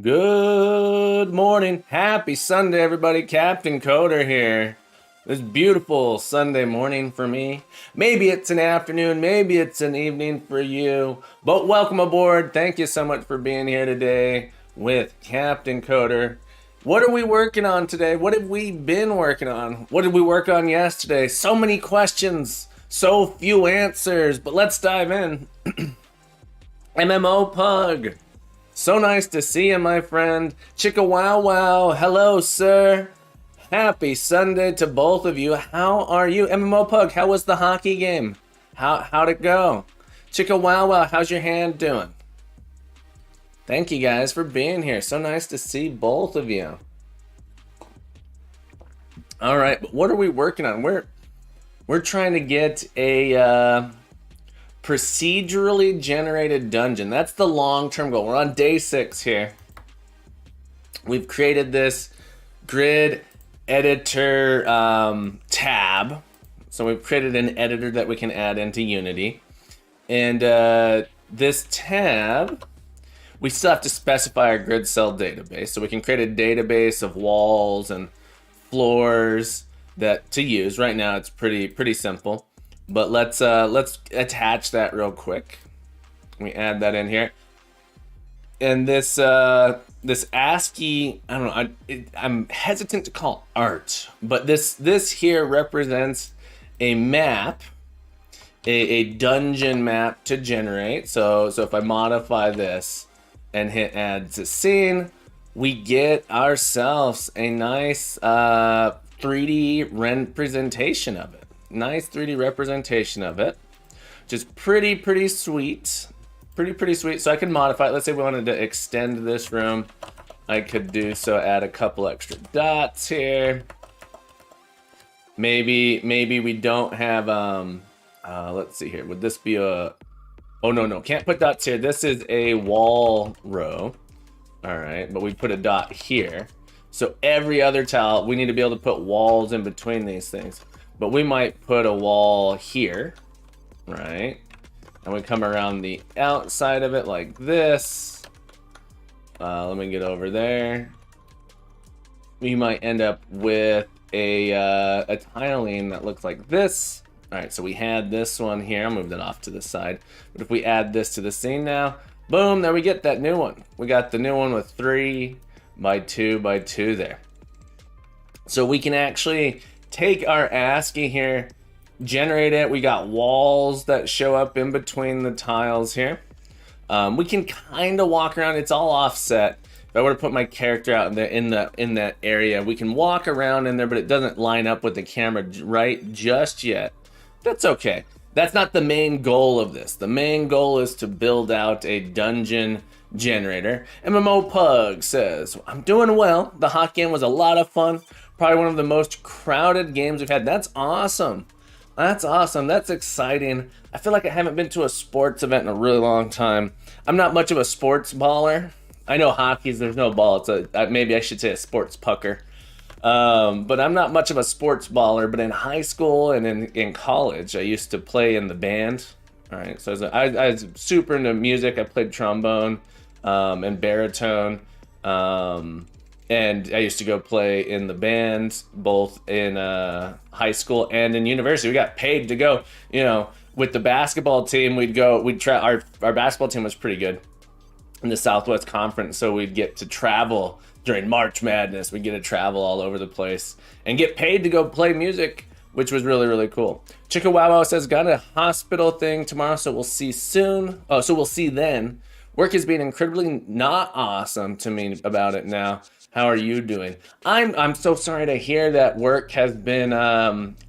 Good morning. Happy Sunday, everybody. Captain Coder here. This beautiful Sunday morning for me. Maybe it's an afternoon, maybe it's an evening for you, but welcome aboard. Thank you so much for being here today with Captain Coder. What are we working on today? What have we been working on? What did we work on yesterday? So many questions, so few answers, but let's dive in. MMO Pug. So nice to see you, my friend. Chicka wow wow. Hello, sir. Happy Sunday to both of you. How are you? MMO Pug, how was the hockey game? How'd it go? Chicka wow wow, how's your hand doing? Thank you guys for being here. So nice to see both of you. All right, but what are we working on? We're trying to get a procedurally generated dungeon. That's the long-term goal. We're on day 6 here. We've created this grid editor tab. So we've created an editor that we can add into Unity. And this tab, we still have to specify our grid cell database. So we can create a database of walls and floors that to use. Right now it's pretty simple. But let's attach that real quick. We add that in here. And this this ASCII, I don't know, I'm hesitant to call art, but this here represents a map, a dungeon map to generate. So if I modify this and hit add to scene, we get ourselves a nice 3D representation of it. Nice 3D representation of it. Just pretty sweet. Pretty sweet. So I can modify it. Let's say we wanted to extend this room. I could do so, add a couple extra dots here. Maybe we don't have let's see here. Would this be a oh no, can't put dots here. This is a wall row. All right, but we put a dot here. So every other tile, we need to be able to put walls in between these things. But we might put a wall here, right? And we come around the outside of it like this. Let me get over there. We might end up with a tiling that looks like this. All right, so we had this one here. I'll move that off to the side. But if we add this to the scene now, boom, there we get that new one. We got the new one with 3 by 2 by 2 there. So we can actually take our ASCII here, generate it. We got walls that show up in between the tiles here. We can kind of walk around. It's all offset. If I were to put my character out in that area, we can walk around in there, but it doesn't line up with the camera right just yet. That's okay. That's not the main goal of this. The main goal is to build out a dungeon generator. MMO Pug says, I'm doing well. The hockey game was a lot of fun. Probably one of the most crowded games we've had. That's awesome. That's awesome. That's exciting. I feel like I haven't been to a sports event in a really long time. I'm not much of a sports baller. I know hockey's, there's no ball. It's maybe I should say a sports pucker. But I'm not much of a sports baller. But in high school and in college, I used to play in the band. All right, so I was super into music. I played trombone and baritone. And I used to go play in the band, both in high school and in university. We got paid to go, with the basketball team, we'd try, our basketball team was pretty good in the Southwest Conference. So we'd get to travel during March Madness. We'd get to travel all over the place and get paid to go play music, which was really cool. Chicka Wow Wow says, got a hospital thing tomorrow, so we'll see soon. Oh, so we'll see then. Work has been incredibly not awesome to me about it now. How are you doing? I'm so sorry to hear that work has been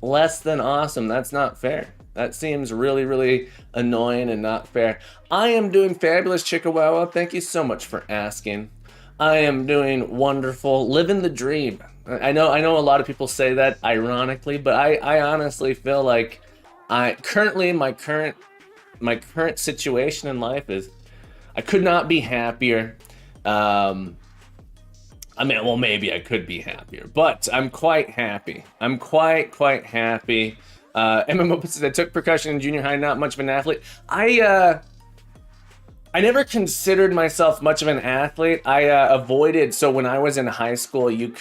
less than awesome. That's not fair. That seems really annoying and not fair. I am doing fabulous, Chicka Wow Wow. Thank you so much for asking. I am doing wonderful, living the dream. I know a lot of people say that ironically, but I honestly feel like my current situation in life is I could not be happier. I mean, well, maybe I could be happier, but I'm quite happy. I'm quite happy. MMO says I took percussion in junior high, not much of an athlete. I never considered myself much of an athlete. I avoided. So when I was in high school, you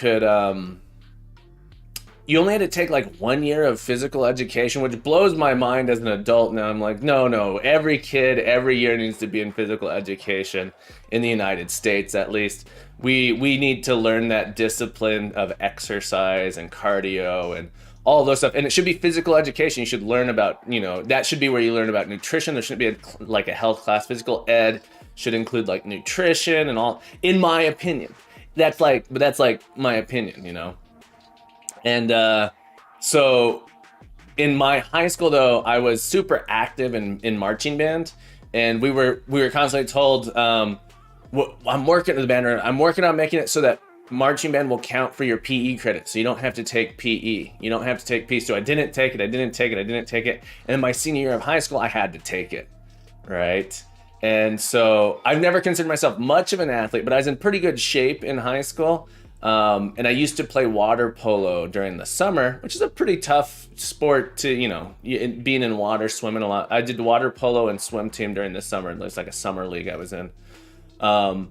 only had to take like 1 year of physical education, which blows my mind as an adult now. I'm like, no, no, every kid every year needs to be in physical education in the United States, at least. We need to learn that discipline of exercise and cardio and all those stuff. And it should be physical education. You should learn about, that should be where you learn about nutrition. There shouldn't be like a health class. Physical ed should include like nutrition and all, in my opinion. But that's like my opinion. And so in my high school, though, I was super active in marching band, and we were constantly told, I'm working at the band, or I'm working on making it so that marching band will count for your PE credit, so you don't have to take PE. You don't have to take PE. So I didn't take it. And then my senior year of high school, I had to take it, right? And so I've never considered myself much of an athlete, but I was in pretty good shape in high school. And I used to play water polo during the summer, which is a pretty tough sport to, being in water, swimming a lot. I did water polo and swim team during the summer. It was like a summer league I was in. And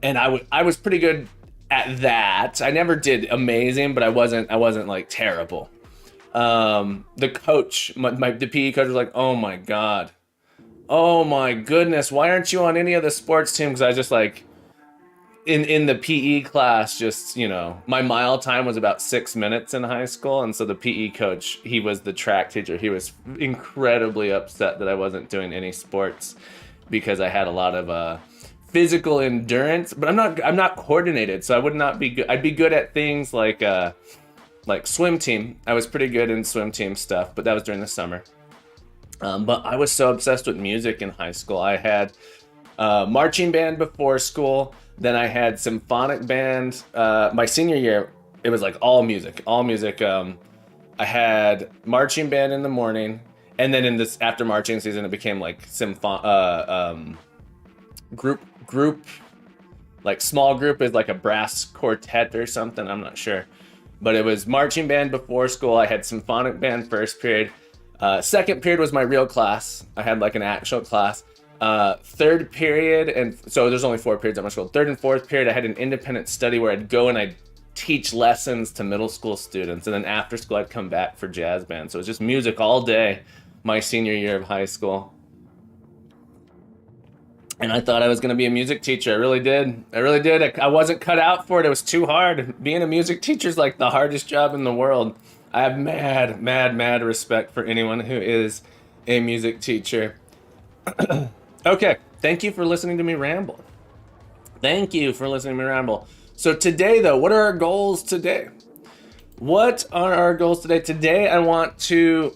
I was pretty good at that. I never did amazing, but I wasn't like terrible. The coach, the PE coach was like, oh my goodness, why aren't you on any of the sports teams? Because I was just like, in the PE class, just, my mile time was about 6 minutes in high school. And so the PE coach, he was the track teacher. He was incredibly upset that I wasn't doing any sports because I had a lot of physical endurance, but I'm not coordinated. So I would not be good. I'd be good at things like swim team. I was pretty good in swim team stuff, but that was during the summer. But I was so obsessed with music in high school. I had marching band before school. Then I had symphonic band. My senior year, it was like all music. I had marching band in the morning, and then in this after marching season, it became like group, like small group is like a brass quartet or something. I'm not sure, but it was marching band before school. I had symphonic band first period. Second period was my real class. I had like an actual class. Third period, and so there's only 4 periods at my school. Third and fourth period, I had an independent study where I'd go and I'd teach lessons to middle school students, and then after school I'd come back for jazz band. So it was just music all day my senior year of high school. And I thought I was going to be a music teacher. I really did. I wasn't cut out for it. It was too hard. Being a music teacher is like the hardest job in the world. I have mad respect for anyone who is a music teacher. Okay, thank you for listening to me ramble. So today, though, what are our goals today? Today, I want to...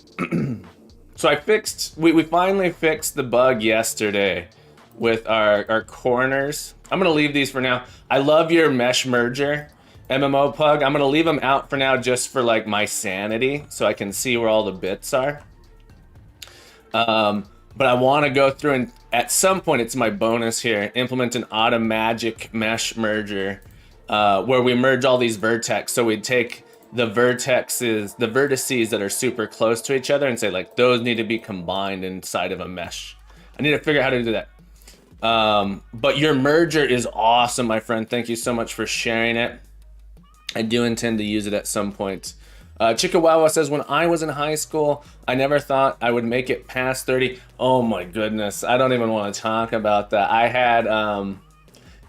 So we finally fixed the bug yesterday with our corners. I'm going to leave these for now. I love your mesh merger, MMO Pug. I'm going to leave them out for now just for like my sanity so I can see where all the bits are. But I want to go through and at some point, it's my bonus here, implement an automagic mesh merger where we merge all these vertex. So we'd take the vertices that are super close to each other and say like, those need to be combined inside of a mesh. I need to figure out how to do that. But your merger is awesome, my friend. Thank you so much for sharing it. I do intend to use it at some point. Chikawawa says, when I was in high school, I never thought I would make it past 30. Oh my goodness. I don't even want to talk about that. I had,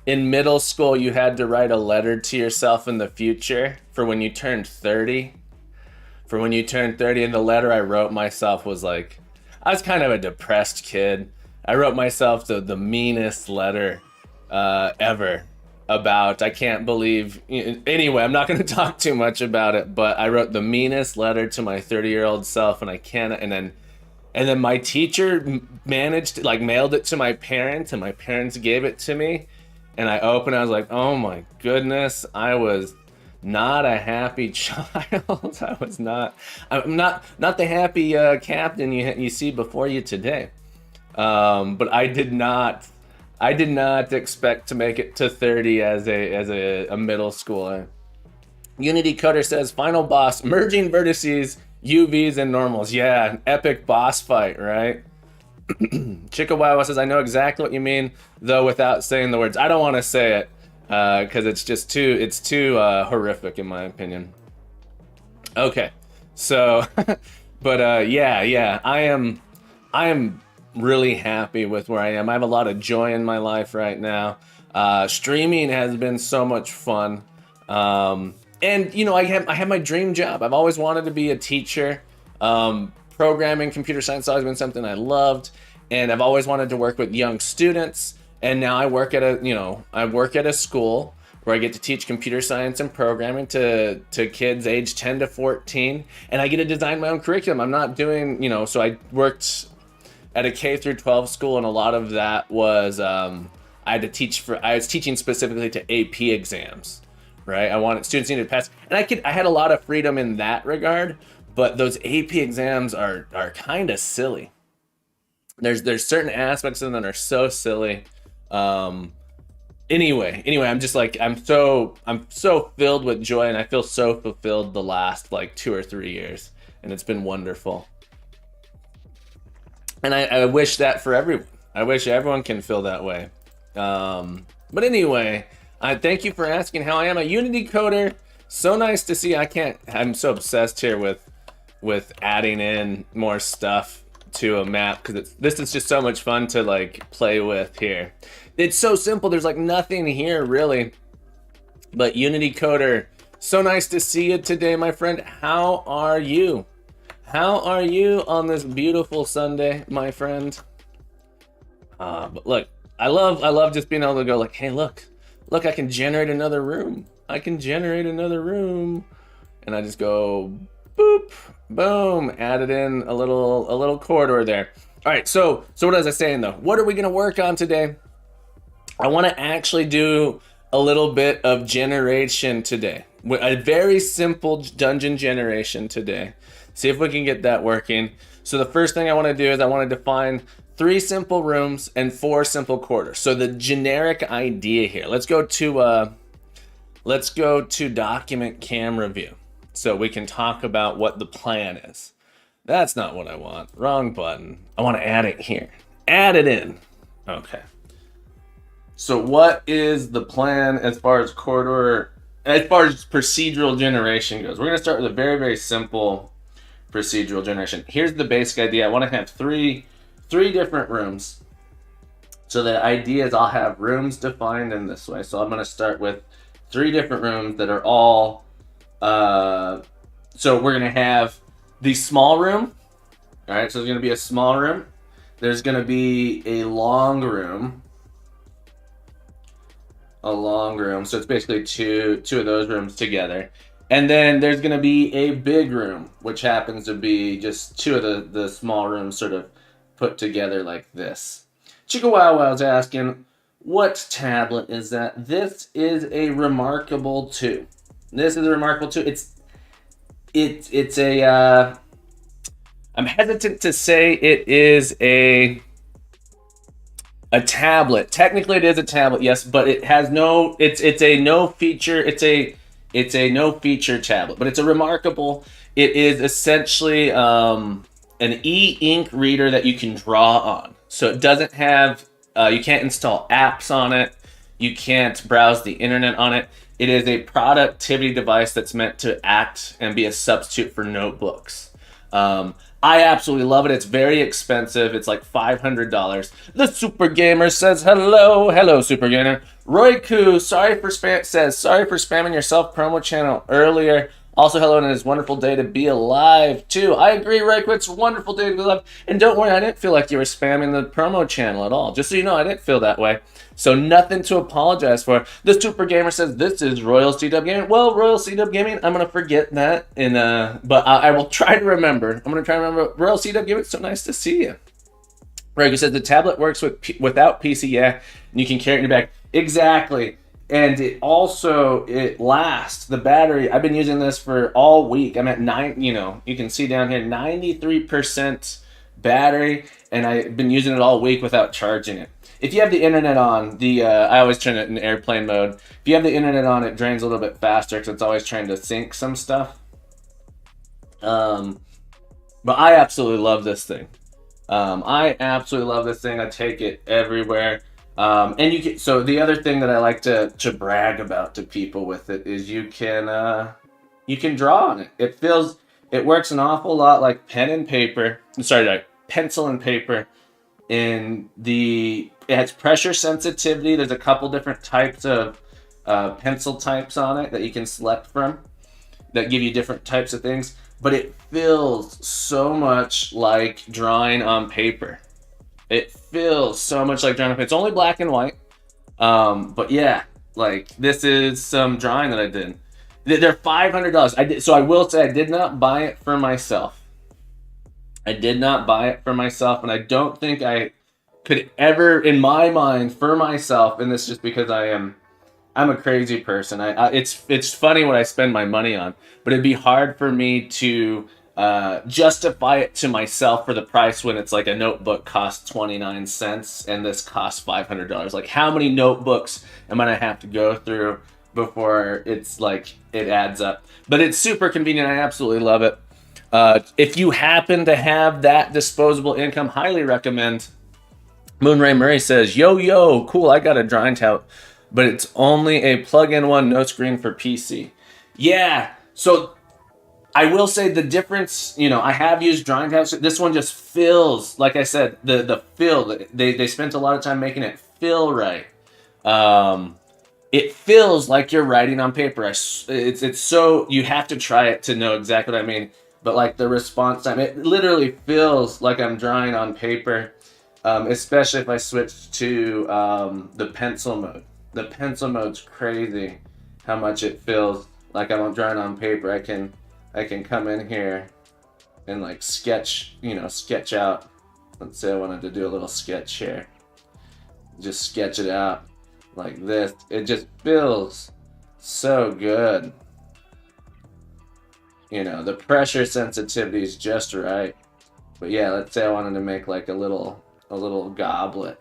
in middle school, you had to write a letter to yourself in the future for when you turned 30. And the letter I wrote myself was like, I was kind of a depressed kid. I wrote myself the meanest letter ever. About I can't believe anyway, I'm not going to talk too much about it, but I wrote the meanest letter to my 30-year-old self, and I can't, and then my teacher managed to, like, mailed it to my parents, and my parents gave it to me, and I opened it. I was like, oh my goodness, I was not a happy child. I'm not the happy captain you see before you today. But I did not expect to make it to 30 as a middle schooler. Unity Coder says, final boss, merging vertices, UVs and normals. Yeah, an epic boss fight, right? Chickawawa says, I know exactly what you mean, though without saying the words. I don't want to say it because it's just too horrific in my opinion. Okay, so, but yeah, I am really happy with where I am. I have a lot of joy in my life right now. Streaming has been so much fun. And you know, I have my dream job. I've always wanted to be a teacher. Programming, computer science has always been something I loved, and I've always wanted to work with young students. And now I work at a school where I get to teach computer science and programming to kids age 10 to 14, and I get to design my own curriculum. I'm not doing, so I worked at a K through 12 school, and a lot of that was I was teaching specifically to AP exams, right? I wanted students needed to pass, and I had a lot of freedom in that regard, but those AP exams are kind of silly. There's certain aspects of them that are so silly. Anyway, I'm just like I'm so filled with joy, and I feel so fulfilled the last like 2 or 3 years, and it's been wonderful. And I wish that for everyone. I wish everyone can feel that way. But anyway, I thank you for asking how I am. A Unity coder. So nice to see. I'm so obsessed here with adding in more stuff to a map because this is just so much fun to like play with here. It's so simple. There's like nothing here really. But Unity coder, so nice to see you today, my friend. How are you? How are you on this beautiful Sunday, my friend? But look, I love just being able to go like, hey, look, I can generate another room. I can generate another room, and I just go, boop, boom, added in a little corridor there. All right, so what was I saying though? What are we gonna work on today? I want to actually do a little bit of generation today. A very simple dungeon generation today. See if we can get that working. So the first thing I want to do is I want to define 3 simple rooms and 4 simple corridors. So the generic idea here. Let's go to document camera view so we can talk about what the plan is. That's not what I want. Wrong button. I want to add it here. Add it in. Okay. So what is the plan as far as procedural generation goes? We're going to start with a very, very simple procedural generation. Here's the basic idea. I want to have three different rooms. So the idea is I'll have rooms defined in this way. So I'm going to start with 3 different rooms that are all, so we're going to have the small room. All right. So there's going to be a small room. There's going to be a long room. So it's basically two of those rooms together. And then there's going to be a big room, which happens to be just 2 of the small rooms sort of put together like this. Chickawawa was asking, what tablet is that? This is a Remarkable 2. This is a Remarkable 2. It's a, I'm hesitant to say it is a tablet. Technically it is a tablet, yes, but it has it's a no feature tablet, but it's a Remarkable. It is essentially an e-ink reader that you can draw on. So it doesn't have, you can't install apps on it. You can't browse the internet on it. It is a productivity device that's meant to act and be a substitute for notebooks. I absolutely love it. It's very expensive. It's like $500. The Super Gamer says hello, Super Gamer. Roy-ku, sorry for spamming your self promo channel earlier. Also, hello, and it's a wonderful day to be alive too. I agree, Roy-ku. It's a wonderful day to be alive. And don't worry, I didn't feel like you were spamming the promo channel at all. Just so you know, I didn't feel that way. So nothing to apologize for. The Super Gamer says this is Royal CW Gaming. Well, Royal CW Gaming, I'm gonna forget that, but I will try to remember. I'm gonna try to remember. Royal CW Gaming, it's so nice to see you. Roy-ku says the tablet works without PC, yeah, and you can carry it in your bag. Exactly. And it lasts. The battery, I've been using this for all week. I'm at 9, you can see down here, 93% battery, and I've been using it all week without charging it. If you have the internet on, I always turn it in airplane mode. If you have the internet on, it drains a little bit faster because it's always trying to sync some stuff. But I absolutely love this thing. I absolutely love this thing. I take it everywhere. And so the other thing that I like to brag about to people with it is you can draw on it. It works an awful lot like pen and paper. Sorry, like pencil and paper. It has pressure sensitivity. There's a couple different types of pencil types on it that you can select from that give you different types of things. But it feels so much like drawing on paper. It feels so much like drawing on paper. It's only black and white. But yeah, like this is some drawing that I did. They're $500. So I will say I did not buy it for myself. I did not buy it for myself, and I don't think I could ever, in my mind, for myself, and this is just because I'm a crazy person. It's funny what I spend my money on, but it'd be hard for me to justify it to myself for the price when it's like a notebook costs 29 cents and this costs $500. Like, how many notebooks am I gonna have to go through before it's like it adds up? But it's super convenient. I absolutely love it. If you happen to have that disposable income, highly recommend. Moonray Murray says, yo, cool, I got a drawing tablet, but it's only a plug-in one, no screen for PC. Yeah, so I will say the difference, I have used drawing tablets. This one just feels, like I said, the feel, they spent a lot of time making it feel right. It feels like you're writing on paper. It's so, you have to try it to know exactly what I mean. But like the response time, it literally feels like I'm drawing on paper, especially if I switch to the pencil mode. The pencil mode's crazy how much it feels like I'm drawing on paper. I can come in here and like sketch out. Let's say I wanted to do a little sketch here. Just sketch it out like this. It just feels so good. The pressure sensitivity is just right. But yeah, let's say I wanted to make like a little goblet.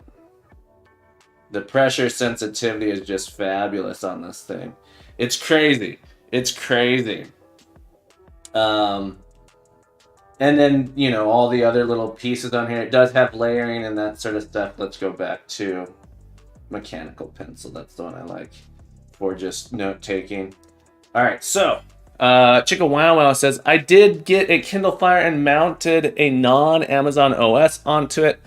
The pressure sensitivity is just fabulous on this thing. It's crazy. It's crazy. And then, all the other little pieces on here. It does have layering and that sort of stuff. Let's go back to mechanical pencil. That's the one I like for just note taking. All right, so Chicka Wow Wow says, I did get a Kindle Fire and mounted a non-Amazon OS onto it.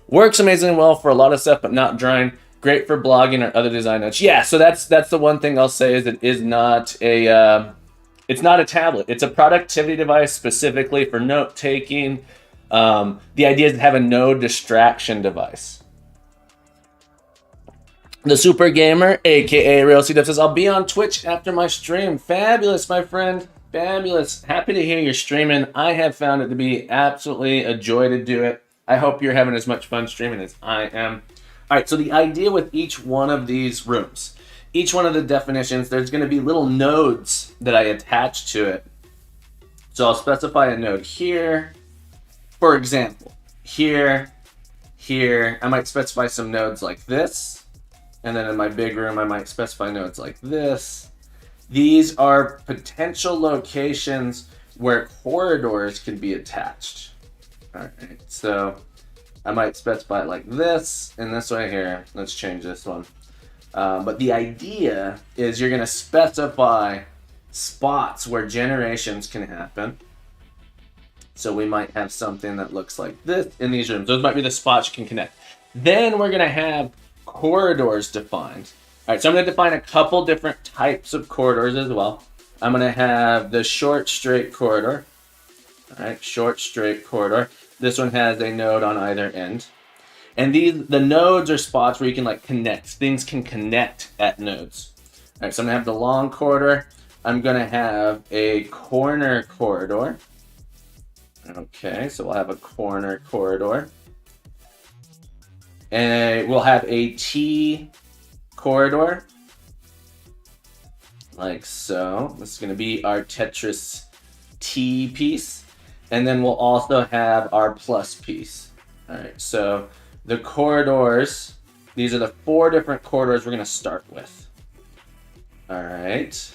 Works amazingly well for a lot of stuff, but not drawing. Great for blogging or other design notes. Yeah, so that's the one thing I'll say is it is not it's not a tablet. It's a productivity device specifically for note taking. The idea is to have a no distraction device. The Super Gamer, aka Real C Dub, says, I'll be on Twitch after my stream. Fabulous, my friend. Fabulous. Happy to hear you're streaming. I have found it to be absolutely a joy to do it. I hope you're having as much fun streaming as I am. All right, so the idea with each one of these rooms, each one of the definitions, there's going to be little nodes that I attach to it. So I'll specify a node here, for example, here. I might specify some nodes like this. And then in my big room, I might specify nodes like this. These are potential locations where corridors can be attached. All right, so I might specify it like this and this right here. Let's change this one. But the idea is you're going to specify spots where generations can happen. So we might have something that looks like this in these rooms. Those might be the spots you can connect. Then we're going to have corridors defined. All right, so I'm going to define a couple different types of corridors as well. I'm going to have the short straight corridor. All right, short straight corridor. This one has a node on either end. And the nodes are spots where you can like connect. Things can connect at nodes. All right, so I'm going to have the long corridor. I'm going to have a corner corridor. Okay, so we'll have a corner corridor. And we'll have a T corridor, like so. This is going to be our Tetris T piece. And then we'll also have our plus piece. All right, so the corridors, these are the 4 different corridors we're going to start with. All right.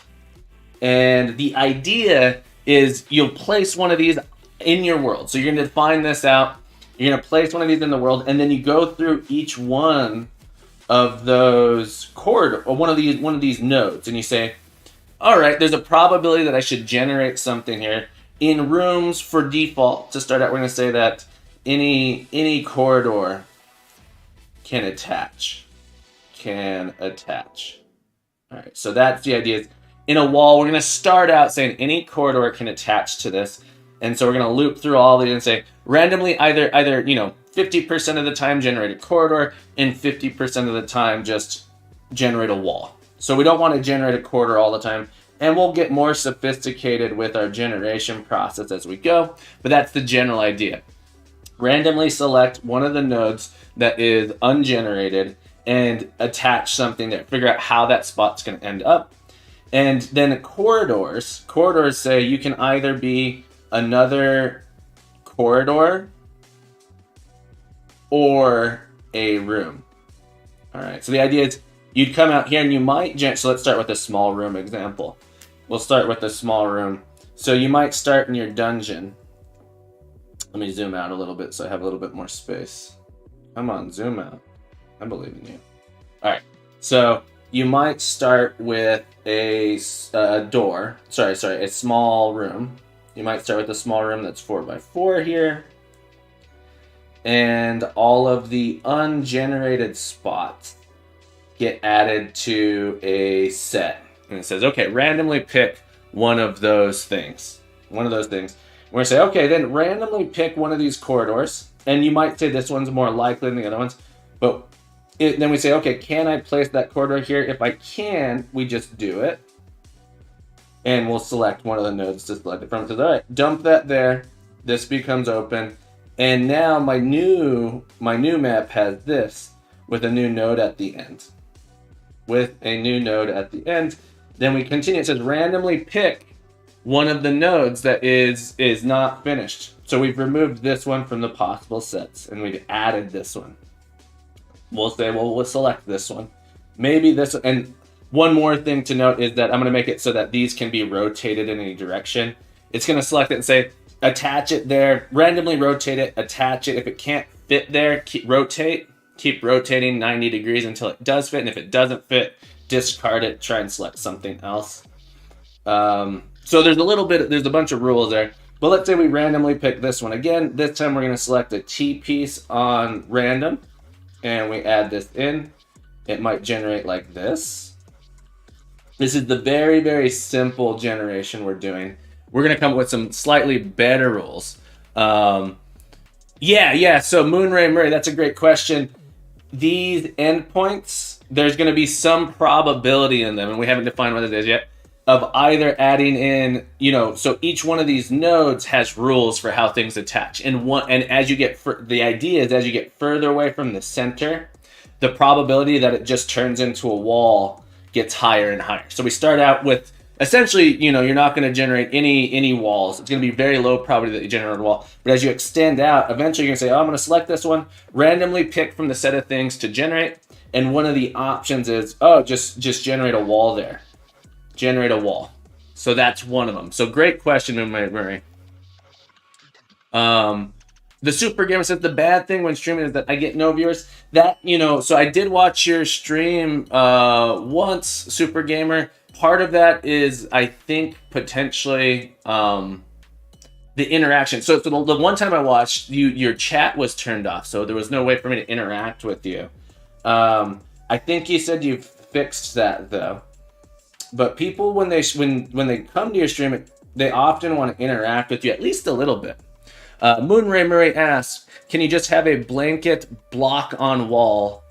And the idea is you'll place one of these in your world. So you're going to define this out. You're going to place one of these in the world, and then you go through each one of those corridor, or one of these nodes, and you say, all right, there's a probability that I should generate something here. In rooms, for default, to start out, we're going to say that any corridor can attach. All right, so that's the idea. In a wall, we're going to start out saying any corridor can attach to this. And so we're going to loop through all these and say randomly either 50% of the time generate a corridor and 50% of the time just generate a wall. So we don't want to generate a corridor all the time. And we'll get more sophisticated with our generation process as we go. But that's the general idea. Randomly select one of the nodes that is ungenerated and attach something there. Figure out how that spot's going to end up. And then corridors say you can either be another corridor or a room. All right, so the idea is you'd come out here and you might, so let's start with a small room example. We'll start with a small room. So you might start in your dungeon. Let me zoom out a little bit so I have a little bit more space. Come on, zoom out. I believe in you. All right, so you might start with a small room. You might start with a small room that's 4x4 here. And all of the ungenerated spots get added to a set. And it says, okay, randomly pick one of those things. We're going to say, okay, then randomly pick one of these corridors. And you might say this one's more likely than the other ones. But then we say, okay, can I place that corridor here? If I can, we just do it. And we'll select one of the nodes to select it from. So, all right, dump that there. This becomes open. And now my new map has this with a new node at the end. Then we continue. It says randomly pick one of the nodes that is not finished. So we've removed this one from the possible sets and we've added this one. We'll say, well, we'll select this one. Maybe this, and one more thing to note is that I'm going to make it so that these can be rotated in any direction. It's going to select it and say, attach it there, randomly rotate it, attach it. If it can't fit there, keep rotating 90 degrees until it does fit. And if it doesn't fit, discard it, try and select something else. So there's a bunch of rules there. But let's say we randomly pick this one. Again, this time we're going to select a T piece on random. And we add this in. It might generate like this. This is the very, very simple generation we're doing. We're going to come up with some slightly better rules. So Moonray Murray, that's a great question. These endpoints, there's going to be some probability in them, and we haven't defined what it is yet, of either adding in, so each one of these nodes has rules for how things attach. And as you get, the idea is as you get further away from the center, the probability that it just turns into a wall gets higher and higher. So we start out with, essentially, you're not going to generate any walls. It's going to be very low probability that you generate a wall. But as you extend out, eventually you're going to say, I'm going to select this one, randomly pick from the set of things to generate. And one of the options is, just generate a wall there. Generate a wall. So that's one of them. So great question, Murray. The Super Gamer says the bad thing when streaming is that I get no viewers. That, so I did watch your stream once, Super Gamer. Part of that is, I think, potentially the interaction. So the one time I watched, your chat was turned off, so there was no way for me to interact with you. I think you said you fixed that, though. But people, when they come to your stream, they often want to interact with you at least a little bit. Moonray Murray asks, can you just have a blanket block on wall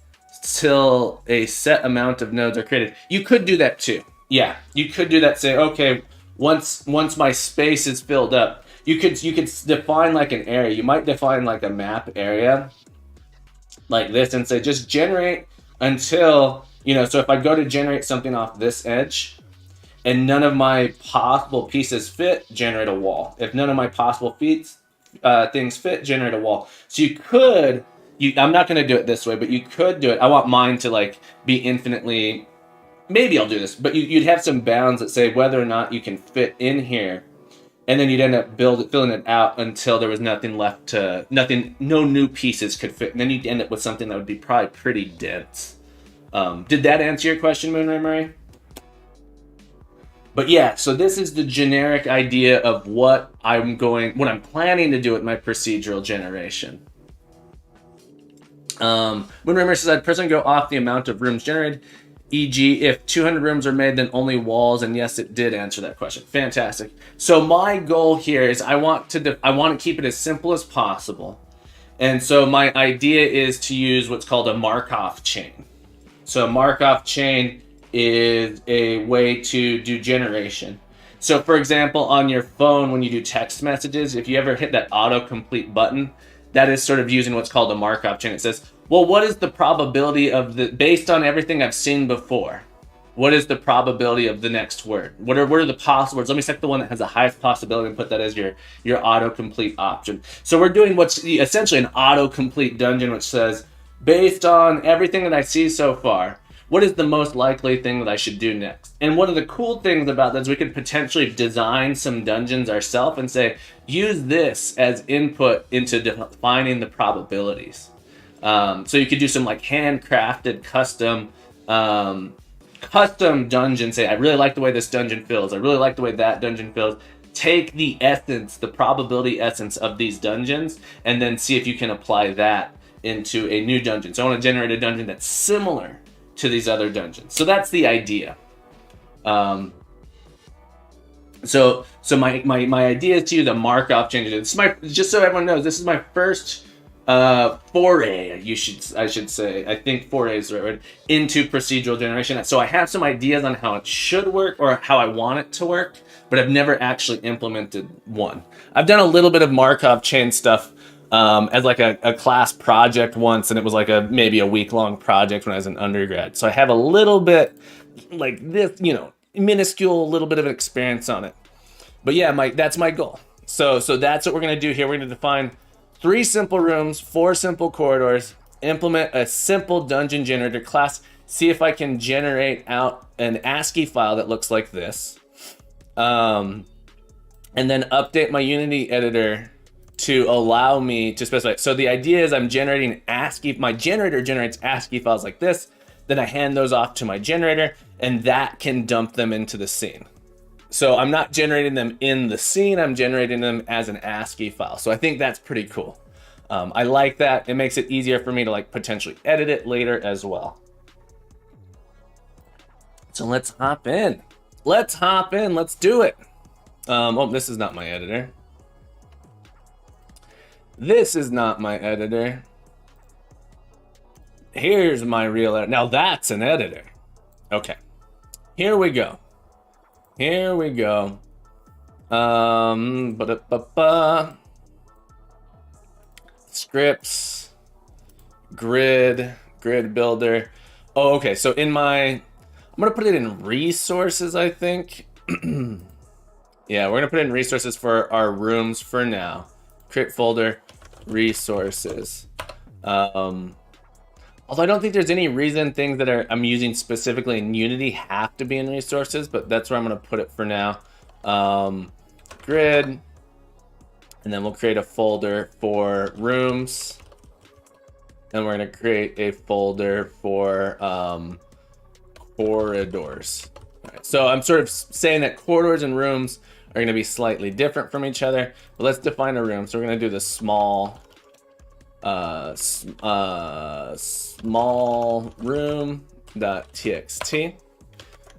till a set amount of nodes are created? You could do that too. Yeah, you could do that. Say, okay, once my space is filled up, you could define like an area. You might define like a map area like this and say just generate until, so if I go to generate something off this edge and none of my possible pieces fit, generate a wall. If none of my possible things fit, generate a wall. So you could, I'm not going to do it this way, but you could do it. I want mine to like be infinitely, maybe I'll do this, but you'd have some bounds that say whether or not you can fit in here. and then you'd end up filling it out until there was nothing left to, no new pieces could fit, and then you'd end up with something that would be probably pretty dense. Did that answer your question, Moonray Murray? But yeah, so this is the generic idea of what I'm planning to do with my procedural generation. Moonray Murray says, I'd personally go off the amount of rooms generated, e.g. if 200 rooms are made, then only walls, and yes, it did answer that question. Fantastic. So my goal here is I want to keep it as simple as possible. And so my idea is to use what's called a Markov chain. So a Markov chain is a way to do generation. So for example, on your phone, when you do text messages, if you ever hit that autocomplete button, that is sort of using what's called a Markov chain. It says, well, what is the probability of based on everything I've seen before, what is the probability of the next word? What are the possible words? Let me select the one that has the highest possibility and put that as your autocomplete option. So we're doing what's essentially an autocomplete dungeon, which says, based on everything that I see so far, what is the most likely thing that I should do next? And one of the cool things about that is we could potentially design some dungeons ourselves and say, use this as input into defining the probabilities. So you could do some like handcrafted custom dungeon. Say, I really like the way this dungeon feels. I really like the way that dungeon feels. Take the essence, the probability essence of these dungeons, and then see if you can apply that into a new dungeon. So I want to generate a dungeon that's similar to these other dungeons. So that's the idea. So my idea is to use a Markov chain. This is just so everyone knows, this is my first foray, I should say. I think foray is the right word, into procedural generation. So I have some ideas on how it should work or how I want it to work, but I've never actually implemented one. I've done a little bit of Markov chain stuff as like a class project once, and it was like maybe a week-long project when I was an undergrad. So I have a little bit like this, minuscule little bit of experience on it. But yeah, that's my goal. So that's what we're gonna do here. We're gonna define 3 simple rooms, 4 simple corridors, implement a simple dungeon generator class, see if I can generate out an ASCII file that looks like this, and then update my Unity editor to allow me to specify. So the idea is I'm generating ASCII, my generator generates ASCII files like this, then I hand those off to my generator, and that can dump them into the scene. So I'm not generating them in the scene, I'm generating them as an ASCII file. So I think that's pretty cool. I like that. It makes it easier for me to like potentially edit it later as well. So let's hop in. Let's do it. Oh, this is not my editor. This is not my editor. Here's my real editor. Now that's an editor. Okay. Here we go. Scripts, grid builder. Oh, okay. So I'm gonna put it in resources, I think. Yeah, we're gonna put it in resources for our rooms for now. Create folder, resources. Although I don't think there's any reason things that I'm using specifically in Unity have to be in resources, but that's where I'm going to put it for now. Grid, and then we'll create a folder for rooms, and we're going to create a folder for corridors. All right, so I'm sort of saying that corridors and rooms are going to be slightly different from each other, but let's define a room. So we're going to do the small room.txt.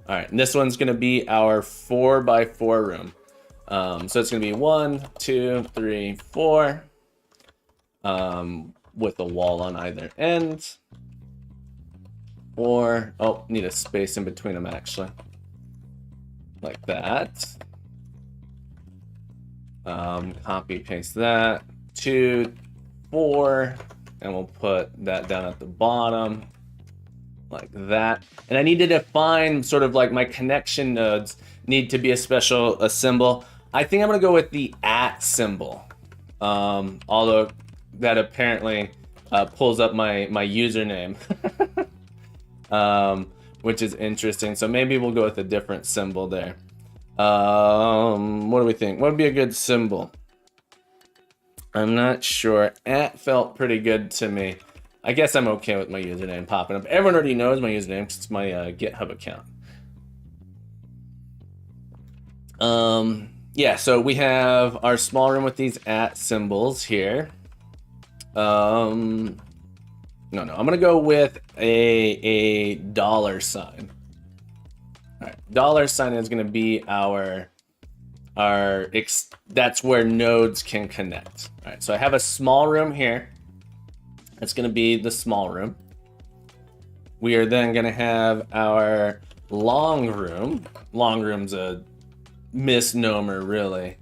All right, and this one's going to be our 4x4 room. So it's going to be 1, 2, 3, 4, with a wall on either end. Or, oh, need a space in between them actually, like that. Copy paste that. 2, 4, and we'll put that down at the bottom like that. And I need to define sort of like my connection nodes need to be a symbol. I think I'm gonna go with the @ symbol, although that apparently pulls up my username, which is interesting. So maybe we'll go with a different symbol there. What do we think? What would be a good symbol? I'm not sure. At felt pretty good to me. I guess I'm okay with my username popping up. Everyone already knows my username because it's my GitHub account. Yeah, so we have our small room with these at symbols here. No, I'm gonna go with a dollar sign. All right, dollar sign is gonna be that's where nodes can connect. All right, so I have a small room here. That's gonna be the small room. We are then gonna have our long room. Long room's a misnomer, really.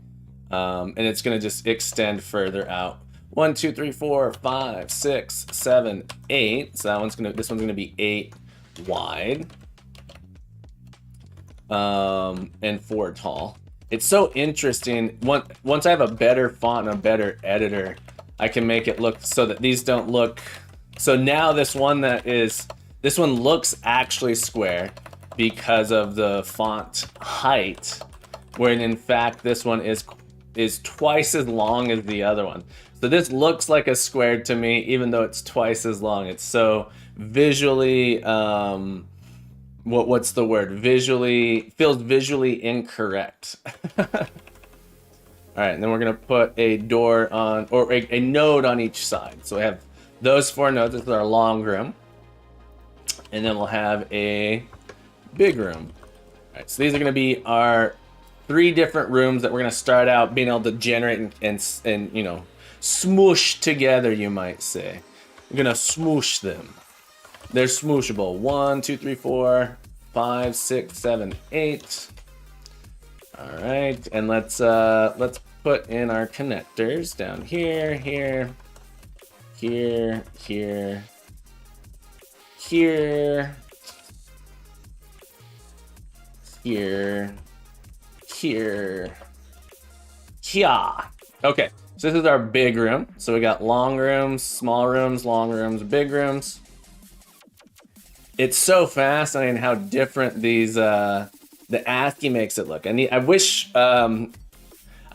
And it's gonna just extend further out. 1, 2, 3, 4, 5, 6, 7, 8. So this one's gonna be 8 wide. And 4 tall. It's so interesting. Once I have a better font and a better editor, I can make it look so that these don't look. So now this one looks actually square because of the font height, when in fact this one is twice as long as the other one. So this looks like a square to me, even though it's twice as long. It's so visually, what's the word? Feels visually incorrect. All right, and then we're gonna put a door on, or a node on each side. So we have those 4 nodes. This is our long room. And then we'll have a big room. All right, so these are gonna be our 3 different rooms that we're gonna start out being able to generate and you know, smoosh together, you might say. We're gonna smoosh them. They're smooshable. 1, 2, 3, 4, 5, 6, 7, 8. All right, and let's put in our connectors down here, here, here, here, here, here, here, here. Okay, so this is our big room. So we got long rooms, small rooms, long rooms, big rooms. It's so fascinating how different these the ASCII makes it look. I wish I'm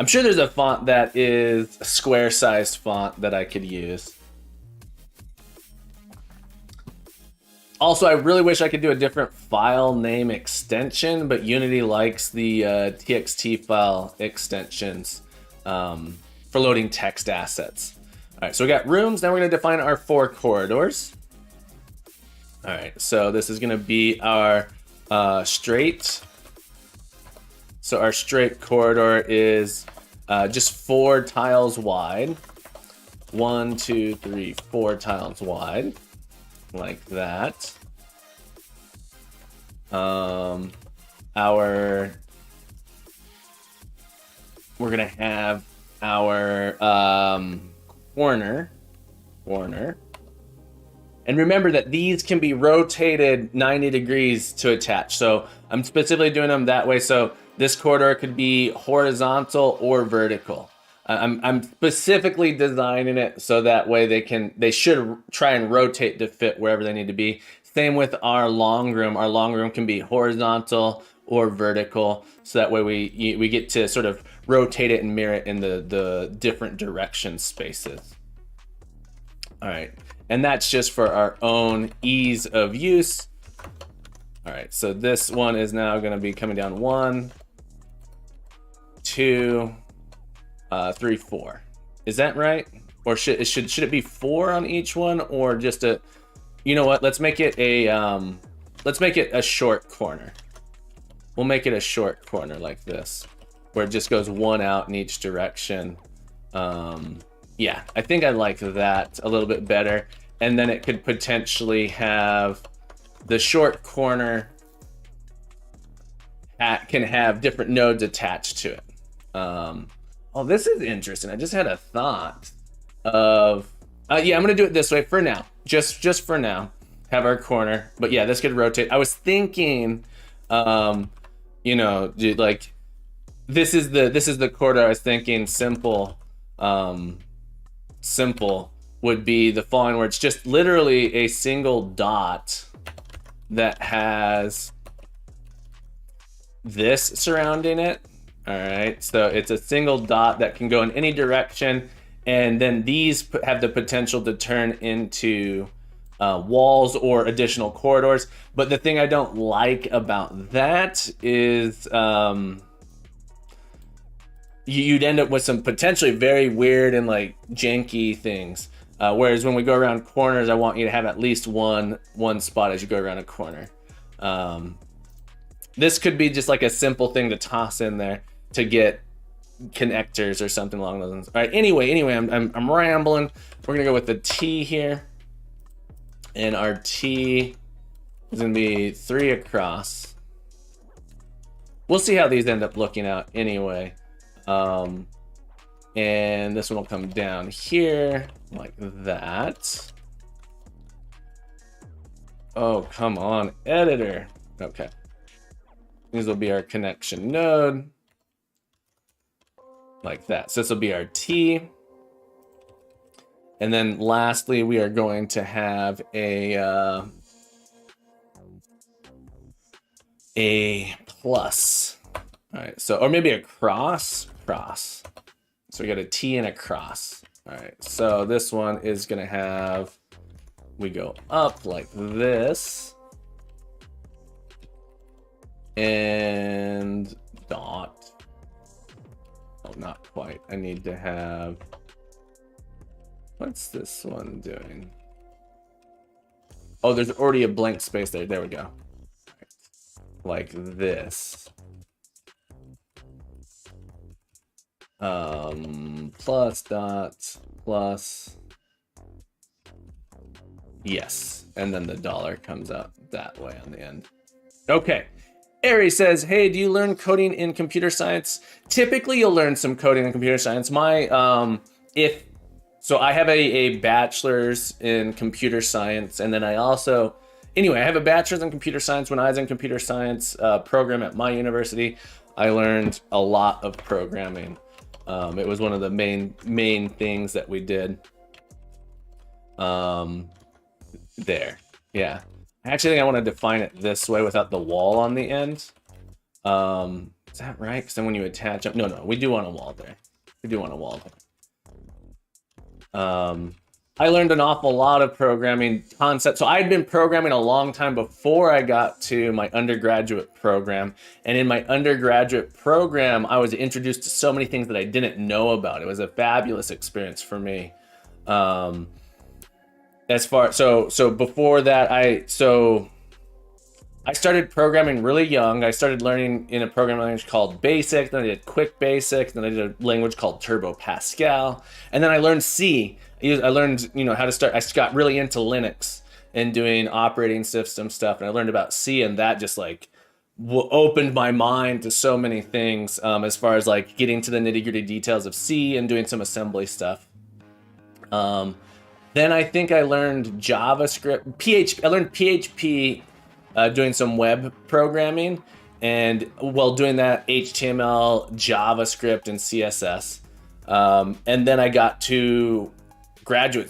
sure there's a font that is a square-sized font that I could use. Also, I really wish I could do a different file name extension, but Unity likes the TXT file extensions for loading text assets. All right, so we got rooms. Now we're going to define our 4 corridors. All right, so this is going to be our straight. So our straight corridor is just 4 tiles wide. 1, 2, 3, 4 tiles wide, like that. We're gonna have our corner. And remember that these can be rotated 90 degrees to attach. So I'm specifically doing them that way. So this corridor could be horizontal or vertical. I'm specifically designing it so that way they should try and rotate to fit wherever they need to be. Same with our long room. Our long room can be horizontal or vertical. So that way we get to sort of rotate it and mirror it in the different direction spaces. All right. And that's just for our own ease of use. All right, so this one is now going to be coming down 1, 2, 3, 4. Is that right? Or should it be 4 on each one, or just a? You know what? Let's make it a short corner. We'll make it a short corner like this, where it just goes 1 out in each direction. Yeah, I think I like that a little bit better. And then it could potentially have the short corner can have different nodes attached to it. Oh, this is interesting. I just had a thought of, yeah, I'm gonna do it this way for now. Just for now, have our corner. But yeah, this could rotate. I was thinking, you know, like this is the corridor. I was thinking simple would be the following, where it's just literally a single dot that has this surrounding it. All right, so it's a single dot that can go in any direction, and then these have the potential to turn into walls or additional corridors. But the thing I don't like about that is you'd end up with some potentially very weird and like janky things. Whereas when we go around corners, I want you to have at least one spot as you go around a corner. This could be just like a simple thing to toss in there to get connectors or something along those lines. All right. Anyway, I'm rambling. We're gonna go with the T here, and our T is gonna be 3 across. We'll see how these end up looking out anyway. And this one will come down here like that. Oh, come on, editor. Okay. These will be our connection node. Like that. So this will be our T. And then lastly, we are going to have a plus. All right, so, or maybe a cross. So we got a T and a cross. All right, so this one is gonna have, we go up like this. And dot. Oh, not quite. I need to have, what's this one doing? Oh, there's already a blank space there. There we go. Right. Like this. Plus dot plus. Yes. And then the dollar comes out that way on the end. Okay. Ari says, hey, do you learn coding in computer science? Typically, you'll learn some coding in computer science. So I have a bachelor's in computer science, and then I also, anyway, I have a bachelor's in computer science. When I was in computer science program at my university, I learned a lot of programming. It was one of the main things that we did there. Yeah. I actually think I want to define it this way without the wall on the end. Is that right? Because then when you attach up, no, we do want a wall there. We do want a wall there. I learned an awful lot of programming concepts. So I'd been programming a long time before I got to my undergraduate program. And in my undergraduate program, I was introduced to so many things that I didn't know about. It was a fabulous experience for me. So before that, I started programming really young. I started learning in a programming language called BASIC, then I did Quick Basic, then I did a language called Turbo Pascal, and then I learned C. I learned, how to start. I got really into Linux and doing operating system stuff, and I learned about C, and that just like opened my mind to so many things as far as like getting to the nitty-gritty details of C and doing some assembly stuff. Then I think I learned JavaScript, PHP. I learned PHP doing some web programming, and while doing that, HTML, JavaScript, and CSS. And then I got to college.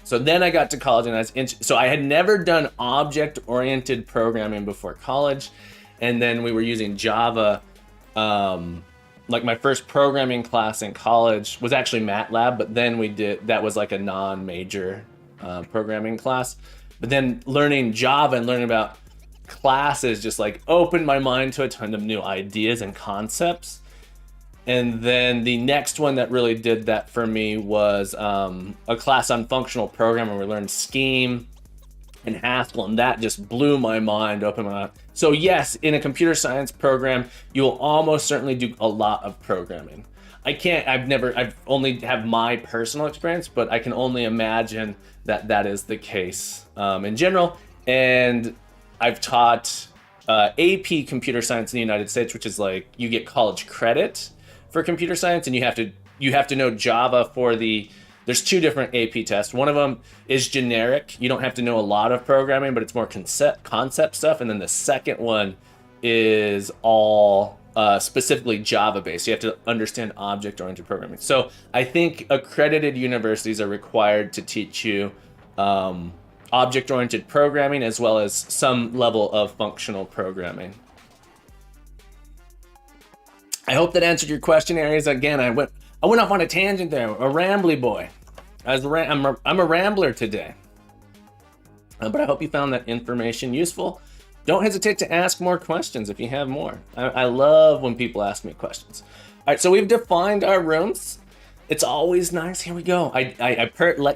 So then I got to college, and so I had never done object-oriented programming before college, and then we were using Java. Like my first programming class in college was actually MATLAB, but then that was like a non-major programming class. But then learning Java and learning about classes just like opened my mind to a ton of new ideas and concepts. And then the next one that really did that for me was a class on functional programming where we learned Scheme and Haskell, and that just blew my mind, opened my mind. So yes, in a computer science program, you will almost certainly do a lot of programming. I've only have my personal experience, but I can only imagine that is the case in general. And I've taught AP computer science in the United States, which is like you get college credit for computer science, and you have to know Java for there's 2 different AP tests. One of them is generic. You don't have to know a lot of programming, but it's more concept stuff. And then the second one is all specifically Java based. You have to understand object-oriented programming. So I think accredited universities are required to teach you object-oriented programming as well as some level of functional programming. I hope that answered your question, Aries. Again, I went off on a tangent there, a rambly boy. I'm a rambler today. But I hope you found that information useful. Don't hesitate to ask more questions if you have more. I love when people ask me questions. All right, so we've defined our rooms. It's always nice. Here we go.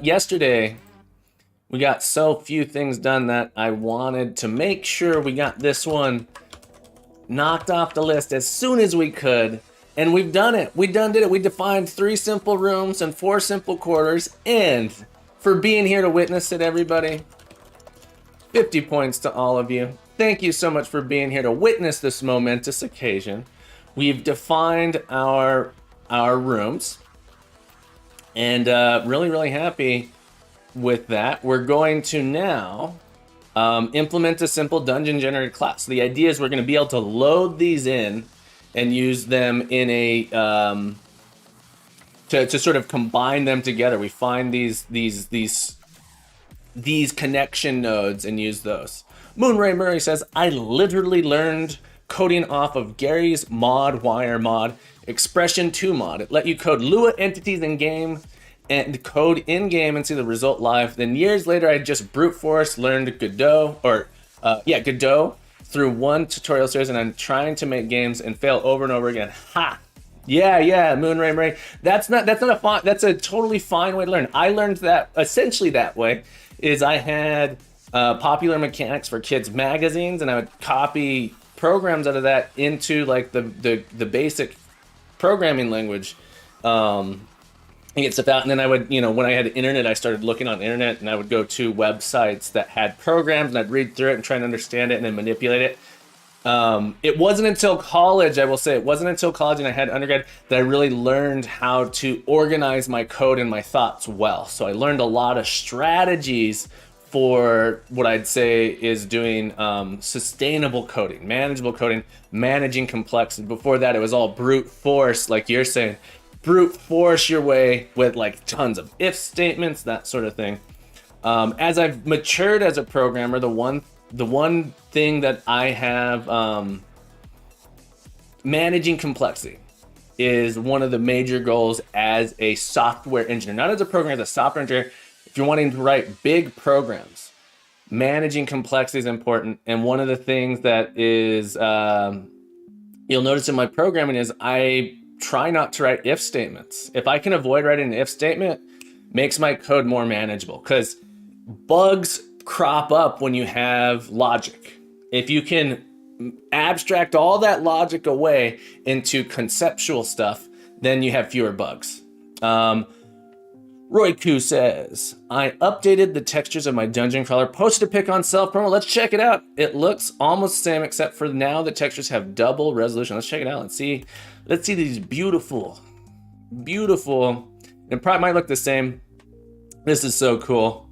Yesterday, we got so few things done that I wanted to make sure we got this one knocked off the list as soon as we could. And we've done it. We did it. We defined 3 simple rooms and 4 simple quarters. And for being here to witness it, everybody, 50 points to all of you. Thank you so much for being here to witness this momentous occasion. We've defined our rooms, and really, really happy with that. We're going to now implement a simple dungeon generator class. So the idea is we're going to be able to load these in and use them in a to sort of combine them together. We find these connection nodes and use those. Moonray Murray says, I literally learned coding off of Gary's wire mod, expression 2 mod. It let you code Lua entities in game and code in game and see the result live. Then years later, I just brute force learned Godot through one tutorial series, and I'm trying to make games and fail over and over again. Ha! Yeah, Moonray Murray. That's a totally fine way to learn. I learned that essentially that way. I had Popular Mechanics for Kids magazines, and I would copy programs out of that into like the basic programming language, and get stuff out. And then I would, when I had the internet, I started looking on the internet, and I would go to websites that had programs, and I'd read through it and try and understand it and then manipulate it. It wasn't until college, I will say, and I had undergrad that I really learned how to organize my code and my thoughts well. So I learned a lot of strategies for what I'd say is doing sustainable coding, manageable coding, managing complexity. Before that, it was all brute force, like you're saying, brute force your way with like tons of if statements, that sort of thing. As I've matured as a programmer, the one thing that I have, managing complexity is one of the major goals as a software engineer, not as a programmer, as a software engineer. If you're wanting to write big programs, managing complexity is important. And one of the things that is, you'll notice in my programming is I try not to write if statements. If I can avoid writing an if statement, makes my code more manageable, because bugs crop up when you have logic. If you can abstract all that logic away into conceptual stuff, then you have fewer bugs. Roy Koo says, I updated the textures of my dungeon crawler, posted a pic on self-promo. Let's check it out. It looks almost the same, except for now the textures have double resolution. Let's check it out. Let's see these beautiful, it probably might look the same. This is so cool.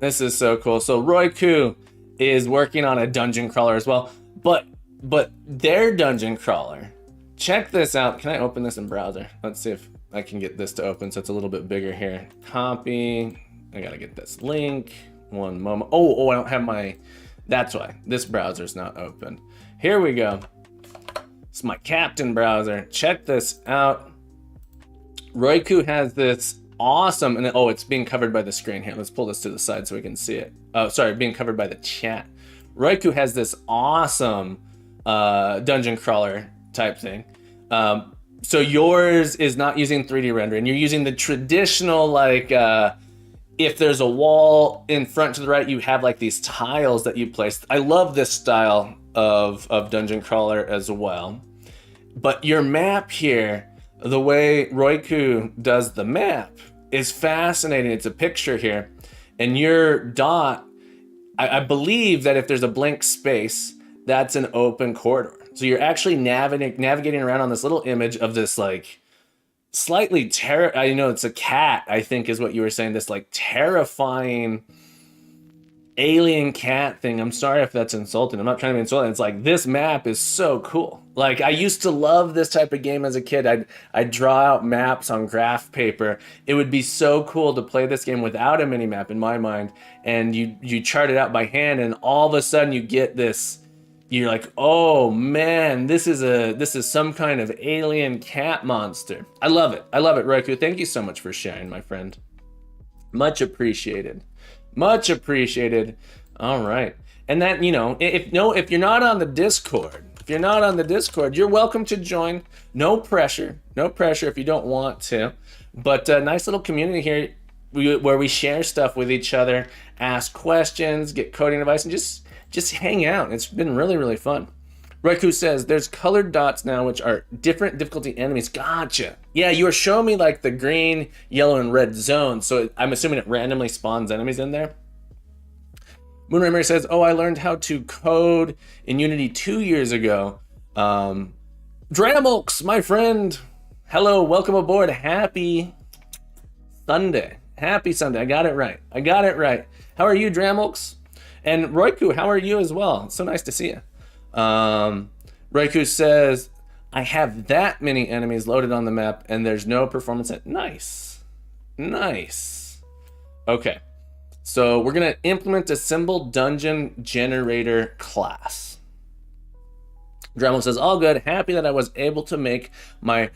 So Roy Koo is working on a dungeon crawler as well, but their dungeon crawler, check this out. Can I open this in browser? Let's see if I can get this to open so it's a little bit bigger here. Copy. I gotta get this link. One moment. Oh, I don't have my, that's why. This browser's not open. Here we go. It's my Captain browser. Check this out. Roiku has this awesome, and it's being covered by the screen here. Let's pull this to the side so we can see it. Oh, sorry, being covered by the chat. Roiku has this awesome dungeon crawler type thing. So yours is not using 3D rendering. You're using the traditional, like, if there's a wall in front to the right, you have like these tiles that you place. I love this style of dungeon crawler as well. But your map here, the way Roiku does the map is fascinating. It's a picture here. And your dot, I believe that if there's a blank space, that's an open corridor. So you're actually navigating around on this little image of this like slightly it's a cat, I think is what you were saying, this like terrifying alien cat thing. I'm sorry if that's insulting. I'm not trying to be insulting. It's like, this map is so cool. Like, I used to love this type of game as a kid. I'd draw out maps on graph paper. It would be so cool to play this game without a mini map in my mind. And you chart it out by hand, and all of a sudden you get this you're like, oh man, this is some kind of alien cat monster. I love it. I love it, Roku. Thank you so much for sharing, my friend. Much appreciated. Much appreciated. All right. And that, if you're not on the Discord, you're welcome to join. No pressure. No pressure if you don't want to. But a nice little community here where we share stuff with each other, ask questions, get coding advice, and just hang out. It's been really, really fun. Roku says, there's colored dots now, which are different difficulty enemies. Gotcha. Yeah, you were showing me like the green, yellow, and red zones. So I'm assuming it randomly spawns enemies in there. Moonramer says, oh, I learned how to code in Unity 2 years ago. Dramulks, my friend. Hello, welcome aboard. Happy Sunday. Happy Sunday. I got it right. How are you, Dramulks? And Roiku, how are you as well? It's so nice to see you. Roiku says, I have that many enemies loaded on the map and there's no performance. Nice. Okay. So we're going to implement a symbol dungeon generator class. Dremel says, all good. Happy that I was able to make my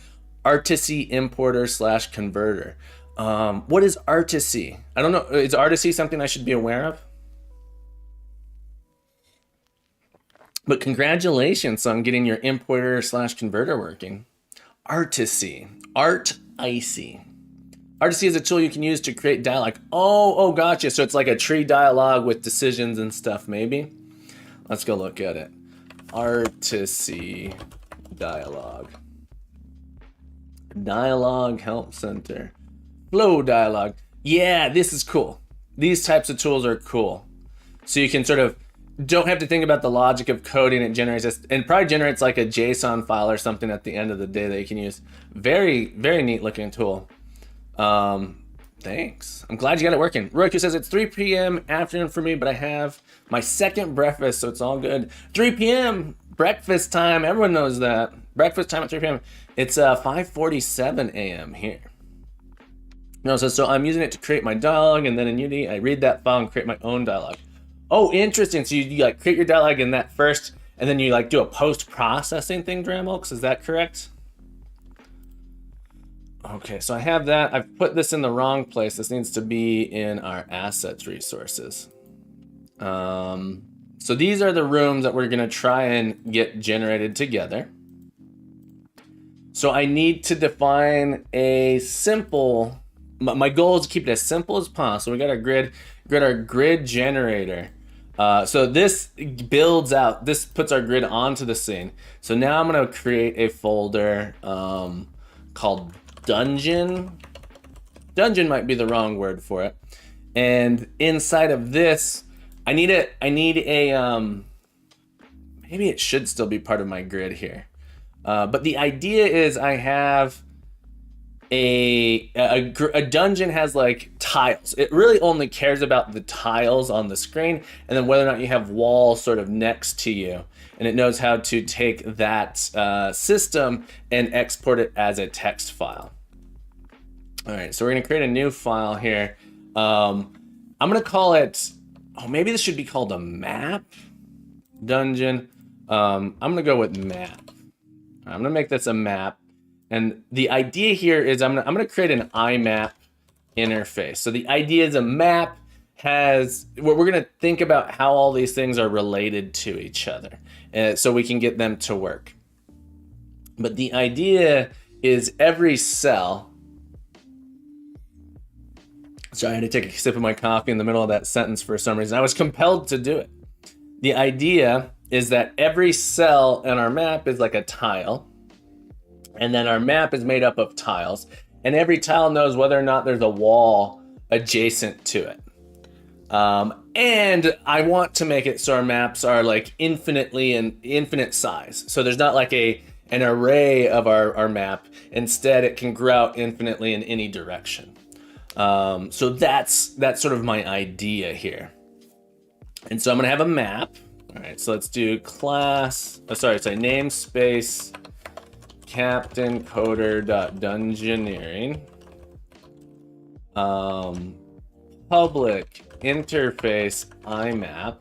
Artisy importer / converter. What is Artisy? I don't know. Is Artisy something I should be aware of? But congratulations on getting your importer / converter working. Artisy. Artisy is a tool you can use to create dialogue. Oh, gotcha. So it's like a tree dialogue with decisions and stuff, maybe? Let's go look at it. Artisy dialogue. Dialogue help center. Flow dialogue. Yeah, this is cool. These types of tools are cool. So you can sort of don't have to think about the logic of coding. It generates this, and probably generates like a JSON file or something at the end of the day that you can use. Very, very neat looking tool. Thanks. I'm glad you got it working. Roku says it's 3 p.m. afternoon for me, but I have my second breakfast, so it's all good. 3 p.m. breakfast time. Everyone knows that. Breakfast time at 3 p.m. It's 5:47 a.m. here. So I'm using it to create my dialogue, and then in Unity, I read that file and create my own dialogue. Oh, interesting. So you like create your dialogue in that first, and then you like do a post-processing thing, Dramulks. Is that correct? Okay, so I have that. I've put this in the wrong place. This needs to be in our assets resources. So these are the rooms that we're gonna try and get generated together. So I need to define a simple, my goal is to keep it as simple as possible. We got our grid, our grid generator. So this builds out, this puts our grid onto the scene. So now I'm gonna create a folder called Dungeon. Dungeon might be the wrong word for it. And inside of this, I need a maybe it should still be part of my grid here. But the idea is I have a dungeon has like tiles. It really only cares about the tiles on the screen and then whether or not you have walls sort of next to you. And it knows how to take that system and export it as a text file. All right, so we're gonna create a new file here. I'm gonna call it, oh, maybe this should be called a map dungeon. I'm gonna go with map. I'm gonna make this a map. And the idea here is I'm gonna create an IMAP interface. So the idea is a map has, we're gonna think about how all these things are related to each other, so we can get them to work. But the idea is every cell, sorry, I had to take a sip of my coffee in the middle of that sentence for some reason. I was compelled to do it. The idea is that every cell in our map is like a tile, and then our map is made up of tiles, and every tile knows whether or not there's a wall adjacent to it. And I want to make it so our maps are like infinite size. So there's not like an array of our map. Instead, it can grow out infinitely in any direction. So that's sort of my idea here. And so I'm gonna have a map. All right, so let's do class, namespace captain coder.dungeoneering. Public interface IMAP.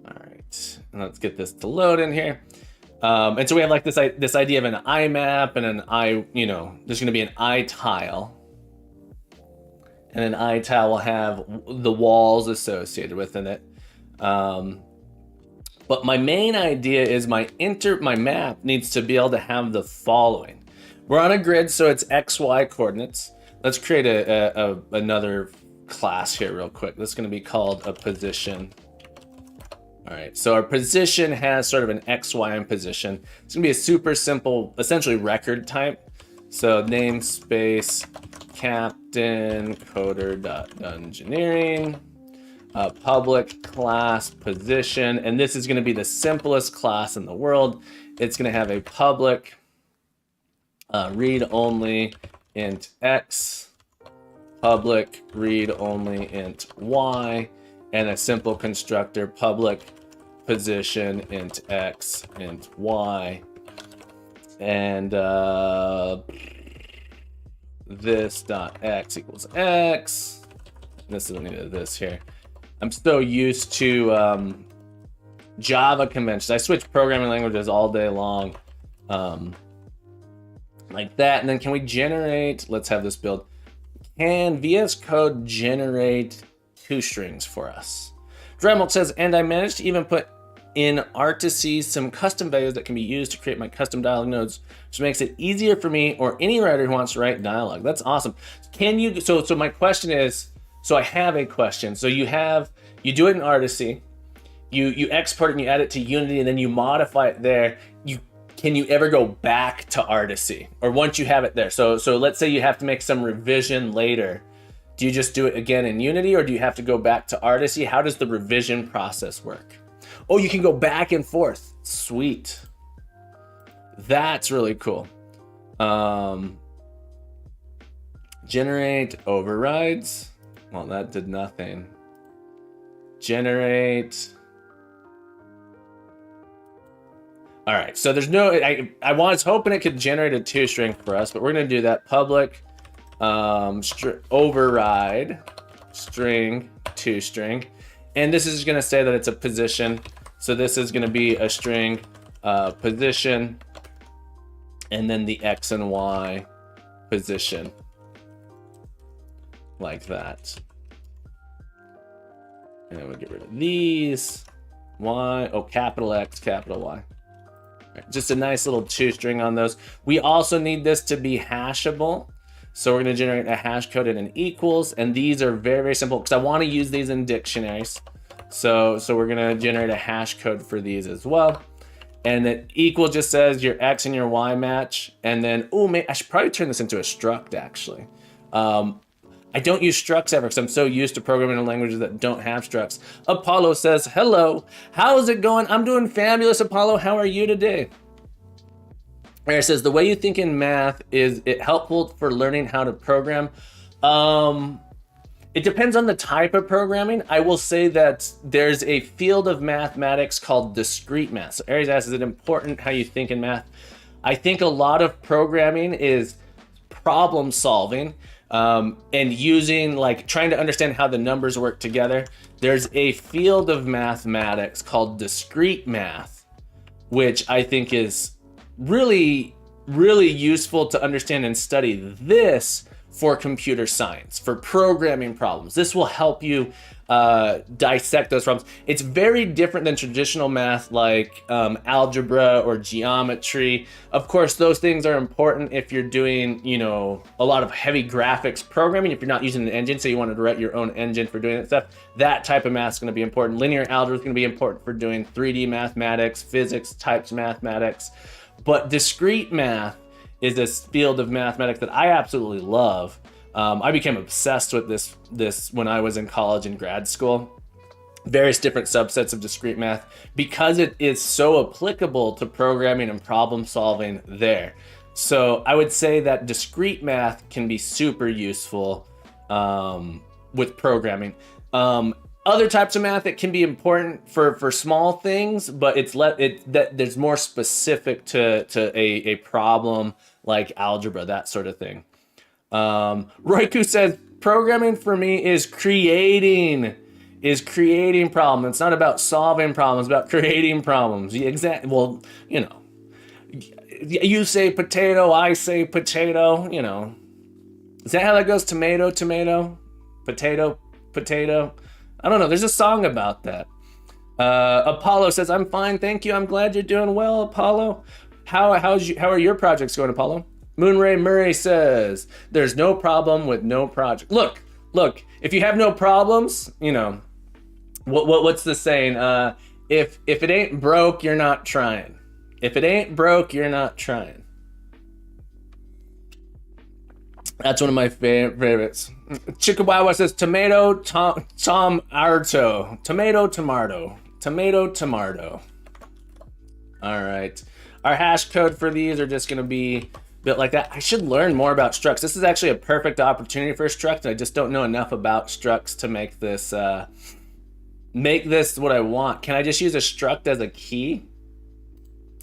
All right, let's get this to load in here. And so we have like this idea of an eye map and an eye, there's going to be an eye tile. And an eye tile will have the walls associated within it. But my main idea is my map needs to be able to have the following. We're on a grid, so it's XY coordinates. Let's create another class here real quick. This is going to be called a position. All right, so our position has sort of an X, Y, and position. It's gonna be a super simple, essentially record type. So namespace captain coder.engineering, public class position, and this is gonna be the simplest class in the world. It's gonna have a public read only int X, public read only int Y, and a simple constructor public position int X int Y, and this dot X equals X. This is this here. I'm so used to Java conventions. I switch programming languages all day long, like that. And then can we generate? Let's have this build. Can VS Code generate toStrings for us? Dremel says, and I managed to even put in Artices some custom values that can be used to create my custom dialog nodes, which makes it easier for me or any writer who wants to write dialogue. That's awesome. Can you, so my question is, so I have a question. So you do it in Artice, you export it and you add it to Unity and then you modify it there. Can you ever go back to Artice, or once you have it there? So let's say you have to make some revision later. Do you just do it again in Unity, or do you have to go back to Artice? How does the revision process work? Oh, you can go back and forth. Sweet. That's really cool. Generate overrides. Well, that did nothing. Generate. All right, so there's no, I was hoping it could generate a toString for us, but we're gonna do that. Public override string toString, and this is gonna say that it's a position. So this is gonna be a string position, and then the X and Y position, like that. And then we'll get rid of these. Y, oh, capital X, capital Y. Right, just a nice little toString on those. We also need this to be hashable. So we're going to generate a hash code and an equals. And these are very, very simple because I want to use these in dictionaries. So we're going to generate a hash code for these as well. And then equal just says your X and your Y match. And then, oh, man, I should probably turn this into a struct, actually. I don't use structs ever because I'm so used to programming in languages that don't have structs. Apollo says, hello, how's it going? I'm doing fabulous, Apollo. How are you today? It says, the way you think in math, is it helpful for learning how to program? It depends on the type of programming. I will say that there's a field of mathematics called discrete math. So Aries asks, is it important how you think in math? I think a lot of programming is problem solving. And using, like, trying to understand how the numbers work together. There's a field of mathematics called discrete math, which I think is really, really useful to understand and study this for computer science, for programming problems. This will help you dissect those problems. It's very different than traditional math like algebra or geometry. Of course, those things are important if you're doing, a lot of heavy graphics programming, if you're not using an engine, so you wanted to write your own engine for doing that stuff. That type of math is going to be important. Linear algebra is going to be important for doing 3D mathematics, physics types mathematics. But discrete math is this field of mathematics that I absolutely love. I became obsessed with this when I was in college and grad school. Various different subsets of discrete math, because it is so applicable to programming and problem solving there. So I would say that discrete math can be super useful with programming. Other types of math, it can be important for small things, but there's more specific to a problem like algebra, that sort of thing. Roiku says, programming for me is creating. is creating problems. It's not about solving problems, it's about creating problems. Well, you know, you say potato, I say potato, you know. Is that how that goes? Tomato, tomato, potato, potato. I don't know. There's a song about that. Apollo says, I'm fine, thank you. I'm glad you're doing well, Apollo. How are your projects going, Apollo? Moonray Murray says, there's no problem with no project. Look, if you have no problems, you know, what's the saying? If it ain't broke, you're not trying. If it ain't broke, you're not trying. That's one of my favorites. Chickawawa says, tomato, tomato, tomato. All right. Our hash code for these are just going to be built like that. I should learn more about structs. This is actually a perfect opportunity for struct. I just don't know enough about structs to make this what I want. Can I just use a struct as a key?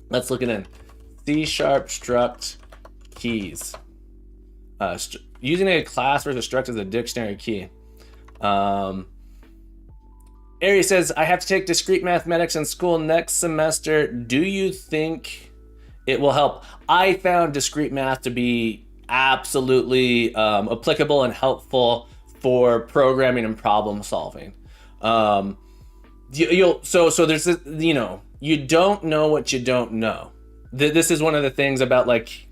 Let's look it in. C# struct keys. Using a class versus struct as a dictionary key. Ari says, I have to take discrete mathematics in school next semester. Do you think it will help? I found discrete math to be absolutely applicable and helpful for programming and problem solving. So there's this, you know, you don't know what you don't know. This is one of the things about like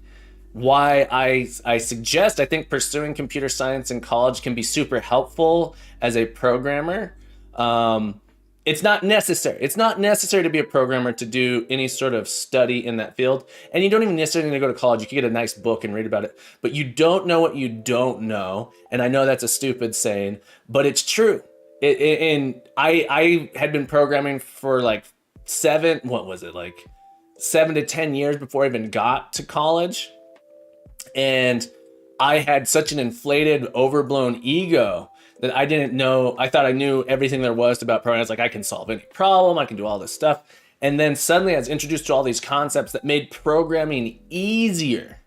why I suggest I think pursuing computer science in college can be super helpful as a programmer. It's not necessary. It's not necessary to be a programmer to do any sort of study in that field. And you don't even necessarily need to go to college. You can get a nice book and read about it. But you don't know what you don't know. And I know that's a stupid saying, but it's true. And I had been programming for like 7 to 10 years before I even got to college. And I had such an inflated, overblown ego that I didn't know. I thought I knew everything there was about programming. I was like, I can solve any problem. I can do all this stuff. And then suddenly I was introduced to all these concepts that made programming easier.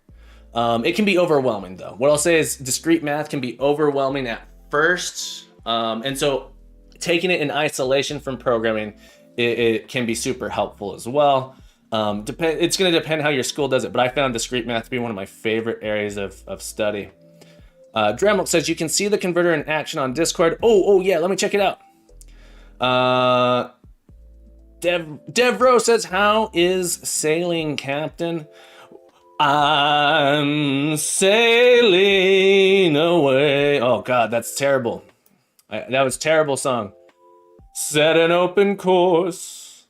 It can be overwhelming though. What I'll say is discrete math can be overwhelming at first. And so taking it in isolation from programming, it can be super helpful as well. It's going to depend how your school does it, but I found discrete math to be one of my favorite areas of study. Dremel says, you can see the converter in action on Discord. Oh yeah, let me check it out. Devro says, how is sailing, Captain? I'm sailing away. Oh God, that's terrible. That was a terrible song. Set an open course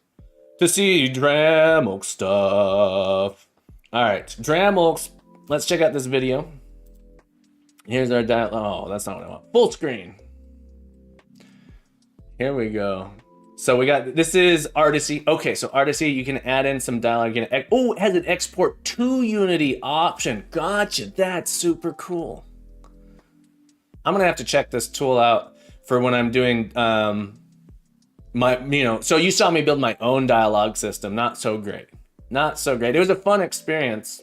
to see Dremel stuff. All right, Dremel, let's check out this video. Here's our dial. Oh, that's not what I want. Full screen. Here we go. So we got, this is Artisy. Okay, so Artisy, you can add in some dialogue. Oh, it has an export to Unity option. Gotcha, that's super cool. I'm gonna have to check this tool out for when I'm doing so you saw me build my own dialogue system. Not so great. Not so great. It was a fun experience,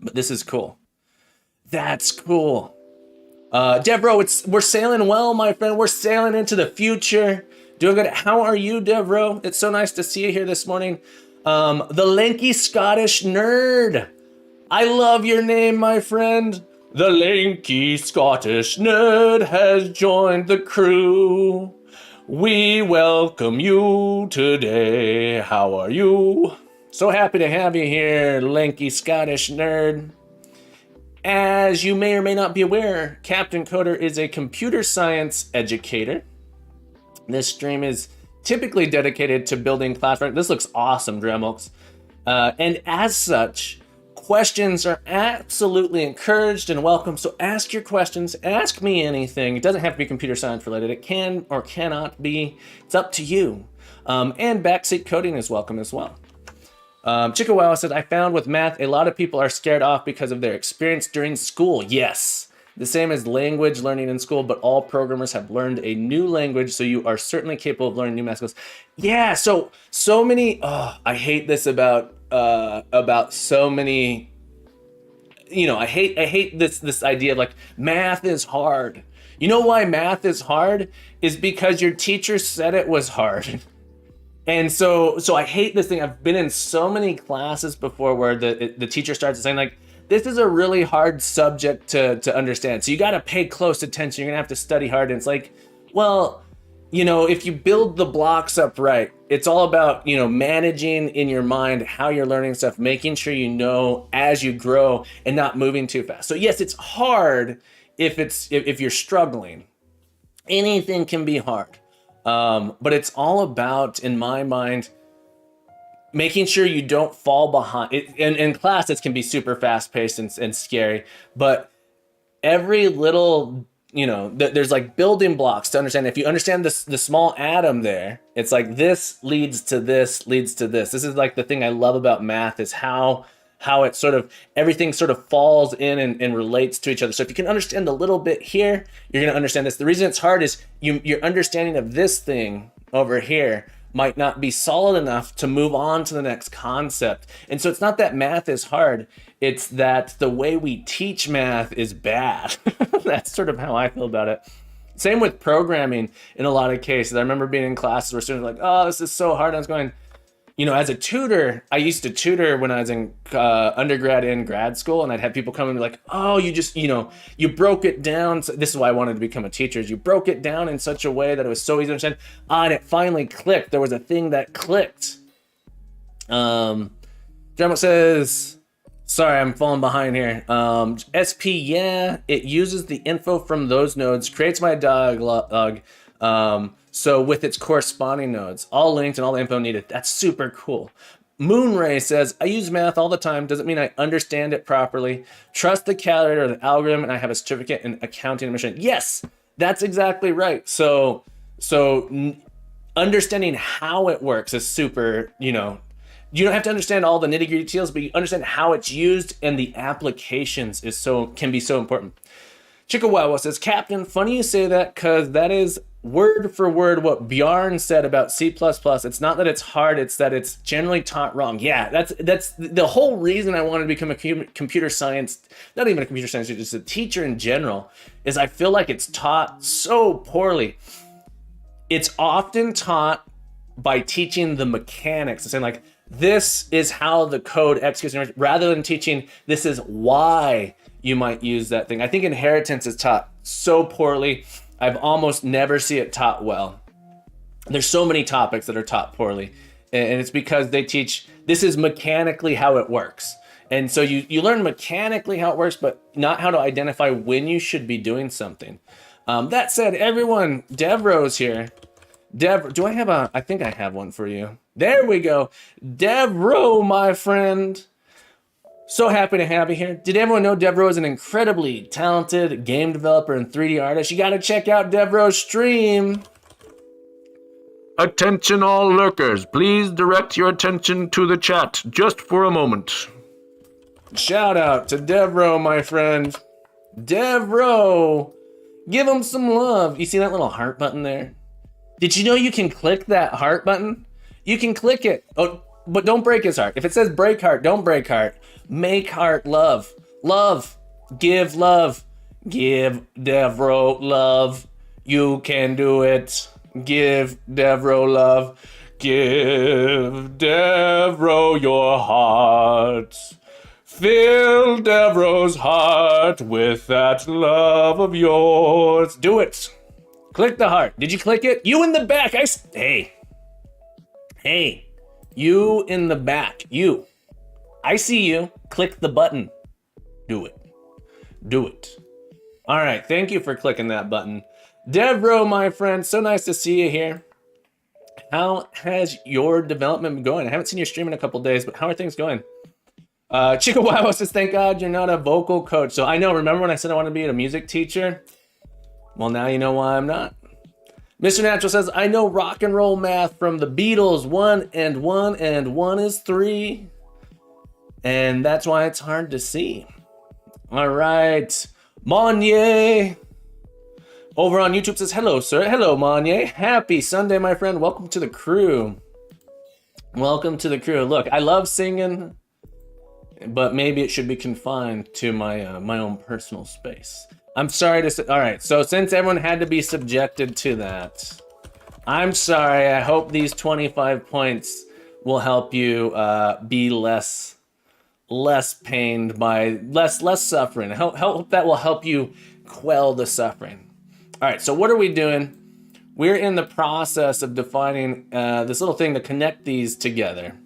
but this is cool. That's cool. Devro, we're sailing well, my friend. We're sailing into the future. Doing good. How are you, Devro? It's so nice to see you here this morning. The lanky Scottish nerd. I love your name, my friend. The lanky Scottish nerd has joined the crew. We welcome you today. How are you? So happy to have you here, lanky Scottish nerd. As you may or may not be aware, Captain Coder is a computer science educator. This stream is typically dedicated to building classroom. This looks awesome, Dremel. And as such, questions are absolutely encouraged and welcome. So ask your questions, ask me anything. It doesn't have to be computer science related. It can or cannot be. It's up to you. And backseat coding is welcome as well. Chickawawa said, I found with math, a lot of people are scared off because of their experience during school. Yes, the same as language learning in school, but all programmers have learned a new language, so you are certainly capable of learning new math skills. Yeah, so many, I hate this about so many, I hate this idea of like, math is hard. You know why math is hard? Is because your teacher said it was hard. And so I hate this thing. I've been in so many classes before where the teacher starts saying like, this is a really hard subject to understand. So you got to pay close attention. You're going to have to study hard. And it's like, well, you know, if you build the blocks up right, it's all about, you know, managing in your mind how you're learning stuff, making sure you know as you grow and not moving too fast. So yes, it's hard if you're struggling. Anything can be hard. But it's all about, in my mind, making sure you don't fall behind. In class, it can be super fast-paced and scary, but every little, you know, there's like building blocks to understand. If you understand the small atom there, it's like this leads to this, leads to this. This is like the thing I love about math, is how it sort of, everything sort of falls in and relates to each other. So if you can understand a little bit here, you're going to understand this. The reason it's hard is your understanding of this thing over here might not be solid enough to move on to the next concept. And so it's not that math is hard, it's that the way we teach math is bad. That's sort of how I feel about it. Same with programming in a lot of cases. I remember being in classes where students were like, oh, this is so hard. I was going, you know, as a tutor, I used to tutor when I was in undergrad and grad school, and I'd have people come and be like, oh, you just, you know, you broke it down. So this is why I wanted to become a teacher, is you broke it down in such a way that it was so easy to understand. And it finally clicked. There was a thing that clicked. Drama says, sorry, I'm falling behind here. SP, yeah, it uses the info from those nodes, creates my dialog. So with its corresponding nodes, all linked and all the info needed. That's super cool. Moonray says, I use math all the time. Doesn't mean I understand it properly. Trust the calculator or the algorithm, and I have a certificate in accounting and machine. Yes, that's exactly right. So understanding how it works is super, you know, you don't have to understand all the nitty-gritty details, but you understand how it's used, and the applications can be so important. Chikawawa says, Captain, funny you say that, because that is word for word what Bjarne said about C++. It's not that it's hard, it's that it's generally taught wrong. Yeah, that's the whole reason I wanted to become a computer science, not even a computer science teacher, just a teacher in general, is I feel like it's taught so poorly. It's often taught by teaching the mechanics, saying like, this is how the code executes, rather than teaching this is why you might use that thing. I think inheritance is taught so poorly. I've almost never see it taught well. There's so many topics that are taught poorly, and it's because they teach this is mechanically how it works. And so you learn mechanically how it works, but not how to identify when you should be doing something. That said, everyone, Devro's here. Do I have I think I have one for you. There we go. Devro, my friend. So happy to have you here. Did everyone know Devro is an incredibly talented game developer and 3D artist? You got to check out Devro's stream. Attention all lurkers. Please direct your attention to the chat just for a moment. Shout out to Devro, my friend. Devro. Give him some love. You see that little heart button there? Did you know you can click that heart button? You can click it. Oh, but don't break his heart. If it says break heart, don't break heart. Make heart love. Love. Give love. Give Devro love. You can do it. Give Devro love. Give Devro your heart. Fill Devro's heart with that love of yours. Do it. Click the heart. Did you click it? You in the back. Hey. You in the back. You. I see you. Click the button. Do it. Do it. All right. Thank you for clicking that button. Devro, my friend. So nice to see you here. How has your development been going? I haven't seen your stream in a couple days, but how are things going? Chikawawa says, thank God you're not a vocal coach. So I know, remember when I said I want to be a music teacher? Well, now you know why I'm not. Mr. Natural says, I know rock and roll math from the Beatles, 1 and 1 and 1 is 3. And that's why it's hard to see. All right. Monye over on YouTube says, hello, sir. Hello, Monye. Happy Sunday, my friend. Welcome to the crew. Welcome to the crew. Look, I love singing, but maybe it should be confined to my own personal space. I'm sorry to say, all right, so since everyone had to be subjected to that, I'm sorry. I hope these 25 points will help you be less pained by less suffering. Help that will help you quell the suffering. All right, so what are we doing? We're in the process of defining this little thing to connect these together.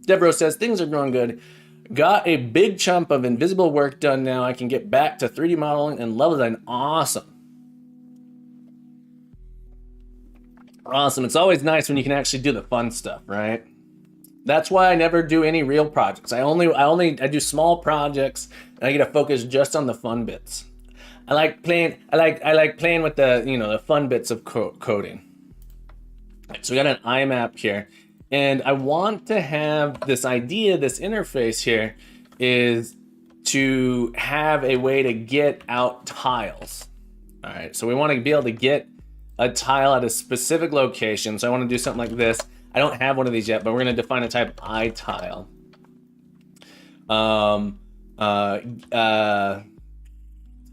Devereaux says, things are going good. Got a big chunk of invisible work done now. I can get back to 3D modeling and level design. Awesome. Awesome. It's always nice when you can actually do the fun stuff, right? That's why I never do any real projects. I do small projects and I get to focus just on the fun bits. I like playing with the, the fun bits of coding. Right, so we got an IMAP here. And I want to have this idea, this interface here, is to have a way to get out tiles. All right, so we want to be able to get a tile at a specific location. So I want to do something like this. I don't have one of these yet, but we're going to define a type iTile.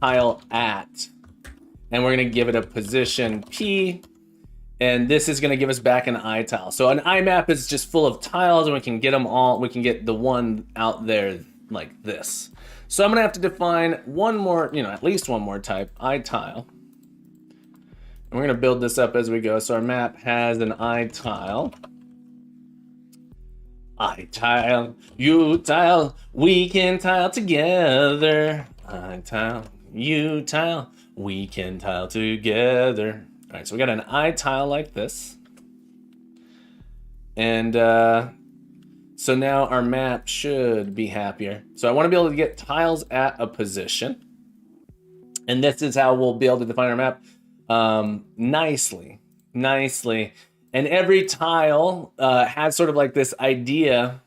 Tile at, and we're going to give it a position P. And this is going to give us back an iTile. So an IMAP is just full of tiles, and we can get them all. We can get the one out there like this. So I'm going to have to define one more, at least one more type, iTile. And we're going to build this up as we go. So our map has an iTile. iTile, you tile, we can tile together. iTile, you tile, we can tile together. All right, so we got an iTile like this. And so now our map should be happier. So I want to be able to get tiles at a position. And this is how we'll be able to define our map nicely. And every tile has sort of like this idea.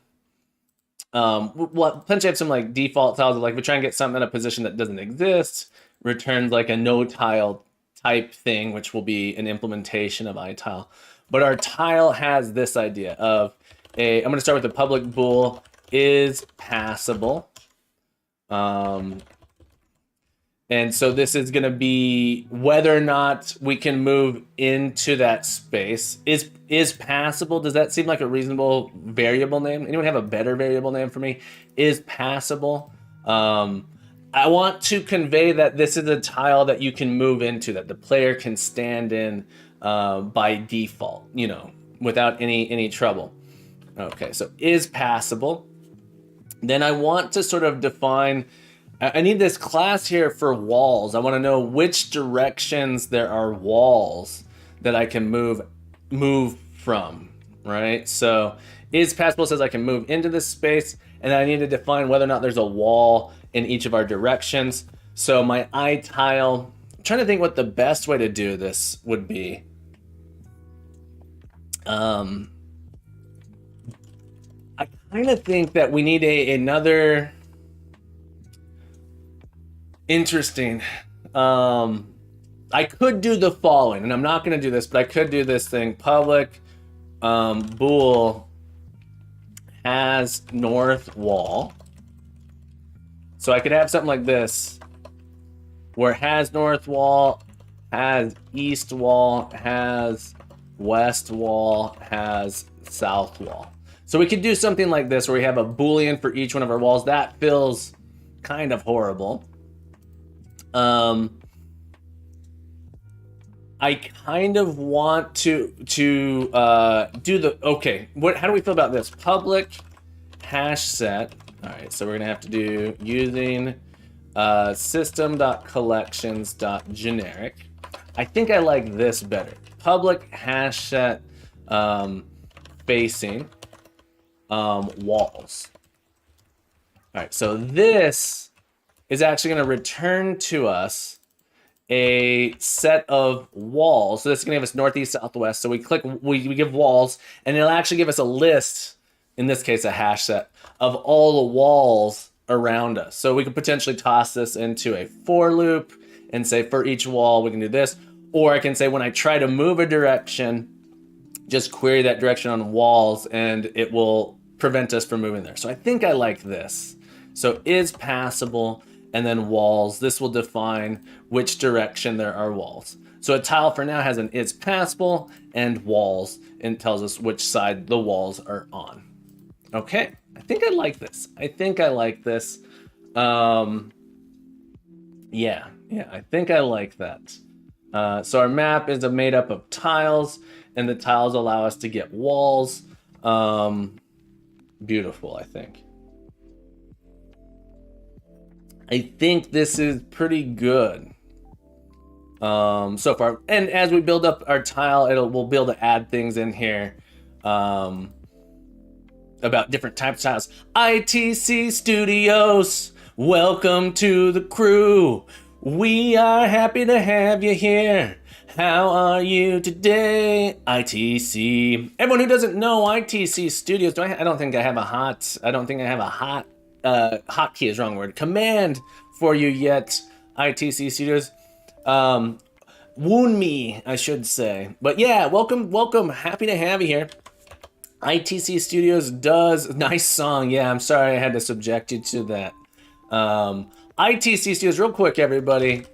Well, potentially have some like default tiles. Like we try and get something in a position that doesn't exist, returns like a no tile type thing, which will be an implementation of iTile. But our tile has this idea of I'm going to start with the public bool is passable. And so this is going to be whether or not we can move into that space. Is passable? Does that seem like a reasonable variable name? Anyone have a better variable name for me? Is passable? I want to convey that this is a tile that you can move into, that the player can stand in by default, without any trouble. Okay, so is passable. Then I want to sort of define, I need this class here for walls. I want to know which directions there are walls that I can move from, right? So is passable says I can move into this space, and I need to define whether or not there's a wall in each of our directions. So my iTile, I'm trying to think what the best way to do this would be. I kind of think that we need another interesting. I could do the following, and I'm not going to do this, but I could do this thing. Public bool has north wall. So I could have something like this, where it has north wall, has east wall, has west wall, has south wall. So we could do something like this, where we have a Boolean for each one of our walls. That feels kind of horrible. I kind of want to do the, okay, how do we feel about this? Public hash set. All right, so we're gonna have to do using system.collections.generic. I think I like this better. Public hash set facing walls. All right, so this is actually gonna return to us a set of walls. So this is gonna give us northeast, southwest. So we give walls, and it'll actually give us a list, in this case, a hash set of all the walls around us. So we could potentially toss this into a for loop and say for each wall, we can do this. Or I can say when I try to move a direction, just query that direction on walls and it will prevent us from moving there. So I think I like this. So is passable. and then walls. This will define which direction there are walls. So a tile for now has an is passable and walls, and tells us which side the walls are on. Okay, I think I like this. I think I like this. Yeah, I think I like that. So our map is made up of tiles, and the tiles allow us to get walls. Beautiful, I think. I think this is pretty good so far. And as we build up our tile, we'll be able to add things in here about different types of tiles. ITC Studios, welcome to the crew. We are happy to have you here. How are you today, ITC? Everyone who doesn't know ITC Studios, I don't think I have a hotkey is the wrong word, command for you yet, ITC Studios. Wound me, I should say. But yeah, welcome, happy to have you here. ITC Studios does, nice song. Yeah, I'm sorry I had to subject you to that. ITC Studios, real quick, everybody.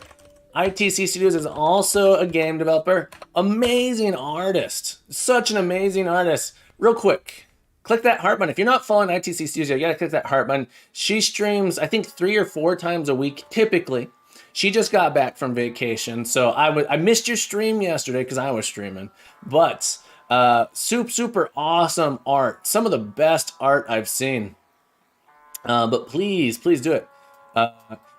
ITC Studios is also a game developer. Amazing artist. Such an amazing artist. Real quick, click that heart button. If you're not following ITC Studios, you gotta click that heart button. She streams, I think, 3 or 4 times a week, typically. She just got back from vacation, so I missed your stream yesterday because I was streaming. But super awesome art. Some of the best art I've seen. But please do it.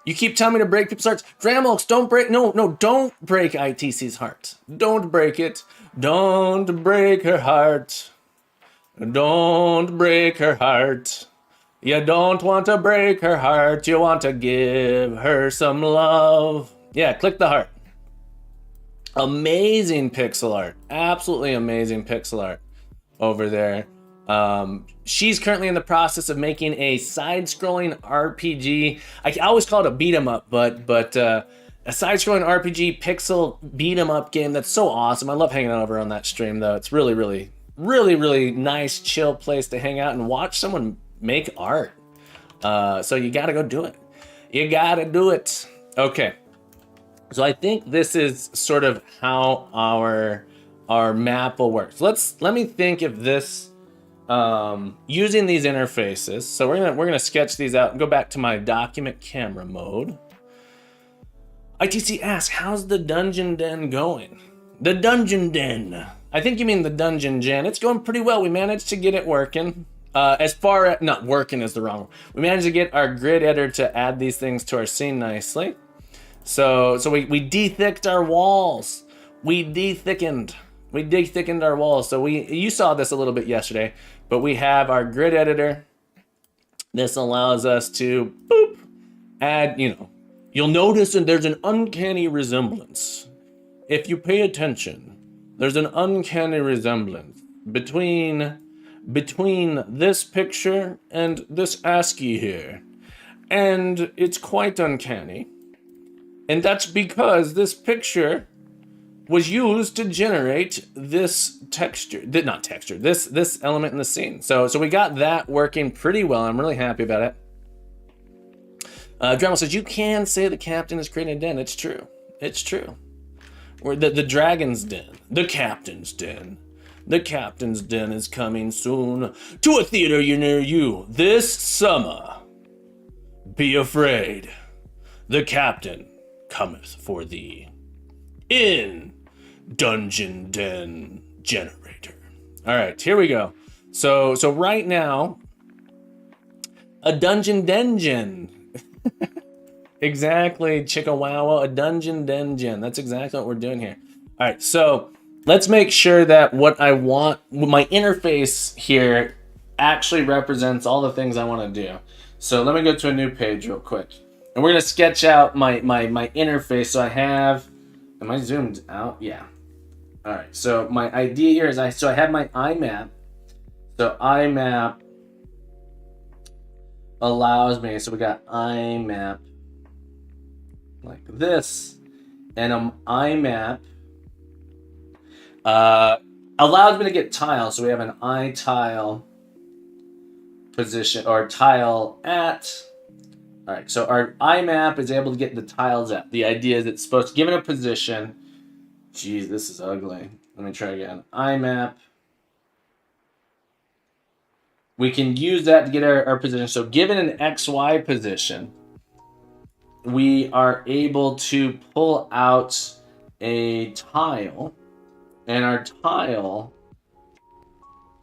You keep telling me to break people's hearts. Dramulks, don't break. No, don't break ITC's heart. Don't break it. Don't break her heart. Don't break her heart. You don't want to break her heart. You want to give her some love. Yeah, click the heart. Amazing pixel art. Absolutely amazing pixel art over there. She's currently in the process of making a side-scrolling RPG. I always call it a beat-em-up, but a side-scrolling RPG pixel beat-em-up game that's so awesome. I love hanging over on that stream, though. It's really nice, chill place to hang out and watch someone make art. So you gotta go do it. You gotta do it. Okay. So I think this is sort of how our map will work. So let me think if this using these interfaces. So we're gonna sketch these out and go back to my document camera mode. ITC asks, how's the dungeon den going? The dungeon den. I think you mean the dungeon gen. It's going pretty well. We managed to get it working. As far as not working is the wrong one. We managed to get our grid editor to add these things to our scene nicely. So we de-thicked our walls. We de-thickened our walls. So you saw this a little bit yesterday, but we have our grid editor. This allows us to add, you'll notice that there's an uncanny resemblance. If you pay attention, there's an uncanny resemblance between this picture and this ASCII here. And it's quite uncanny. And that's because this picture was used to generate this texture, this element in the scene. So we got that working pretty well. I'm really happy about it. Dremel says, you can say the captain is creating a den. It's true. Or the dragon's den, the captain's den. The captain's den is coming soon to a theater near you this summer. Be afraid. The captain cometh for thee in Dungeon Den Generator. All right, here we go. So right now, a Dungeon Dengen. Exactly, Chickawawa, a Dungeon Dengen. That's exactly what we're doing here. All right, so let's make sure that what I want, my interface here actually represents all the things I want to do. So let me go to a new page real quick. And we're going to sketch out my interface. So I have, am I zoomed out? Yeah. All right, so my idea here is I have my IMAP. So IMAP allows me, so we got IMAP like this, and IMAP allows me to get tiles. So we have an iTile position or tile at All right, so our IMAP is able to get the tiles out. The idea is it's supposed to, given a position, geez, this is ugly. Let me try again. IMAP. We can use that to get our position. So given an XY position, we are able to pull out a tile, and our tile,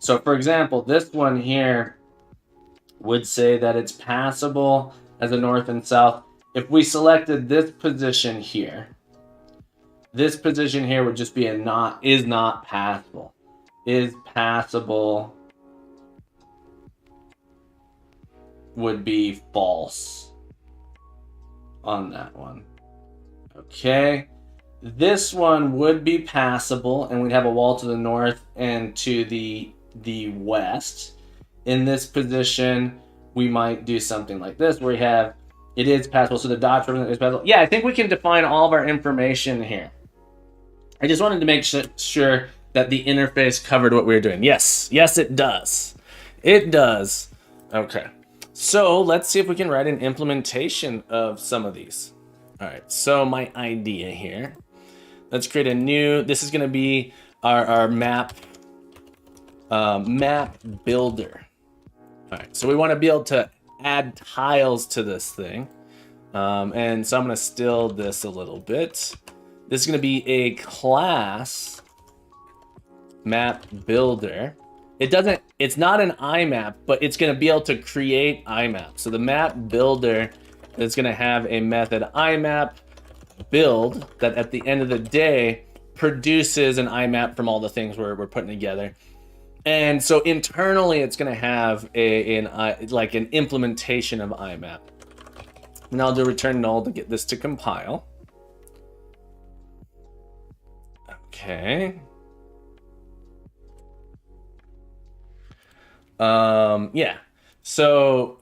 so for example, this one here would say that it's passable as a north and south. If we selected this position here, this position here would just be is not passable. Is passable would be false on that one. Okay. This one would be passable, and we'd have a wall to the north and to the west. In this position, we might do something like this, where we have, it is passable, so the dots represent is passable. Yeah, I think we can define all of our information here. I just wanted to make sure that the interface covered what we were doing. Yes, it does. It does. Okay. So let's see if we can write an implementation of some of these. All right, so my idea here, let's create a new, this is gonna be our map builder. All right, so we wanna be able to add tiles to this thing. And so I'm gonna still this a little bit. This is gonna be a class map builder. It's not an IMAP, but it's gonna be able to create IMAP. So the map builder is gonna have a method IMAP build that at the end of the day produces an IMAP from all the things we're putting together. And so internally, it's gonna have like an implementation of IMAP. And I'll do return null to get this to compile. Okay. Yeah. So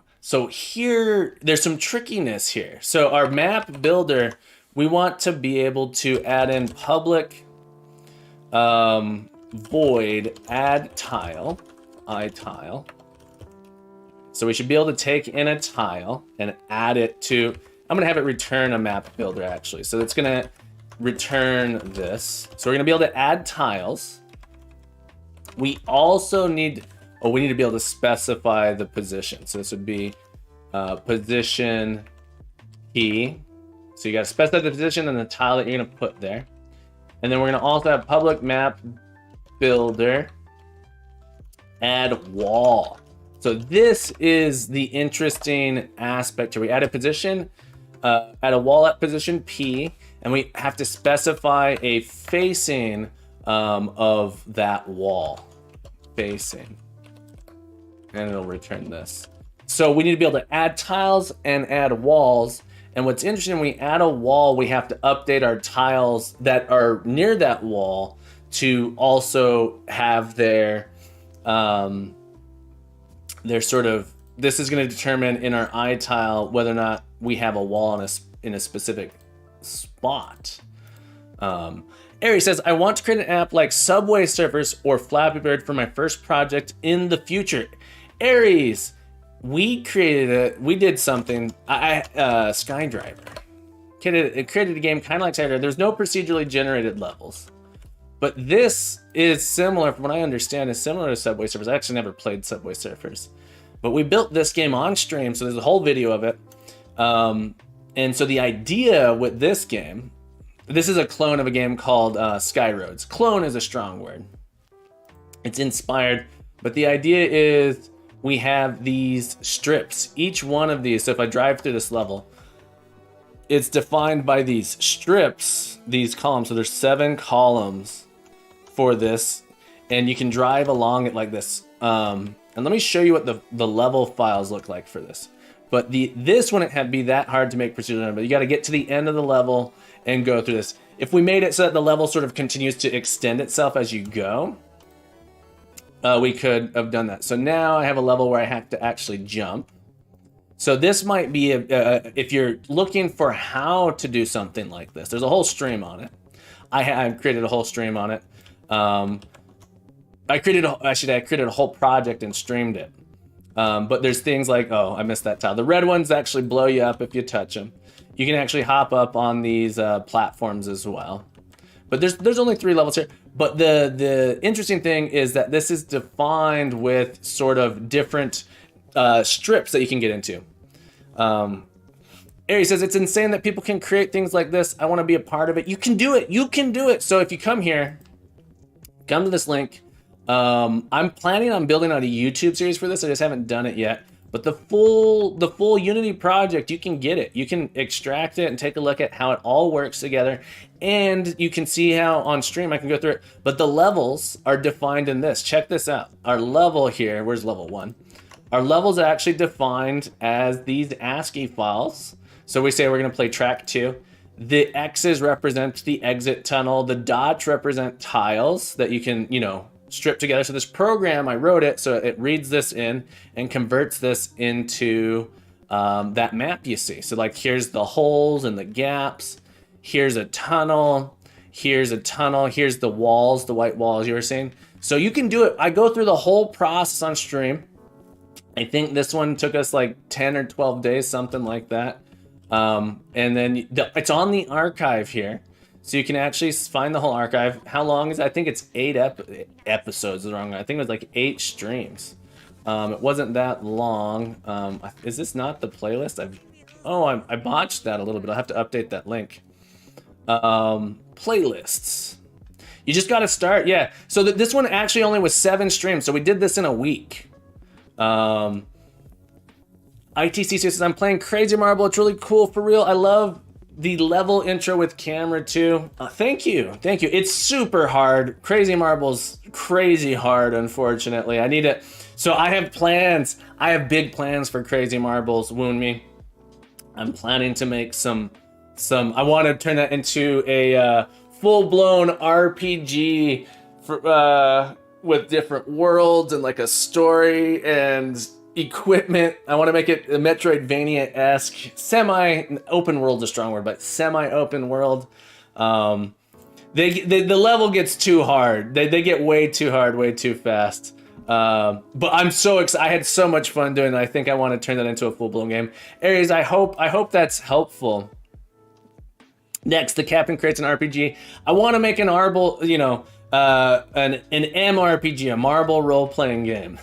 here, there's some trickiness here. So our map builder, we want to be able to add in public void add tile, iTile. So we should be able to take in a tile and add it to, I'm gonna have it return a map builder actually. So it's gonna return this. So we're gonna be able to add tiles. We also need, we need to be able to specify the position. So this would be position key. So you got to specify the position and the tile that you're going to put there. And then we're going to also have public map builder add wall. So this is the interesting aspect here. We add a position, add a wall at position P, and we have to specify a facing of that wall. Facing. And it'll return this. So we need to be able to add tiles and add walls. And what's interesting, when we add a wall, we have to update our tiles that are near that wall to also have their sort of, this is going to determine in our iTile whether or not we have a wall in a specific spot. Ari says, I want to create an app like Subway Surfers or Flappy Bird for my first project in the future. Aries, we did something, SkyDriver. It created a game kind of like SkyDriver. There's no procedurally generated levels. But this is similar, from what I understand, is similar to Subway Surfers. I actually never played Subway Surfers. But we built this game on stream, so there's a whole video of it. And so the idea with this game, this is a clone of a game called Sky Roads. Clone is a strong word. It's inspired, but the idea is we have these strips. Each one of these, so if I drive through this level, it's defined by these strips, these columns. So there's 7 columns for this, and you can drive along it like this. And let me show you what the level files look like for this. But this wouldn't be that hard to make procedurally, but you got to get to the end of the level and go through this. If we made it so that the level sort of continues to extend itself as you go, we could have done that. So now I have a level where I have to actually jump. So this might be, if you're looking for how to do something like this, there's a whole stream on it. I created a whole stream on it. I created a whole project and streamed it. But there's things like, oh, I missed that tile. The red ones actually blow you up if you touch them. You can actually hop up on these platforms as well. But there's only 3 levels here. But the interesting thing is that this is defined with sort of different strips that you can get into. Ari says, it's insane that people can create things like this. I want to be a part of it. You can do it. You can do it. So if you come here, come to this link. I'm planning on building out a YouTube series for this. I just haven't done it yet. But the full Unity project, you can get it. You can extract it and take a look at how it all works together. And you can see how on stream I can go through it. But the levels are defined in this. Check this out. Our level here, where's level 1? Our levels are actually defined as these ASCII files. So we say we're going to play track 2. The X's represent the exit tunnel. The dots represent tiles that you can, strip together. So this program, I wrote it so it reads this in and converts this into that map you see. So like here's the holes and the gaps. Here's a tunnel. Here's a tunnel. Here's the walls, the white walls you were seeing. So you can do it. I go through the whole process on stream. I think this one took us like 10 or 12 days, something like that. And then it's on the archive here. So you can actually find the whole archive. How long is it? I think it's 8 episodes is wrong. I think it was like 8 streams. It wasn't that long. Is this not the playlist? I botched that a little bit. I'll have to update that link. Playlists. You just got to start. Yeah. So this one actually only was 7 streams. So we did this in a week. ITC says, I'm playing Crazy Marble. It's really cool for real. I love the level intro with camera too. Thank you. It's super hard. Crazy Marble's crazy hard, unfortunately. I need it. So I have plans. I have big plans for Crazy Marbles. Wound Me. I'm planning to make some. I want to turn that into a full-blown RPG for, with different worlds and like a story and equipment. I want to make it a Metroidvania-esque, semi-open world is a strong word, but semi-open world. The level gets too hard. They get way too hard, way too fast. But I'm so excited. I had so much fun doing that. I think I want to turn that into a full-blown game. Aries, I hope that's helpful. Next, the Captain creates an RPG. I want to make an Marble, an MRPG, a Marble role-playing game.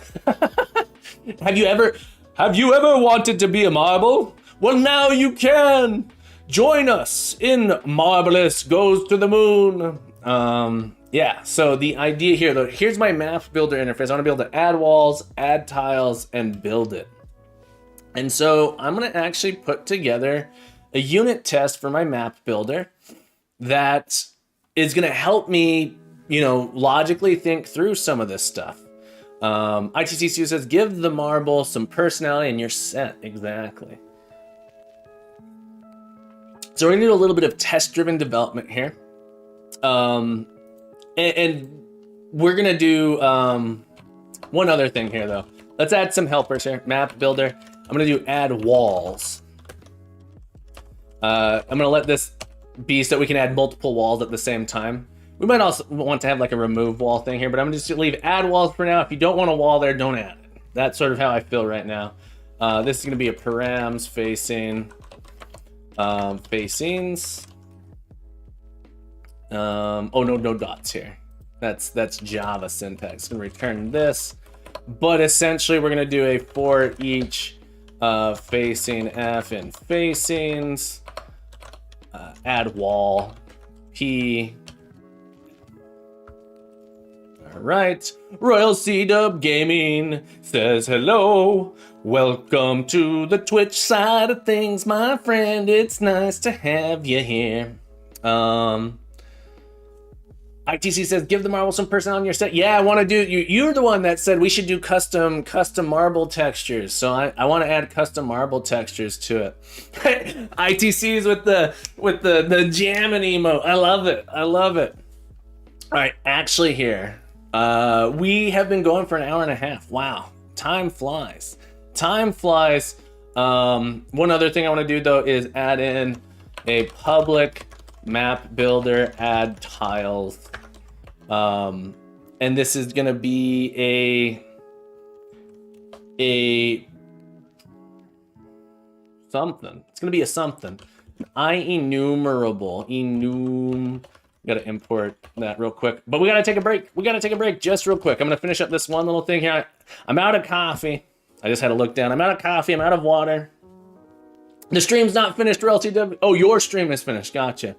Have you ever wanted to be a marble? Well, now you can. Join us in Marvelous Goes to the Moon. Yeah, so the idea here, though, here's my map builder interface. I want to be able to add walls, add tiles, and build it. And so I'm going to actually put together a unit test for my map builder that is going to help me, logically think through some of this stuff. ITCCU says, give the marble some personality and you're set. Exactly. So we're going to do a little bit of test-driven development here. And we're going to do one other thing here, though. Let's add some helpers here. Map builder. I'm going to do add walls. I'm going to let this be so we can add multiple walls at the same time. We might also want to have like a remove wall thing here, but I'm just going to leave add walls for now. If you don't want a wall there, don't add it. That's sort of how I feel right now. This is going to be a params facing facings. No dots here. That's Java syntax. Going to return this, but essentially we're going to do a for each facing F in facings, add wall P. All right, Royal C-Dub Gaming says hello. Welcome to the Twitch side of things, my friend. It's nice to have you here. ITC says, give the marble some person on your set. Yeah, I want to do, you're the one that said we should do custom marble textures. So I want to add custom marble textures to it. ITC's with the jamming emote. I love it. All right, actually here, we have been going for an hour and a half. Wow, time flies. One other thing I want to do though is add in a public map builder, add tiles. And this is going to be a something. It's gonna be a something. I enumerable. Gotta import that real quick. But we gotta take a break. We gotta take a break just real quick. I'm gonna finish up this one little thing here. I'm out of coffee. I just had to look down. I'm out of coffee. I'm out of water. The stream's not finished, RLTW. Oh, your stream is finished. Gotcha.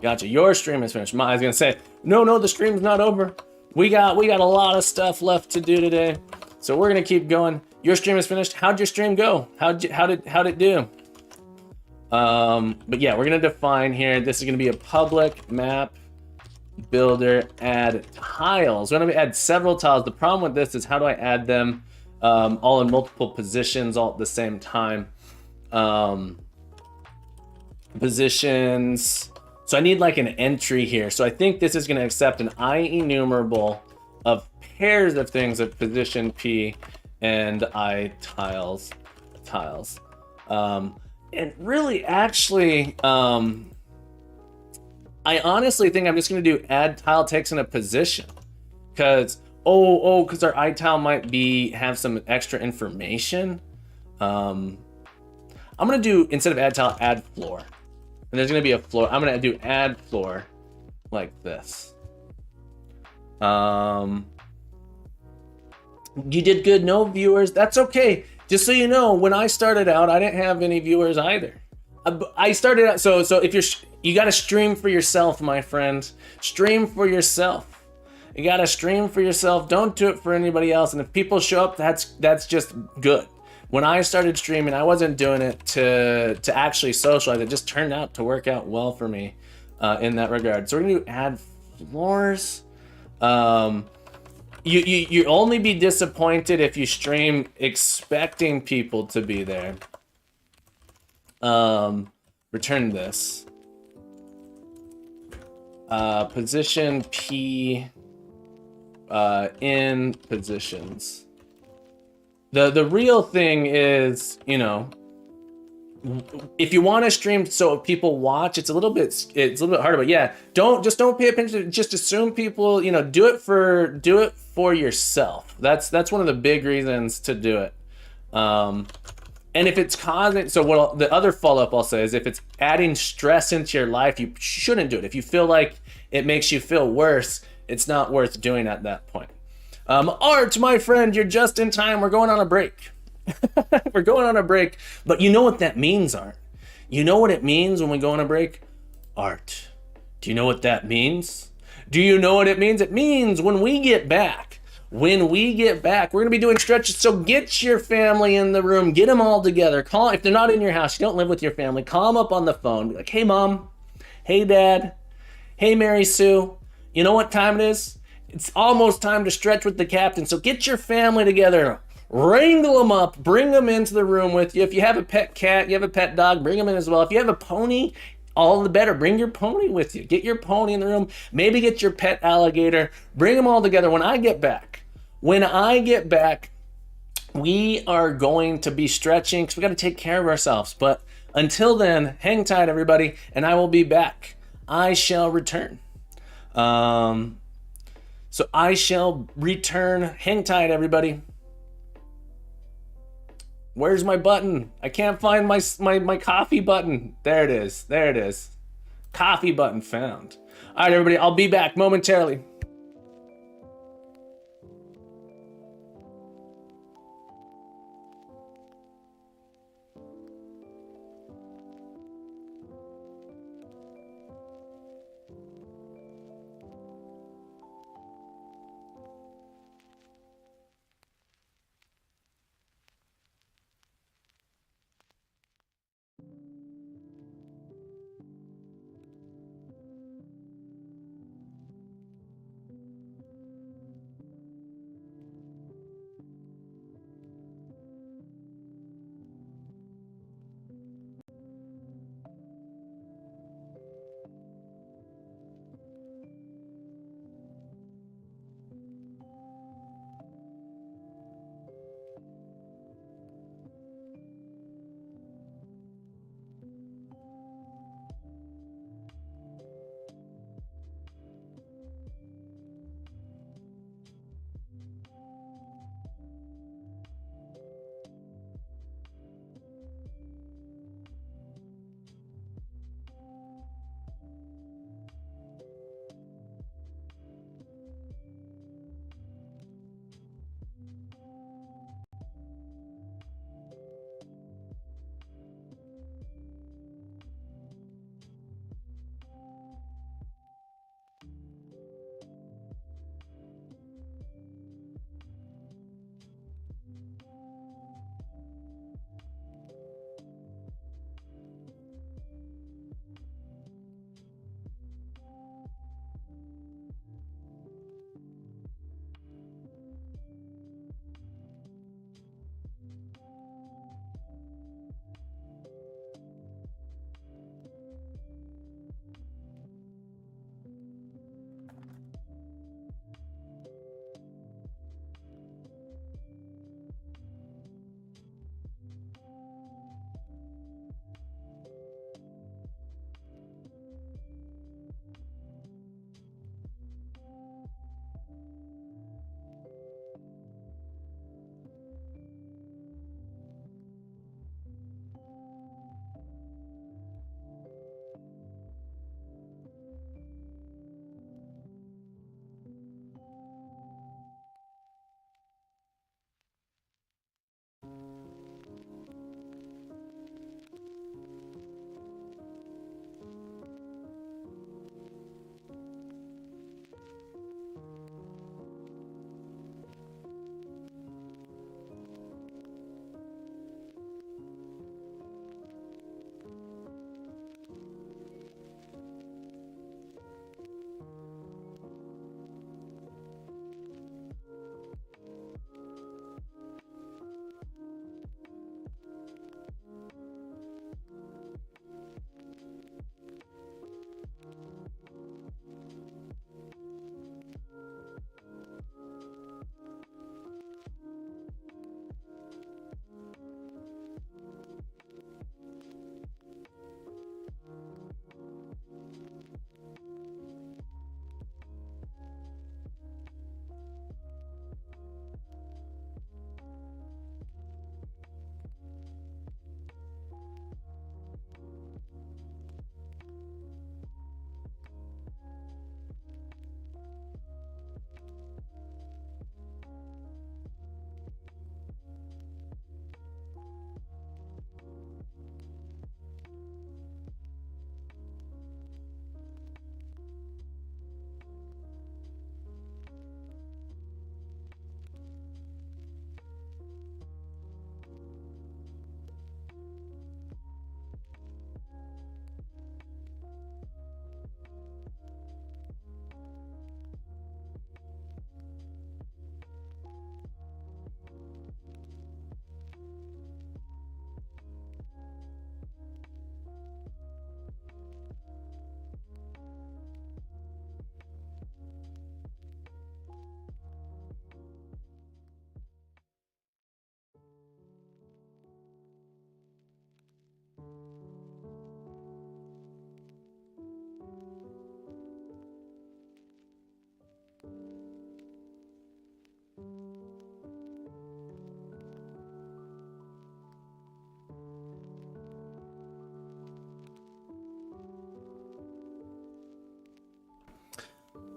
Your stream is finished. I was gonna say, no, the stream's not over. We got a lot of stuff left to do today, so we're gonna keep going. Your stream is finished. How'd your stream go? How'd it do? But yeah, we're gonna define here. This is gonna be a public map builder. Add tiles. We're gonna add several tiles. The problem with this is how do I add them all in multiple positions all at the same time? Positions. So I need like an entry here. So I think this is going to accept an I enumerable of pairs of things of position P and I tiles. And really, actually, I honestly think I'm just going to do add tile takes in a position, because because our I tile might have some extra information. I'm going to do, instead of add tile, add floor. And there's going to be a floor. I'm going to do add floor like this. You did good. No viewers. That's okay. Just so you know, when I started out, I didn't have any viewers either. I started out. So if you got to stream for yourself, my friend. Stream for yourself. You got to stream for yourself. Don't do it for anybody else. And if people show up, that's just good. When I started streaming, I wasn't doing it to actually socialize. It just turned out to work out well for me in that regard. So we're gonna do add floors. You only be disappointed if you stream expecting people to be there. Return this. Position P in positions. The real thing is, you know, if you want to stream so people watch, it's a little bit harder. But yeah, don't pay attention. Just assume people, you know, do it for yourself. That's one of the big reasons to do it. And if it's causing, the other follow up I'll say is if it's adding stress into your life, you shouldn't do it. If you feel like it makes you feel worse, it's not worth doing at that point. Art, my friend, you're just in time. We're going on a break. We're going on a break. But you know what that means, Art? You know what it means when we go on a break? Art, do you know what that means? Do you know what it means? It means when we get back, we're going to be doing stretches. So get your family in the room. Get them all together. Call, if they're not in your house, you don't live with your family, call them up on the phone. Be like, hey, Mom. Hey, Dad. Hey, Mary Sue. You know what time it is? It's almost time to stretch with the captain. So get your family together, wrangle them up, bring them into the room with you. If you have a pet cat, you have a pet dog, bring them in as well. If you have a pony, all the better. Bring your pony with you. Get your pony in the room. Maybe get your pet alligator. Bring them all together. When I get back, we are going to be stretching because we got to take care of ourselves. But until then, hang tight, everybody, and I will be back. I shall return. So I shall return. Hang tight, everybody. Where's my button? I can't find my coffee button. There it is. Coffee button found. All right, everybody. I'll be back momentarily.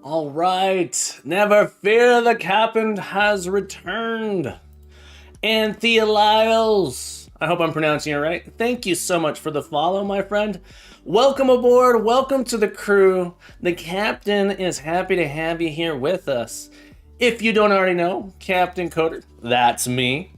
All right. Never fear, the captain has returned. Anthea Lyles. I hope I'm pronouncing it right. Thank you so much for the follow, my friend. Welcome aboard. Welcome to the crew. The captain is happy to have you here with us. If you don't already know, Captain Coder, that's me,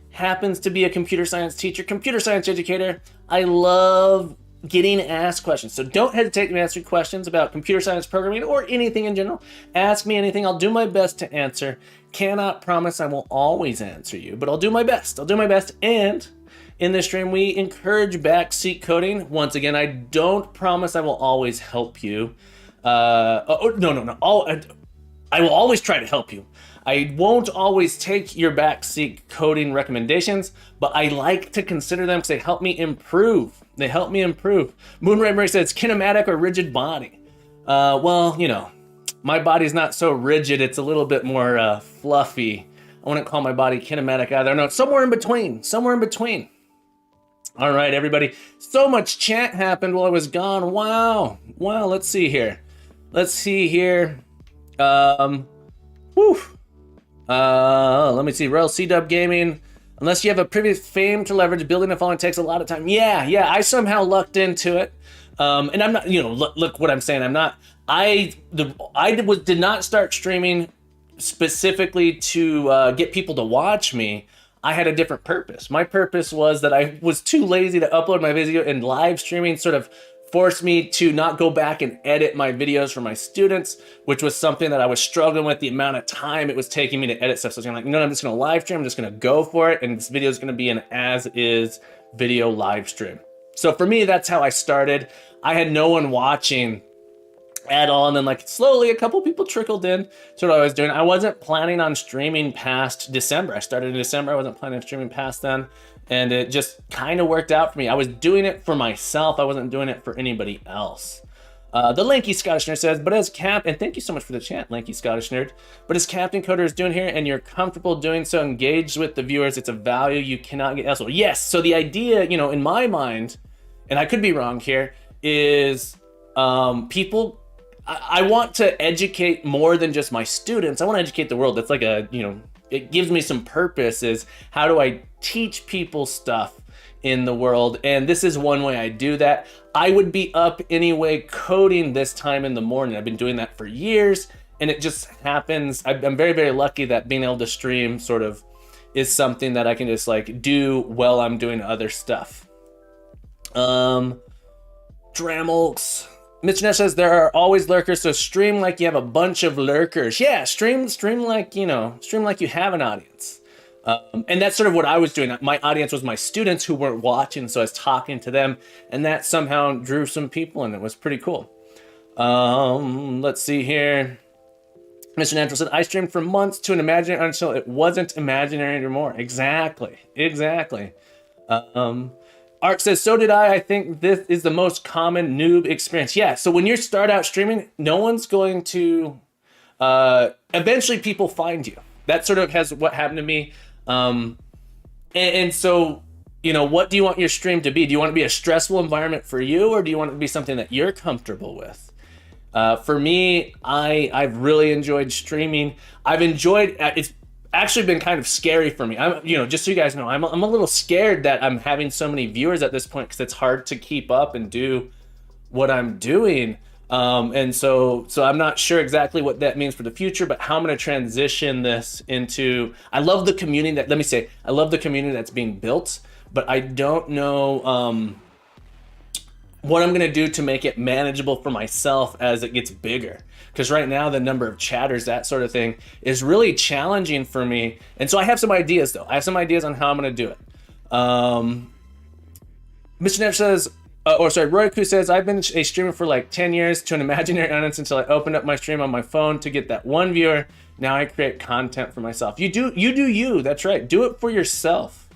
happens to be a computer science teacher, computer science educator. I love getting asked questions. So don't hesitate to ask me questions about computer science programming or anything in general. Ask me anything. I'll do my best to answer. Cannot promise I will always answer you, but I'll do my best. I'll do my best. And in this stream, we encourage backseat coding. Once again, I don't promise I will always help you. No. I will always try to help you. I won't always take your backseat coding recommendations, but I like to consider them because they help me improve. They help me improve. Moonray Murray says, kinematic or rigid body? Well, you know, my body's not so rigid. It's a little bit more fluffy. I wouldn't call my body kinematic either. No, it's somewhere in between. Somewhere in between. All right, everybody. So much chat happened while I was gone. Wow. Wow, let's see here. Let me see. Royal C-Dub Gaming. Unless you have a previous fame to leverage, building a following takes a lot of time. Yeah. I somehow lucked into it. And I'm not, look what I'm saying. I'm not, did not start streaming specifically to get people to watch me. I had a different purpose. My purpose was that I was too lazy to upload my video, and live streaming sort of forced me to not go back and edit my videos for my students, which was something that I was struggling with, the amount of time it was taking me to edit stuff. So I'm like, no, I'm just gonna live stream, I'm just gonna go for it, and this video is gonna be an as-is video live stream. So for me, that's how I started. I had no one watching at all, and then like slowly a couple people trickled in to what I was doing. I wasn't planning on streaming past December. I started in December, I wasn't planning on streaming past then. And it just kind of worked out for me. I was doing it for myself. I wasn't doing it for anybody else. The Lanky Scottish Nerd says, but as and thank you so much for the chat, Lanky Scottish Nerd. But as Captain Coder is doing here, and you're comfortable doing so, engaged with the viewers, it's a value you cannot get elsewhere. Yes, so the idea, in my mind, and I could be wrong here, is people, I want to educate more than just my students. I want to educate the world. That's like it gives me some purpose, is how do I teach people stuff in the world? And this is one way I do that. I would be up anyway coding this time in the morning. I've been doing that for years, and it just happens. I'm very, very lucky that being able to stream sort of is something that I can just like do while I'm doing other stuff. Dramulks. Mr. Nash says, there are always lurkers, so stream like you have a bunch of lurkers. Yeah, stream like, stream like you have an audience. And that's sort of what I was doing. My audience was my students who weren't watching, so I was talking to them, and that somehow drew some people, and it was pretty cool. Let's see here. Mr. Natural said, I streamed for months to an imaginary until it wasn't imaginary anymore. Exactly. Art says, so did I. I think this is the most common noob experience. Yeah, so when you start out streaming, no one's going to, eventually people find you. That sort of has what happened to me. And so, what do you want your stream to be? Do you want it to be a stressful environment for you, or do you want it to be something that you're comfortable with? For me, I've really enjoyed streaming. I've enjoyed, it's actually been kind of scary for me. I'm, just so you guys know, I'm a little scared that I'm having so many viewers at this point, because it's hard to keep up and do what I'm doing. And so I'm not sure exactly what that means for the future, but how I'm going to transition this into, I love the community I love the community that's being built, but I don't know, what I'm going to do to make it manageable for myself as it gets bigger. Because right now, the number of chatters, that sort of thing, is really challenging for me. And so I have some ideas, though. I have some ideas on how I'm going to do it. Mr. Neff says, Royku says, I've been a streamer for like 10 years to an imaginary audience until I opened up my stream on my phone to get that one viewer. Now I create content for myself. You do you. That's right. Do it for yourself.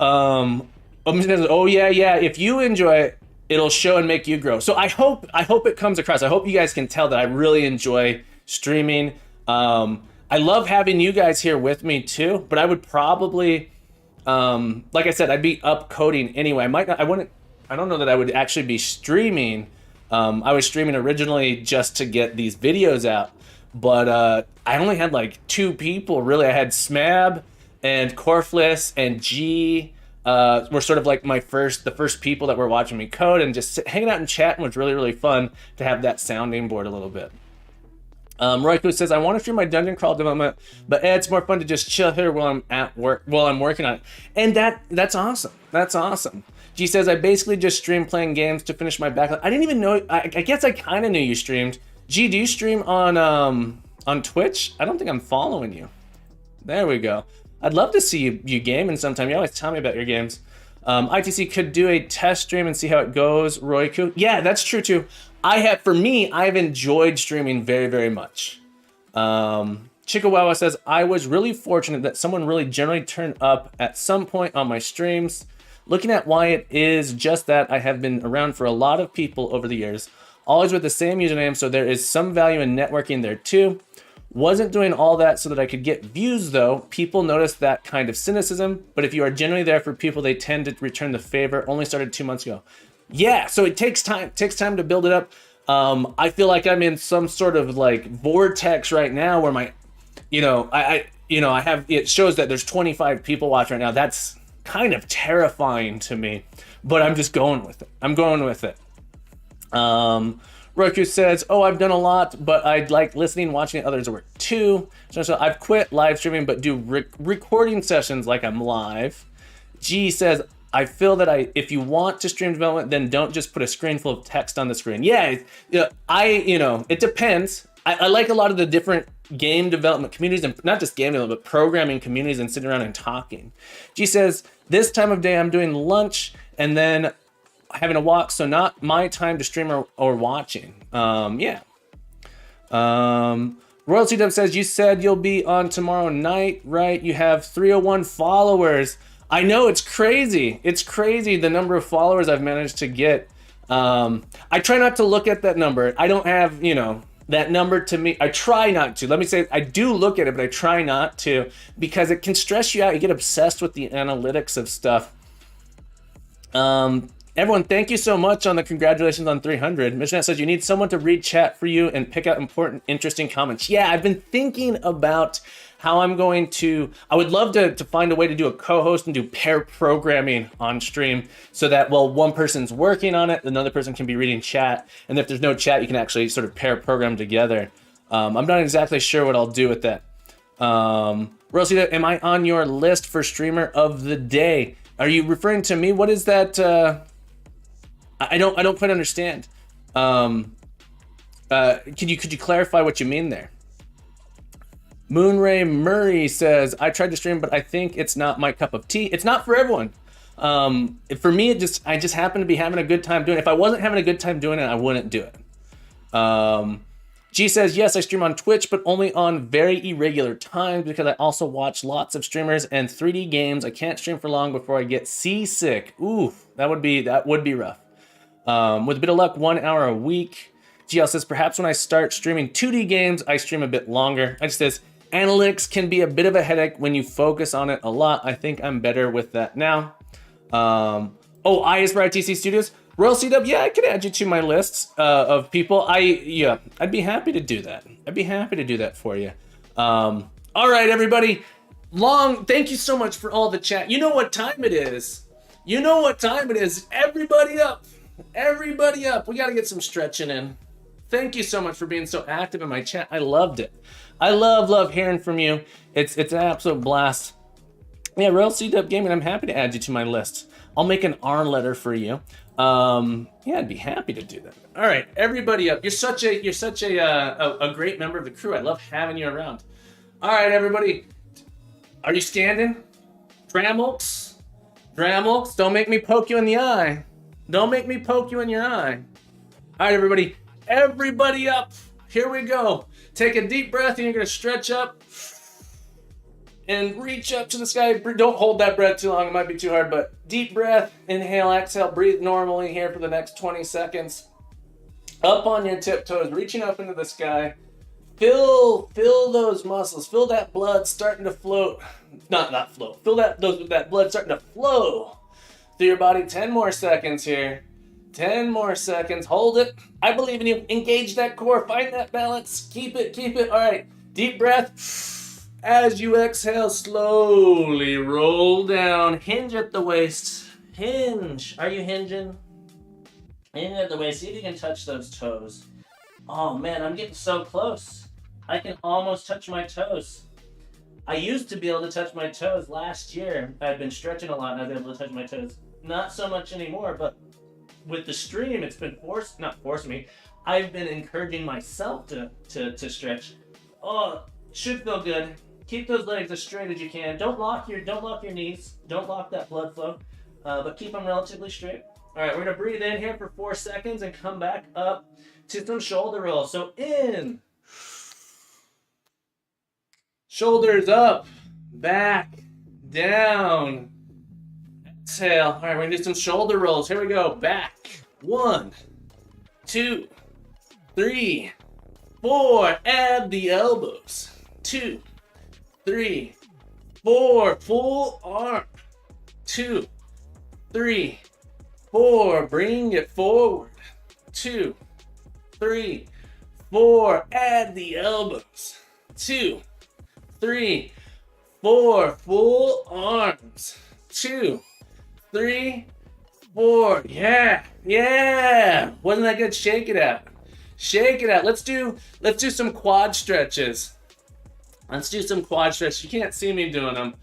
Mr. Neff says, oh, yeah. If you enjoy it, it'll show and make you grow. So I hope it comes across. I hope you guys can tell that I really enjoy streaming. I love having you guys here with me too, but I would probably, like I said, I'd be up coding anyway. I don't know that I would actually be streaming, I was streaming originally just to get these videos out, but I only had like 2 people really. I had Smab and Corfless and G were sort of like the first people that were watching me code, and just hanging out and chatting was really, really fun to have that sounding board a little bit. Royku says, I want to stream my dungeon crawl development, but it's more fun to just chill here while I'm at work, while I'm working on it. And that's awesome. That's awesome. G says, I basically just stream playing games to finish my backlog. I didn't even know, I guess I kind of knew you streamed. G, do you stream on Twitch? I don't think I'm following you. There we go. I'd love to see you gaming sometime. You always tell me about your games. ITC could do a test stream and see how it goes, Royku. Yeah, that's true too. I've enjoyed streaming very, very much. Chikawawa says, I was really fortunate that someone really generally turned up at some point on my streams. Looking at why it is just that, I have been around for a lot of people over the years, always with the same username, so there is some value in networking there too. Wasn't doing all that so that I could get views though. People notice that kind of cynicism, but if you are generally there for people, they tend to return the favor. Only started 2 months ago. Yeah, so it takes time to build it up. I feel like I'm in some sort of like vortex right now where my, I have, it shows that there's 25 people watching right now. That's kind of terrifying to me, but I'm just going with it. I'm going with it. Roku says, oh, I've done a lot, but I like listening, watching others work too. So I've quit live streaming, but do recording sessions like I'm live. G says, I feel that if you want to stream development, then don't just put a screen full of text on the screen. Yeah, it depends. I like a lot of the different game development communities, and not just game development, but programming communities, and sitting around and talking. G says, this time of day I'm doing lunch and then having a walk, so not my time to stream or watching. Yeah. Royalty Dub says, you said you'll be on tomorrow night, right? You have 301 followers. I know, it's crazy. It's crazy the number of followers I've managed to get. I try not to look at that number. I don't have, that number to me. I try not to. Let me say, I do look at it, but I try not to, because it can stress you out. You get obsessed with the analytics of stuff. Everyone, thank you so much on the congratulations on 300. Missionette says, you need someone to read chat for you and pick out important, interesting comments. Yeah, I've been thinking about how I'm going to, I would love to find a way to do a co-host and do pair programming on stream, so that while one person's working on it, another person can be reading chat. And if there's no chat, you can actually sort of pair program together. I'm not exactly sure what I'll do with that. Rosita, am I on your list for streamer of the day? Are you referring to me? What is that? I don't quite understand. Could you clarify what you mean there? Moonray Murray says, I tried to stream, but I think it's not my cup of tea. It's not for everyone. For me, I just happen to be having a good time doing it. If I wasn't having a good time doing it, I wouldn't do it. G says, yes, I stream on Twitch, but only on very irregular times, because I also watch lots of streamers and 3D games. I can't stream for long before I get seasick. Ooh, that would be rough. With a bit of luck, 1 hour a week. GL says, perhaps when I start streaming 2D games, I stream a bit longer. I just says, analytics can be a bit of a headache when you focus on it a lot. I think I'm better with that now. I is for ITC Studios. Royal CW, yeah, I could add you to my lists of people. I'd be happy to do that. I'd be happy to do that for you. All right, everybody. Thank you so much for all the chat. You know what time it is. Everybody up. Everybody up. We got to get some stretching in. Thank you so much for being so active in my chat. I loved it. I love hearing from you. It's an absolute blast. Yeah, Royal CW Gaming, I'm happy to add you to my list. I'll make an R letter for you. Yeah, I'd be happy to do that. All right, everybody up. You're such a great member of the crew. I love having you around. All right, everybody. Are you standing? Dramulks, don't make me poke you in the eye. Don't make me poke you in your eye. All right, everybody. Everybody up. Here we go. Take a deep breath, and you're going to stretch up and reach up to the sky. Don't hold that breath too long. It might be too hard, but deep breath, inhale, exhale, breathe normally here for the next 20 seconds. Up on your tiptoes, reaching up into the sky. Fill those muscles. Feel that blood starting to float. Not float. Feel that blood starting to flow through your body. 10 more seconds here. 10 more seconds. Hold it. I believe in you. Engage that core. Find that balance. Keep it. Keep it. All right. Deep breath. As you exhale, slowly roll down. Hinge at the waist. Hinge. Are you hinging? Hinge at the waist. See if you can touch those toes. Oh man, I'm getting so close. I can almost touch my toes. I used to be able to touch my toes last year. I've been stretching a lot and I've been able to touch my toes. Not so much anymore, but with the stream, it's been not forcing me. I've been encouraging myself to stretch. Oh, should feel good. Keep those legs as straight as you can. Don't lock your knees. Don't lock that blood flow, but keep them relatively straight. All right, we're gonna breathe in here for 4 seconds and come back up to some shoulder rolls. So in, shoulders up, back, down. Exhale. All right, we're gonna do some shoulder rolls. Here we go. Back. 1, 2, 3, 4. Add the elbows. 2, 3, 4. Full arm. 2, 3, 4. Bring it forward. 2, 3, 4. Add the elbows. 2, 3, 4. Full arms. 2, 3, 4. Yeah. Wasn't that good? Shake it out. Shake it out. Let's do some quad stretches. Let's do some quad stretches. You can't see me doing them,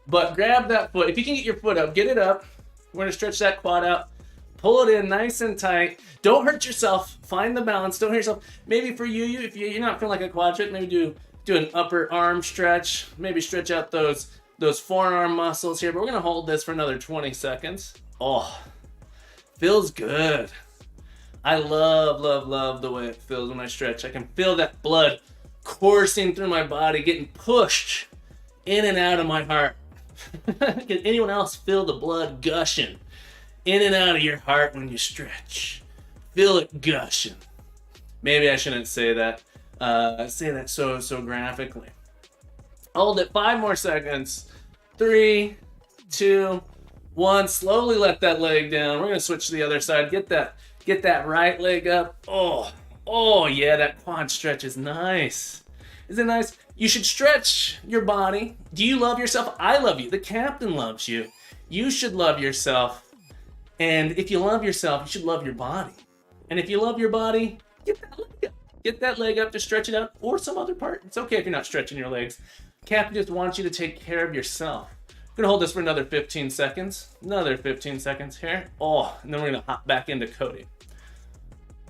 but grab that foot. If you can get your foot up, get it up. We're gonna stretch that quad out. Pull it in nice and tight. Don't hurt yourself. Find the balance. Don't hurt yourself. Maybe for you, if you're not feeling like a quad stretch, maybe do an upper arm stretch. Maybe stretch out those forearm muscles here. But we're gonna hold this for another 20 seconds. Oh, feels good. I love the way it feels when I stretch. I can feel that blood coursing through my body, getting pushed in and out of my heart. Can anyone else feel the blood gushing in and out of your heart when you stretch? Feel it gushing. Maybe I shouldn't say that. Say that so graphically. Hold it. 5 more seconds. 3, 2, 1. Slowly let that leg down. We're gonna switch to the other side. Get that right leg up. Oh yeah, that quad stretch is nice. Isn't it nice? You should stretch your body. Do you love yourself? I love you. The captain loves you. You should love yourself. And if you love yourself, you should love your body. And if you love your body, get that leg up. Get that leg up to stretch it out, or some other part. It's okay if you're not stretching your legs. Captain just wants you to take care of yourself. We're gonna hold this for another 15 seconds. Another 15 seconds here. Oh, and then we're gonna hop back into Cody.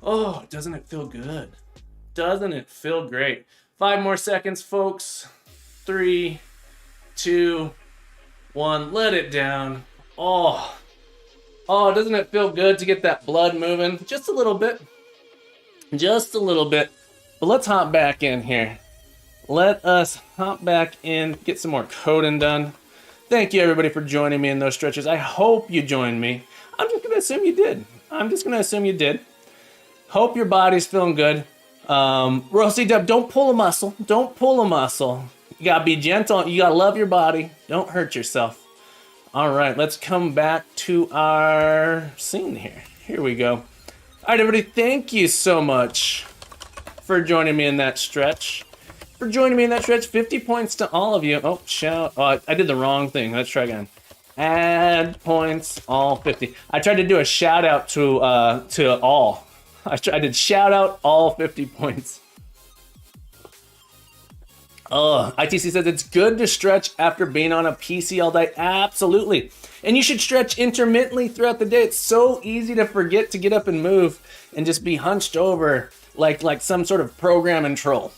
Oh, doesn't it feel good? Doesn't it feel great? 5 more seconds, folks. 3, 2, 1. Let it down. Oh, doesn't it feel good to get that blood moving? Just a little bit. Just a little bit. But let's hop back in here. Let us hop back in, get some more coding done. Thank you, everybody, for joining me in those stretches. I hope you joined me. I'm just going to assume you did. Hope your body's feeling good. Rosie Dub, don't pull a muscle. Don't pull a muscle. You got to be gentle. You got to love your body. Don't hurt yourself. All right, let's come back to our scene here. Here we go. All right, everybody, thank you so much for joining me in that stretch. 50 points to all of you. Oh, shout. Oh, I did the wrong thing. Let's try again. Add points, all 50. I tried to do a shout out to all. I did shout out all 50 points. ITC says it's good to stretch after being on a PC all day. Absolutely. And you should stretch intermittently throughout the day. It's so easy to forget to get up and move and just be hunched over like some sort of program and troll.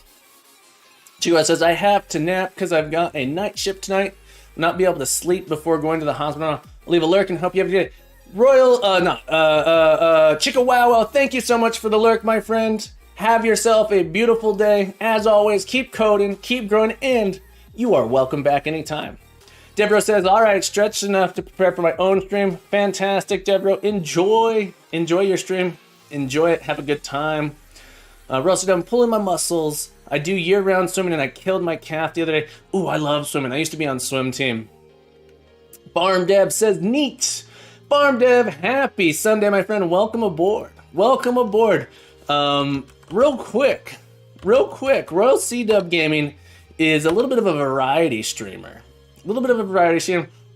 Chihuahua says, I have to nap because I've got a night shift tonight. Will not be able to sleep before going to the hospital. I'll leave a lurk and hope you have a good day. Chihuahua, thank you so much for the lurk, my friend. Have yourself a beautiful day. As always, keep coding, keep growing, and you are welcome back anytime. Deborah says, all right, stretched enough to prepare for my own stream. Fantastic, Deborah. Enjoy your stream. Enjoy it. Have a good time. Russell, I'm pulling my muscles. I do year-round swimming, and I killed my calf the other day. Ooh, I love swimming. I used to be on swim team. Barm Deb says, neat. Farm Dev, happy Sunday, my friend. Welcome aboard. Welcome aboard. Real quick, Royal C-Dub Gaming is a little bit of a variety streamer.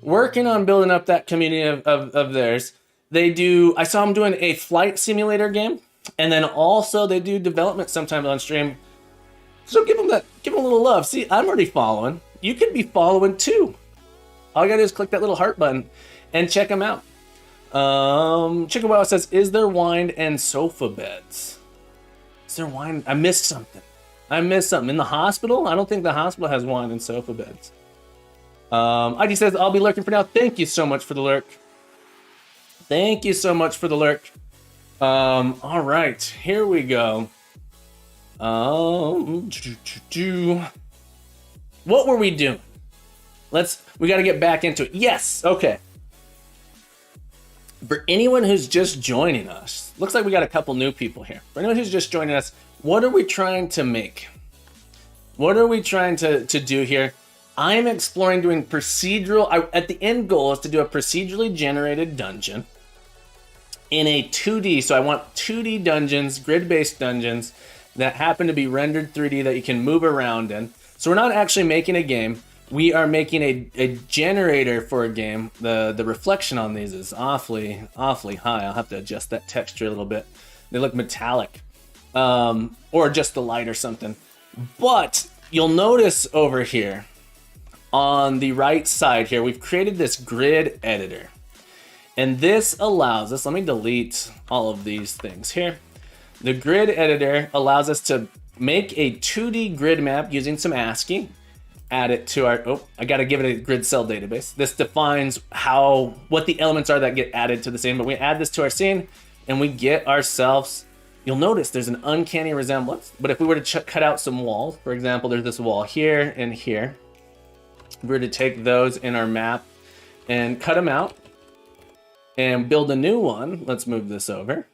Working on building up that community of theirs. I saw them doing a flight simulator game, and then also they do development sometimes on stream. So give them a little love. See, I'm already following. You could be following too. All you gotta do is click that little heart button and check them out. Chicken Wow says, is there wine and sofa beds? Is there wine? I missed something. In the hospital? I don't think the hospital has wine and sofa beds. ID says, I'll be lurking for now. Thank you so much for the lurk. All right, here we go. What were we doing? We got to get back into it. Yes, okay. For anyone who's just joining us, looks like we got a couple new people here. For anyone who's just joining us, what are we trying to make? What are we trying to do here? I'm exploring doing procedural. At the end goal is to do a procedurally generated dungeon in a 2D. So I want 2D dungeons, grid-based dungeons that happen to be rendered 3D that you can move around in. So we're not actually making a game. We are making a generator for a game. The reflection on these is awfully high. I'll have to adjust that texture a little bit. They look metallic, or just the light or something. But you'll notice over here on the right side here, we've created this grid editor. And this allows us, let me delete all of these things here. The grid editor allows us to make a 2D grid map using some ASCII. Add it to our, I gotta give it a grid cell database. This defines what the elements are that get added to the scene, but we add this to our scene and we get ourselves, you'll notice there's an uncanny resemblance, but if we were to cut out some walls, for example, there's this wall here and here. If we were to take those in our map and cut them out and build a new one, let's move this over.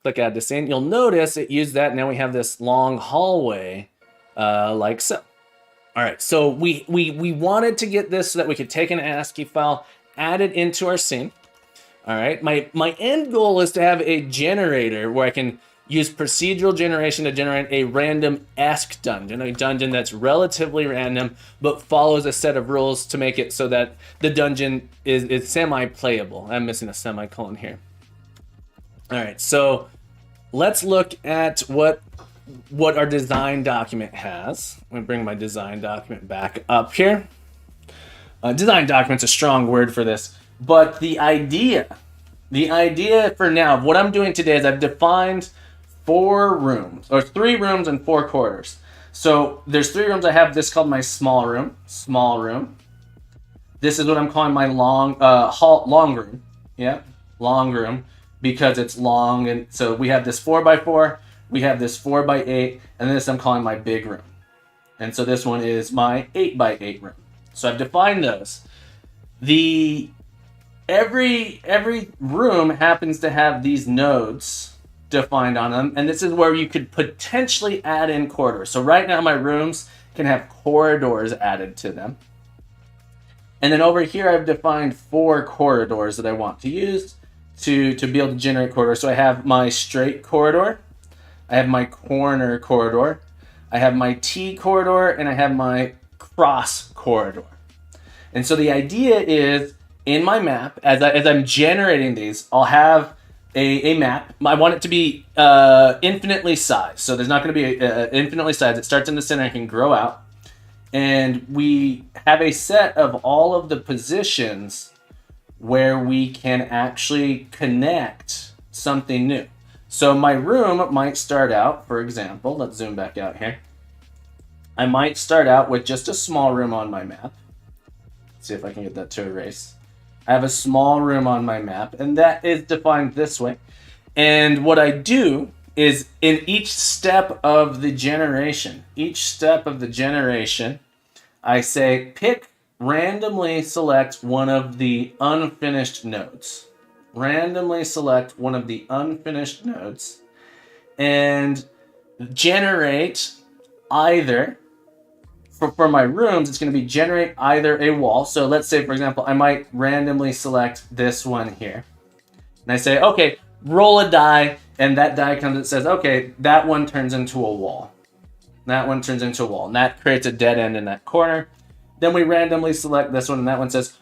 Click add to scene, you'll notice it used that, now we have this long hallway like so. All right, so we wanted to get this so that we could take an ASCII file, add it into our scene. All right, my end goal is to have a generator where I can use procedural generation to generate a random-esque dungeon, a dungeon that's relatively random, but follows a set of rules to make it so that the dungeon is semi-playable. I'm missing a semicolon here. All right, so let's look at what our design document has. I'm gonna bring my design document back up here. Design document's a strong word for this, but the idea for now, what I'm doing today is I've defined 4 rooms, or 3 rooms and 4 corridors. So there's 3 rooms. I have this called my small room. This is what I'm calling my long room. Yeah, long room, because it's long, and so we have this 4x4. We have this 4x8, and this I'm calling my big room. And so this one is my 8x8 room. So I've defined those. Every room happens to have these nodes defined on them, and this is where you could potentially add in corridors. So right now my rooms can have corridors added to them. And then over here I've defined 4 corridors that I want to use to be able to generate corridors. So I have my straight corridor, I have my corner corridor, I have my T corridor, and I have my cross corridor. And so the idea is, in my map, as I'm generating these, I'll have a map. I want it to be infinitely sized. So there's not going to be infinitely sized. It starts in the center and can grow out. And we have a set of all of the positions where we can actually connect something new. So my room might start out, for example, let's zoom back out here. I might start out with just a small room on my map. Let's see if I can get that to erase. I have a small room on my map, and that is defined this way. And what I do is, in each step of the generation, I say randomly select one of the unfinished nodes. And generate either for my rooms, it's going to be generate either a wall. So let's say, for example, I might randomly select this one here. And I say, okay, roll a die, and that die comes and says, okay, that one turns into a wall. That one turns into a wall, and that creates a dead end in that corner. Then we randomly select this one, and that one says,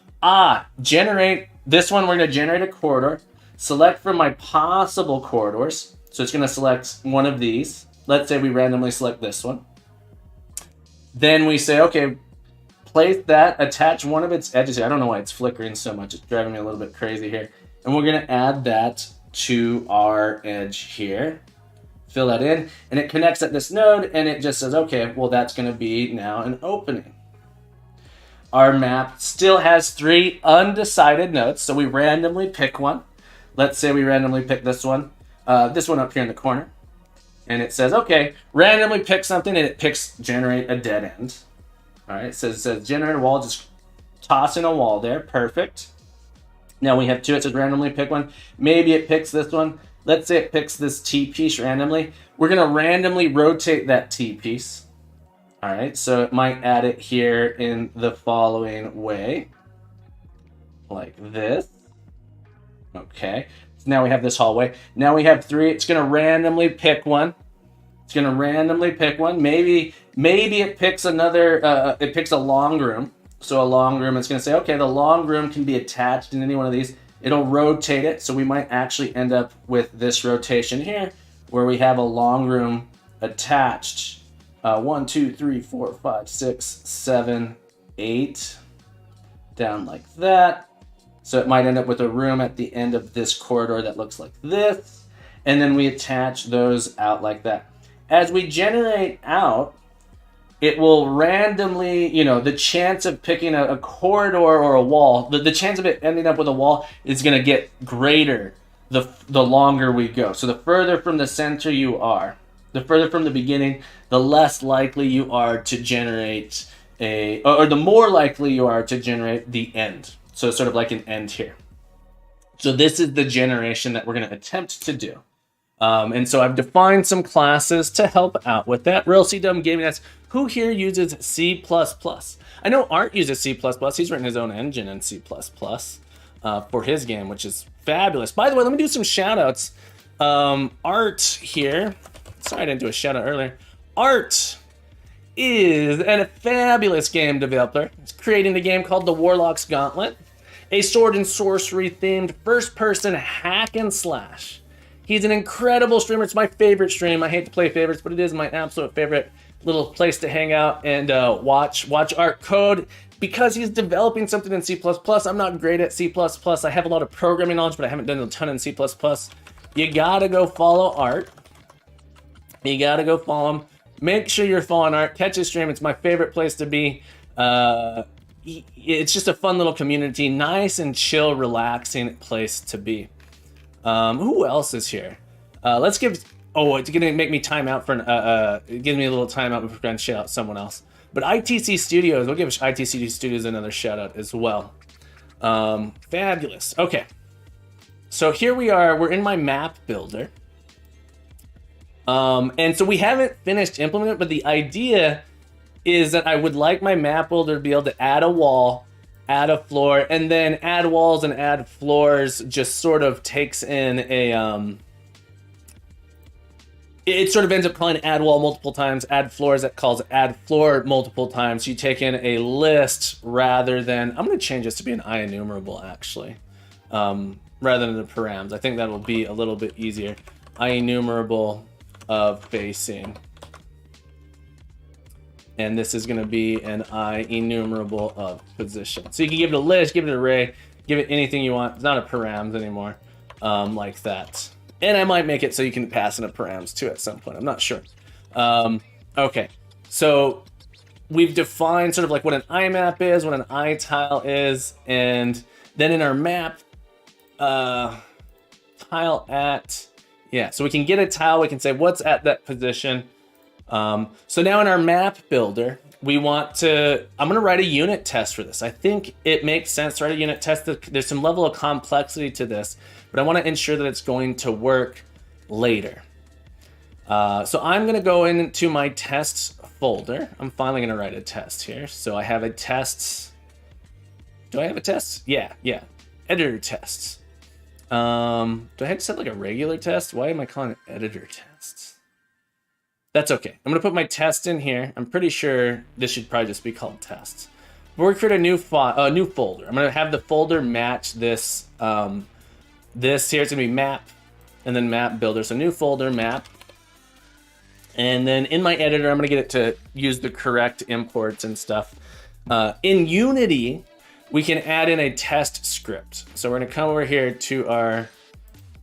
generate this one. We're going to generate a corridor. Select from my possible corridors. So it's going to select one of these. Let's say we randomly select this one. Then we say, okay, place that, attach one of its edges here. I don't know why it's flickering so much. It's driving me a little bit crazy here. And we're going to add that to our edge here. Fill that in, and it connects at this node, and it just says, okay, well, that's going to be now an opening. Our map still has 3 undecided nodes, so we randomly pick one. Let's say we randomly pick this one up here in the corner, and it says, okay, randomly pick something, and it picks generate a dead end. All right, so it says generate a wall, just toss in a wall there, perfect. Now we have 2, it says randomly pick one. Maybe it picks this one. Let's say it picks this T piece randomly. We're going to randomly rotate that T piece. All right, so it might add it here in the following way, like this. Okay, so now we have this hallway. Now we have 3. It's going to randomly pick one. It's going to randomly pick one. Maybe it picks another, it picks a long room. So a long room, it's going to say, okay, the long room can be attached in any one of these. It'll rotate it, so we might actually end up with this rotation here, where we have a long room attached. 1, 2, 3, 4, 5, 6, 7, 8, down like that. So it might end up with a room at the end of this corridor that looks like this, and then we attach those out like that. As we generate out, it will randomly, the chance of picking a corridor or a wall, the chance of it ending up with a wall is going to get greater the longer we go. So the further from the center you are, the further from the beginning, the less likely you are to generate or the more likely you are to generate the end. So it's sort of like an end here. So this is the generation that we're going to attempt to do. And so I've defined some classes to help out with that. Real CW Gaming asks, who here uses C++? I know Art uses C++. He's written his own engine in C++ for his game, which is fabulous. By the way, let me do some shout outs. Art here, sorry I didn't do a shout out earlier. Art is a fabulous game developer. He's creating a game called The Warlock's Gauntlet, a sword and sorcery themed first person hack and slash. He's an incredible streamer. It's my favorite stream. I hate to play favorites, but it is my absolute favorite little place to hang out and watch Art code, because he's developing something in C++. I'm not great at C++. I have a lot of programming knowledge, but I haven't done a ton in C++. You gotta go follow Art. You gotta go follow him. Make sure you're following Art. Catch his stream. It's my favorite place to be. It's just a fun little community. Nice and chill, relaxing place to be. Who else is here? Let's give... Oh, it's gonna make me time out for give me a little time out before I shout out someone else. But ITC Studios, we'll give ITC Studios another shout out as well. Fabulous. Okay. So here we are, we're in my map builder. And so we haven't finished implementing it, but the idea is that I would like my map builder to be able to add a wall, add a floor, and then add walls and add floors just sort of takes in a, it sort of ends up calling add wall multiple times, add floors that calls add floor multiple times. You take in a list rather than, I'm going to change this to be an IEnumerable actually, rather than the params. I think that will be a little bit easier. IEnumerable of facing. And this is going to be an IEnumerable of position. So you can give it a list, give it an array, give it anything you want. It's not a params anymore, like that. And I might make it so you can pass in a params too at some point. I'm not sure. Okay, so we've defined sort of like what an IMAP is, what an ITile is, and then in our map, tile at, yeah, so we can get a tile, we can say what's at that position. So now in our map builder, we want to, I'm going to write a unit test for this. I think it makes sense to write a unit test. There's some level of complexity to this, but I want to ensure that it's going to work later. So I'm going to go into my tests folder. I'm finally going to write a test here. So I have a tests. Do I have a test? Yeah. Editor tests. Do I have to set like a regular test? Why am I calling it editor tests? That's okay. I'm going to put my test in here. I'm pretty sure this should probably just be called tests. We're going to create a new folder. I'm going to have the folder match this. This here is going to be map and then map builder. So new folder, map. And then in my editor, I'm going to get it to use the correct imports and stuff. In Unity, we can add in a test script. So we're going to come over here to our,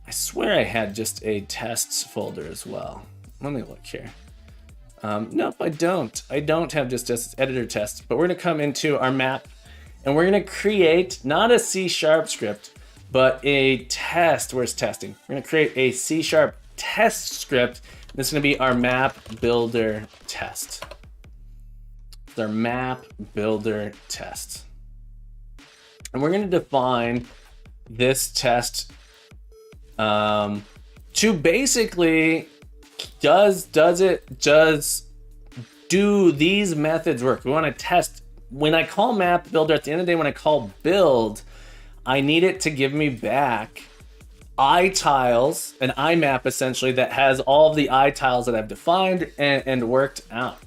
I swear I had just a tests folder as well. Let me look here. Nope, I don't. I don't have just editor test, but we're going to come into our map and we're going to create not a C# script, but a test. Where's testing? We're going to create a C# test script. This is going to be our map builder test. It's our map builder test. And we're going to define this test to basically does do these methods work? We want to test when I call map builder at the end of the day, when I call build, I need it to give me back tiles, an IMAP essentially that has all of the tiles that I've defined and worked out.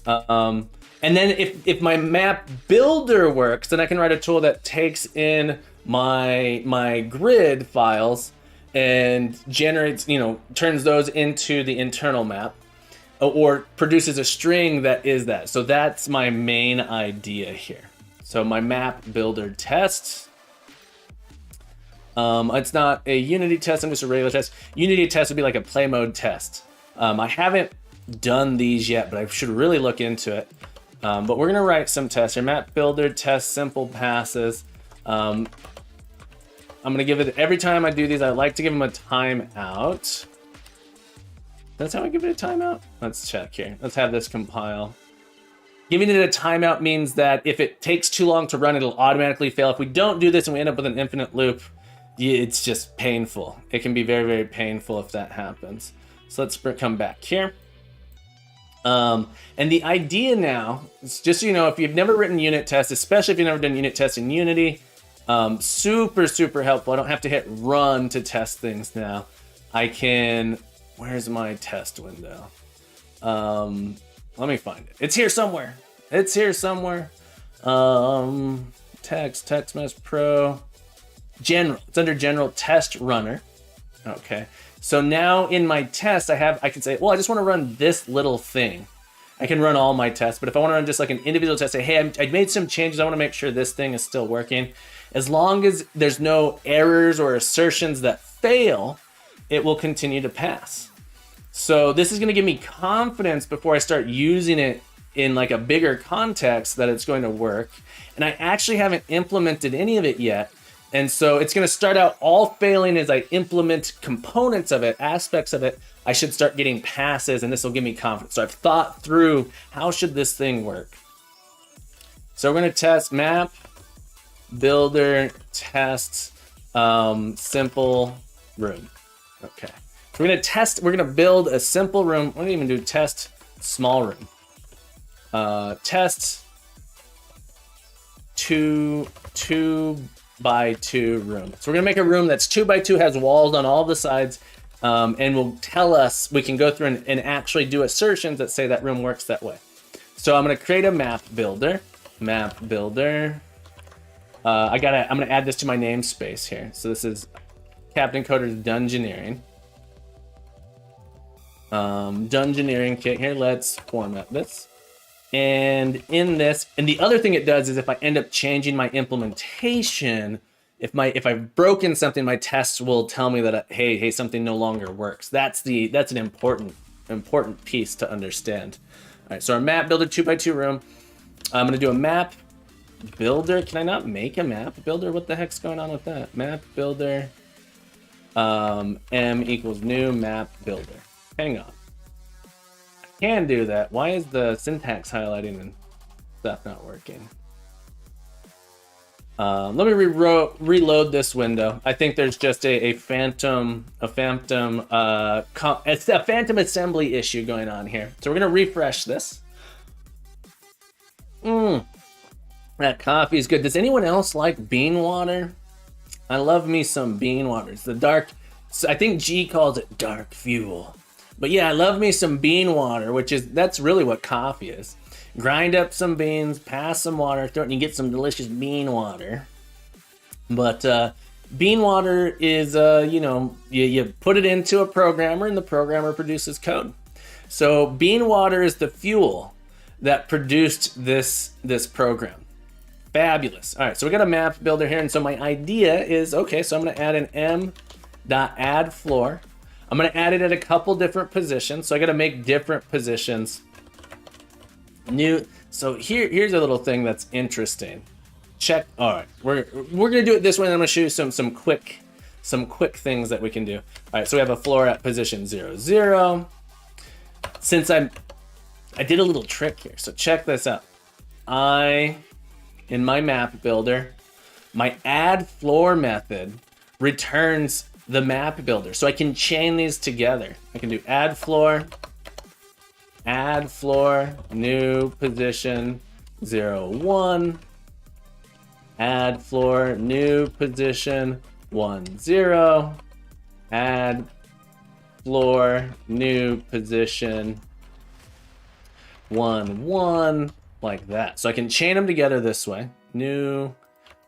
And then if my map builder works, then I can write a tool that takes in my grid files and generates, turns those into the internal map or produces a string that is that. So that's my main idea here. So my map builder test. It's not a Unity test, I'm just a regular test. Unity test would be like a play mode test. I haven't done these yet, but I should really look into it. But we're gonna write some tests here. Map builder test simple passes. I'm gonna give it, every time I do these, I like to give them a timeout. That's how I give it a timeout? Let's check here. Let's have this compile. Giving it a timeout means that if it takes too long to run, it'll automatically fail. If we don't do this and we end up with an infinite loop, it's just painful. It can be very, very painful if that happens. So let's come back here. And the idea now is just so you know, if you've never written unit tests, especially if you've never done unit tests in Unity, super, super helpful. I don't have to hit run to test things now. I can, where's my test window? Let me find it. It's here somewhere. It's here somewhere. Text Mesh Pro. General. It's under General Test Runner. Okay. So now in my test, I can say, well, I just want to run this little thing. I can run all my tests, but if I want to run just like an individual test, say, hey, I made some changes. I want to make sure this thing is still working. As long as there's no errors or assertions that fail, it will continue to pass. So this is going to give me confidence before I start using it in like a bigger context that it's going to work. And I actually haven't implemented any of it yet. And so it's going to start out all failing as I implement components of it, aspects of it. I should start getting passes, and this will give me confidence. So I've thought through, how should this thing work? So we're going to test map, builder, test, simple room. Okay. So we're going to test, we're going to build a simple room. We're going to even do test small room. Test 2 by 2 room. So we're gonna make a room that's 2 by 2, has walls on all the sides, and will tell us, we can go through and actually do assertions that say that room works that way. So I'm gonna create a map builder. I'm gonna add this to my namespace here. So this is Captain Coder's Dungeoneering. Dungeoneering kit here. Let's format this. And in this, and the other thing it does is if I end up changing my implementation, if I've broken something, my tests will tell me that hey, something no longer works. That's an important piece to understand. All right, so our map builder 2 by 2 room. I'm gonna do a map builder. Can I not make a map builder? What the heck's going on with that? Map builder. M equals new map builder. Hang on. Can do that. Why is the syntax highlighting and stuff not working? Let me reload this window. I think there's just a phantom it's a phantom assembly issue going on here. So we're gonna refresh this. That coffee is good. Does anyone else like bean water? I love me some bean water. It's the dark, I think G calls it dark fuel. But yeah, I love me some bean water, that's really what coffee is. Grind up some beans, pass some water through it, and you get some delicious bean water. But bean water is, you put it into a programmer and the programmer produces code. So bean water is the fuel that produced this program. Fabulous. All right, so we got a map builder here, and so my idea is, okay, so I'm gonna add an m.addFloor. I'm gonna add it at a couple different positions, so I gotta make different positions. So here's a little thing that's interesting. Check. All right, we're gonna do it this way, and I'm gonna show you some quick things that we can do. All right, so we have a floor at position 0, 0. Since I did a little trick here, so check this out. In my map builder, my add floor method returns the map builder, so I can chain these together. I can do add floor, new position 0, 1, add floor, new position 1, 0, add floor, new position 1, 1, like that. So I can chain them together this way, new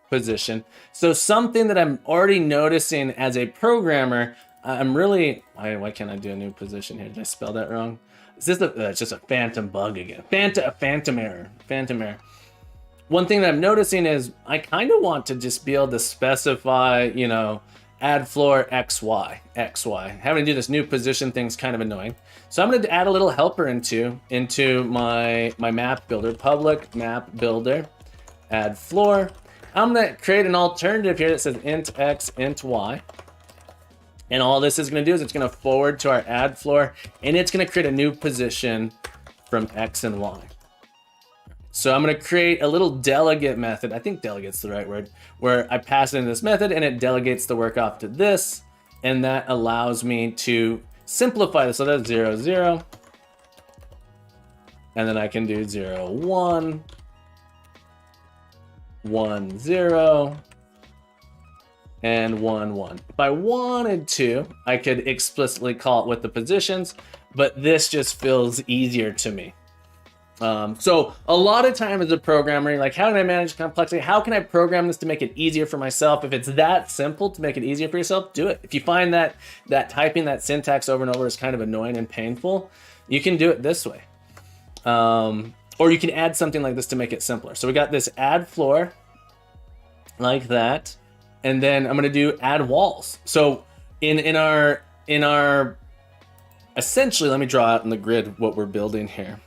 position. So something that I'm already noticing as a programmer, I'm really, why can't I do a new position here? Did I spell that wrong? Is this it's just a phantom bug again. Phantom error. One thing that I'm noticing is I kind of want to just be able to specify, add floor XY. Having to do this new position thing's kind of annoying. So I'm going to add a little helper into my map builder, public map builder, add floor. I'm going to create an alternative here that says int X, int Y. And all this is going to do is it's going to forward to our add floor, and it's going to create a new position from X and Y. So I'm going to create a little delegate method. I think delegate's the right word, where I pass it in this method and it delegates the work off to this. And that allows me to simplify this. So that's 0, 0. And then I can do 0, 1, 1, 0, and 1, 1. If I wanted to, I could explicitly call it with the positions, but this just feels easier to me. So a lot of time as a programmer, you're like, how can I manage complexity? How can I program this to make it easier for myself? If it's that simple to make it easier for yourself, do it. If you find that typing that syntax over and over is kind of annoying and painful, you can do it this way. Or you can add something like this to make it simpler. So we got this add floor like that. And then I'm going to do add walls. So in our essentially, let me draw out in the grid what we're building here.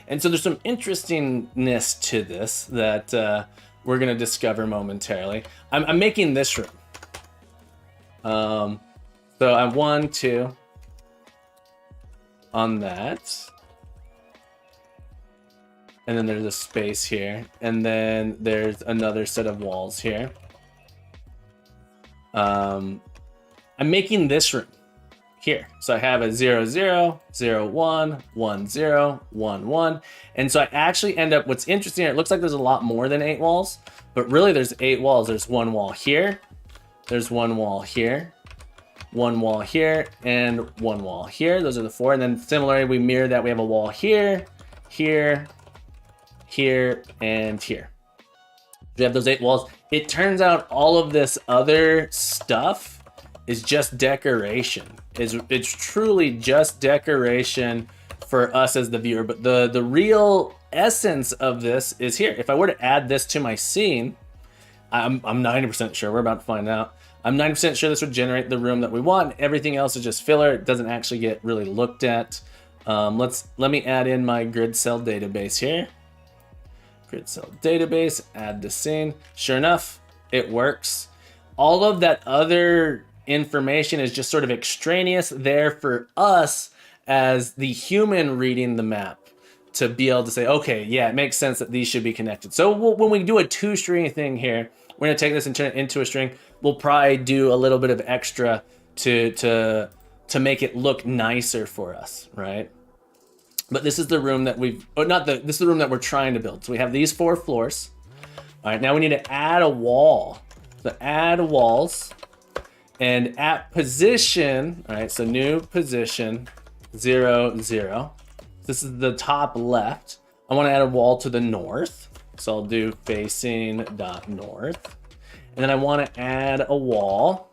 And so there's some interestingness to this that we're going to discover momentarily. I'm making this room. So I'm 1, 2 on that. And then there's a space here. And then there's another set of walls here. I'm making this room here. So I have a 0, 0, 0, 1, 1, 0, 1, 1. And so I actually end up, what's interesting here, it looks like there's a lot more than 8 walls, but really there's 8 walls. There's 1 wall here, there's 1 wall here, 1 wall here, and 1 wall here. Those are the 4. And then similarly, we mirror that. We have a wall here, here, here, and here. We have those 8 walls. It turns out all of this other stuff is just decoration. It's truly just decoration for us as the viewer. But the real essence of this is here. If I were to add this to my scene, I'm 90% sure, we're about to find out, I'm 90% sure this would generate the room that we want. Everything else is just filler. It doesn't actually get really looked at. Let me add in my grid cell database here. Grid cell database, add to scene. Sure enough, it works. All of that other information is just sort of extraneous there for us as the human reading the map. to be able to say, okay, yeah, it makes sense that these should be connected. So when we do a 2-string thing here, we're gonna take this and turn it into a string. We'll probably do a little bit of extra to make it look nicer for us, right? But this is the room that this is the room that we're trying to build. So we have these 4 floors. All right, now we need to add a wall. So add walls, and at position, all right, so new position, 0, 0. This is the top left. I want to add a wall to the north. So I'll do facing dot north. And then I want to add a wall.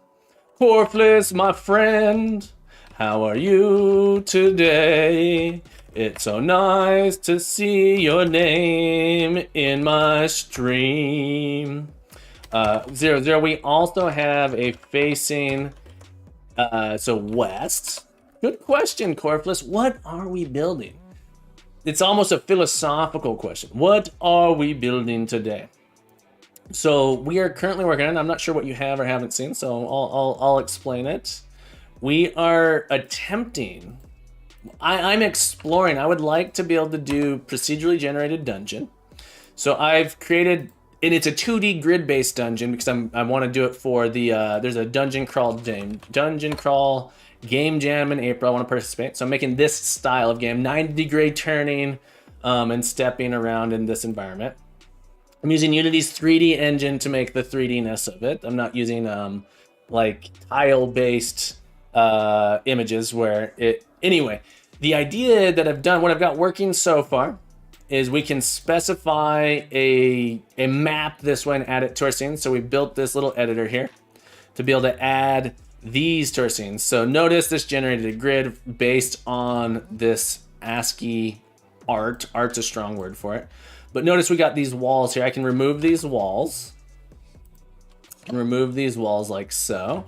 Corfless, my friend, how are you today? It's so nice to see your name in my stream. 0, 0. We also have a facing, so west. Good question, Corfless. What are we building? It's almost a philosophical question. What are we building today? So we are currently working on it. I'm not sure what you have or haven't seen, so I'll explain it. We are attempting, I'm exploring, I would like to be able to do procedurally generated dungeon. So I've created, and it's a 2D grid-based dungeon because I want to do it for the, there's a dungeon crawl game jam in April. I want to participate. So I'm making this style of game, 90-degree turning and stepping around in this environment. I'm using Unity's 3D engine to make the 3D-ness of it. I'm not using like tile-based images where it... Anyway, the idea that I've done, what I've got working so far, is we can specify a map this way and add it to our scene. So we built this little editor here to be able to add these to our scenes. So notice this generated a grid based on this ASCII art. Art's a strong word for it. But notice we got these walls here. I can remove these walls. I can remove these walls like so.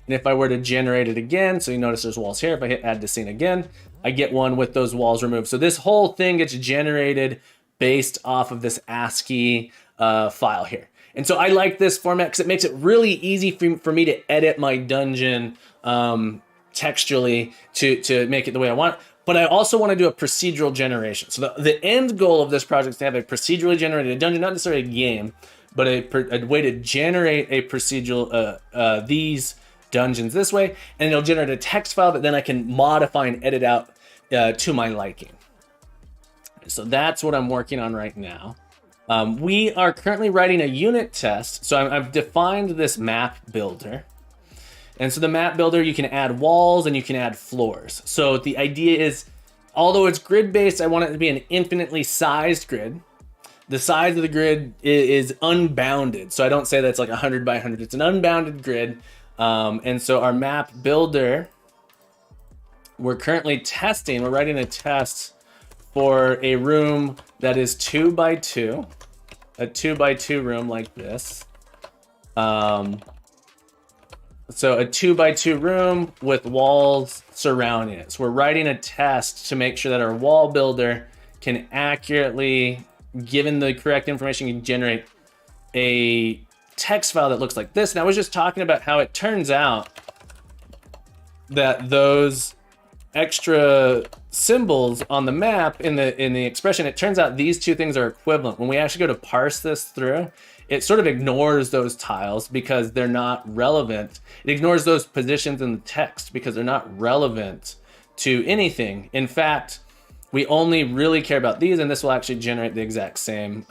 And if I were to generate it again, so you notice there's walls here. If I hit add to scene again, I get one with those walls removed. So this whole thing gets generated based off of this ASCII file here. And so I like this format because it makes it really easy for me to edit my dungeon textually to make it the way I want. But I also want to do a procedural generation. So the end goal of this project is to have a procedurally generated dungeon, not necessarily a game, but a way to generate a procedural, these dungeons this way, and it'll generate a text file that then I can modify and edit out to my liking. So that's what I'm working on right now. We are currently writing a unit test. So I've defined this map builder. And so the map builder, you can add walls and you can add floors. So the idea is, although it's grid-based, I want it to be an infinitely sized grid. The size of the grid is unbounded. So I don't say that's like 100 by 100. It's an unbounded grid. And so our map builder, we're currently testing, we're writing a test for a room that is 2 by 2, a 2 by 2 room like this. So a 2 by 2 room with walls surrounding it. So we're writing a test to make sure that our wall builder can accurately, given the correct information, can generate a text file that looks like this. And I was just talking about how it turns out that those extra symbols on the map in the expression, it turns out these two things are equivalent. When we actually go to parse this through, it sort of ignores those tiles because they're not relevant. It ignores those positions in the text because they're not relevant to anything. In fact, we only really care about these, and this will actually generate the exact same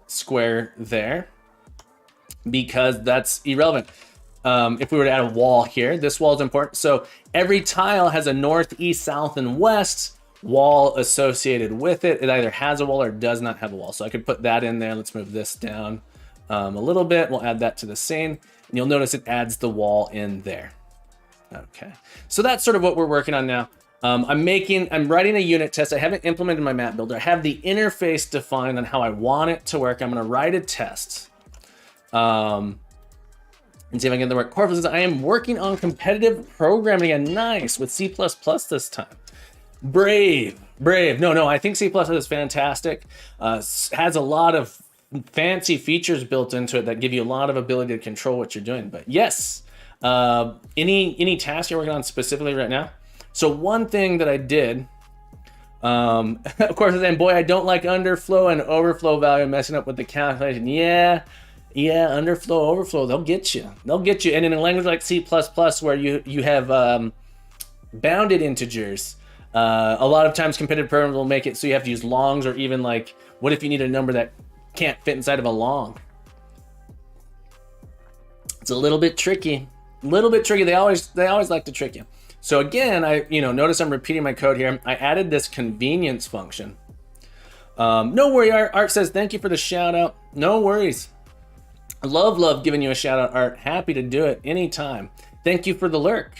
square there because that's irrelevant. If we were to add a wall here, this wall is important. So every tile has a north, east, south, and west wall associated with it. It either has a wall or does not have a wall. So I could put that in there. Let's move this down a little bit. We'll add that to the scene. And you'll notice it adds the wall in there. Okay, so that's sort of what we're working on now. I'm writing a unit test. I haven't implemented my map builder. I have the interface defined on how I want it to work. I'm gonna write a test. And see if I can get the work. Corvus says, I am working on competitive programming again. Nice, with C++ this time. Brave. No, I think C++ is fantastic. Has a lot of fancy features built into it that give you a lot of ability to control what you're doing. But yes, any task you're working on specifically right now? So one thing that I did Of course, then, boy, I don't like underflow and overflow value messing up with the calculation. Yeah, underflow, overflow, they'll get you. They'll get you. And in a language like C++, where you have bounded integers, a lot of times competitive programs will make it so you have to use longs, or even like, what if you need a number that can't fit inside of a long? It's a little bit tricky. They always like to trick you. So again, notice I'm repeating my code here. I added this convenience function. No worry, Art says, thank you for the shout out. No worries. I love giving you a shout out, Art. Happy to do it anytime. Thank you for the lurk.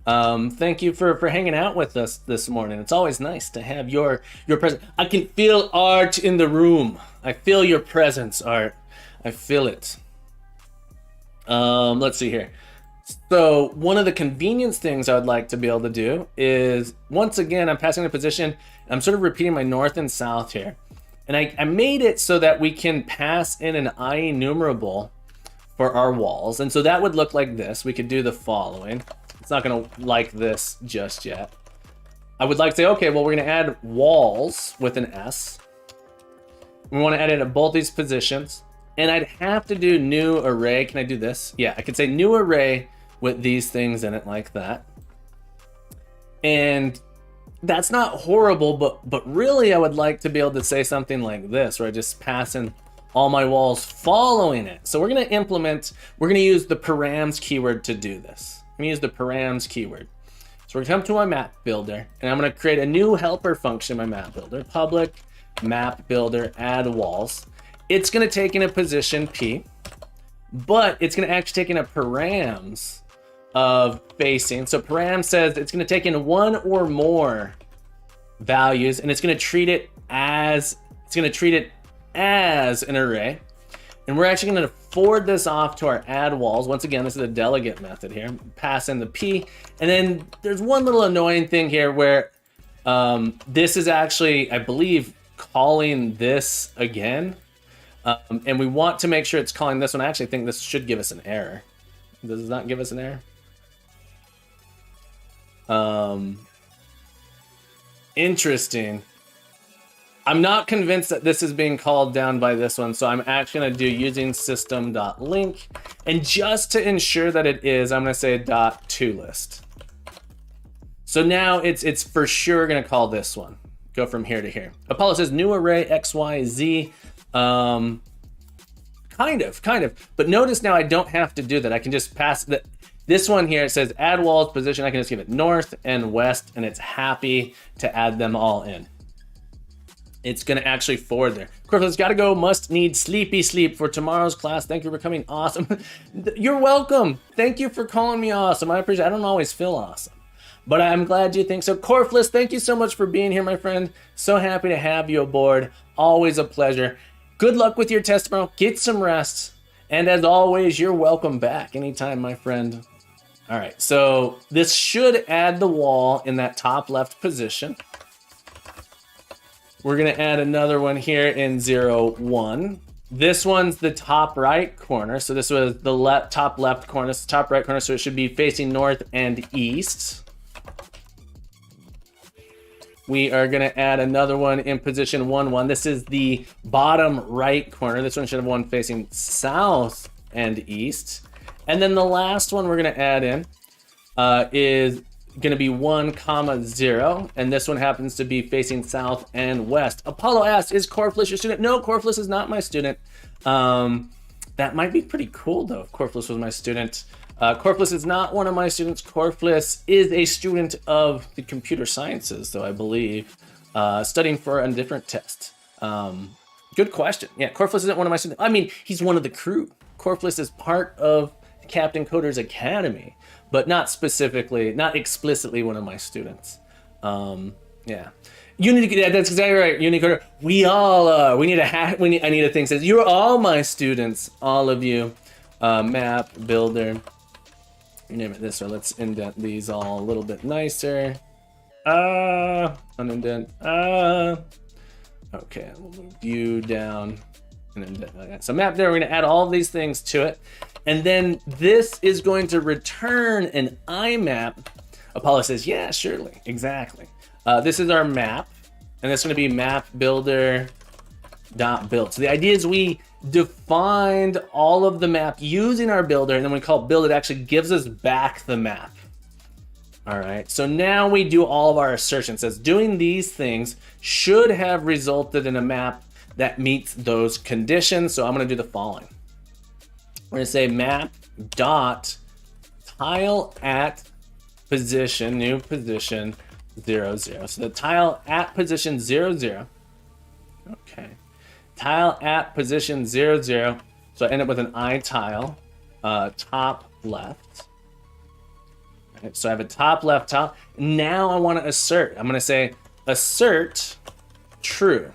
Thank you for hanging out with us this morning. It's always nice to have your presence. I can feel Art in the room. I feel your presence, Art. I feel it. Let's see here. So one of the convenience things I would like to be able to do is, once again, I'm passing a position. I'm sort of repeating my north and south here. And I made it so that we can pass in an IEnumerable for our walls. And so that would look like this. We could do the following. It's not going to like this just yet. I would like to say, okay, well, we're going to add walls with an S. We want to add it at both these positions. And I'd have to do new array. Can I do this? Yeah, I could say new array with these things in it like that. And that's not horrible, but really I would like to be able to say something like this, where I just pass in all my walls following it. So we're going to use the params keyword to do this. I'm going to use the params keyword. So we're going to come to my map builder, and I'm going to create a new helper function in my map builder, public map builder add walls. It's going to take in a position P, but it's going to actually take in a params of facing. So param says it's going to take in one or more values, and it's going to treat it as an array. And we're actually going to forward this off to our add walls. Once again, this is a delegate method here. Pass in the P, and then there's one little annoying thing here where this is actually, I believe, calling this again. And we want to make sure it's calling this one. I actually think this should give us an error. Does it not give us an error? Interesting. I'm not convinced that this is being called down by this one, so I'm actually going to do using system.link. And just to ensure that it is, I'm going to say .toList. So now it's for sure going to call this one. Go from here to here. Apollo says new array X, Y, Z. Kind of. But notice now I don't have to do that. I can just pass this one here. It says add walls position. I can just give it north and west, and it's happy to add them all in. It's going to actually forward there. Corvus, got to go. Must need sleepy sleep for tomorrow's class. Thank you for coming. Awesome. You're welcome. Thank you for calling me awesome. I appreciate it. I don't always feel awesome, but I'm glad you think so. Corfless, thank you so much for being here, my friend. So happy to have you aboard. Always a pleasure. Good luck with your test tomorrow. Get some rest. And as always, you're welcome back anytime, my friend. All right, so this should add the wall in that top left position. We're gonna add another one here in 0, 1. This one's the top right corner. So this was the top left corner. This is the top right corner, so it should be facing north and east. We are gonna add another one in position 1, 1. This is the bottom right corner. This one should have one facing south and east. And then the last one we're gonna add in is gonna be 1, 0, and this one happens to be facing south and west. Apollo asks, is Corfless your student? No, Corfless is not my student. That might be pretty cool though if Corfless was my student. Corfless is not one of my students. Corfless is a student of the computer sciences, though, I believe, studying for a different test. Good question. Yeah, Corfless isn't one of my students. I mean, he's one of the crew. Corfless is part of Captain Coder's Academy, but not explicitly one of my students. Yeah. That's exactly right, Unicoder. We all are. I need a thing that says, you're all my students, all of you. Map, builder, you name it this way. Let's indent these all a little bit nicer. Unindent. Okay, we'll move you down and indent like that. So map there, we're gonna add all of these things to it. And then this is going to return an IMAP. Apollo says, yeah, surely, exactly. This is our map. and that's going to be map builder dot build. So the idea is we defined all of the map using our builder, and then we call build, it actually gives us back the map. All right, so now we do all of our assertions. It says doing these things should have resulted in a map that meets those conditions. So I'm going to do the following. We're going to say map dot tile at position, new position 0, 0. So the tile at position 0, 0. Okay. Tile at position 0, 0. So I end up with an I tile, top left. Right, so I have a top left tile. Now I want to assert. I'm going to say assert true.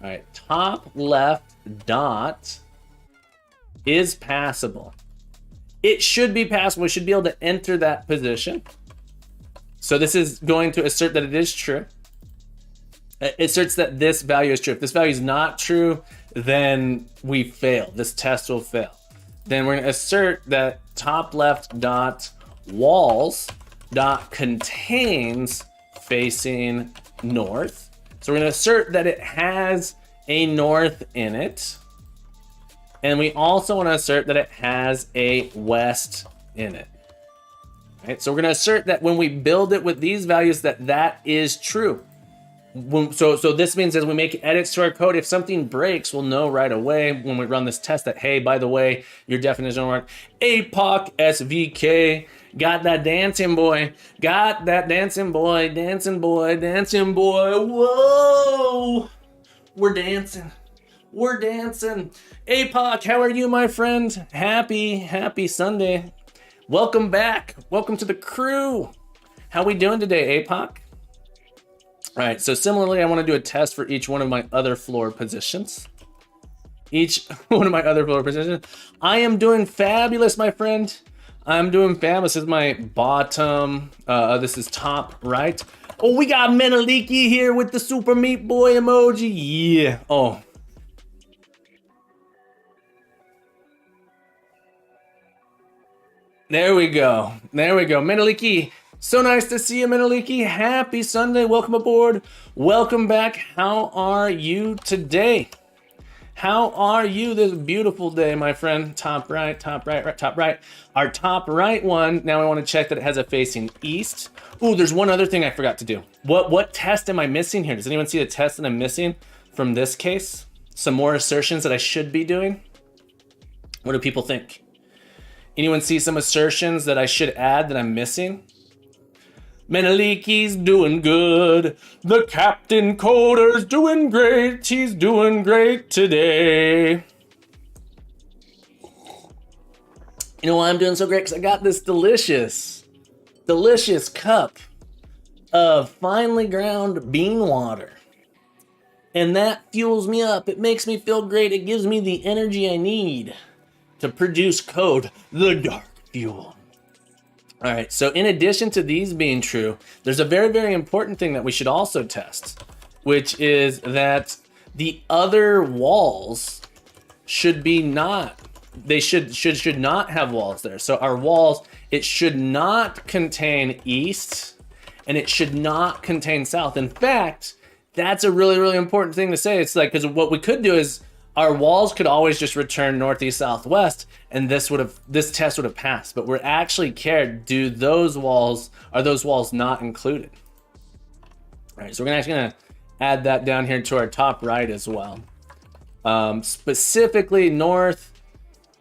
All right, top left dot is passable. It should be passable. We should be able to enter that position. So this is going to assert that it is true. It asserts that this value is true. If this value is not true, then we fail. This test will fail. Then we're going to assert that top left dot walls dot contains facing north. So we're going to assert that it has a north in it. And we also want to assert that it has a west in it. Right? So we're going to assert that when we build it with these values, that is true. So this means as we make edits to our code, if something breaks, we'll know right away when we run this test that, hey, by the way, your definition will work. APOC SVK. Got that dancing boy. Got that dancing boy. Dancing boy. Dancing boy. Whoa. We're dancing. We're dancing. APOC, how are you, my friend? Happy Sunday. Welcome back. Welcome to the crew. How we doing today, APOC? All right, so similarly, I want to do a test for each one of my other floor positions. Each one of my other floor positions. I am doing fabulous, my friend. I'm doing fabulous. This is my bottom. This is top right. Oh, we got Meneliki here with the super meat boy emoji. Yeah. Oh. There we go. There we go. Meneliki. So nice to see you, Meneliki. Happy Sunday. Welcome aboard. Welcome back. How are you today? How are you this beautiful day, my friend? Top right, top right, right, top right. Our top right one, now I want to check that it has a facing east. Ooh, there's one other thing I forgot to do. What test am I missing here? Does anyone see the test that I'm missing from this case? Some more assertions that I should be doing? What do people think? Anyone see some assertions that I should add that I'm missing? Meneliki's doing good. The Captain Coder's doing great. He's doing great today. You know why I'm doing so great? Because I got this delicious cup of finely ground bean water. And that fuels me up. It makes me feel great. It gives me the energy I need to produce code, the dark fuel. All right, so in addition to these being true, there's a very, very important thing that we should also test, which is that the other walls should be not, they should not have walls there. So our walls, it should not contain east and it should not contain south. In fact, that's a really, really important thing to say. It's like, because what we could do is our walls could always just return northeast, southwest, and this test would have passed. But we're actually cared, are those walls not included? All right, so we're actually gonna add that down here to our top right as well. Specifically, north,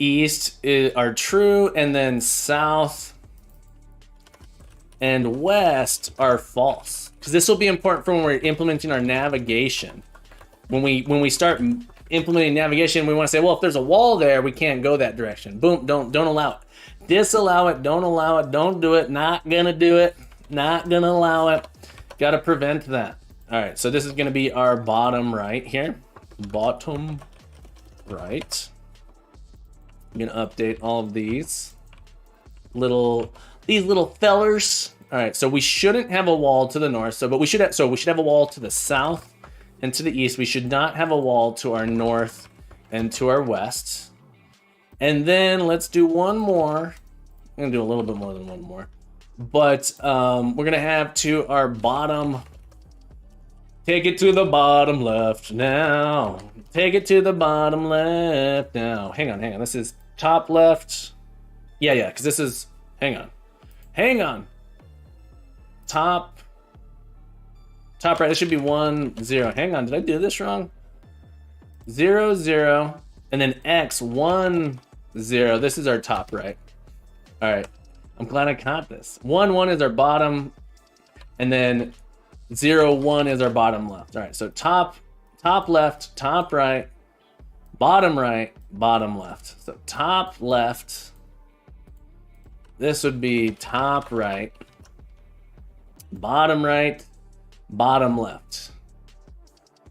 east are true, and then south and west are false. Because this will be important for when we're implementing our navigation. When we start implementing navigation, we want to say, well, if there's a wall there, we can't go that direction. Boom, don't allow it. Disallow it, don't allow it, don't do it, not gonna do it, not gonna allow it. Gotta prevent that. All right, so this is gonna be our bottom right here. Bottom right. I'm gonna update all of these little fellers. All right, so we shouldn't have a wall to the north, but we should have a wall to the south and to the east. We should not have a wall to our north and to our west. And then let's do one more. I'm gonna do a little bit more than one more. But we're gonna have to our bottom Take it to the bottom left now. Take it to the bottom left now. Hang on. This is top left. Yeah, because this is, hang on. Top right, this should be 1, 0. Hang on, did I do this wrong? 0, 0, and then X, 1, 0. This is our top right. All right, I'm glad I caught this. 1, 1 is our bottom, and then 0, 1 is our bottom left. All right, so top left, top right, bottom left. So top left, this would be top right, bottom left.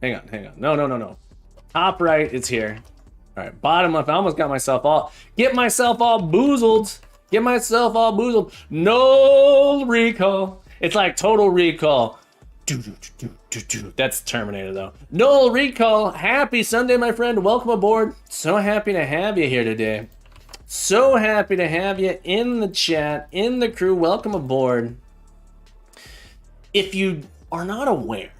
Hang on. No. Top right is here. All right, bottom left. I almost got myself all boozled. No recall. It's like Total Recall. That's Terminator though. No recall. Happy Sunday, my friend. Welcome aboard. So happy to have you here today. So happy to have you in the chat, in the crew. Welcome aboard. If you are not aware,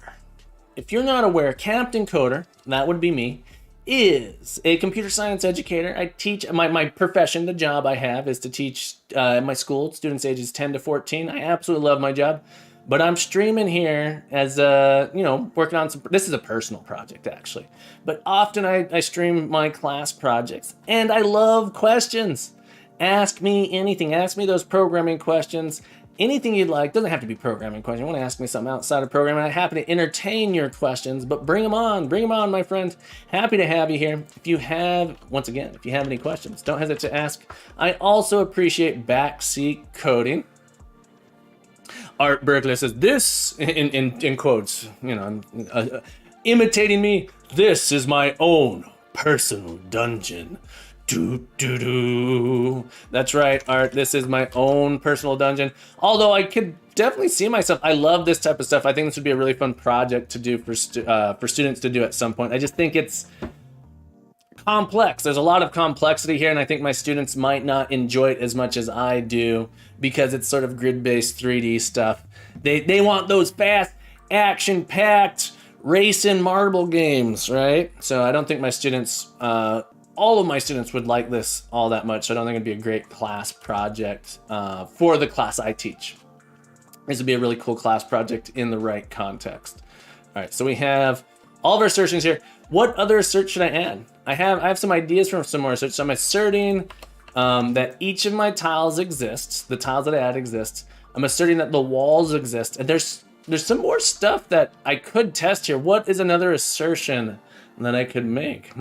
Captain Coder, that would be me, is a computer science educator. I teach, my profession, the job I have is to teach at my school, students ages 10 to 14. I absolutely love my job, but I'm streaming here as working on this is a personal project actually, but often I stream my class projects and I love questions. Ask me anything, ask me those programming questions. Anything you'd like, doesn't have to be programming questions. You want to ask me something outside of programming, I'm happy to entertain your questions, but bring them on, my friend. Happy to have you here. If you have any questions, don't hesitate to ask. I also appreciate backseat coding. Art Berkeley says, this, in quotes, imitating me, this is my own personal dungeon. That's right, Art. This is my own personal dungeon. Although I could definitely see myself. I love this type of stuff. I think this would be a really fun project to do for students to do at some point. I just think it's complex. There's a lot of complexity here, and I think my students might not enjoy it as much as I do because it's sort of grid-based 3D stuff. They want those fast, action-packed, racing marble games, right? So I don't think my students. All of my students would like this all that much, so I don't think it'd be a great class project for the class I teach. This would be a really cool class project in the right context. All right, so we have all of our assertions here. What other assert should I add? I have some ideas from some more asserts. So I'm asserting that each of my tiles exists, the tiles that I add exist. I'm asserting that the walls exist, and there's some more stuff that I could test here. What is another assertion that I could make?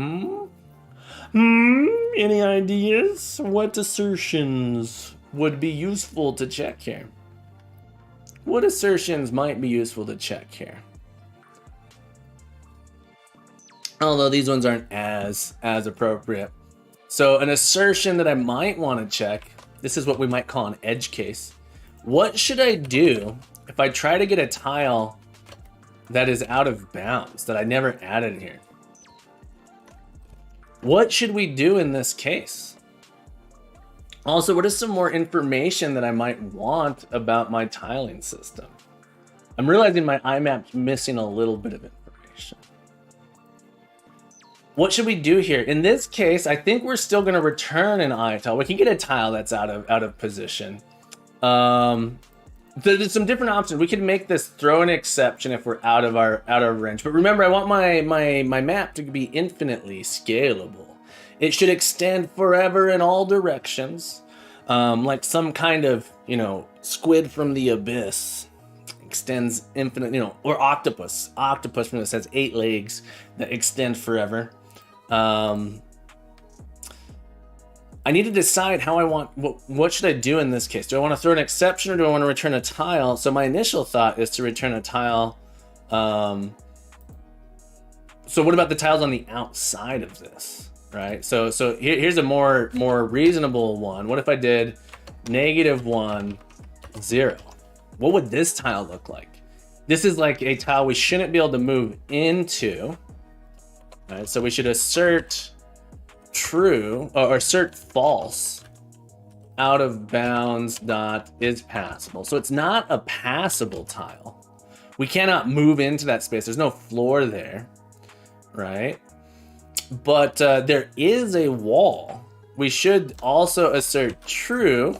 Any ideas? What assertions would be useful to check here? What assertions might be useful to check here? Although these ones aren't as appropriate. So an assertion that I might want to check, this is what we might call an edge case. What should I do if I try to get a tile that is out of bounds, that I never added here? What should we do in this case? Also, what is some more information that I might want about my tiling system? I'm realizing my IMAP's missing a little bit of information. What should we do here? In this case, I think we're still going to return an I tile. We can get a tile that's out of position. There's some different options. We could make this throw an exception if we're out of range. But remember, I want my map to be infinitely scalable. It should extend forever in all directions, like some kind of squid from the abyss extends infinite, or octopus from this has 8 legs that extend forever. I need to decide how I want, what should I do in this case? Do I want to throw an exception or do I want to return a tile? So my initial thought is to return a tile. So what about the tiles on the outside of this, right? So here's a more reasonable one. What if I did -1, 0? What would this tile look like? This is like a tile we shouldn't be able to move into. All right, so we should assert true or assert false. Out of bounds dot is passable. So it's not a passable tile. We cannot move into that space. There's no floor there, right? But there is a wall. We should also assert true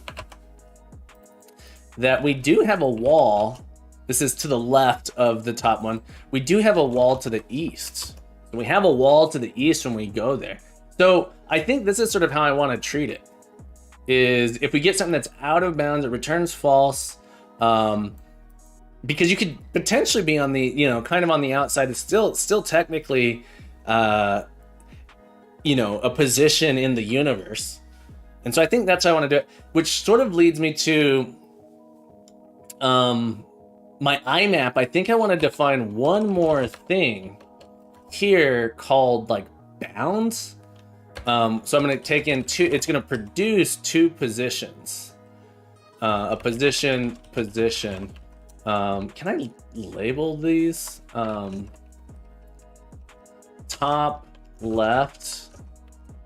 that we do have a wall. This is to the left of the top one. We do have a wall to the east. We have a wall to the east when we go there. So I think this is sort of how I want to treat it. Is if we get something that's out of bounds, it returns false. Because you could potentially be on the, you know, kind of on the outside. It's still technically, you know, a position in the universe. And so I think that's how I want to do it, which sort of leads me to my IMAP. I think I want to define one more thing here called like bounds. So I'm going to take in two, it's going to produce two positions, a position. Can I label these? Top left,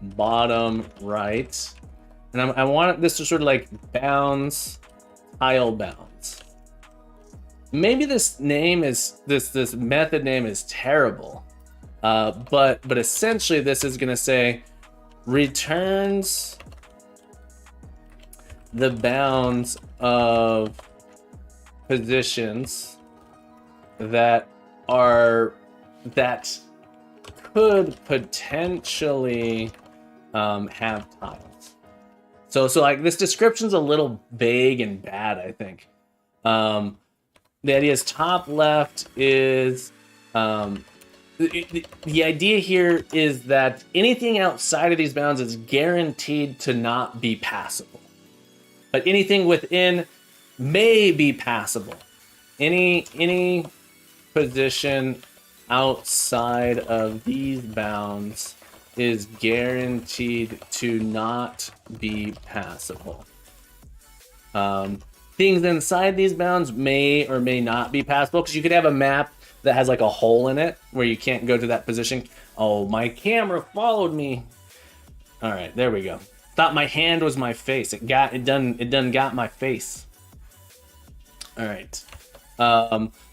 bottom right. And I want this to sort of like bounds, tile bounds. Maybe this name is, this method name is terrible. But essentially this is gonna say returns the bounds of positions that could potentially have tiles. So like this description's a little vague and bad, I think. The idea is top left is the idea here is that anything outside of these bounds is guaranteed to not be passable, but anything within may be passable. Any position outside of these bounds is guaranteed to not be passable. Things inside these bounds may or may not be passable, because you could have a map that has like a hole in it where you can't go to that position. Oh, my camera followed me. All right, there we go. Thought my hand was my face. It done got my face. All right.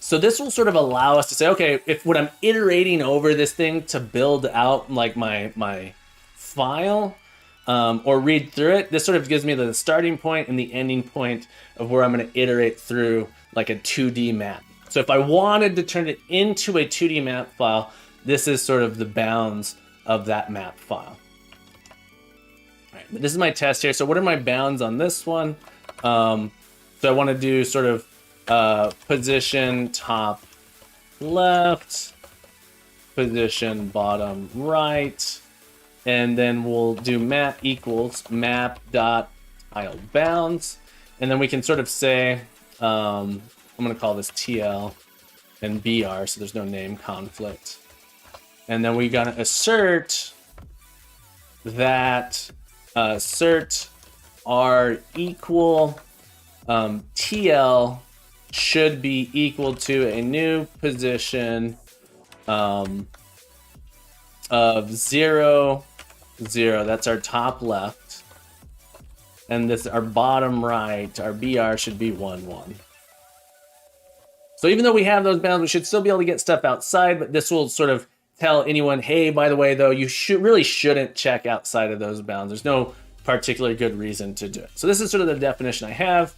So this will sort of allow us to say, okay, if when I'm iterating over this thing to build out like my file or read through it, this sort of gives me the starting point and the ending point of where I'm going to iterate through like a 2D map. So if I wanted to turn it into a 2D map file, this is sort of the bounds of that map file. All right, but this is my test here. So what are my bounds on this one? So I want to do sort of position top left, position bottom right, and then we'll do map equals map dot tile bounds, and then we can sort of say I'm going to call this TL and BR, so there's no name conflict. And then we got to assert that assert R equal TL should be equal to a new position of 0, 0. That's our top left. And this our bottom right, our BR should be 1, 1. So even though we have those bounds, we should still be able to get stuff outside, but this will sort of tell anyone, hey, by the way, though, you really shouldn't check outside of those bounds. There's no particular good reason to do it. So this is sort of the definition I have.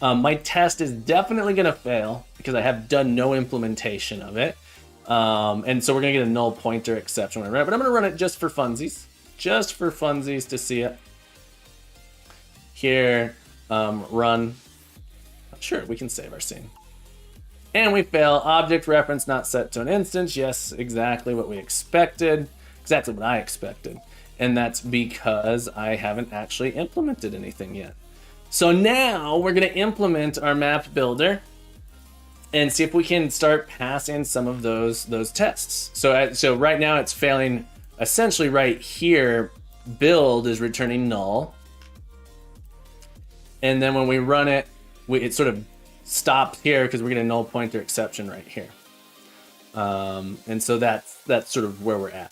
My test is definitely going to fail because I have done no implementation of it. And so we're going to get a null pointer exception when I run it, but I'm going to run it just for funsies to see it. Here, run. Sure, we can save our scene. And we fail. Object reference not set to an instance. Yes, exactly what we expected. Exactly what I expected. And that's because I haven't actually implemented anything yet. So now we're going to implement our map builder and see if we can start passing some of those tests. So right now it's failing essentially right here. Build is returning null. And then when we run it, it sort of stops here because we're getting a null pointer exception right here. And so that's sort of where we're at.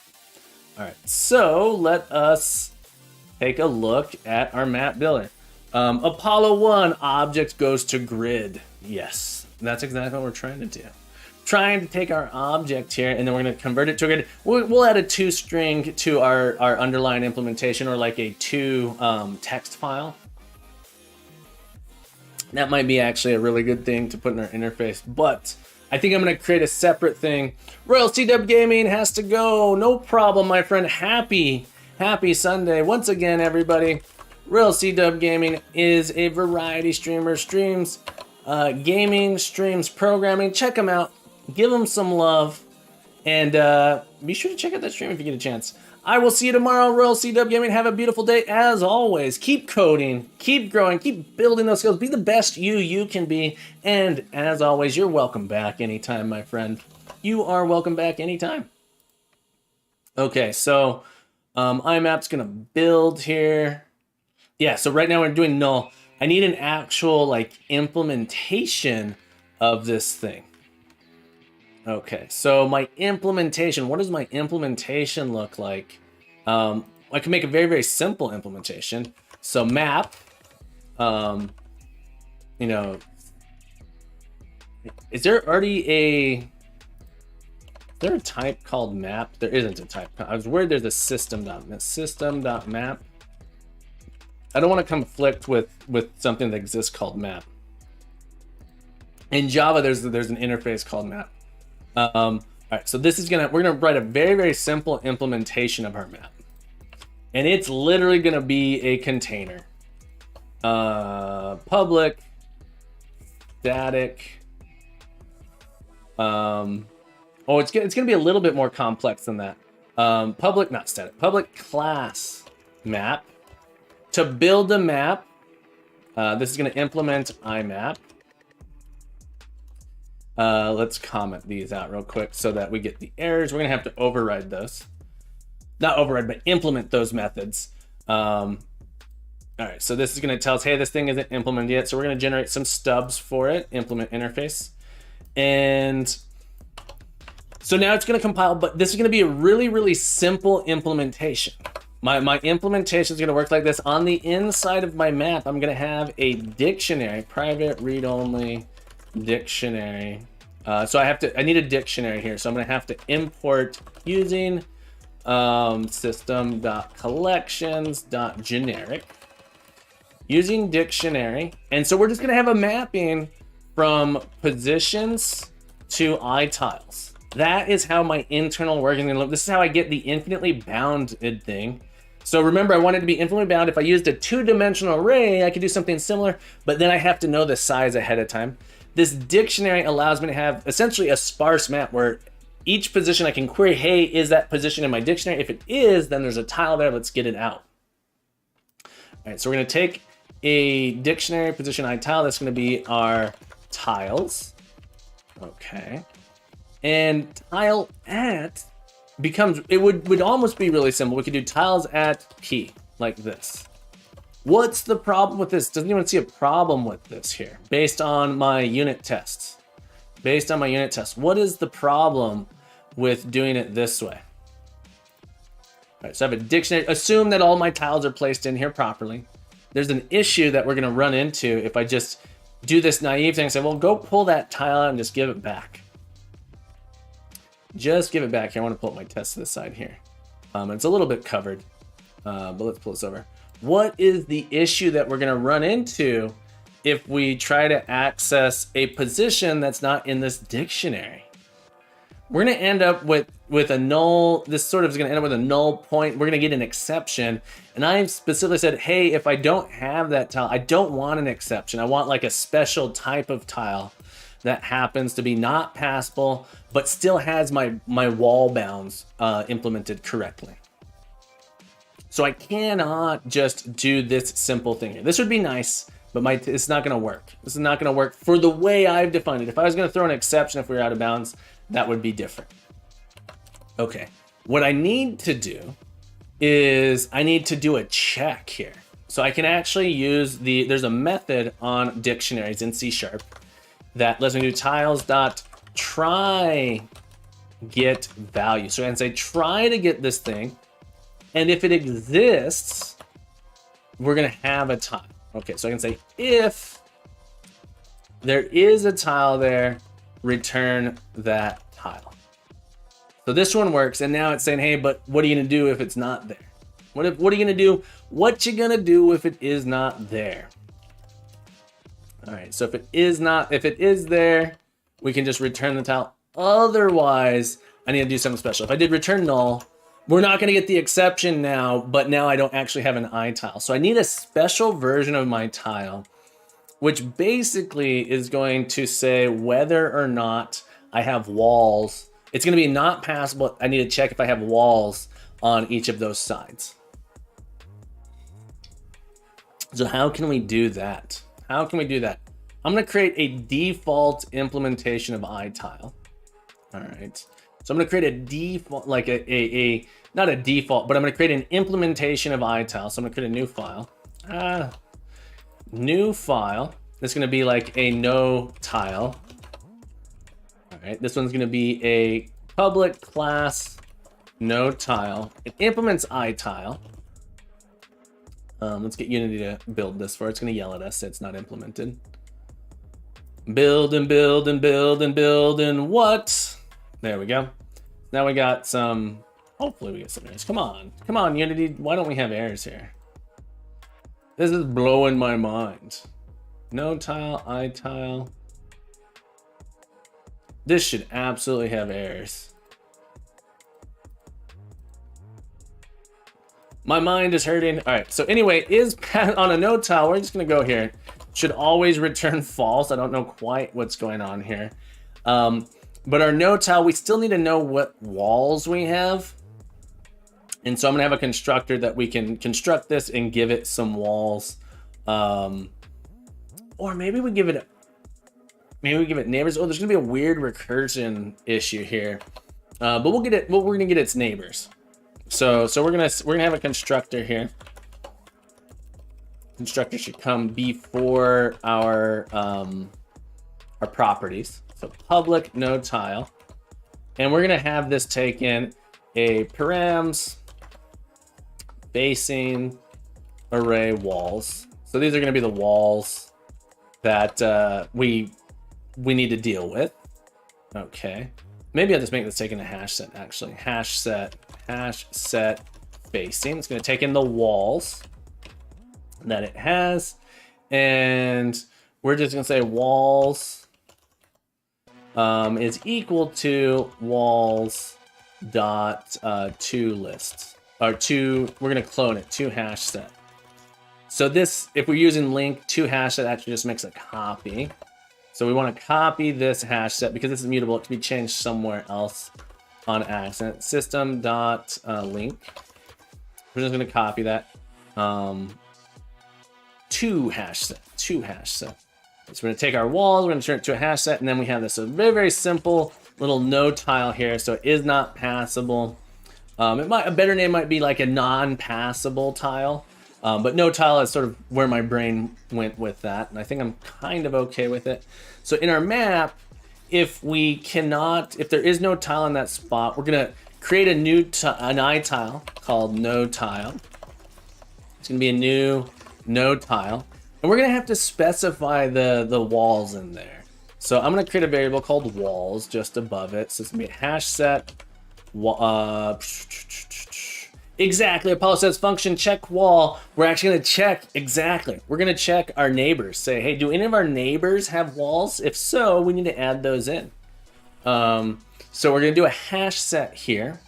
All right, so let us take a look at our map builder. Apollo 1 object goes to grid. Yes, that's exactly what we're trying to do. trying to take our object here, and then we're going to convert it to a grid. We'll add a toString to our underlying implementation, or like a to text file. That might be actually a really good thing to put in our interface, but I think I'm going to create a separate thing. Royal CW Gaming has to go. No problem, my friend. Happy Sunday. Once again, everybody. Royal CW Gaming is a variety streamer, streams gaming, streams programming. Check them out. Give them some love. And be sure to check out that stream if you get a chance. I will see you tomorrow, Royal CW Gaming. Have a beautiful day. As always, keep coding, keep growing, keep building those skills. Be the best you can be. And as always, you're welcome back anytime, my friend. You are welcome back anytime. Okay, so IMAP's going to build here. Yeah, so right now we're doing null. I need an actual like implementation of this thing. Okay, so my implementation, what does my implementation look like? I can make a very simple implementation. So map, you know, is there already is there a type called map? There isn't a type. I was worried there's a system.map. I don't want to conflict with something that exists called map. In Java, there's an interface called map. All right, so this is we're gonna write a very simple implementation of our map, and it's literally gonna be a container, public, static. It's gonna be a little bit more complex than that. Public, not static, public class map. To build a map, this is gonna implement IMAP. Let's comment these out real quick so that we get the errors. We're gonna have to override those. Not override, but implement those methods. All right, so this is gonna tell us, hey, this thing isn't implemented yet. So we're gonna generate some stubs for it, implement interface. And so now it's gonna compile, but this is gonna be a really simple implementation. My implementation is gonna work like this. On the inside of my map, I'm gonna have a dictionary, private read-only dictionary. So I need a dictionary here. So I'm gonna have to import using system.collections.generic using dictionary. And so we're just gonna have a mapping from positions to itiles. That is how my internal working gonna look. This is how I get the infinitely bounded thing. So remember, I want it to be infinitely bound. If I used a two-dimensional array, I could do something similar, but then I have to know the size ahead of time. This dictionary allows me to have essentially a sparse map where each position I can query, hey, is that position in my dictionary? If it is, then there's a tile there. Let's get it out. All right, so we're going to take a dictionary position itile. That's going to be our tiles. Okay. And tile at becomes, it would almost be really simple. We could do tiles at p like this. What's the problem with this? Doesn't anyone see a problem with this here? Based on my unit tests. Based on my unit tests. What is the problem with doing it this way? All right, so I have a dictionary. Assume that all my tiles are placed in here properly. There's an issue that we're gonna run into if I just do this naive thing and say, well, go pull that tile out and just give it back. Just give it back here. I want to pull up my test to the side here. It's a little bit covered, but let's pull this over. What is the issue that we're going to run into if we try to access a position that's not in this dictionary? We're going to end up with a null. This sort of is going to end up with a null point. We're going to get an exception. And I specifically said, hey, if I don't have that tile, I don't want an exception. I want like a special type of tile that happens to be not passable, but still has my wall bounds implemented correctly. So I cannot just do this simple thing here. This would be nice, but it's not gonna work. This is not gonna work for the way I've defined it. If I was gonna throw an exception if we were out of bounds, that would be different. Okay, what I need to do is I need to do a check here. So I can actually use there's a method on dictionaries in C# that lets me do tiles.try get value. So I can say try to get this thing, and if it exists, we're gonna have a tile. Okay, so I can say if there is a tile there, return that tile. So this one works, and now it's saying, hey, but what are you gonna do if it's not there? What are you gonna do? What you gonna do if it is not there? All right, so if it is there, we can just return the tile. Otherwise, I need to do something special. If I did return null, we're not gonna get the exception now, but now I don't actually have an I tile. So I need a special version of my tile, which basically is going to say whether or not I have walls. It's gonna be not passable. I need to check if I have walls on each of those sides. So how can we do that? How can we do that? I'm gonna create a default implementation of I tile. All right. So I'm gonna create a default, like not a default, but I'm gonna create an implementation of I tile. So I'm gonna create a new file. New file. That's gonna be like a no tile. All right. This one's gonna be a public class no tile. It implements I tile. Let's get Unity to build this for it. It's gonna yell at us. It's not implemented. Build and build and build and build and what? There we go. Now we got some, hopefully we get some errors. Come on, Unity. Why don't we have errors here? This is blowing my mind. No tile, I tile. This should absolutely have errors. My mind is hurting. All right, so anyway, is on a no tile, we're just gonna go here. Should always return false. I don't know quite what's going on here. But our no tile, we still need to know what walls we have. And so I'm gonna have a constructor that we can construct this and give it some walls. Or maybe we give it neighbors. Oh, there's gonna be a weird recursion issue here. But we'll get it, we're gonna get its neighbors. So we're gonna have a constructor here. Constructor should come before our properties. So public no tile, and we're gonna have this taken a params basing array walls. So these are gonna be the walls that we need to deal with. Okay, maybe I'll just make this taking a hash set actually. Hash set spacing. It's gonna take in the walls that it has, and we're just gonna say walls is equal to walls dot to lists, or to, we're gonna clone it to hash set. So this, if we're using link to hash set, actually just makes a copy. So we want to copy this hash set because this is mutable. It can be changed somewhere else on accident. System dot link. We're just gonna copy that to hash set. So we're gonna take our walls, we're gonna turn it to a hash set, and then we have this very, very simple little no tile here. So it is not passable. A better name might be like a non-passable tile, but no tile is sort of where my brain went with that, and I think I'm kind of okay with it. So in our map, if there is no tile in that spot, we're gonna create an I tile called no tile. It's gonna be a new no tile. And we're gonna have to specify the walls in there. So I'm gonna create a variable called walls just above it. So it's gonna be a hash set. Exactly, Apollo says function check wall. We're actually gonna check, exactly. We're gonna check our neighbors. Say, hey, do any of our neighbors have walls? If so, we need to add those in. So we're gonna do a hash set here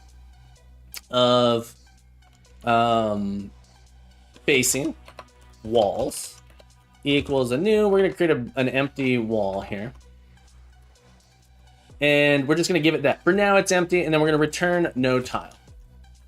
of facing walls equals a new, we're gonna create an empty wall here. And we're just gonna give it that. For now it's empty, and then we're gonna return no tile.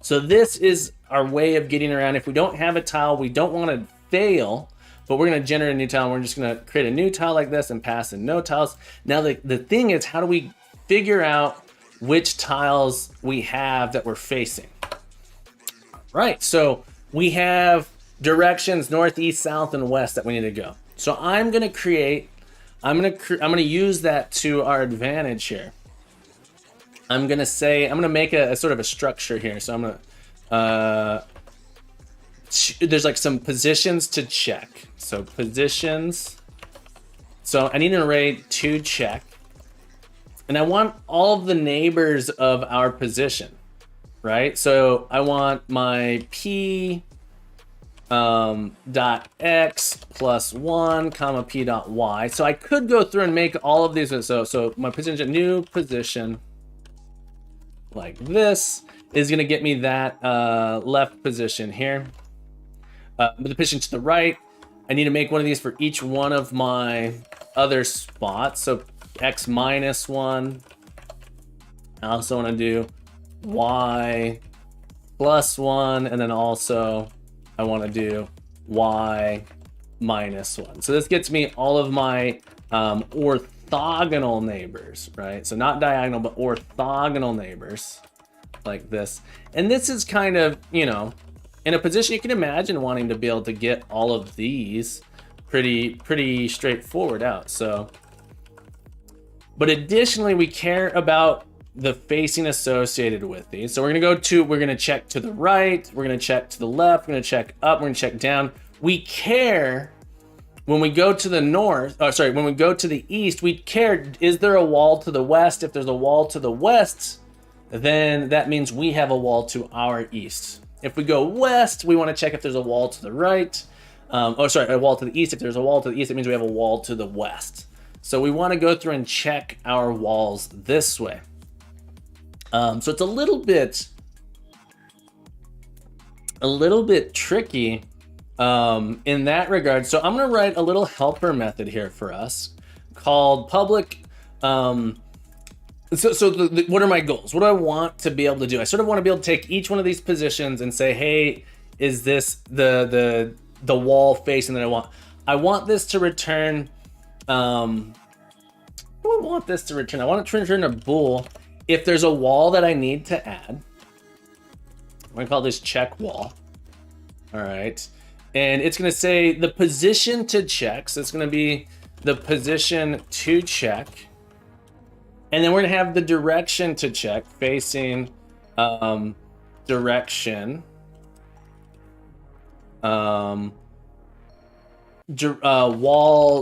So this is our way of getting around. If we don't have a tile, we don't wanna fail, but we're gonna generate a new tile, and we're just gonna create a new tile like this and pass in no tiles. Now the thing is, how do we figure out which tiles we have that we're facing? Right, so we have directions north, east, south, and west that we need to go. So I'm gonna use that to our advantage here. I'm gonna make a sort of a structure here. So I'm gonna there's like some positions to check. So positions. So I need an array to check. and I want all of the neighbors of our position, right? So I want my P dot X plus 1 comma P dot Y. So I could go through and make all of these. So my position, new position like this is going to get me that left position here. With the position to the right, I need to make one of these for each one of my other spots. So X minus 1. I also want to do Y plus 1, and then also I want to do Y minus 1. So this gets me all of my orthogonal neighbors, right? So not diagonal, but orthogonal neighbors like this. And this is kind of, you know, in a position you can imagine wanting to be able to get all of these pretty straightforward out. So, but additionally, we care about the facing associated with these. So we're going to check to the right, we're going to check to the left, we're going to check up, we're going to check down. We care when we go to the north, when we go to the east, we care, is there a wall to the west? If there's a wall to the west, then that means we have a wall to our east. If we go west, we want to check if there's a wall to the right. A wall to the east. If there's a wall to the east, it means we have a wall to the west. So we want to go through and check our walls this way. So it's a little bit tricky in that regard. So I'm going to write a little helper method here for us called public. What are my goals? What do I want to be able to do? I sort of want to be able to take each one of these positions and say, hey, is this the wall facing that I want? I want this to return. What do I want this to return? I want it to return a bool if there's a wall that I need to add. I'm going to call this check wall. All right. And it's going to say the position to check. So it's going to be the position to check. And then we're going to have the direction to check facing direction. Wall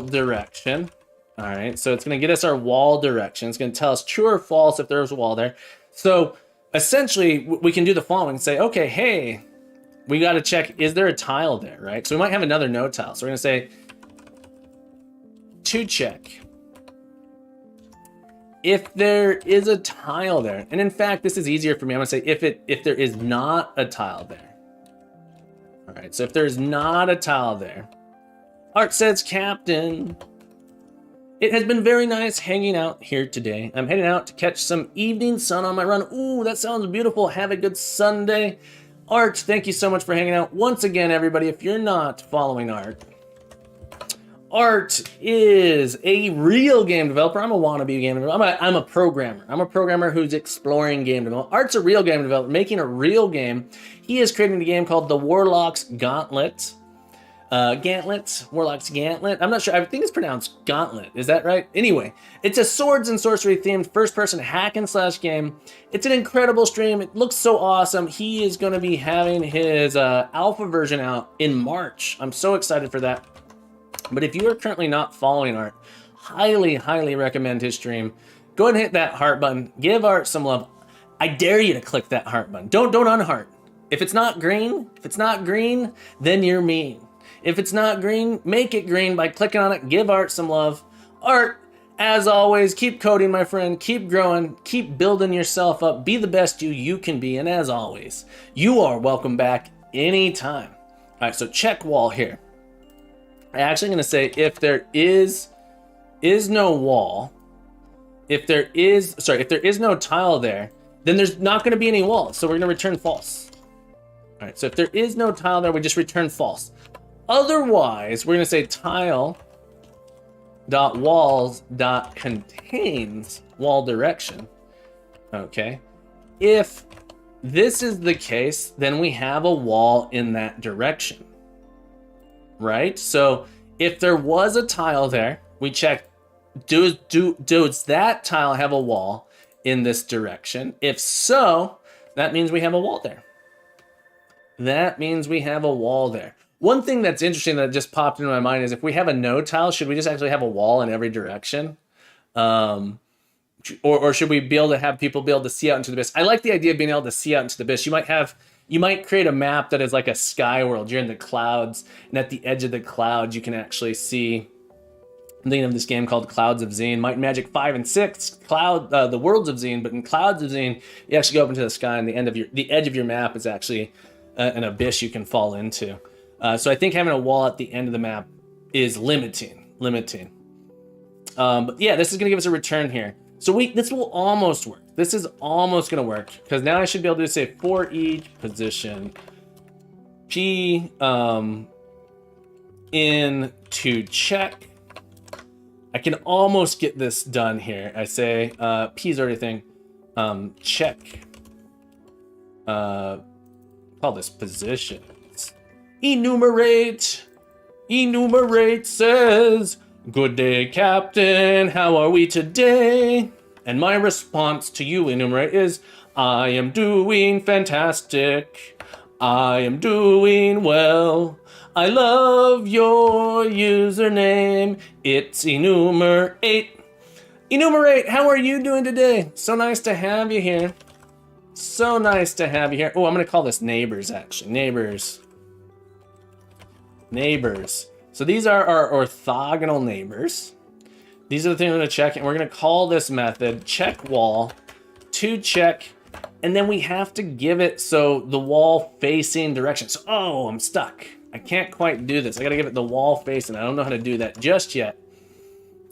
direction. All right, so it's going to get us our wall direction. It's going to tell us true or false if there's a wall there. So essentially, we can do the following and say, okay, hey, we got to check, is there a tile there, right? So we might have another no tile. So we're going to say to check if there is a tile there. And in fact, this is easier for me. I'm going to say if there is not a tile there. All right, so if there's not a tile there, Art says, Captain, it has been very nice hanging out here today. I'm heading out to catch some evening sun on my run. Ooh, that sounds beautiful. Have a good Sunday. Art, thank you so much for hanging out. Once again, everybody, if you're not following Art, Art is a real game developer. I'm a wannabe game developer. I'm a programmer. I'm a programmer who's exploring game development. Art's a real game developer, making a real game. He is creating a game called The Warlock's Gauntlet. Warlock's Gauntlet. I'm not sure. I think it's pronounced Gauntlet. Is that right? Anyway, it's a swords and sorcery themed first-person hack and slash game. It's an incredible stream. It looks so awesome. He is going to be having his alpha version out in March. I'm so excited for that. But if you are currently not following Art, highly recommend his stream. Go ahead and hit that heart button. Give Art some love. I dare you to click that heart button. Don't unheart. If it's not green, then you're mean. If it's not green, make it green by clicking on it. Give Art some love. Art, as always, keep coding, my friend. Keep growing. Keep building yourself up. Be the best you can be. And as always, you are welcome back anytime. All right, so check wall here. I'm actually going to say if there is no wall, if there is no tile there, then there's not going to be any wall. So we're going to return false. All right, so if there is no tile there, we just return false. Otherwise, we're going to say tile.walls.contains wall direction. Okay. If this is the case, then we have a wall in that direction. Right? So if there was a tile there, we check, does that tile have a wall in this direction? If so, that means we have a wall there. That means we have a wall there. One thing that's interesting that just popped into my mind is if we have a no tile, should we just actually have a wall in every direction? For or should we be able to have people be able to see out into the abyss? I like the idea of being able to see out into the abyss. You might create a map that is like a sky world. You're in the clouds, and at the edge of the clouds, you can actually see. I'm thinking of this game called Clouds of Zine, Might and Magic 5 and 6, the Worlds of Zine, but in Clouds of Zine, you actually go up into the sky, and the edge of your map is actually an abyss you can fall into. So I think having a wall at the end of the map is limiting. But yeah, this is gonna give us a return here. So this will almost work. This is almost gonna work, because now I should be able to say for each position, P in to check. I can almost get this done here. I say P is already a thing. Check. Call this positions. Enumerate says, good day, Captain. How are we today? And my response to you, enumerate, is, I am doing fantastic. I am doing well. I love your username. It's enumerate. Enumerate, how are you doing today? So nice to have you here. So nice to have you here. Oh, I'm gonna call this neighbors, actually. Neighbors. So these are our orthogonal neighbors. These are the things we're gonna check, and we're gonna call this method check wall to check, and then we have to give it so the wall facing direction. So, oh, I'm stuck. I can't quite do this. I gotta give it the wall facing. I don't know how to do that just yet.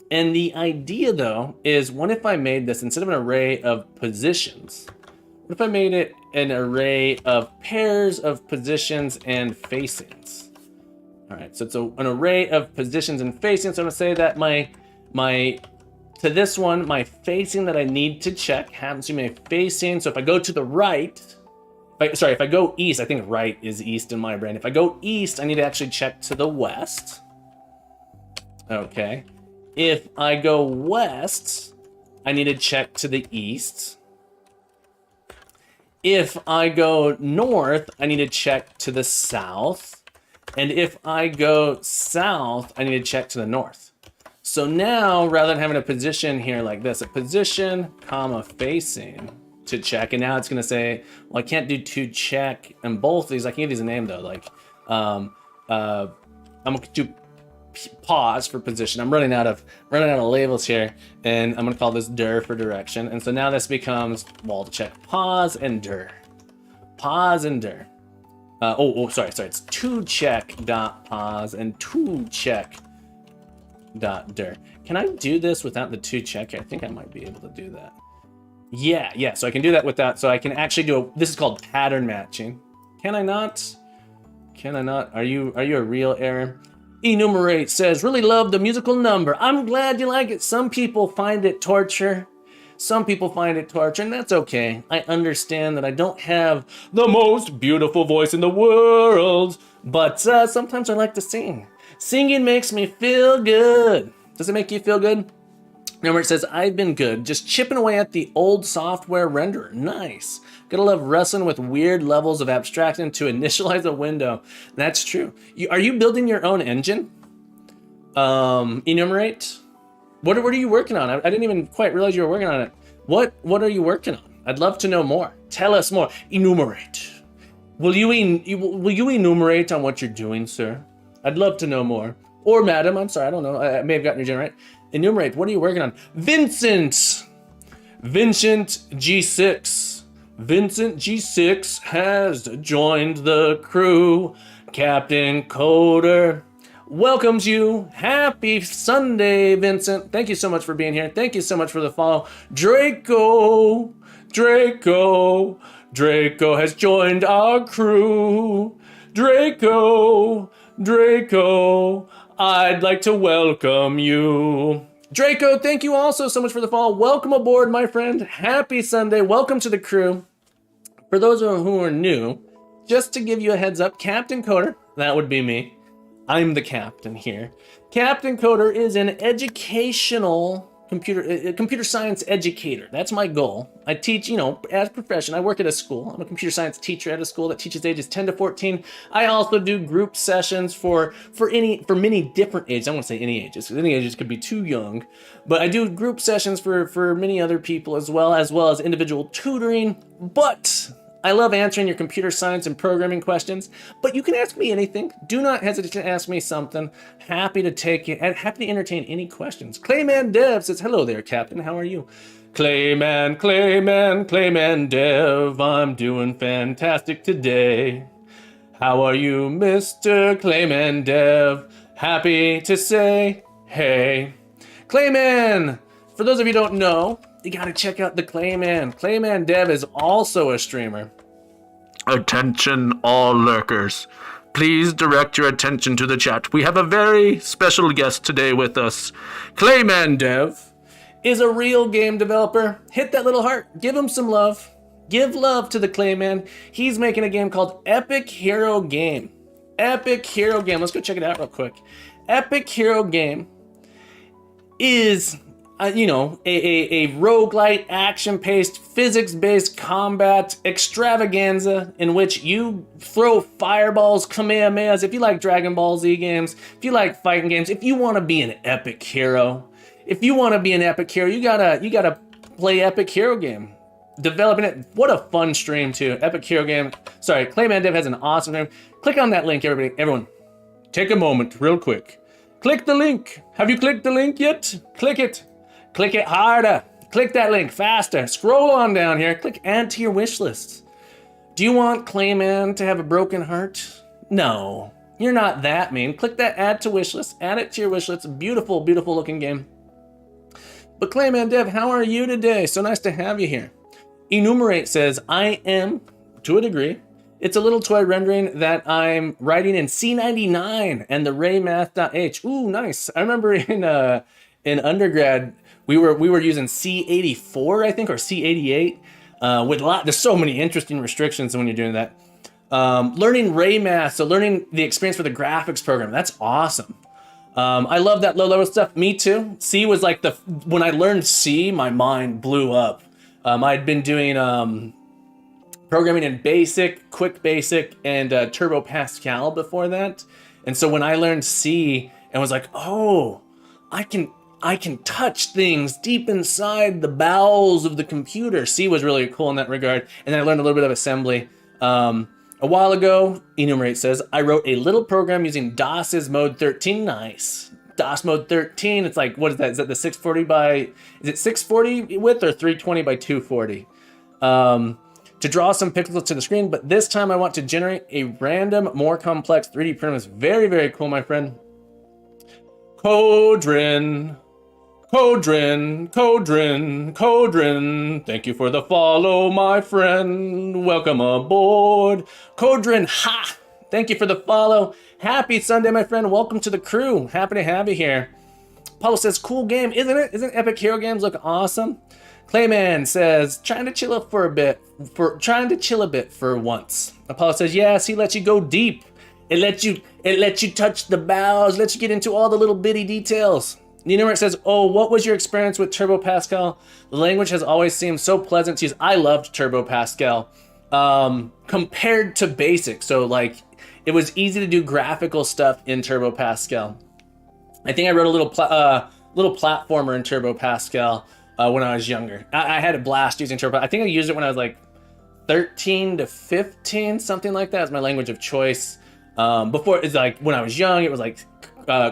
And the idea though is, what if I made this, instead of an array of positions, what if I made it an array of pairs of positions and facings? All right, so it's an array of positions and facings. So I'm gonna say that to this one, my facing that I need to check happens to be my facing. So if I go to the right, if I go east, I think right is east in my brain. If I go east, I need to actually check to the west. Okay. If I go west, I need to check to the east. If I go north, I need to check to the south. And if I go south, I need to check to the north. So now, rather than having a position here like this, a position, comma, facing to check, and now it's gonna say, well, I can't do to check and both of these. I can give these a name though, like, I'm gonna do pause for position. I'm running out of labels here, and I'm gonna call this dir for direction. And so now this becomes wall to check, pause and dir. Sorry, it's to check dot pause and to check dot dir. Can I do this without the to check here? I think I might be able to do that. Yeah, so I can do that without, so I can actually this is called pattern matching. Can I not? Are you a real error? Enumerate says, really love the musical number. I'm glad you like it. Some people find it torture. And that's okay. I understand that I don't have the most beautiful voice in the world, but sometimes I like to sing. Singing makes me feel good. Does it make you feel good? Remember, it says, I've been good, just chipping away at the old software renderer. Nice. Gotta love wrestling with weird levels of abstraction to initialize a window. That's true. Are you building your own engine? Enumerate? What are you working on? I didn't even quite realize you were working on it. What are you working on? I'd love to know more. Tell us more. Enumerate. Will you enumerate on what you're doing, sir? I'd love to know more. Or madam, I'm sorry, I don't know. I may have gotten your gen right. Enumerate, what are you working on? Vincent G6. Vincent G6 has joined the crew. Captain Coder welcomes you. Happy Sunday, Vincent. Thank you so much for being here. Thank you so much for the follow. Draco has joined our crew. Draco, I'd like to welcome you. Draco, thank you also so much for the follow. Welcome aboard, my friend. Happy Sunday. Welcome to the crew. For those who are new, just to give you a heads up, Captain Coder, that would be me. I'm the captain here. Captain Coder is an educational computer science educator. That's my goal. I teach, as a profession. I work at a school. I'm a computer science teacher at a school that teaches ages 10 to 14. I also do group sessions for many different ages. I won't say any ages, because any ages could be too young. But I do group sessions for many other people as well as individual tutoring. But I love answering your computer science and programming questions, but you can ask me anything. Do not hesitate to ask me something. Happy to take it, happy to entertain any questions. Clayman Dev says, hello there, Captain. How are you? Clayman Dev. I'm doing fantastic today. How are you, Mr. Clayman Dev? Happy to say, hey. Clayman, for those of you who don't know, you gotta check out the Clayman. Clayman Dev is also a streamer. Attention all lurkers. Please direct your attention to the chat. We have a very special guest today with us. Clayman Dev is a real game developer. Hit that little heart. Give him some love. Give love to the Clayman. He's making a game called Epic Hero Game. Epic Hero Game. Let's go check it out real quick. Epic Hero Game is a roguelite, action-paced, physics-based combat extravaganza in which you throw fireballs, kamehamehas. If you like Dragon Ball Z games, if you like fighting games, if you want to be an epic hero, you gotta play Epic Hero Game. Developing it, what a fun stream too. Epic Hero Game. Sorry, Clayman Dev has an awesome stream. Click on that link, everyone. Take a moment, real quick. Click the link. Have you clicked the link yet? Click it. Click it harder. Click that link faster. Scroll on down here. Click add to your wish list. Do you want Clayman to have a broken heart? No, you're not that mean. Click that add to wish list. Add it to your wish list. Beautiful, beautiful looking game. But Clayman Dev, how are you today? So nice to have you here. Enumerate says, I am, to a degree. It's a little toy rendering that I'm writing in C99 and the raymath.h. Ooh, nice. I remember in undergrad, we were using C84, I think, or C88, there's so many interesting restrictions when you're doing that. Learning raymath, so learning the experience for the graphics program, that's awesome. I love that low level stuff. Me too. C was like when I learned C, my mind blew up. I'd been doing programming in BASIC, Quick Basic, and Turbo Pascal before that. And so when I learned C and was like, oh, I can touch things deep inside the bowels of the computer. C was really cool in that regard. And then I learned a little bit of assembly. A while ago, Enumerate says, I wrote a little program using DOS's mode 13. Nice. DOS mode 13. It's like, what is that? Is that the 640 is it 640 width or 320 by 240? To draw some pixels to the screen, but this time I want to generate a random, more complex 3D print. It's very, very cool, my friend. Codrin. Thank you for the follow, my friend. Welcome aboard. Codrin, ha! Thank you for the follow. Happy Sunday, my friend. Welcome to the crew. Happy to have you here. Paulo says, cool game, isn't it? Isn't Epic Hero Games look awesome? Clayman says, trying to chill a bit for once. Apollo says, yes, he lets you go deep. It lets you touch the bowels, lets you get into all the little bitty details. It says, oh, what was your experience with Turbo Pascal? The language has always seemed so pleasant to use. I loved Turbo Pascal compared to BASIC. So like, it was easy to do graphical stuff in Turbo Pascal. I think I wrote a little platformer in Turbo Pascal when I was younger. I had a blast using Turbo. I think I used it when I was like 13 to 15, something like that. As my language of choice. Before, it's like when I was young, it was like